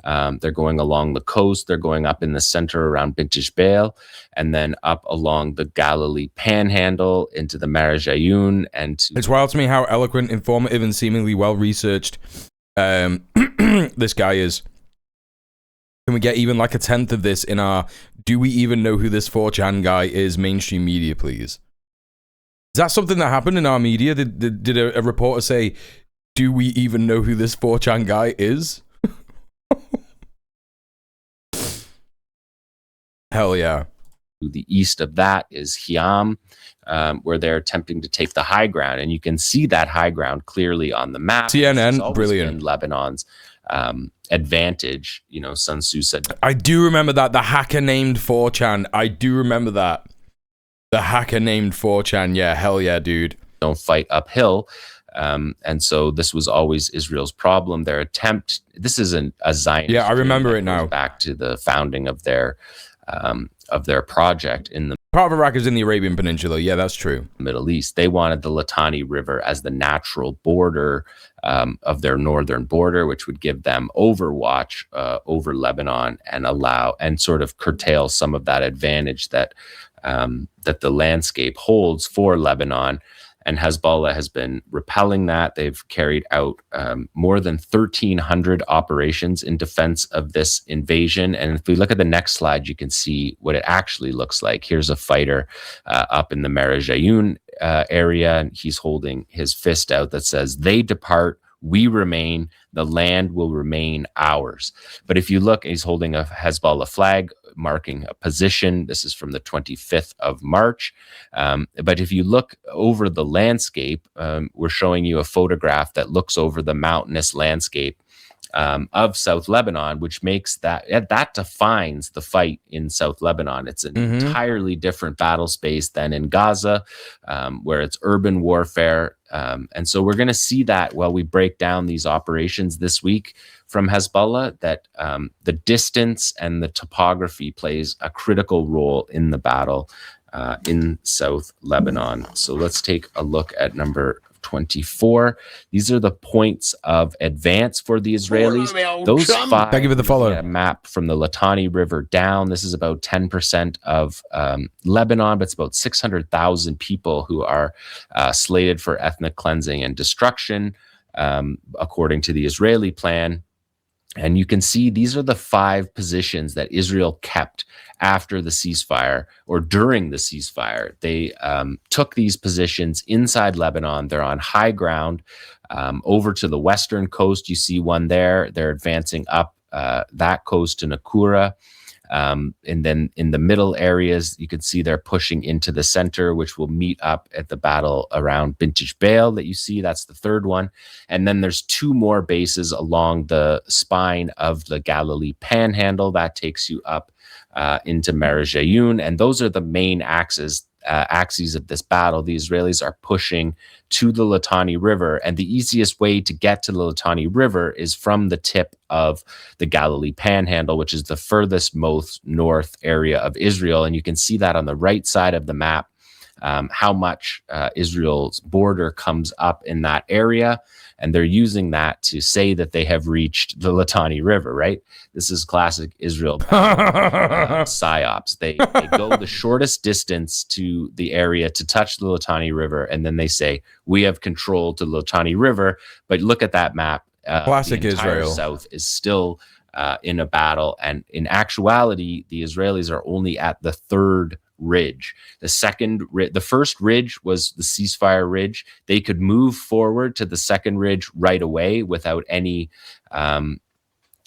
They're going along the coast. They're going up in the center around Bint Jbeil, and then up along the Galilee Panhandle into the Marajayun. And it's wild to me how eloquent, informative, and seemingly well-researched this guy is. Can we get even like a tenth of this in our do we even know who this 4chan guy is mainstream media, please? Is that something that happened in our media? Did a reporter say, do we even know who this 4chan guy is? Hell yeah. To the east of that is Hiam, where they're attempting to take the high ground. And you can see that high ground clearly on the map. CNN, brilliant. Lebanon's advantage. You know, Sun Tzu said, I do remember that. The hacker named 4chan. I do remember that. The hacker named 4chan. Yeah, hell yeah, dude. Don't fight uphill. And so this was always Israel's problem. Their attempt, this is a Zionist. Yeah, I remember it now. Back to the founding of their project in the part of Iraq is in the Arabian Peninsula. Yeah, that's true. Middle East. They wanted the Litani River as the natural border of their northern border, which would give them overwatch over Lebanon and allow and sort of curtail some of that advantage that that the landscape holds for Lebanon. And Hezbollah has been repelling that. They've carried out more than 1,300 operations in defense of this invasion. And if we look at the next slide, you can see what it actually looks like. Here's a fighter up in the Marajayun area, and he's holding his fist out that says, "They depart, we remain, the land will remain ours." But if you look, he's holding a Hezbollah flag marking a position. This is from the 25th of March. But if you look over the landscape, we're showing you a photograph that looks over the mountainous landscape of South Lebanon, which makes that defines the fight in South Lebanon. It's an entirely different battle space than in Gaza, where it's urban warfare. And so we're going to see that while we break down these operations this week from Hezbollah, that the distance and the topography plays a critical role in the battle in South Lebanon. So let's take a look at number 24. These are the points of advance for the Israelis. Those five. Thank you for the follow. Map from the Litani River down. This is about 10% of Lebanon, but it's about 600,000 people who are slated for ethnic cleansing and destruction, according to the Israeli plan. And you can see these are the 5 positions that Israel kept after the ceasefire or during the ceasefire. They took these positions inside Lebanon. They're on high ground over to the western coast. You see one there. They're advancing up that coast to Nakura. And then in the middle areas, you can see they're pushing into the center, which will meet up at the battle around Bint Jbeil that you see. That's the third one. And then there's 2 more bases along the spine of the Galilee Panhandle. That takes you up into Marajayun. And those are the main axes axes of this battle, the Israelis are pushing to the Litani River, and the easiest way to get to the Litani River is from the tip of the Galilee Panhandle, which is the furthest most north area of Israel, and you can see that on the right side of the map, how much Israel's border comes up in that area, and they're using that to say that they have reached the Litani River, right? This is classic Israel psyops. They go the shortest distance to the area to touch the Litani River, and then they say, we have control to the Litani River. But look at that map. Classic the entire Israel. South is still in a battle, and in actuality, the Israelis are only at the third ridge. The first ridge was the ceasefire ridge. They could move forward to the second ridge right away without any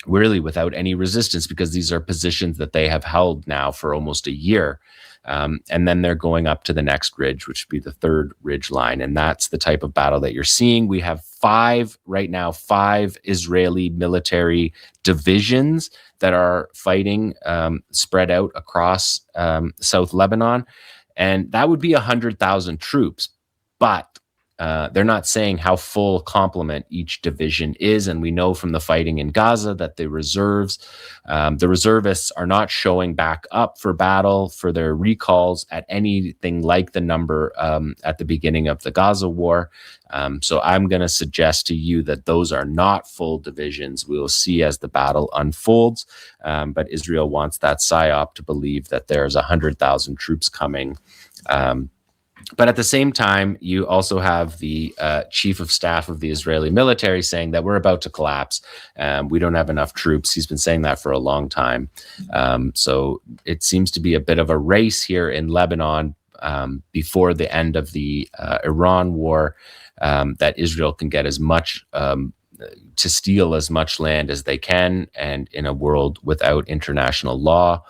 without any resistance, because these are positions that they have held now for almost a year. And then they're going up to the next ridge, which would be the third ridge line. And that's the type of battle that you're seeing. We have five Israeli military divisions that are fighting spread out across South Lebanon. And that would be 100,000 troops. But they're not saying how full complement each division is, and we know from the fighting in Gaza that the reservists are not showing back up for battle for their recalls at anything like the number at the beginning of the Gaza war. So I'm going to suggest to you that those are not full divisions. We will see as the battle unfolds, but Israel wants that psyop to believe that there's 100,000 troops coming. But at the same time, you also have the chief of staff of the Israeli military saying that we're about to collapse. We don't have enough troops. He's been saying that for a long time. So it seems to be a bit of a race here in Lebanon before the end of the Iran war, that Israel can get as much to steal as much land as they can. And in a world without international law,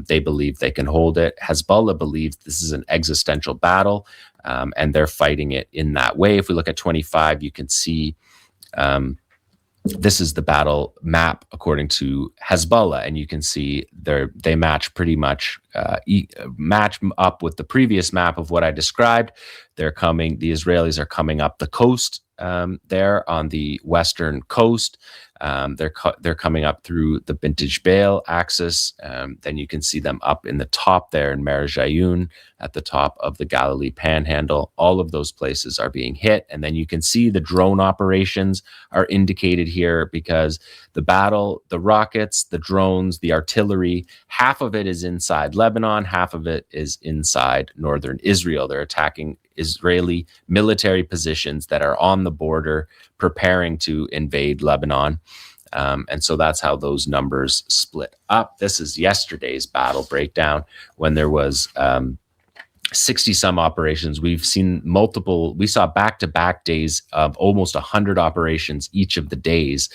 they believe they can hold it. Hezbollah believes this is an existential battle, and they're fighting it in that way. If we look at 25, you can see this is the battle map according to Hezbollah, and you can see they match pretty much match up with the previous map of what I described. The Israelis are coming up the coast there on the western coast. They're coming up through the Bintaj Bale axis. Then you can see them up in the top there in Mer Jayun at the top of the Galilee Panhandle. All of those places are being hit. And then you can see the drone operations are indicated here, because the battle, the rockets, the drones, the artillery, half of it is inside Lebanon, half of it is inside northern Israel. They're attacking Israeli military positions that are on the border preparing to invade Lebanon. And so that's how those numbers split up. This is yesterday's battle breakdown when there was 60 some operations. We saw back-to-back days of almost 100 operations each of the days.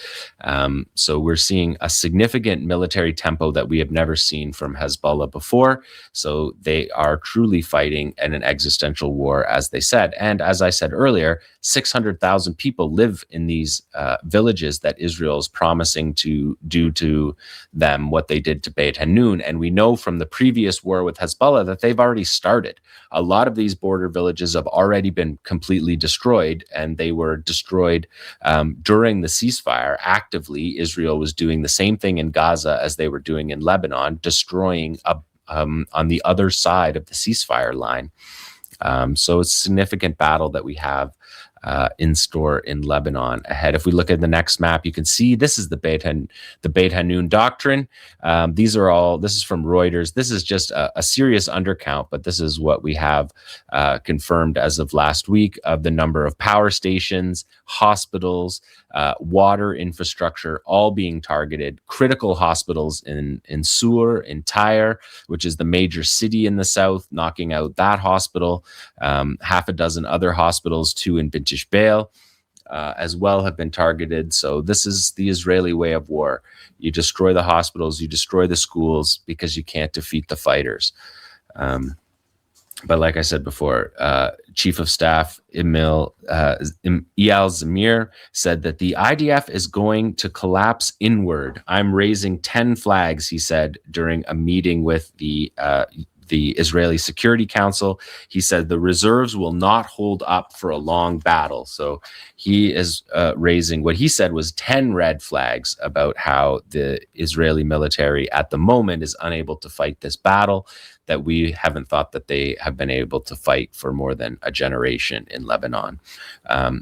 So we're seeing a significant military tempo that we have never seen from Hezbollah before. So they are truly fighting in an existential war, as they said. And as I said earlier, 600,000 people live in these villages that Israel is promising to do to them what they did to Beit Hanun. And we know from the previous war with Hezbollah that they've already started. A lot of these border villages have already been completely destroyed, and they were destroyed during the ceasefire. Actively, Israel was doing the same thing in Gaza as they were doing in Lebanon, destroying on the other side of the ceasefire line. So it's a significant battle that we have in store in Lebanon ahead. If we look at the next map, you can see this is the Beit Hanun doctrine. This is from Reuters. This is just a serious undercount, but this is what we have confirmed as of last week of the number of power stations, hospitals, water infrastructure, all being targeted. Critical hospitals in Sur, in Tyre, which is the major city in the south, knocking out that hospital. Half a dozen other hospitals, too, in Bintaj Bale, as well, have been targeted. So this is the Israeli way of war. You destroy the hospitals, you destroy the schools, because you can't defeat the fighters. But like I said before, Chief of Staff Eyal Zamir said that the IDF is going to collapse inward. I'm raising 10 flags, he said, during a meeting with the the Israeli Security Council. He said the reserves will not hold up for a long battle. So he is raising what he said was 10 red flags about how the Israeli military at the moment is unable to fight this battle that we haven't thought that they have been able to fight for more than a generation in Lebanon.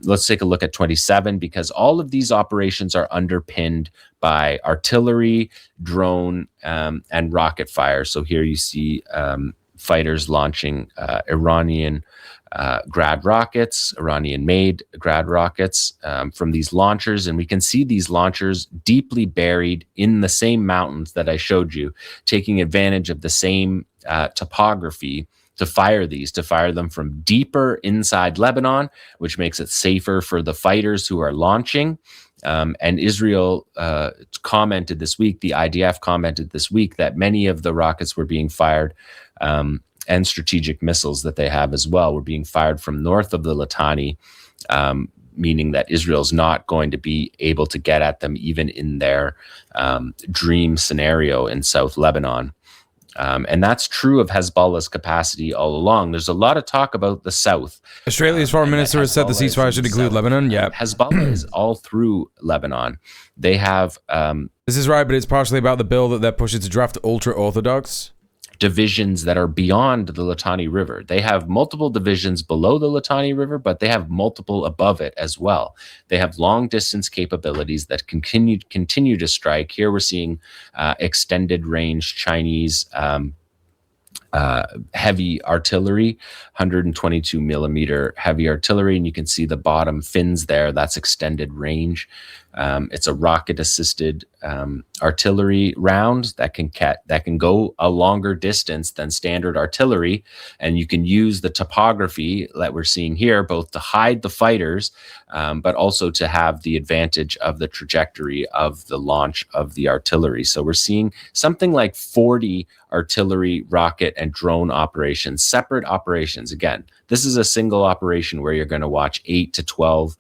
Let's take a look at 27, because all of these operations are underpinned by artillery, drone, and rocket fire. So here you see fighters launching Iranian Grad rockets, Iranian-made Grad rockets from these launchers. And we can see these launchers deeply buried in the same mountains that I showed you, taking advantage of the same topography to fire them from deeper inside Lebanon, which makes it safer for the fighters who are launching. And Israel commented this week, the IDF commented this week, that many of the rockets were being fired and strategic missiles that they have as well were being fired from north of the Litani, meaning that Israel's not going to be able to get at them even in their dream scenario in South Lebanon. And that's true of Hezbollah's capacity all along. There's a lot of talk about the south. Australia's foreign minister has said the ceasefire should include Lebanon. Yeah, Hezbollah is all through Lebanon. They have this is right, but it's partially about the bill that they're pushing to draft ultra-Orthodox divisions that are beyond the Litani River. They have multiple divisions below the Litani River, but they have multiple above it as well. They have long distance capabilities that continue to strike. Here we're seeing extended range Chinese heavy artillery, 122 millimeter heavy artillery, and you can see the bottom fins there. That's extended range. It's a rocket assisted artillery round that can go a longer distance than standard artillery, and you can use the topography that we're seeing here both to hide the fighters, but also to have the advantage of the trajectory of the launch of the artillery. So we're seeing something like 40 artillery, rocket, and drone operations, separate operations. Again, this is a single operation where you're going to watch 8 to 12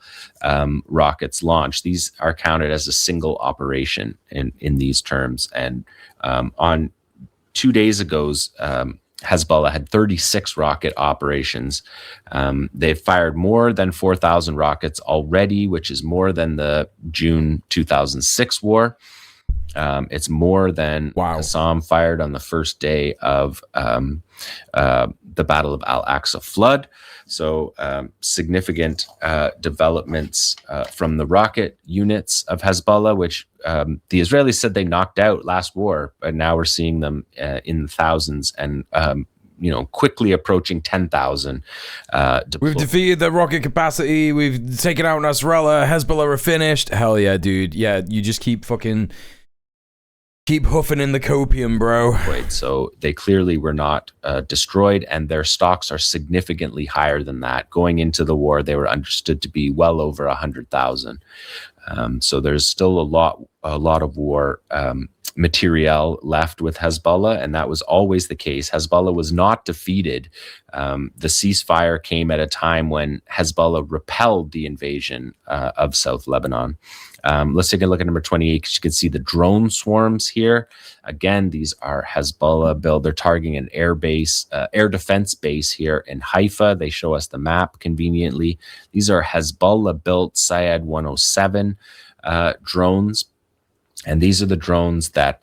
rockets launch. These are counted as a single operation in these terms. And on 2 days ago's Hezbollah had 36 rocket operations. They've fired more than 4,000 rockets already, which is more than the June 2006 war. It's more than Qassam fired on the first day of the Battle of Al-Aqsa flood. So significant developments from the rocket units of Hezbollah, which the Israelis said they knocked out last war, but now we're seeing them in thousands and quickly approaching 10,000. We've defeated the rocket capacity. We've taken out Nasrallah. Hezbollah are finished. Hell yeah, dude. Yeah, you just keep huffing in the copium, bro. Right, so they clearly were not destroyed, and their stocks are significantly higher than that. Going into the war, they were understood to be well over 100,000. So there's still a lot of war materiel left with Hezbollah, and that was always the case. Hezbollah was not defeated. The ceasefire came at a time when Hezbollah repelled the invasion of South Lebanon. Let's take a look at number 28, because you can see the drone swarms here. Again, these are Hezbollah built. They're targeting an air defense base here in Haifa. They show us the map conveniently. These are Hezbollah-built Syed 107 drones. And these are the drones that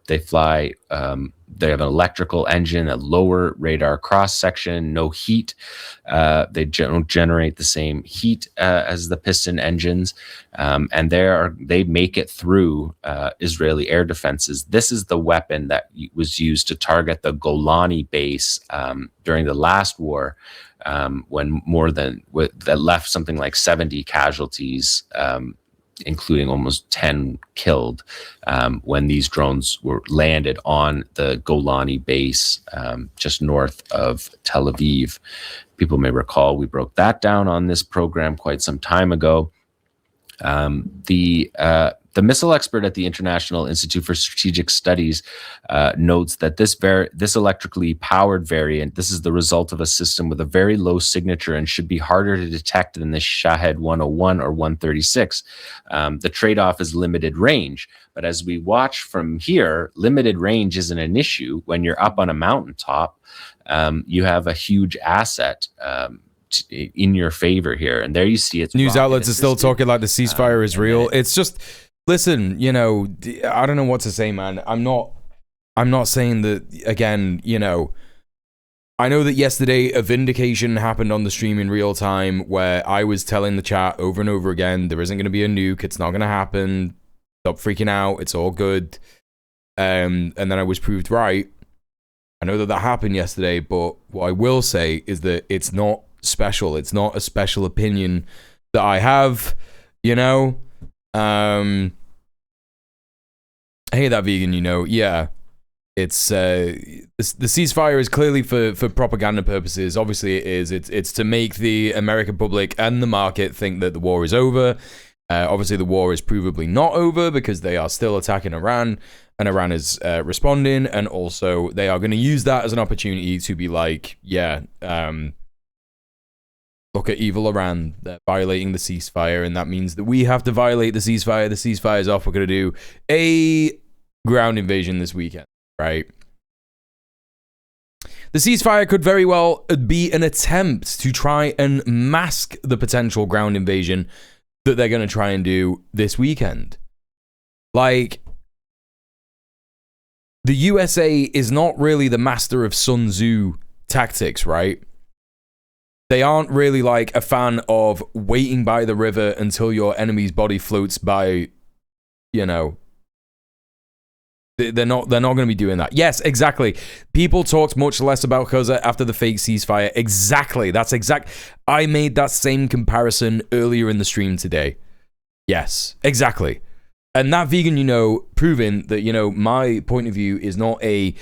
they fly, they have an electrical engine, a lower radar cross section, no heat. They don't generate the same heat as the piston engines. And they make it through Israeli air defenses. This is the weapon that was used to target the Golani base during the last war, when that left something like 70 casualties, including almost 10 killed, when these drones were landed on the Golani base just north of Tel Aviv. People may recall we broke that down on this program quite some time ago. The The missile expert at the International Institute for Strategic Studies notes that this electrically powered variant, this is the result of a system with a very low signature and should be harder to detect than the Shahed 101 or 136. The trade-off is limited range. But as we watch from here, limited range isn't an issue. When you're up on a mountaintop, you have a huge asset in your favor here. And there you see it's news outlets are still talking like the ceasefire is real. It's just, listen, you know, I don't know what to say, man. I'm not saying that, again, you know, I know that yesterday a vindication happened on the stream in real time where I was telling the chat over and over again, there isn't going to be a nuke. It's not going to happen. Stop freaking out. It's all good. And then I was proved right. I know that that happened yesterday, but what I will say is that it's not special. It's not a special opinion that I have, you know? Hey, that vegan, you know, yeah. It's the ceasefire is clearly for propaganda purposes. Obviously it is. It's to make the American public and the market think that the war is over. Obviously the war is provably not over because they are still attacking Iran and Iran is responding, and also they are going to use that as an opportunity to be like, yeah, look at evil Iran, they're violating the ceasefire, and that means that we have to violate the ceasefire. The ceasefire is off. We're going to do a ground invasion this weekend, right? The ceasefire could very well be an attempt to try and mask the potential ground invasion that they're going to try and do this weekend. Like, the USA is not really the master of Sun Tzu tactics, right? They aren't really like a fan of waiting by the river until your enemy's body floats by, you know. They're not going to be doing that. Yes, exactly. People talked much less about Gaza after the fake ceasefire. Exactly. That's exact. I made that same comparison earlier in the stream today. Yes, exactly. And that vegan, you know, proving that, you know, my point of view is not I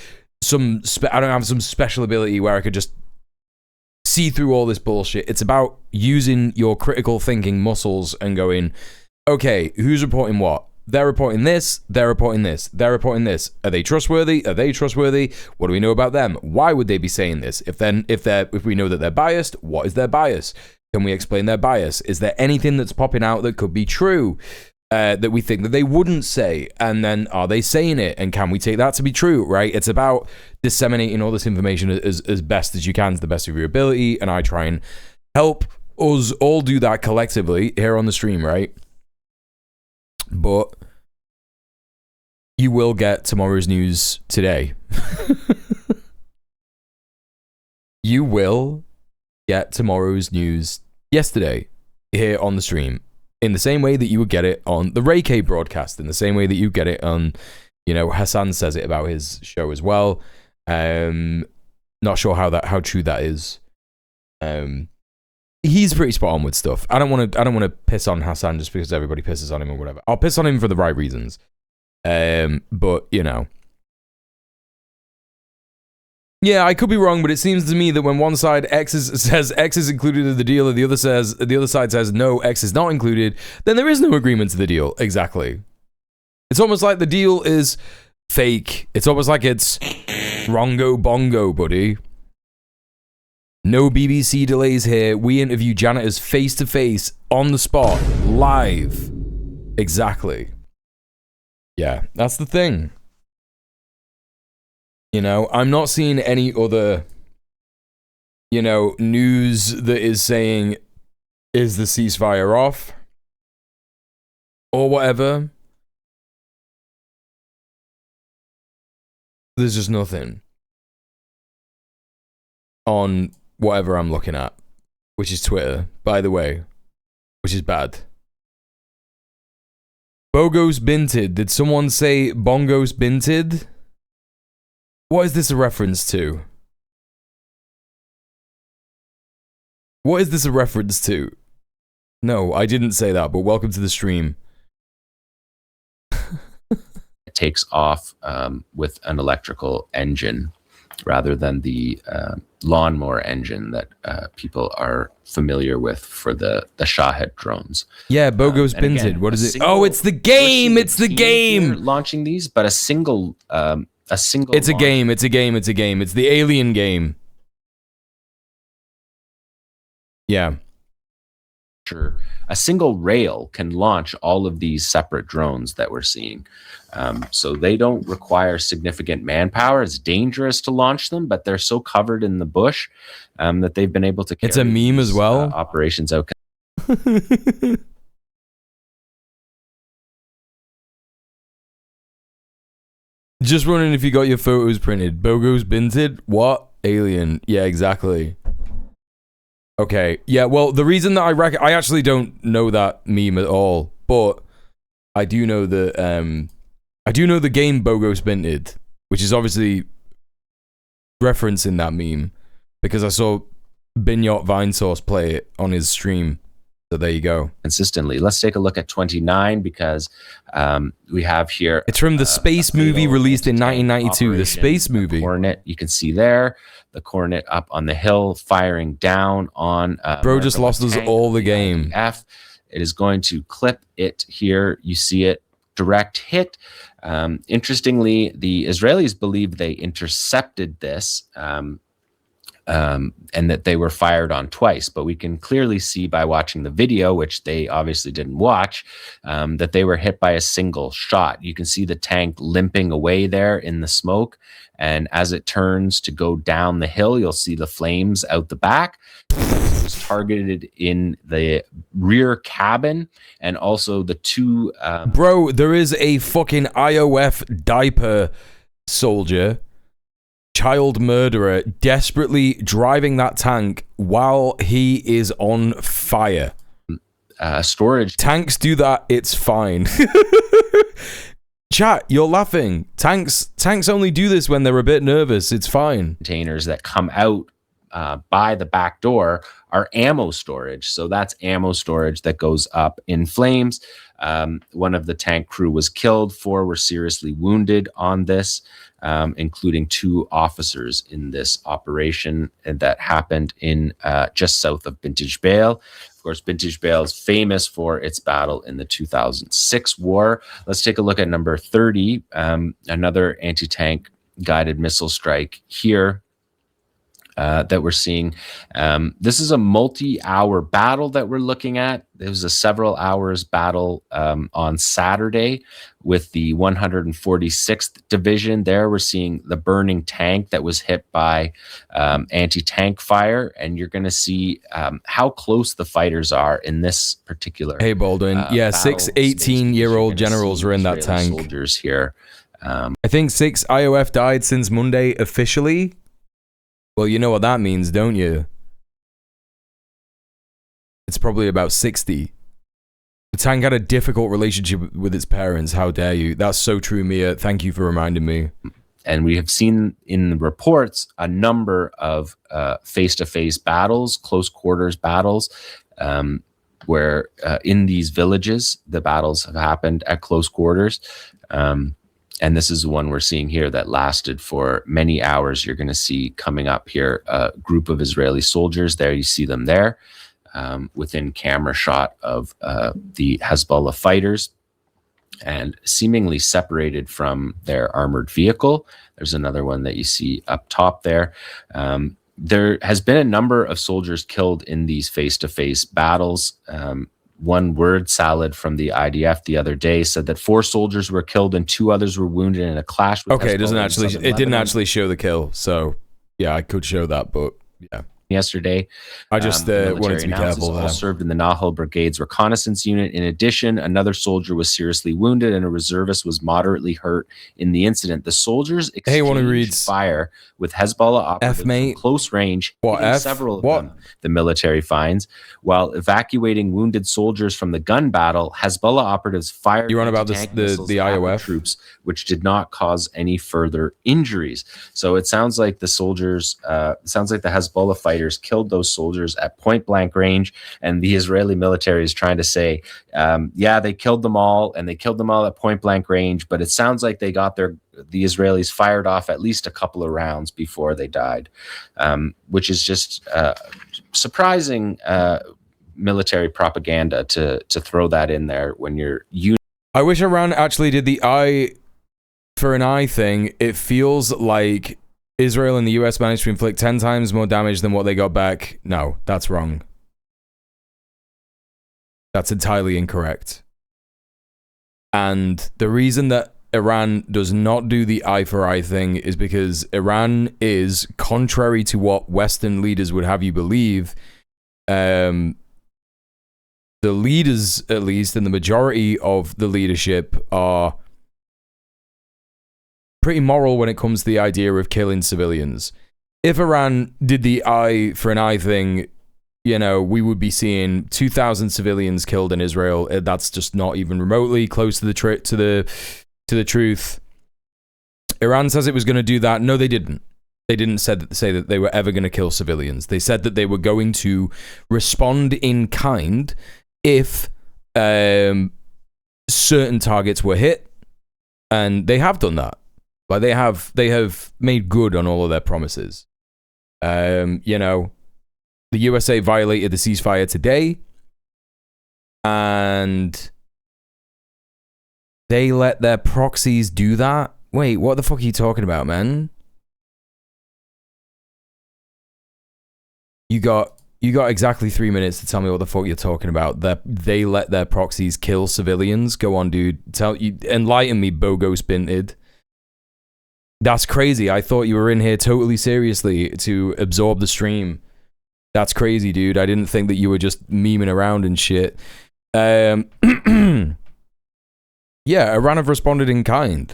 don't have some special ability where I could just see through all this bullshit. It's about using your critical thinking muscles and going, okay, who's reporting what? They're reporting this, they're reporting this, they're reporting this. Are they trustworthy? Are they trustworthy? What do we know about them? Why would they be saying this? If we know that they're biased, what is their bias? Can we explain their bias? Is there anything that's popping out that could be true that we think that they wouldn't say? And then are they saying it? And can we take that to be true, right? It's about disseminating all this information as best as you can to the best of your ability. And I try and help us all do that collectively here on the stream, right? But you will get tomorrow's news today. You will get tomorrow's news yesterday here on the stream, in the same way that you would get it on the Ray K broadcast, in the same way that you get it on, you know, Hassan says it about his show as well. Not sure how true that is. He's pretty spot on with stuff. I don't want to piss on Hassan just because everybody pisses on him or whatever. I'll piss on him for the right reasons. But you know, yeah, I could be wrong, but it seems to me that when one side says X is included in the deal, and the other side says no, X is not included, then there is no agreement to the deal. Exactly. It's almost like the deal is fake. It's almost like it's wrongo bongo, buddy. No BBC delays here. We interview janitors face to face, on the spot, live. Exactly. Yeah, that's the thing. You know, I'm not seeing any other, you know, news that is saying, is the ceasefire off? Or whatever. There's just nothing on whatever I'm looking at, which is Twitter, by the way, which is bad. Bogos Binted. Did someone say Bongos Binted? What is this a reference to? What is this a reference to? No, I didn't say that, but welcome to the stream. It takes off with an electrical engine. rather than the lawnmower engine that people are familiar with for the Shahed drones. Yeah, Bogo's And again, Binted. What a is it? single- Oh, it's the game. we're It's the seeing the team here game. launching these, but a single. It's a game. It's a game. It's a game. It's the Alien game. Yeah. Sure. A single rail can launch all of these separate drones that we're seeing. So they don't require significant manpower. It's dangerous to launch them, but they're so covered in the bush that they've been able to carry It's a meme as well. Operations out. Just wondering if you got your photos printed. Bogo's Binted? What? Alien. Yeah, exactly. Okay. Yeah, well, the reason that I actually don't know that meme at all, but I do know that I do know the game Bogo's Binted, which is obviously referencing that meme because I saw Binyot Vinesauce play it on his stream. So there you go. Consistently. Let's take a look at 29 because we have here. It's from the space movie released in 1992. The space movie. Coronet, you can see there. The Coronet up on the hill firing down on. Bro just lost us all the game. F. It is going to clip it here. You see it. Direct hit. Interestingly, the Israelis believe they intercepted this. And that they were fired on twice. But we can clearly see by watching the video, which they obviously didn't watch, that they were hit by a single shot. You can see the tank limping away there in the smoke. And as it turns to go down the hill, you'll see the flames out the back. It was targeted in the rear cabin and also the two... Bro, there is a fucking IOF diaper soldier, child murderer, desperately driving that tank while he is on fire. Storage. Tanks do that, it's fine. Chat, you're laughing. Tanks only do this when they're a bit nervous. It's fine. Containers that come out by the back door are ammo storage. So that's ammo storage that goes up in flames. One of the tank crew was killed. 4 were seriously wounded on this, including 2 officers in this operation that happened in just south of Bintaj Bale. Of course, Bintaj Bale is famous for its battle in the 2006 war. Let's take a look at number 30, another anti-tank guided missile strike here. That we're seeing. This is a multi-hour battle that we're looking at. It was a several hours battle on Saturday with the 146th Division. There we're seeing the burning tank that was hit by anti-tank fire, and you're going to see how close the fighters are in this particular. Hey, Baldwin. Yeah, 6 18-year-old generals are in that Israeli tank. Soldiers here. I think 6 IOF died since Monday officially. Well, you know what that means, don't you? It's probably about 60. The tank had a difficult relationship with its parents. How dare you? That's so true, Mia. Thank you for reminding me. And we have seen in the reports a number of face-to-face battles, close quarters battles, where in these villages, the battles have happened at close quarters. And this is the one we're seeing here that lasted for many hours. You're going to see coming up here a group of Israeli soldiers. There you see them there within camera shot of the Hezbollah fighters and seemingly separated from their armored vehicle. There's another one that you see up top there. There has been a number of soldiers killed in these face-to-face battles. One word salad from the IDF the other day said that 4 soldiers were killed and 2 others were wounded in a clash with Okay, it Hezbollah in didn't actually show the kill, so yeah, I could show that, but yeah. Yesterday, I just wanted to be careful all served in the Nahal Brigade's reconnaissance unit. In addition, another soldier was seriously wounded and a reservist was moderately hurt in the incident. The soldiers exchanged fire with Hezbollah operatives from close range, hitting several of them, the military finds. While evacuating wounded soldiers from the gun battle, Hezbollah operatives fired You on about the IOF troops, which did not cause any further injuries. So it sounds like the soldiers, sounds like the Hezbollah fighters fighters killed those soldiers at point blank range, and the Israeli military is trying to say, yeah, they killed them all, and they killed them all at point blank range, but it sounds like they got the Israelis fired off at least a couple of rounds before they died, which is just surprising military propaganda to throw that in there when you're... I wish Iran actually did the eye for an eye thing. It feels like Israel and the US managed to inflict 10 times more damage than what they got back. No, that's wrong. That's entirely incorrect. And the reason that Iran does not do the eye for eye thing is because Iran is, contrary to what Western leaders would have you believe, the leaders, at least, and the majority of the leadership are pretty moral when it comes to the idea of killing civilians. If Iran did the eye for an eye thing, you know, we would be seeing 2,000 civilians killed in Israel. That's just not even remotely close to the truth. Iran says it was going to do that. No, they didn't. They didn't say that they were ever going to kill civilians. They said that they were going to respond in kind if certain targets were hit, and they have done that. Like they have made good on all of their promises. You know, the USA violated the ceasefire today, and they let their proxies do that. Wait, what the fuck are you talking about, man? You got exactly 3 minutes to tell me what the fuck you're talking about. That they let their proxies kill civilians. Go on, dude. Enlighten me, Bogo Spinted. That's crazy. I thought you were in here totally seriously to absorb the stream. That's crazy, dude. I didn't think that you were just memeing around and shit. Yeah, Iran have responded in kind.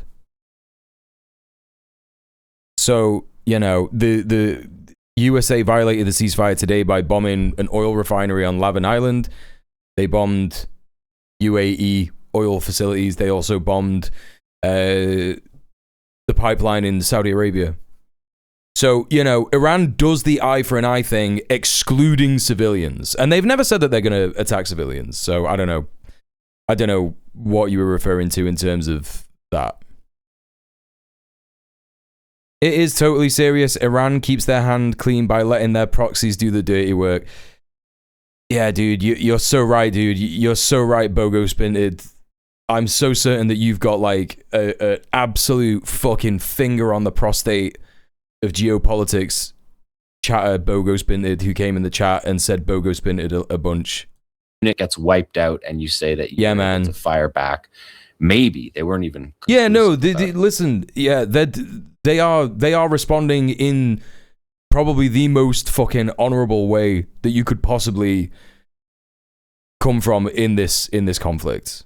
So, you know, the USA violated the ceasefire today by bombing an oil refinery on Lavin Island. They bombed UAE oil facilities. They also bombed the pipeline in Saudi Arabia. So, you know, Iran does the eye for an eye thing, excluding civilians. And they've never said that they're going to attack civilians. So, I don't know. I don't know what you were referring to in terms of that. It is totally serious. Iran keeps their hand clean by letting their proxies do the dirty work. Yeah, dude, you're so right, dude. You're so right, Bogo Spinted. I'm so certain that you've got like an absolute fucking finger on the prostate of geopolitics. Chatter Bogo Spinted, who came in the chat and said Bogo Spinted a bunch. It gets wiped out, and you say that you're able to fire back. Maybe they weren't even. Yeah, no. Listen, yeah, they are responding in probably the most fucking honorable way that you could possibly come from in this conflict.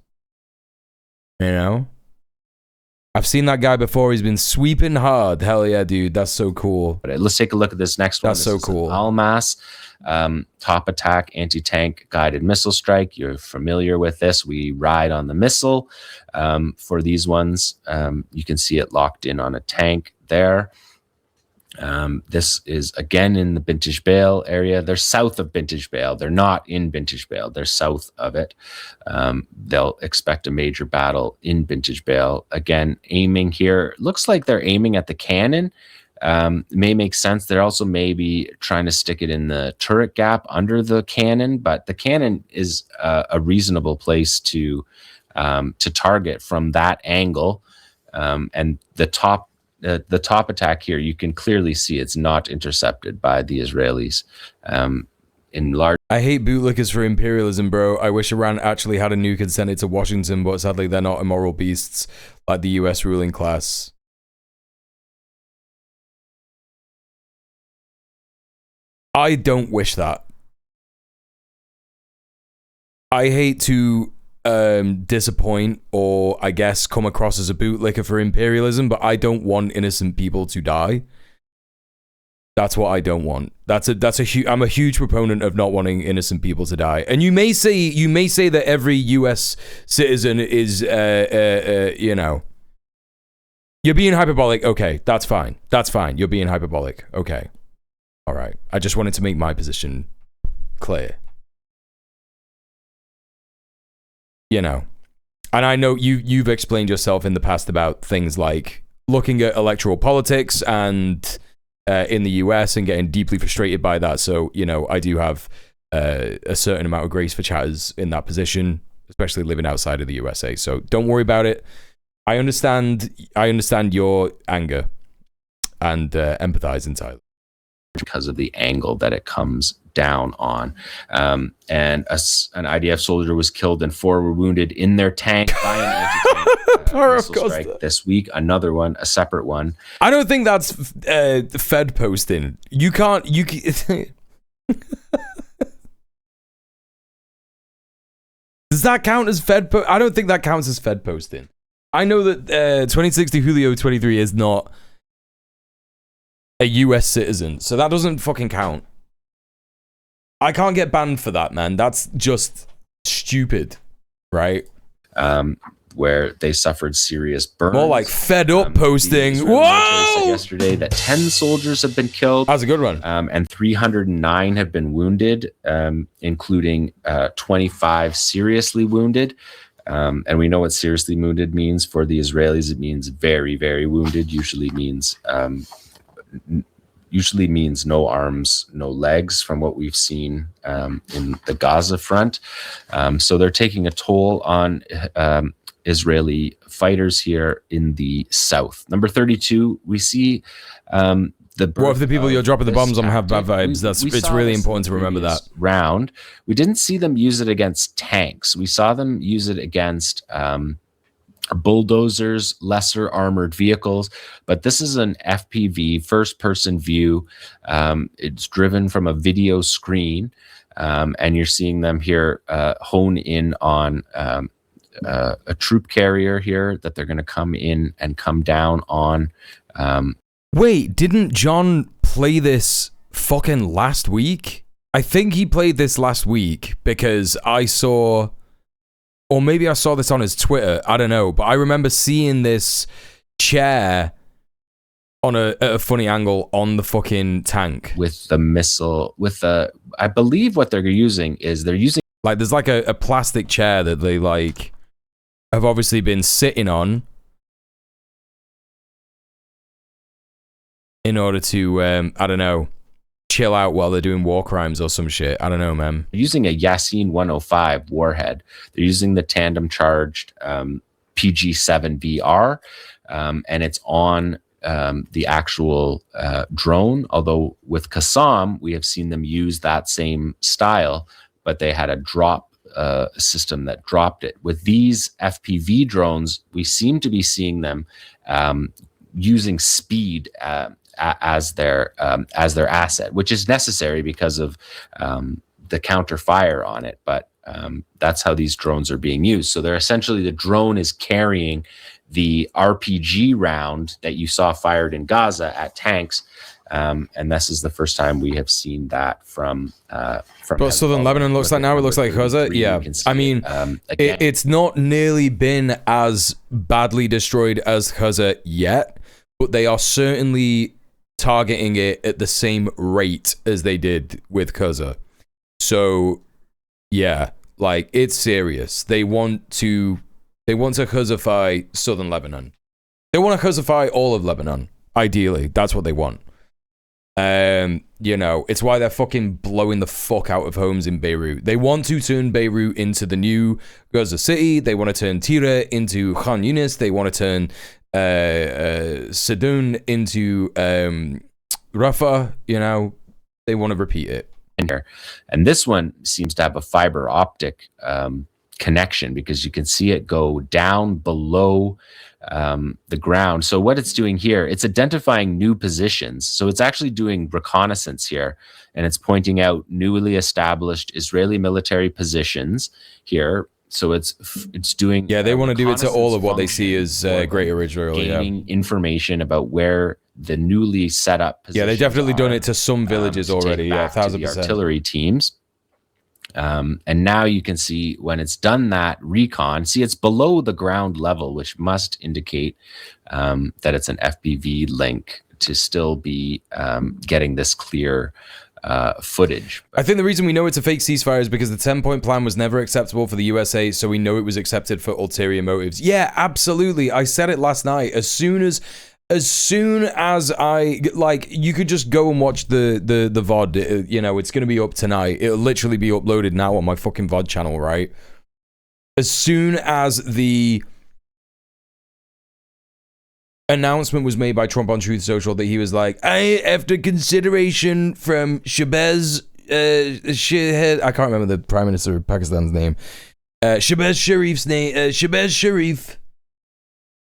You know, I've seen that guy before. He's been sweeping hard. Hell yeah, dude. That's so cool. But let's take a look at this next one. That's so cool. Almas, top attack, anti-tank guided missile strike. You're familiar with this. We ride on the missile. For these ones, you can see it locked in on a tank there. This is again in the Bintish Bale area. They're south of Bintish Bale. They're not in Bintish Bale. They're south of it. They'll expect a major battle in Bintish Bale. Again, aiming here. Looks like they're aiming at the cannon. May make sense. They're also maybe trying to stick it in the turret gap under the cannon, but the cannon is a reasonable place to target from that angle. And the top attack here, you can clearly see it's not intercepted by the Israelis. In large, I hate bootlickers for imperialism, bro. I wish Iran actually had a nuke and sent it to Washington, but sadly they're not immoral beasts like the US ruling class. I don't wish that. I hate to disappoint or I guess come across as a bootlicker for imperialism, but I don't want innocent people to die. That's what I don't want. I'm a huge proponent of not wanting innocent people to die. And you may say that every US citizen is you know, you're being hyperbolic. Okay, that's fine. You're being hyperbolic. Okay. All right. I just wanted to make my position clear. You know, and I know you've explained yourself in the past about things like looking at electoral politics and in the US and getting deeply frustrated by that. So, you know, I do have a certain amount of grace for chatters in that position, especially living outside of the USA. So don't worry about it. I understand your anger and empathize entirely. Because of the angle that it comes down on. And an IDF soldier was killed and 4 were wounded in their tank by an anti-tank missile strike this week. Another one, a separate one. I don't think that's Fed posting. You can't... Does that count as Fed I don't think that counts as Fed posting. I know that 2060 Julio 23 is not a US citizen, so that doesn't fucking count. I can't get banned for that, man. That's just stupid, right? Where they suffered serious burns. More like fed up posting. Whoa! Said yesterday that 10 soldiers have been killed. That's a good one. And 309 have been wounded, including 25 seriously wounded. And we know what seriously wounded means for the Israelis. It means very, very wounded. Usually means no arms, no legs, from what we've seen in the Gaza front. So they're taking a toll on Israeli fighters here in the south. Number 32, we see what if the people you're dropping the bombs on have bad vibes? It's really important to remember that. Round, we didn't see them use it against tanks. We saw them use it against bulldozers, lesser armored vehicles, but this is an FPV, first person view. It's driven from a video screen, and you're seeing them here hone in on a troop carrier here that they're going to come in and come down on. Wait, didn't John play this fucking last week? I think he played this last week because I saw, or maybe I saw this on his Twitter, I don't know, but I remember seeing this chair on a funny angle on the fucking tank. With the missile, I believe what they're using is like, there's like a plastic chair that they like have obviously been sitting on in order to, I don't know, chill out while they're doing war crimes or some shit. I don't know, man. They're using a Yasin 105 warhead. They're using the tandem charged PG-7VR, and it's on the actual drone. Although with Qassam, we have seen them use that same style, but they had a drop system that dropped it. With these FPV drones, we seem to be seeing them using speed as their asset, which is necessary because of the counter fire on it. But that's how these drones are being used. So they're essentially, the drone is carrying the RPG round that you saw fired in Gaza at tanks. And this is the first time we have seen that from But Southern Lebanon looks like now. It looks like Gaza. Yeah, I mean, it's not nearly been as badly destroyed as Gaza yet, but they are certainly targeting it at the same rate as they did with Gaza. So, yeah, like, it's serious. They want to Gazafy Southern Lebanon. They want to Gazafy all of Lebanon. Ideally, that's what they want. You know, it's why they're fucking blowing the fuck out of homes in Beirut. They want to turn Beirut into the new Gaza City. They want to turn Tira into Khan Yunis. They want to turn Sidon into Rafah. You know, they want to repeat it. And this one seems to have a fiber optic connection, because you can see it go down below the ground. So what it's doing here, it's identifying new positions. So it's actually doing reconnaissance here, and it's pointing out newly established Israeli military positions here. So it's doing. Yeah, they want to do it to all of what they see as Greater Israel. Gaining information about where the newly set up positions. Yeah, they've definitely done it to some villages already. Yeah, 1,000%. Artillery teams. And now you can see when it's done that recon, see it's below the ground level, which must indicate that it's an FPV link to still be getting this clear footage. I think the reason we know it's a fake ceasefire is because the 10-point plan was never acceptable for the USA, so we know it was accepted for ulterior motives. Yeah, absolutely. I said it last night. As soon as I, like, you could just go and watch the VOD, you know, it's going to be up tonight. It'll literally be uploaded now on my fucking VOD channel, right? As soon as the announcement was made by Trump on Truth Social that he was like, after consideration from Shahbaz I can't remember the Prime Minister of Pakistan's name. Shahbaz Sharif's name. Shahbaz Sharif.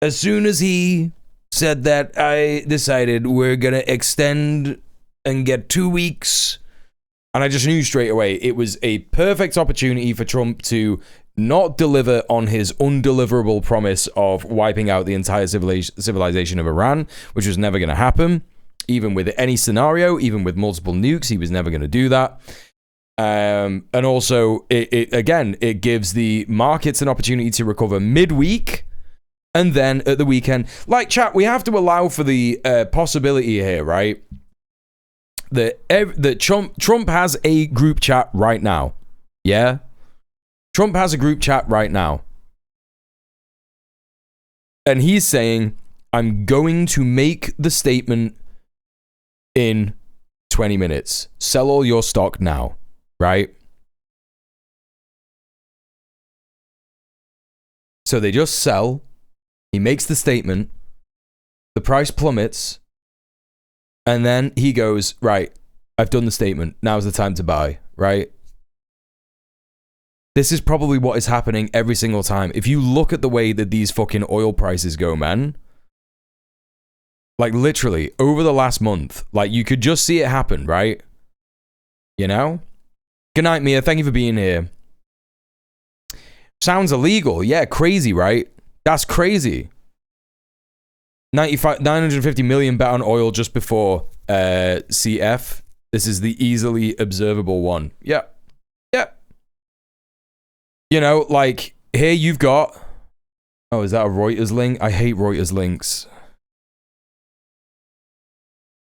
As soon as he said that, I decided we're gonna extend and get 2 weeks. And I just knew straight away it was a perfect opportunity for Trump to not deliver on his undeliverable promise of wiping out the entire civilization of Iran, which was never going to happen. Even with any scenario, even with multiple nukes, he was never going to do that. And also, it gives the markets an opportunity to recover midweek, and then at the weekend. Like, chat, we have to allow for the possibility here, right? That Trump has a group chat right now. Yeah? Trump has a group chat right now. And he's saying, I'm going to make the statement in 20 minutes. Sell all your stock now, right? So they just sell. He makes the statement. The price plummets. And then he goes, right, I've done the statement. Now's the time to buy, right? This is probably what is happening every single time. If you look at the way that these fucking oil prices go, man, like literally over the last month, like you could just see it happen, right? You know? Good night, Mia. Thank you for being here. Sounds illegal. Yeah, crazy, right? That's crazy. 950 million bet on oil just before CF. This is the easily observable one. Yeah. Yeah. You know, like, here you've got... Oh, is that a Reuters link? I hate Reuters links.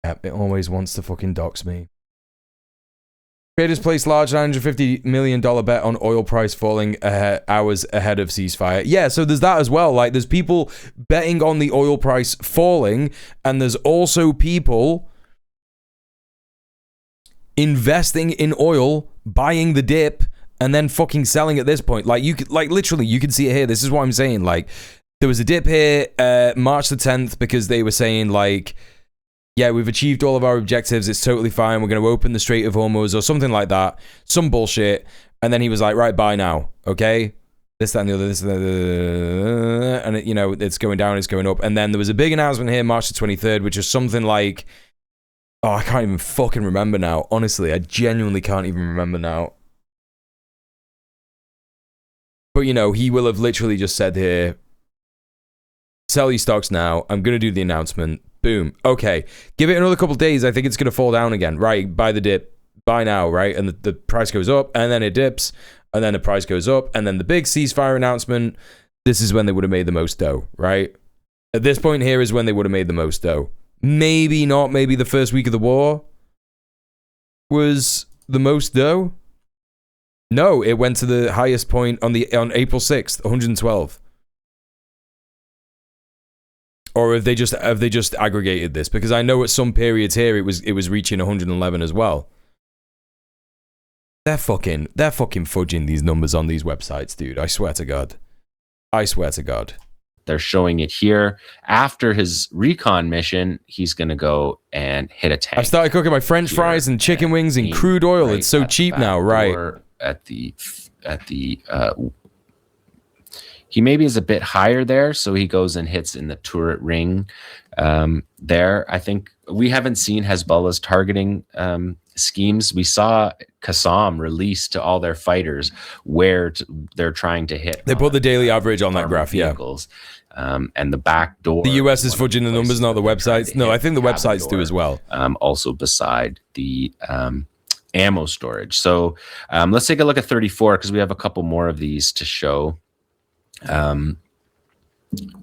Yep, it always wants to fucking dox me. Traders placed large $950 million bet on oil price falling hours ahead of ceasefire. Yeah, so there's that as well. Like, there's people betting on the oil price falling, and there's also people investing in oil, buying the dip, and then fucking selling at this point. Like, you could, like, literally, you can see it here. This is what I'm saying. Like, there was a dip here, March the 10th, because they were saying, like, yeah, we've achieved all of our objectives. It's totally fine. We're going to open the Strait of Hormuz or something like that. Some bullshit. And then he was like, right, buy now. Okay? This, that, and the other. This, that, and it, you know, it's going down, it's going up. And then there was a big announcement here, March the 23rd, which is something like, oh, I can't even fucking remember now. Honestly, I genuinely can't even remember now. But, you know, he will have literally just said here, sell your stocks now. I'm going to do the announcement. Boom. Okay. Give it another couple of days. I think it's going to fall down again. Right. Buy the dip. Buy now. Right. And the price goes up, and then it dips, and then the price goes up, and then the big ceasefire announcement. This is when they would have made the most dough. Right. At this point here is when they would have made the most dough. Maybe not. Maybe the first week of the war was the most dough. No, it went to the highest point on April 6th, 112. Or have they just aggregated this? Because I know at some periods here it was reaching 111 as well. They're fucking fudging these numbers on these websites, dude. I swear to God. I swear to God. They're showing it here. After his recon mission, he's going to go and hit a tank. I started cooking my French fries and chicken wings in crude oil. Right, it's so cheap now, right? At the he maybe is a bit higher there, so he goes and hits in the turret ring there. I think we haven't seen Hezbollah's targeting schemes. We saw Qassam release to all their fighters where they're trying to hit. They put the daily average on that graph, vehicles, and the back door. The US is fudging the numbers, not the websites. No, I think the websites do as well. Also beside the ammo storage. So let's take a look at 34 because we have a couple more of these to show.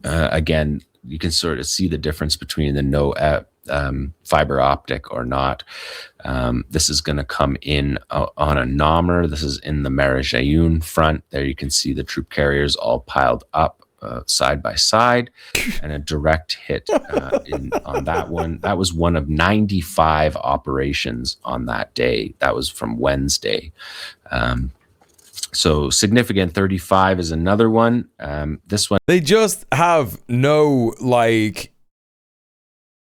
Again, you can sort of see the difference between the fiber optic or not. This is going to come in on a Namur. This is in the Marajayoun front. There you can see the troop carriers all piled up side by side, and a direct hit on that one. That was one of 95 operations on that day. That was from Wednesday. So significant. 35 is another one. This one, they just have no, like,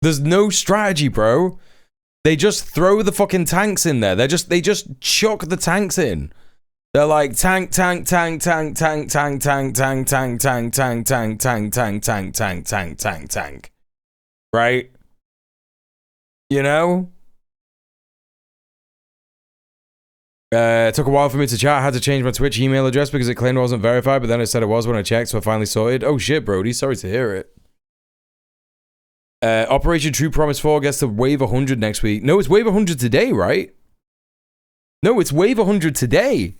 there's no strategy, bro. They just throw the fucking tanks in there. They just chuck the tanks in. They're like tank, tank, tank, tank, tank, tank, tank, tank, tank, tank, tank, tank, tank, tank, tank, tank, tank, tank, tank. Right? You know? It took a while for me to chat. I had to change my Twitch email address because it claimed it wasn't verified, but then it said it was when I checked, so I finally sorted. Oh shit, Brody. Sorry to hear it. Operation True Promise 4 gets to wave 100 next week. No, it's wave 100 today, right? No, it's wave 100 today.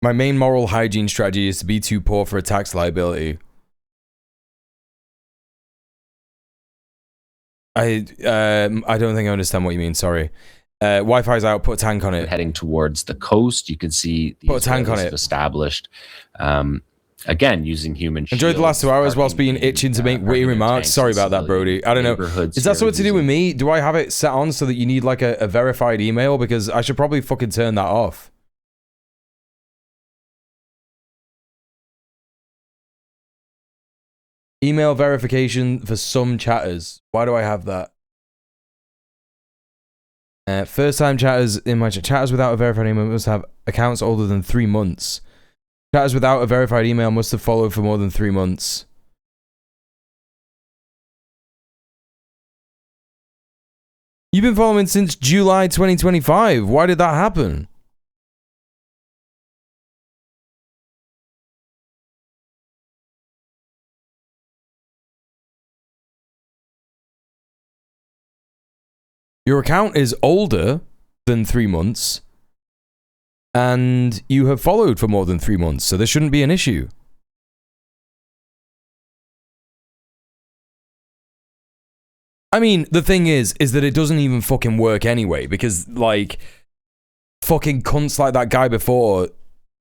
My main moral hygiene strategy is to be too poor for a tax liability. I don't think I understand what you mean, sorry. Wi-Fi's out, put a tank on it. Heading towards the coast, you can see the put a tank on it. Established. Again, using human shields. Enjoyed the last 2 hours whilst being itching to make witty remarks. Sorry about that, Brody. I don't know. Is that something to do with me? Do I have it set on so that you need like a verified email? Because I should probably fucking turn that off. Email verification for some chatters. Why do I have that? First time chatters in my chatters without a verified email must have accounts older than 3 months. Chatters without a verified email must have followed for more than 3 months. You've been following since July 2025. Why did that happen? Your account is older than 3 months, and you have followed for more than 3 months, so there shouldn't be an issue. I mean, the thing is that it doesn't even fucking work anyway, because, like, fucking cunts like that guy before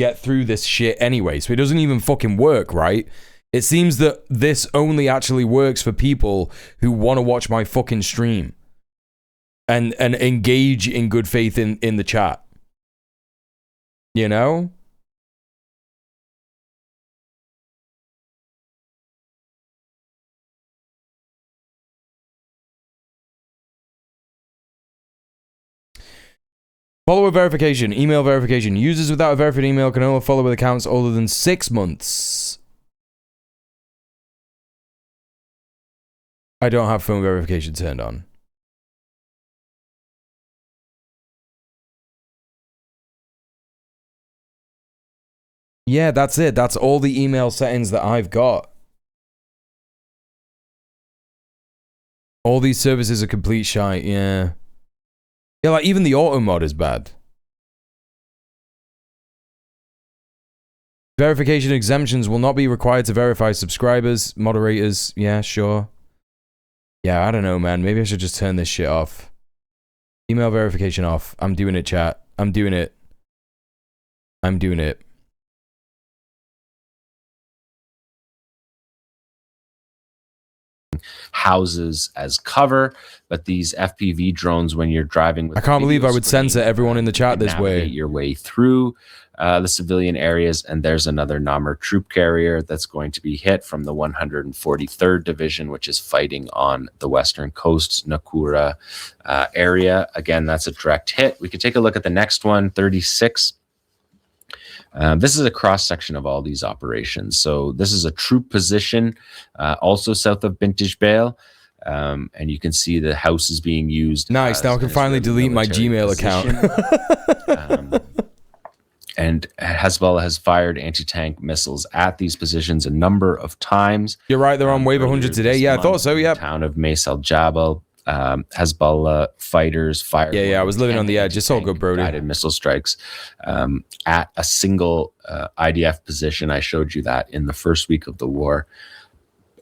get through this shit anyway, so it doesn't even fucking work, right? It seems that this only actually works for people who want to watch my fucking stream. And engage in good faith in the chat. You know? Follower verification, email verification. Users without a verified email can only follow with accounts older than 6 months. I don't have phone verification turned on. Yeah, that's it. That's all the email settings that I've got. All these services are complete shite, yeah. Yeah, like even the auto mod is bad. Verification exemptions will not be required to verify subscribers, moderators. Yeah, sure. Yeah, I don't know, man. Maybe I should just turn this shit off. Email verification off. I'm doing it, chat. I'm doing it. I'm doing it. Houses as cover, but these FPV drones, when you're driving with, I can't believe I would censor everyone in the chat this way. Your way through the civilian areas, and there's another Namur troop carrier that's going to be hit from the 143rd Division, which is fighting on the western coast, Nakura area. Again, that's a direct hit. We could take a look at the next one, 36. This is a cross-section of all these operations. So this is a troop position, also south of Bintage Bale. And you can see the house is being used. Nice, now I can finally delete my Gmail account. And Hezbollah has fired anti-tank missiles at these positions a number of times. You're right, they're on wave 100 today. Yeah, I thought so, yeah. Town of Mace al Jabal. Hezbollah fighters fired. Yeah, I was living on the edge. It's all good, Brody. Guided missile strikes at a single IDF position. I showed you that in the first week of the war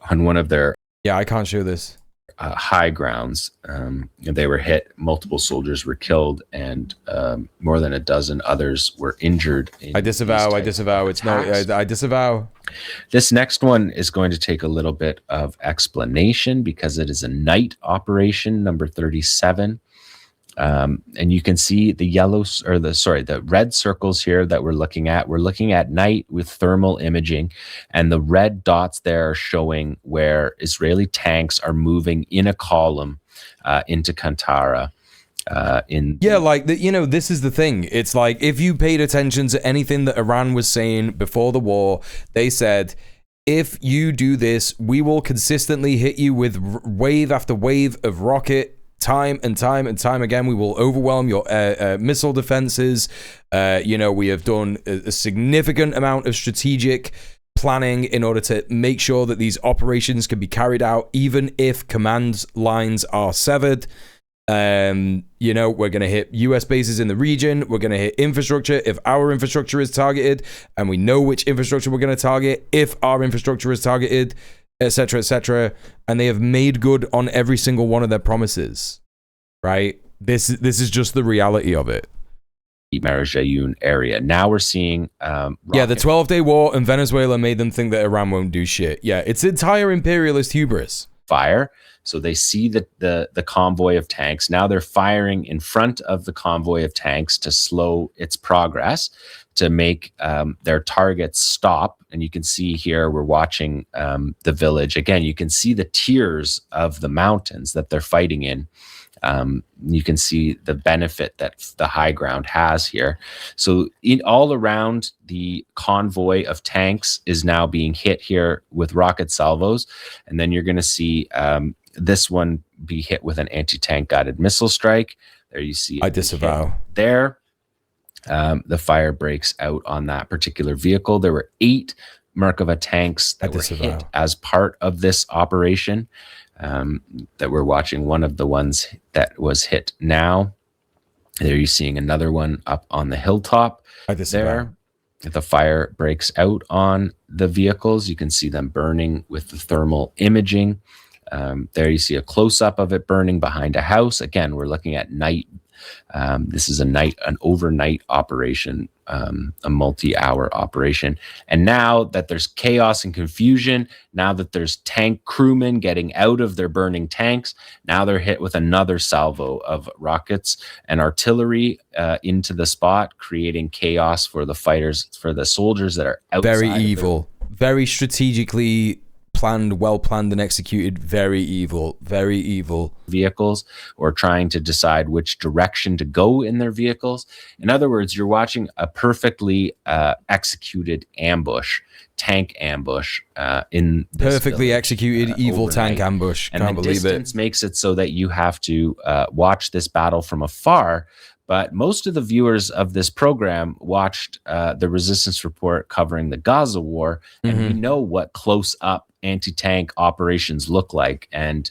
on one of their. Yeah, I can't show this. High grounds. They were hit. Multiple soldiers were killed, and more than a dozen others were injured. I disavow. It's not. I disavow. This next one is going to take a little bit of explanation because it is a night operation, number 37. And you can see the red circles here that we're looking at. We're looking at night with thermal imaging, and the red dots there are showing where Israeli tanks are moving in a column into Kantara. This is the thing. It's like, if you paid attention to anything that Iran was saying before the war, they said, if you do this, we will consistently hit you with wave after wave of rocket. Time and time again, we will overwhelm your missile defenses. We have done a significant amount of strategic planning in order to make sure that these operations can be carried out, even if command lines are severed. We're going to hit US bases in the region. We're going to hit infrastructure if our infrastructure is targeted, and we know which infrastructure we're going to target if our infrastructure is targeted, etc., etc. And they have made good on every single one of their promises, right? This is just the reality of it. Marajayun area. Now we're seeing the 12-day war in Venezuela made them think that Iran won't do shit. Yeah, it's entire imperialist hubris. Fire. So they see the convoy of tanks. Now they're firing in front of the convoy of tanks to slow its progress, to make their targets stop. And you can see here, we're watching the village. Again, you can see the tiers of the mountains that they're fighting in. You can see the benefit that the high ground has here. So all around, the convoy of tanks is now being hit here with rocket salvos. And then you're going to see this one be hit with an anti-tank guided missile strike. There you see. I disavow. There. The fire breaks out on that particular vehicle. There were 8 Merkava tanks that were hit as part of this operation that we're watching. One of the ones that was hit now. There you're seeing another one up on the hilltop. There. The fire breaks out on the vehicles. You can see them burning with the thermal imaging. There you see a close-up of it burning behind a house. Again, we're looking at night. This is an overnight operation, a multi-hour operation. And now that there's chaos and confusion, now that there's tank crewmen getting out of their burning tanks, now they're hit with another salvo of rockets and artillery into the spot, creating chaos for the fighters, for the soldiers that are outside. Very evil, very strategically planned, well planned and executed. Very evil vehicles, or trying to decide which direction to go in their vehicles. In other words, you're watching a perfectly executed tank ambush in this perfectly village, executed evil overnight. Tank ambush. And Can't the believe distance it. makes it so that you have to watch this battle from afar. But most of the viewers of this program watched the Resistance Report covering the Gaza war, and we know what close-up anti-tank operations look like. And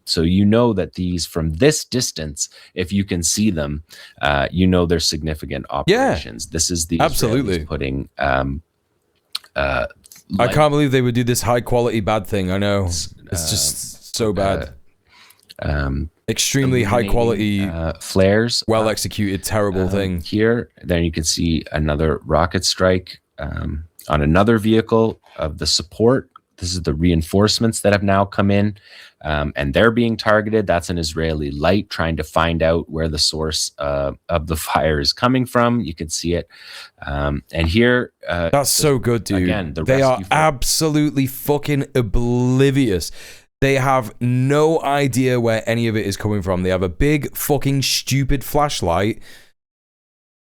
so you know that these, from this distance, if you can see them, they're significant operations. This is the absolutely Israelis putting... I can't believe they would do this high-quality bad thing. I know. It's just so bad. Extremely high quality flares, well executed, terrible thing. Here, then you can see another rocket strike on another vehicle of the support. This is the reinforcements that have now come in, and they're being targeted. That's an Israeli light trying to find out where the source of the fire is coming from. You can see it, and here that's so good, dude. Again, they are absolutely fucking oblivious. They have no idea where any of it is coming from. They have a big fucking stupid flashlight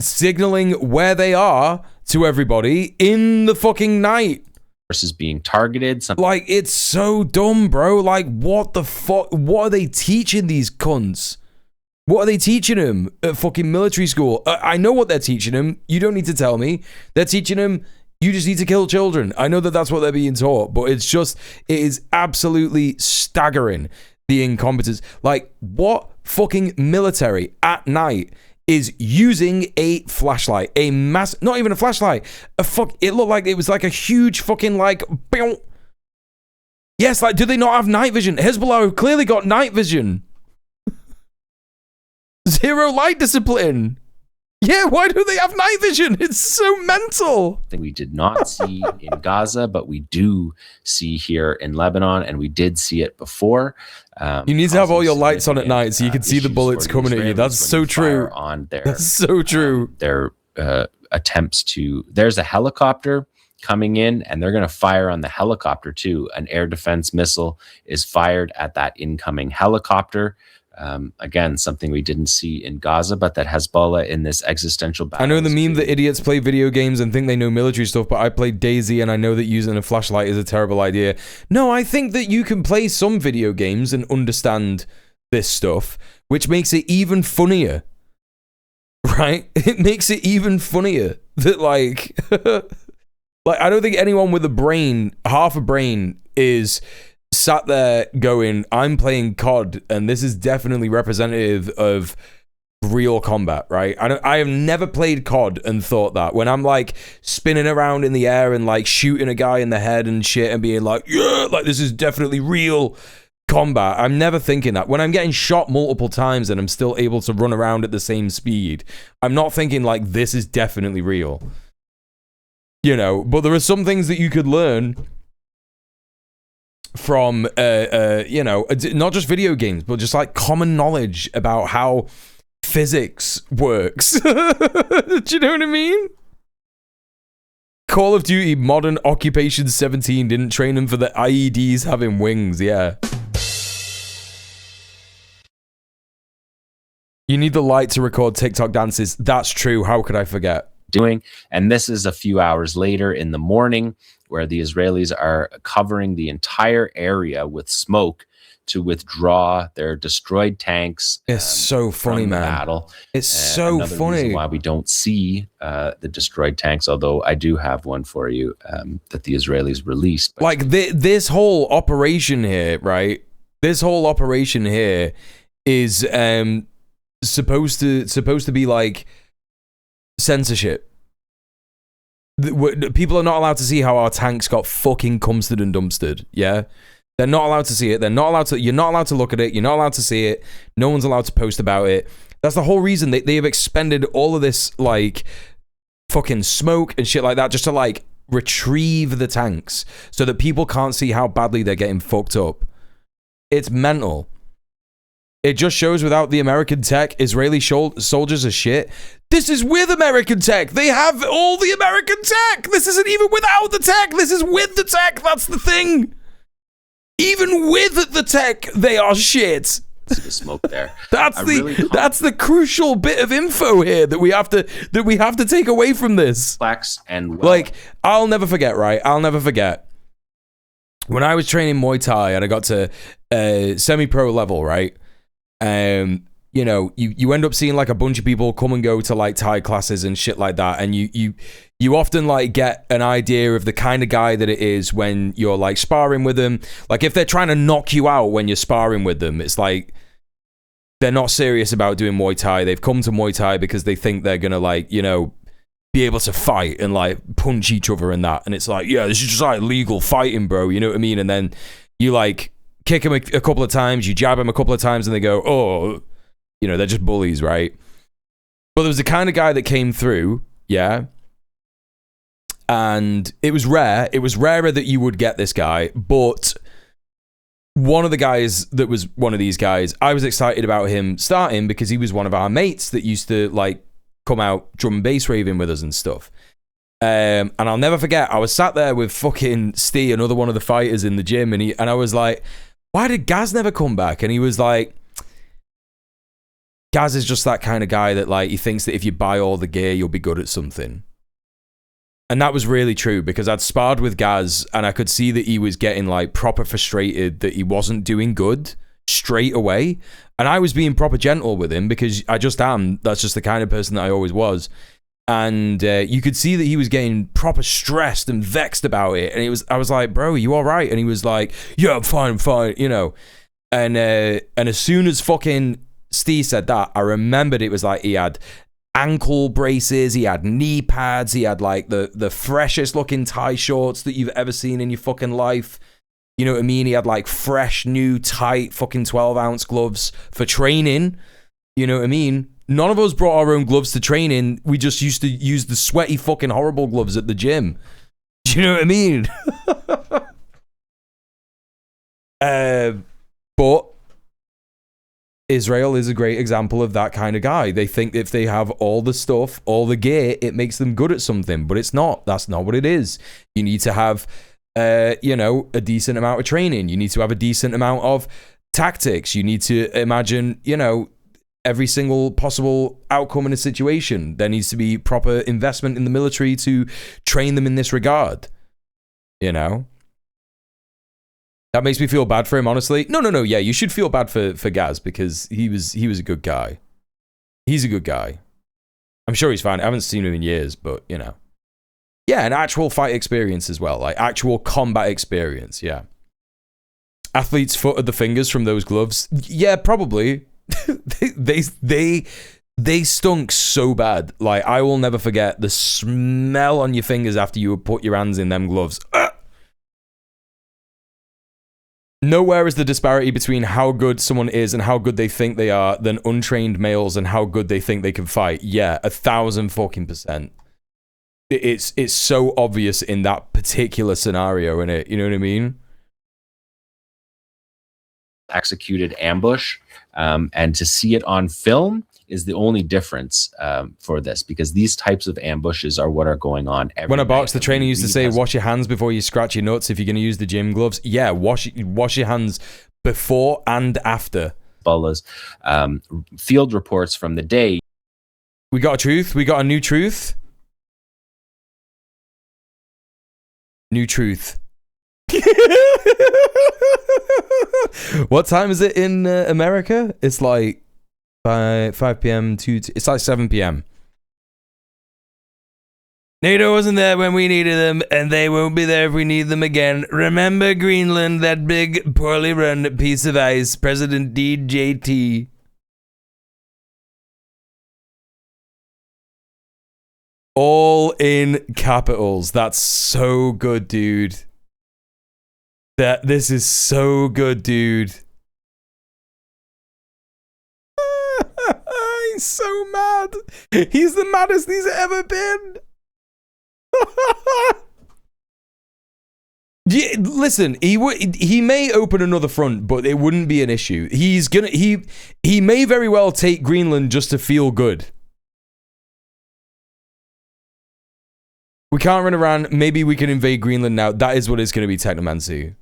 signaling where they are to everybody in the fucking night. Versus being targeted. Like, it's so dumb, bro. Like, what the fuck? What are they teaching these cunts? What are they teaching them at fucking military school? I know what they're teaching them. You don't need to tell me. They're teaching them, you just need to kill children. I know that that's what they're being taught, but it is absolutely staggering the incompetence. Like, what fucking military at night is using a flashlight? A not even a flashlight. It looked like it was like a huge fucking like. Yes, like, do they not have night vision? Hezbollah have clearly got night vision. Zero light discipline. Yeah, why do they have night vision? It's so mental. Thing we did not see in Gaza, but we do see here in Lebanon, and we did see it before. You need to have all your lights on at night so you can see the bullets coming at you. That's so true. That's so true. Their attempts to... There's a helicopter coming in, and they're going to fire on the helicopter too. An air defense missile is fired at that incoming helicopter. Again, something we didn't see in Gaza, but that Hezbollah in this existential battle. I know the meme that idiots play video games and think they know military stuff, but I played DayZ and I know that using a flashlight is a terrible idea. No, I think that you can play some video games and understand this stuff, which makes it even funnier. Right? It makes it even funnier that like, like I don't think anyone with a brain, half a brain, is sat there going, I'm playing COD and this is definitely representative of real combat, right? I have never played COD and thought that. When I'm like spinning around in the air and like shooting a guy in the head and shit and being like, yeah, like this is definitely real combat, I'm never thinking that. When I'm getting shot multiple times and I'm still able to run around at the same speed, I'm not thinking like this is definitely real. You know, but there are some things that you could learn from you know, not just video games, but just like common knowledge about how physics works. Do you know what I mean? Call of Duty Modern Occupation 17 didn't train him for the IEDs having wings. Yeah. You need the light to record TikTok dances. That's true. How could I forget? Doing, and this is a few hours later in the morning, where the Israelis are covering the entire area with smoke to withdraw their destroyed tanks. It's so funny, man. Battle. It's so funny. Reason why we don't see the destroyed tanks, although I do have one for you that the Israelis released. Like this whole operation here, right? This whole operation here is supposed to be like censorship. People are not allowed to see how our tanks got fucking cumstered and dumpstered. Yeah, they're not allowed to see it. They're not allowed to. You're not allowed to look at it. You're not allowed to see it. No one's allowed to post about it. That's the whole reason they have expended all of this like fucking smoke and shit like that just to like retrieve the tanks so that people can't see how badly they're getting fucked up. It's mental. It just shows without the American tech, Israeli soldiers are shit. This is with American tech. They have all the American tech. This isn't even without the tech. This is with the tech. That's the thing. Even with the tech, they are shit. See the smoke there. That's the crucial bit of info here that we have to take away from this. And like, I'll never forget, right? I'll never forget when I was training Muay Thai and I got to semi-pro level, right? You know, you end up seeing like a bunch of people come and go to like Thai classes and shit like that, and you often like get an idea of the kind of guy that it is when you're like sparring with them. Like if they're trying to knock you out when you're sparring with them, it's like they're not serious about doing Muay Thai. They've come to Muay Thai because they think they're gonna like, you know, be able to fight and like punch each other and that, and it's like, yeah, this is just like legal fighting, bro, you know what I mean? And then you like kick him a couple of times, you jab him a couple of times, and they go, oh, you know, they're just bullies, right? But there was the kind of guy that came through, yeah, and it was rare. It was rarer that you would get this guy, but one of the guys that was one of these guys, I was excited about him starting because he was one of our mates that used to like come out drum and bass raving with us and stuff. And I'll never forget, I was sat there with fucking Steve, another one of the fighters in the gym, and I was like, why did Gaz never come back? And he was like, Gaz is just that kind of guy that like he thinks that if you buy all the gear, you'll be good at something. And that was really true because I'd sparred with Gaz and I could see that he was getting like proper frustrated that he wasn't doing good straight away. And I was being proper gentle with him because I just am. That's just the kind of person that I always was. And you could see that he was getting proper stressed and vexed about it. And I was like, bro, are you all right? And he was like, yeah, I'm fine, you know. And as soon as fucking Steve said that, I remembered it was like he had ankle braces, he had knee pads, he had like the freshest looking tie shorts that you've ever seen in your fucking life. You know what I mean? He had like fresh, new, tight fucking 12-ounce gloves for training. You know what I mean? None of us brought our own gloves to training. We just used to use the sweaty fucking horrible gloves at the gym. Do you know what I mean? But Israel is a great example of that kind of guy. They think if they have all the stuff, all the gear, it makes them good at something, but it's not. That's not what it is. You need to have, a decent amount of training. You need to have a decent amount of tactics. You need to imagine, every single possible outcome in a situation. There needs to be proper investment in the military to train them in this regard. That makes me feel bad for him, honestly. No. Yeah, you should feel bad for Gaz because he was a good guy. He's a good guy. I'm sure he's fine. I haven't seen him in years, but Yeah, an actual fight experience as well, like actual combat experience. Yeah. Athletes footed the fingers from those gloves. Yeah, probably. they stunk so bad. Like, I will never forget the smell on your fingers after you put your hands in them gloves. Nowhere is the disparity between how good someone is and how good they think they are than untrained males and how good they think they can fight. Yeah, 1,000% It's so obvious in that particular scenario, innit? You know what I mean? Executed ambush, and to see it on film is the only difference for this, because these types of ambushes are what are going on every When I night. boxed, the trainer used to say, wash your hands before you scratch your nuts if you're going to use the gym gloves. Yeah, wash your hands before and after. As field reports from the day. We got a truth. We got a new truth. New truth. What time is it in America? It's like 5 p.m. it's like 7 p.m. NATO wasn't there when we needed them, and they won't be there if we need them again. Remember Greenland, that big, poorly run piece of ice, President DJT. All in capitals. That's so good, dude. This is so good, dude. He's so mad. He's the maddest he's ever been. Yeah, listen, he may open another front, but it wouldn't be an issue. He may very well take Greenland just to feel good. We can't run around. Maybe we can invade Greenland now. That is what it's going to be, Technomancy.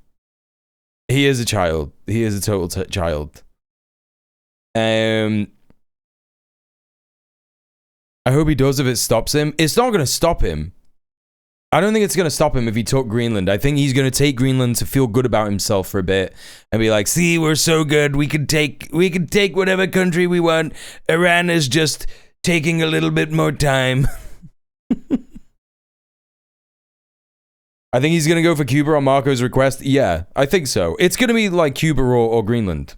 He is a child. He is a total child. I hope he does if it stops him. It's not going to stop him. I don't think it's going to stop him if he took Greenland. I think he's going to take Greenland to feel good about himself for a bit and be like, see, we're so good. We can take whatever country we want. Iran is just taking a little bit more time. I think he's going to go for Cuba on Marco's request. Yeah, I think so. It's going to be like Cuba or Greenland.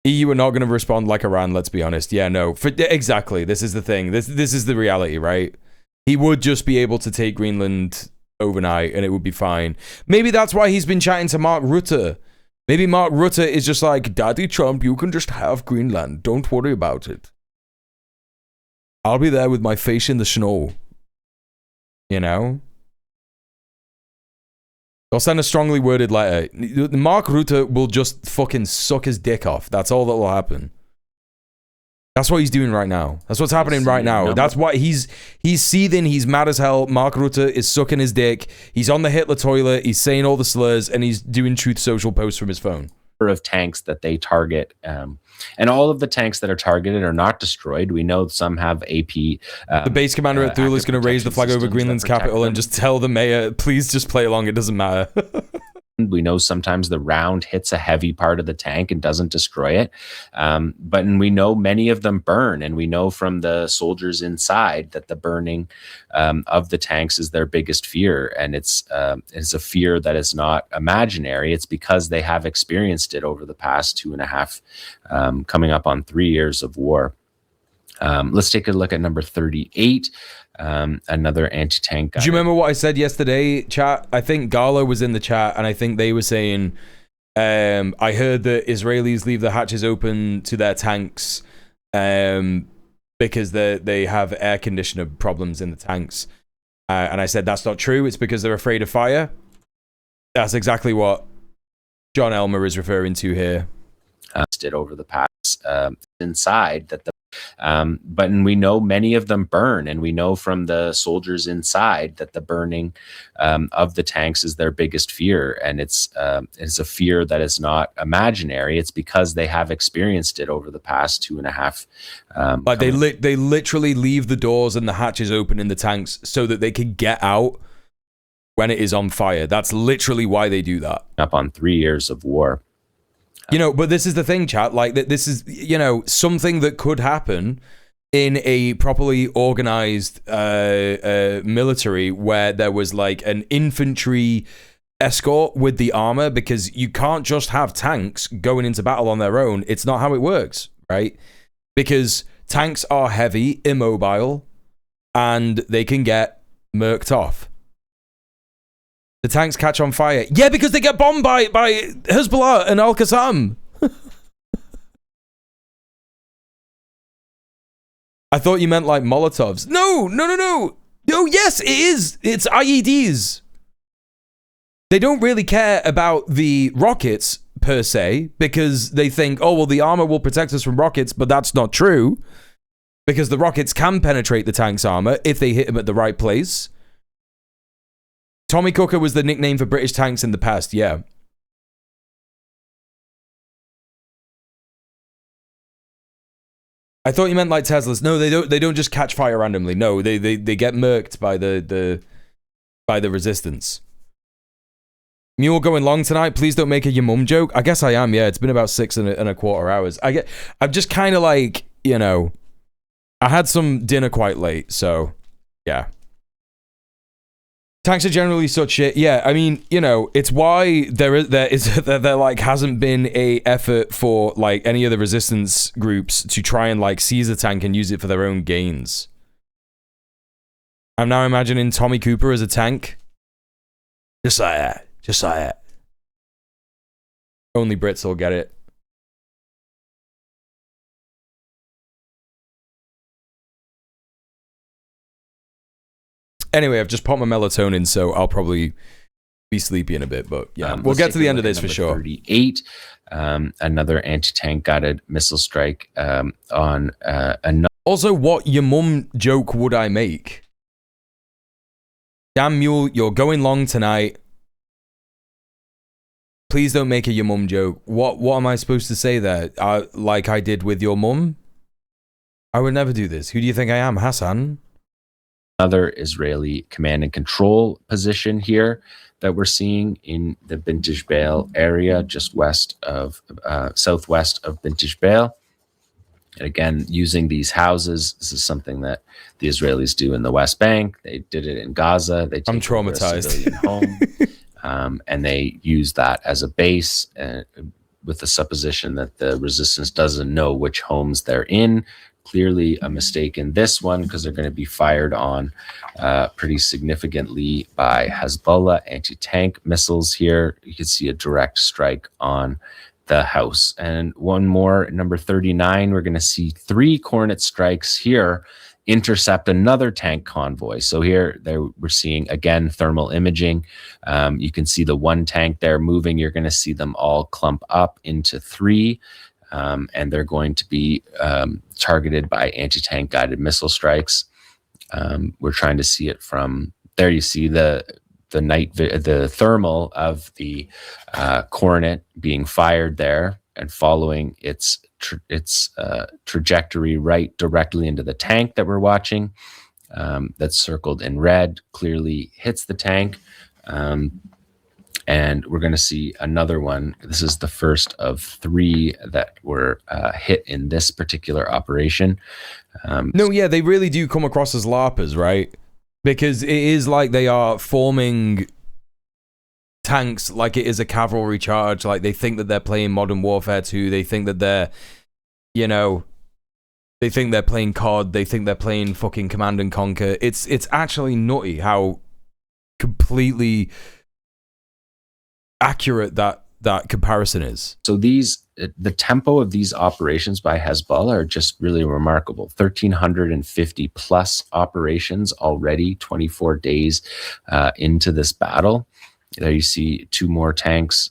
EU are not going to respond like Iran, let's be honest. Yeah, no. Exactly. This is the thing. This is the reality, right? He would just be able to take Greenland overnight and it would be fine. Maybe that's why he's been chatting to Mark Rutte. Maybe Mark Rutte is just like, Daddy Trump, you can just have Greenland. Don't worry about it. I'll be there with my face in the snow. You know? I'll send a strongly worded letter. Mark Rutte will just fucking suck his dick off. That's all that will happen. That's what he's doing right now. That's what's happening right now. That's why he's seething. He's mad as hell. Mark Rutte is sucking his dick. He's on the Hitler toilet. He's saying all the slurs and he's doing Truth Social posts from his phone. Of tanks that they target, and all of the tanks that are targeted are not destroyed. We know some have AP. The base commander at Thule is going to raise the flag over Greenland's capital and just tell the mayor, please just play along. It doesn't matter. We know sometimes the round hits a heavy part of the tank and doesn't destroy it. But we know many of them burn, and we know from the soldiers inside that the burning of the tanks is their biggest fear. And it's a fear that is not imaginary. It's because they have experienced it over the past 2.5, coming up on 3 years of war. Let's take a look at number 38. Another anti-tank guy. Do you remember what I said yesterday, chat? I think Gala was in the chat, and I think they were saying, I heard that Israelis leave the hatches open to their tanks because they have air conditioner problems in the tanks. And I said, that's not true. It's because they're afraid of fire. That's exactly what John Elmer is referring to here. Did over the past inside that but we know many of them burn, and we know from the soldiers inside that the burning of the tanks is their biggest fear. And it's a fear that is not imaginary. It's because they have experienced it over the past 2.5. Like they literally leave the doors and the hatches open in the tanks so that they can get out when it is on fire. That's literally why they do that. Up on 3 years of war. You know, but this is the thing, chat. Like, this is, you know, something that could happen in a properly organized military where there was like an infantry escort with the armor, because you can't just have tanks going into battle on their own. It's not how it works, right? Because tanks are heavy, immobile, and they can get murked off. The tanks catch on fire. Yeah, because they get bombed by Hezbollah and Al-Qassam. I thought you meant like Molotovs. No. No, yes, it is. It's IEDs. They don't really care about the rockets per se, because they think, oh, well, the armor will protect us from rockets, but that's not true. Because the rockets can penetrate the tank's armor if they hit them at the right place. Tommy Cooker was the nickname for British tanks in the past, yeah. I thought you meant like Teslas. No, they don't just catch fire randomly. No, they get murked by the resistance. Mule going long tonight. Please don't make a your mum joke. I guess I am, yeah. It's been about 6.25 hours. I'm just kind of like, you know, I had some dinner quite late, so yeah. Tanks are generally such shit. Yeah, I mean, you know, it's why there like hasn't been a effort for like any of the resistance groups to try and like seize a tank and use it for their own gains. I'm now imagining Tommy Cooper as a tank. Just like that. Only Brits will get it. Anyway, I've just popped my melatonin, so I'll probably be sleepy in a bit. But yeah, we'll get to the end of this for sure. 38, another anti-tank guided missile strike on another. Also, what your mum joke would I make? Damn Mule, you're going long tonight. Please don't make a your mum joke. What am I supposed to say there? Like I did with your mum? I would never do this. Who do you think I am, Hassan? Another Israeli command and control position here that we're seeing in the Bint Jbeil area, just southwest of Bint Jbeil. And again, using these houses, this is something that the Israelis do in the West Bank. They did it in Gaza. I'm traumatized. Civilian home, and they use that as a base with the supposition that the resistance doesn't know which homes they're in. Clearly a mistake in this one, because they're going to be fired on pretty significantly by Hezbollah anti-tank missiles here. You can see a direct strike on the house. And one more, number 39, we're going to see 3 Cornet strikes here intercept another tank convoy. So here we're seeing, again, thermal imaging. You can see the one tank there moving. You're going to see them all clump up into 3. And they're going to be targeted by anti-tank guided missile strikes. We're trying to see it from there. You see the thermal of the Cornet being fired there and following its trajectory right directly into the tank that we're watching. That's circled in red. Clearly hits the tank. And we're going to see another one. This is the first of 3 that were hit in this particular operation. No, yeah, they really do come across as LARPers, right? Because it is like they are forming tanks like it is a cavalry charge. Like they think that they're playing Modern Warfare 2. They think that they're, you know, they think they're playing COD. They think they're playing fucking Command and Conquer. It's actually nutty how completely accurate that comparison is. So the tempo of these operations by Hezbollah are just really remarkable. 1,350 plus operations already, 24 days into this battle. There you see 2 more tanks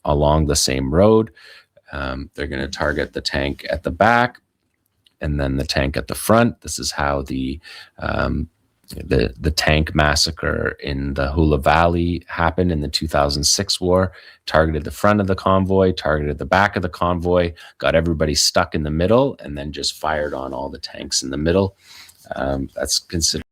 along the same road. They're going to target the tank at the back and then the tank at the front. This is how the tank massacre in the Hula Valley happened in the 2006 war. Targeted the front of the convoy, targeted the back of the convoy, got everybody stuck in the middle, and then just fired on all the tanks in the middle. That's considered.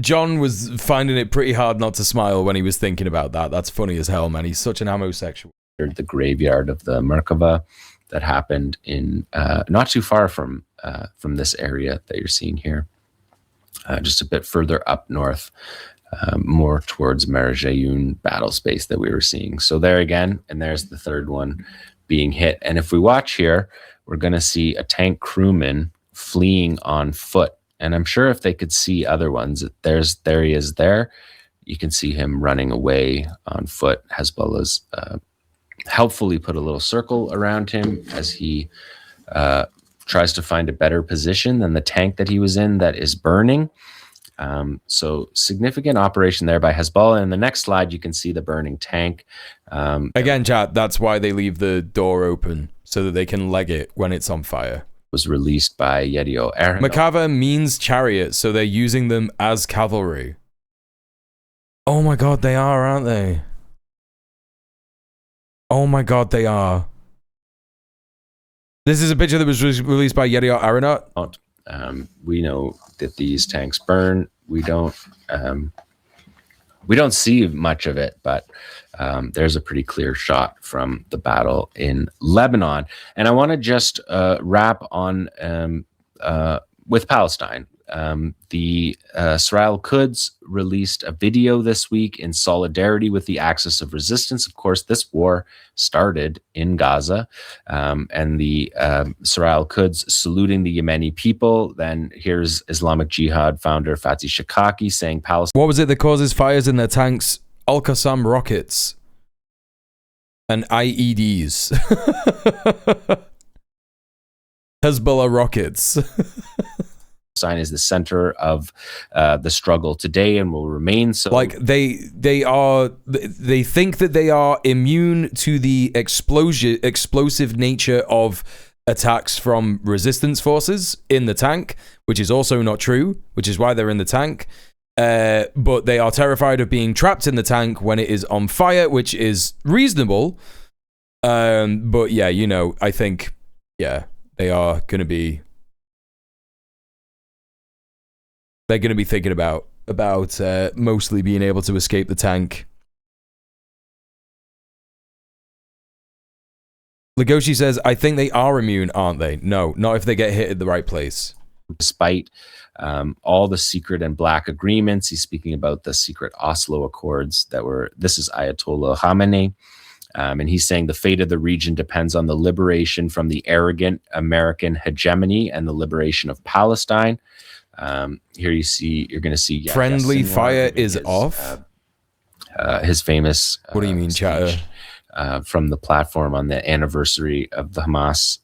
John was finding it pretty hard not to smile when he was thinking about that. That's funny as hell, man. He's such an homosexual. The graveyard of the Merkava that happened in not too far from this area that you're seeing here. Just a bit further up north, more towards Marajayun battle space that we were seeing. So there again, and there's the third one being hit. And if we watch here, we're going to see a tank crewman fleeing on foot. And I'm sure if they could see other ones, there he is there. You can see him running away on foot. Hezbollah's helpfully put a little circle around him as he tries to find a better position than the tank that he was in that is burning. So significant operation there by Hezbollah. And the next slide, you can see the burning tank. Again, chat, that's why they leave the door open so that they can leg it when it's on fire. Was released by Yedio Erhan. Makava means chariot, so they're using them as cavalry. Oh my god, they are, aren't they? Oh my god, they are. This is a picture that was released by Yedio Aranot. We know that these tanks burn. We don't see much of it, but there's a pretty clear shot from the battle in Lebanon. And I want to just wrap on with Palestine. The Israel Quds released a video this week in solidarity with the Axis of Resistance. Of course, this war started in Gaza, and the Israel Quds saluting the Yemeni people. Then here's Islamic Jihad founder Fatih Shakaki saying Palestine. What was it that causes fires in their tanks? Al-Qassam rockets and IEDs. Hezbollah rockets. Palestine is the center of the struggle today and will remain so. Like they think that they are immune to the explosive nature of attacks from resistance forces in the tank, which is also not true, which is why they're in the tank. But they are terrified of being trapped in the tank when it is on fire, which is reasonable. But yeah, you know, I think, yeah, they are going to be. They're going to be thinking about mostly being able to escape the tank. Legoshi says, I think they are immune, aren't they? No, not if they get hit at the right place. Despite all the secret and black agreements, he's speaking about the secret Oslo Accords this is Ayatollah Khamenei. And he's saying the fate of the region depends on the liberation from the arrogant American hegemony and the liberation of Palestine. Here you're going to see friendly fire is off. His famous what do you mean, chatter? From the platform on the anniversary of the Hamas,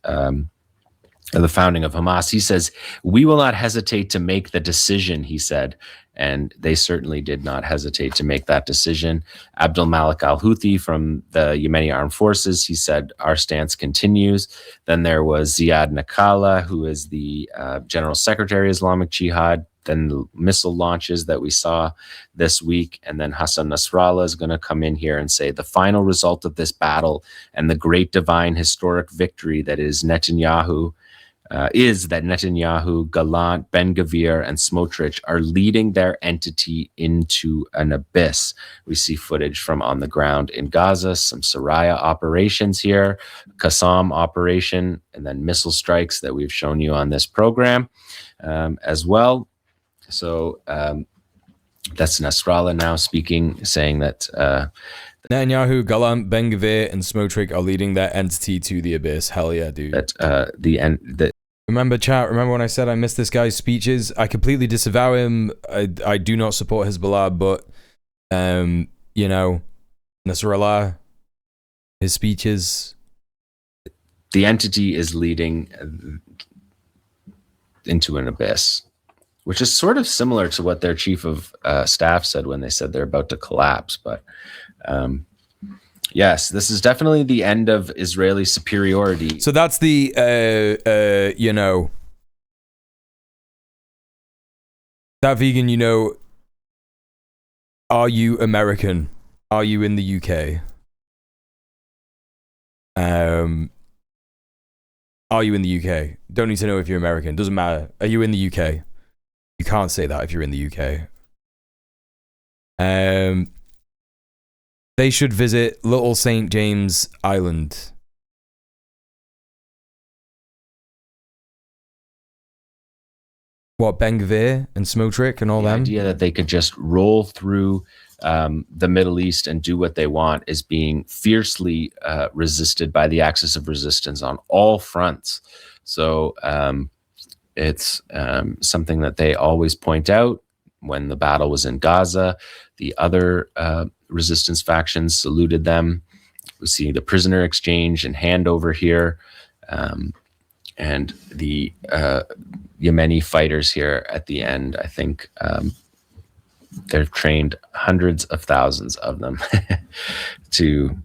the founding of Hamas. He says, "We will not hesitate to make the decision," he said. And they certainly did not hesitate to make that decision. Abdul Malik al-Houthi from the Yemeni Armed Forces, he said, our stance continues. Then there was Ziad Nakala, who is the General Secretary of Islamic Jihad. Then the missile launches that we saw this week. And then Hassan Nasrallah is going to come in here and say the final result of this battle and the great divine historic victory that is Netanyahu is that Netanyahu, Gallant, Ben-Gvir, and Smotrich are leading their entity into an abyss. We see footage from on the ground in Gaza, some Saraya operations here, Qassam operation, and then missile strikes that we've shown you on this program as well. So that's Nasrallah now speaking, saying that Netanyahu, Gallant, Ben-Gvir, and Smotrich are leading their entity to the abyss. Hell yeah, dude. That remember, chat, remember when I said I missed this guy's speeches? I completely disavow him. I do not support Hezbollah, but, you know, Nasrallah, his speeches. The entity is leading into an abyss, which is sort of similar to what their chief of staff said when they said they're about to collapse. But yes, this is definitely the end of Israeli superiority. So that's the, you know, that vegan, you know, are you American? Are you in the UK? Are you in the UK? Don't need to know if you're American. Doesn't matter. Are you in the UK? You can't say that if you're in the UK. They should visit Little St. James Island. What, Ben-Gvir and Smotrich and all them? The idea that they could just roll through the Middle East and do what they want is being fiercely resisted by the axis of resistance on all fronts. So it's something that they always point out. When the battle was in Gaza, the other resistance factions saluted them. We see the prisoner exchange and handover here. And the Yemeni fighters here at the end, I think they've trained hundreds of thousands of them to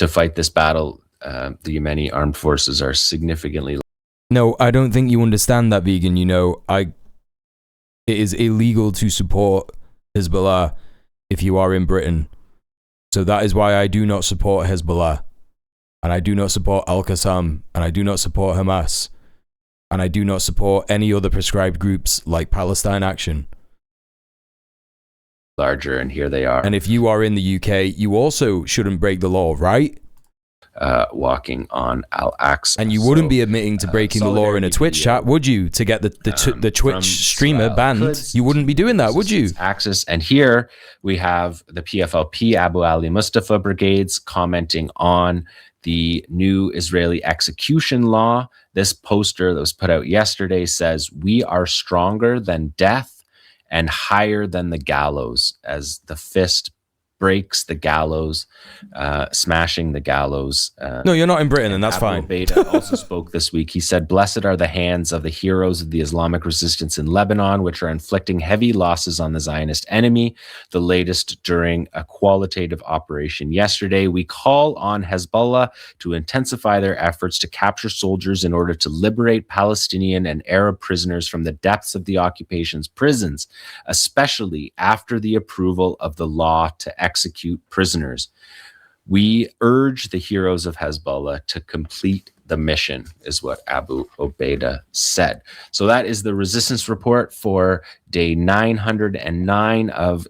fight this battle. The Yemeni armed forces are significantly... No, I don't think you understand that, vegan. You know, it is illegal to support Hezbollah if you are in Britain. So that is why I do not support Hezbollah. And I do not support Al-Qassam. And I do not support Hamas. And I do not support any other prescribed groups like Palestine Action. Larger, and here they are. And if you are in the UK, you also shouldn't break the law, right? Walking on Al-Aqsa. And you wouldn't be admitting to breaking the law in a Twitch chat, would you? To get the Twitch streamer banned, you wouldn't be doing that, would you? Axis. And here we have the PFLP Abu Ali Mustafa brigades commenting on the new Israeli execution law. This poster that was put out yesterday says, "We are stronger than death and higher than the gallows," as the fist breaks the gallows, smashing the gallows. No, you're not in Britain, and that's fine. Beta also spoke this week. He said, "Blessed are the hands of the heroes of the Islamic resistance in Lebanon, which are inflicting heavy losses on the Zionist enemy, the latest during a qualitative operation yesterday. We call on Hezbollah to intensify their efforts to capture soldiers in order to liberate Palestinian and Arab prisoners from the depths of the occupation's prisons, especially after the approval of the law to execute prisoners. We urge the heroes of Hezbollah to complete the mission," is what Abu Obaida said. So that is the resistance report for day 909 of...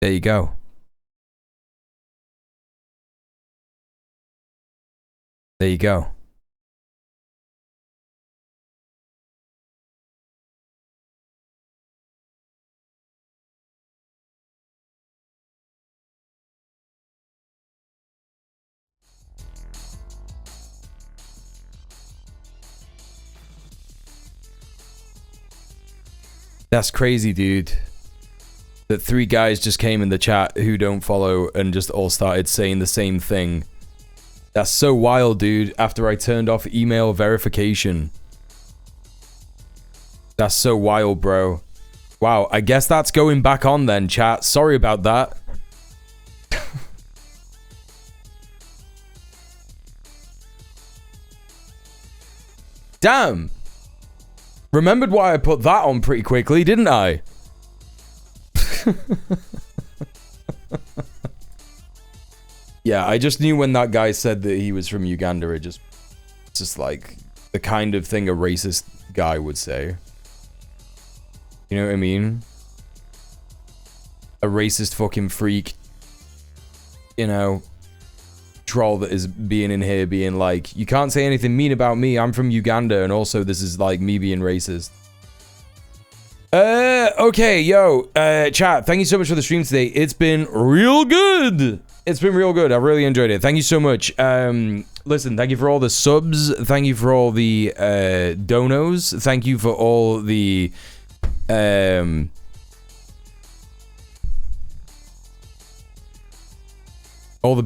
There you go. There you go. That's crazy, dude. That 3 guys just came in the chat who don't follow and just all started saying the same thing. That's so wild, dude. After I turned off email verification. That's so wild, bro. Wow, I guess that's going back on then, chat. Sorry about that. Damn. Remembered why I put that on pretty quickly, didn't I? Yeah, I just knew when that guy said that he was from Uganda, it's just like, the kind of thing a racist guy would say. You know what I mean? A racist fucking freak, you know, troll that is being in here being like, you can't say anything mean about me, I'm from Uganda, and also this is like me being racist. Okay, yo, chat, thank you so much for the stream today. It's been real good. It's been real good. I really enjoyed it. Thank you so much. Listen, thank you for all the subs. Thank you for all the donos. Thank you for all the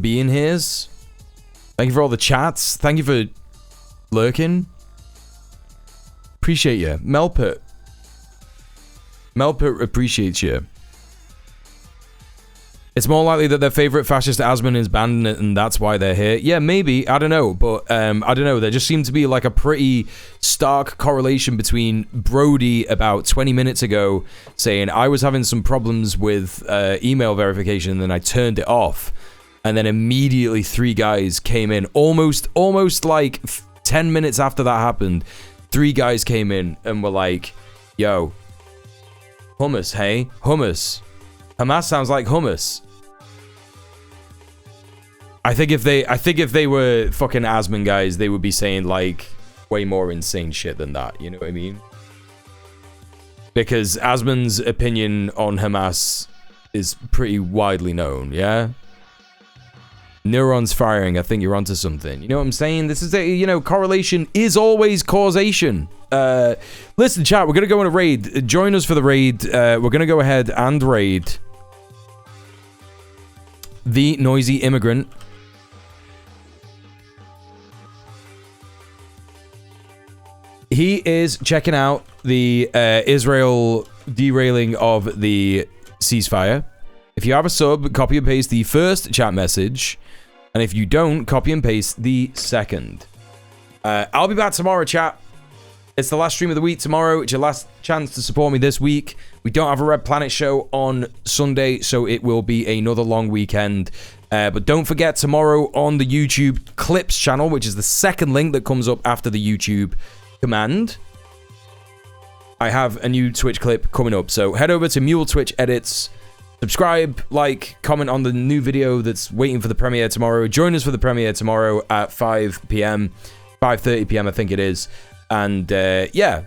being here's. Thank you for all the chats. Thank you for lurking. Appreciate you. Melpert appreciates you. It's more likely that their favorite fascist Asman is banned and that's why they're here. Yeah, maybe. I don't know. But I don't know. There just seemed to be like a pretty stark correlation between Brody about 20 minutes ago saying I was having some problems with email verification and then I turned it off. And then immediately 3 guys came in. Almost like 10 minutes after that happened, 3 guys came in and were like, yo, hummus, hey? Hummus. Hamas sounds like hummus. I think if they were fucking Asman guys, they would be saying like way more insane shit than that. You know what I mean? Because Asman's opinion on Hamas is pretty widely known. Yeah. Neurons firing. I think you're onto something. You know what I'm saying? This is correlation is always causation. Listen, chat. We're gonna go on a raid. Join us for the raid. We're gonna go ahead and raid the noisy immigrant. He is checking out the Israel derailing of the ceasefire. If you have a sub, copy and paste the first chat message. And if you don't, copy and paste the second. I'll be back tomorrow, chat. It's the last stream of the week tomorrow. It's your last chance to support me this week. We don't have a Red Planet show on Sunday, so it will be another long weekend. But don't forget, tomorrow on the YouTube Clips channel, which is the second link that comes up after the YouTube command, I have a new Twitch clip coming up. So head over to Mule Twitch Edits. Subscribe, like, comment on the new video that's waiting for the premiere tomorrow. Join us for the premiere tomorrow at 5 p.m. 5:30 p.m. I think it is. And yeah,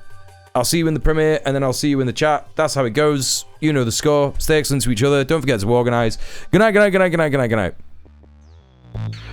I'll see you in the premiere and then I'll see you in the chat. That's how it goes. You know the score. Stay excellent to each other. Don't forget to organize. Good night, good night, good night, good night, good night, good night.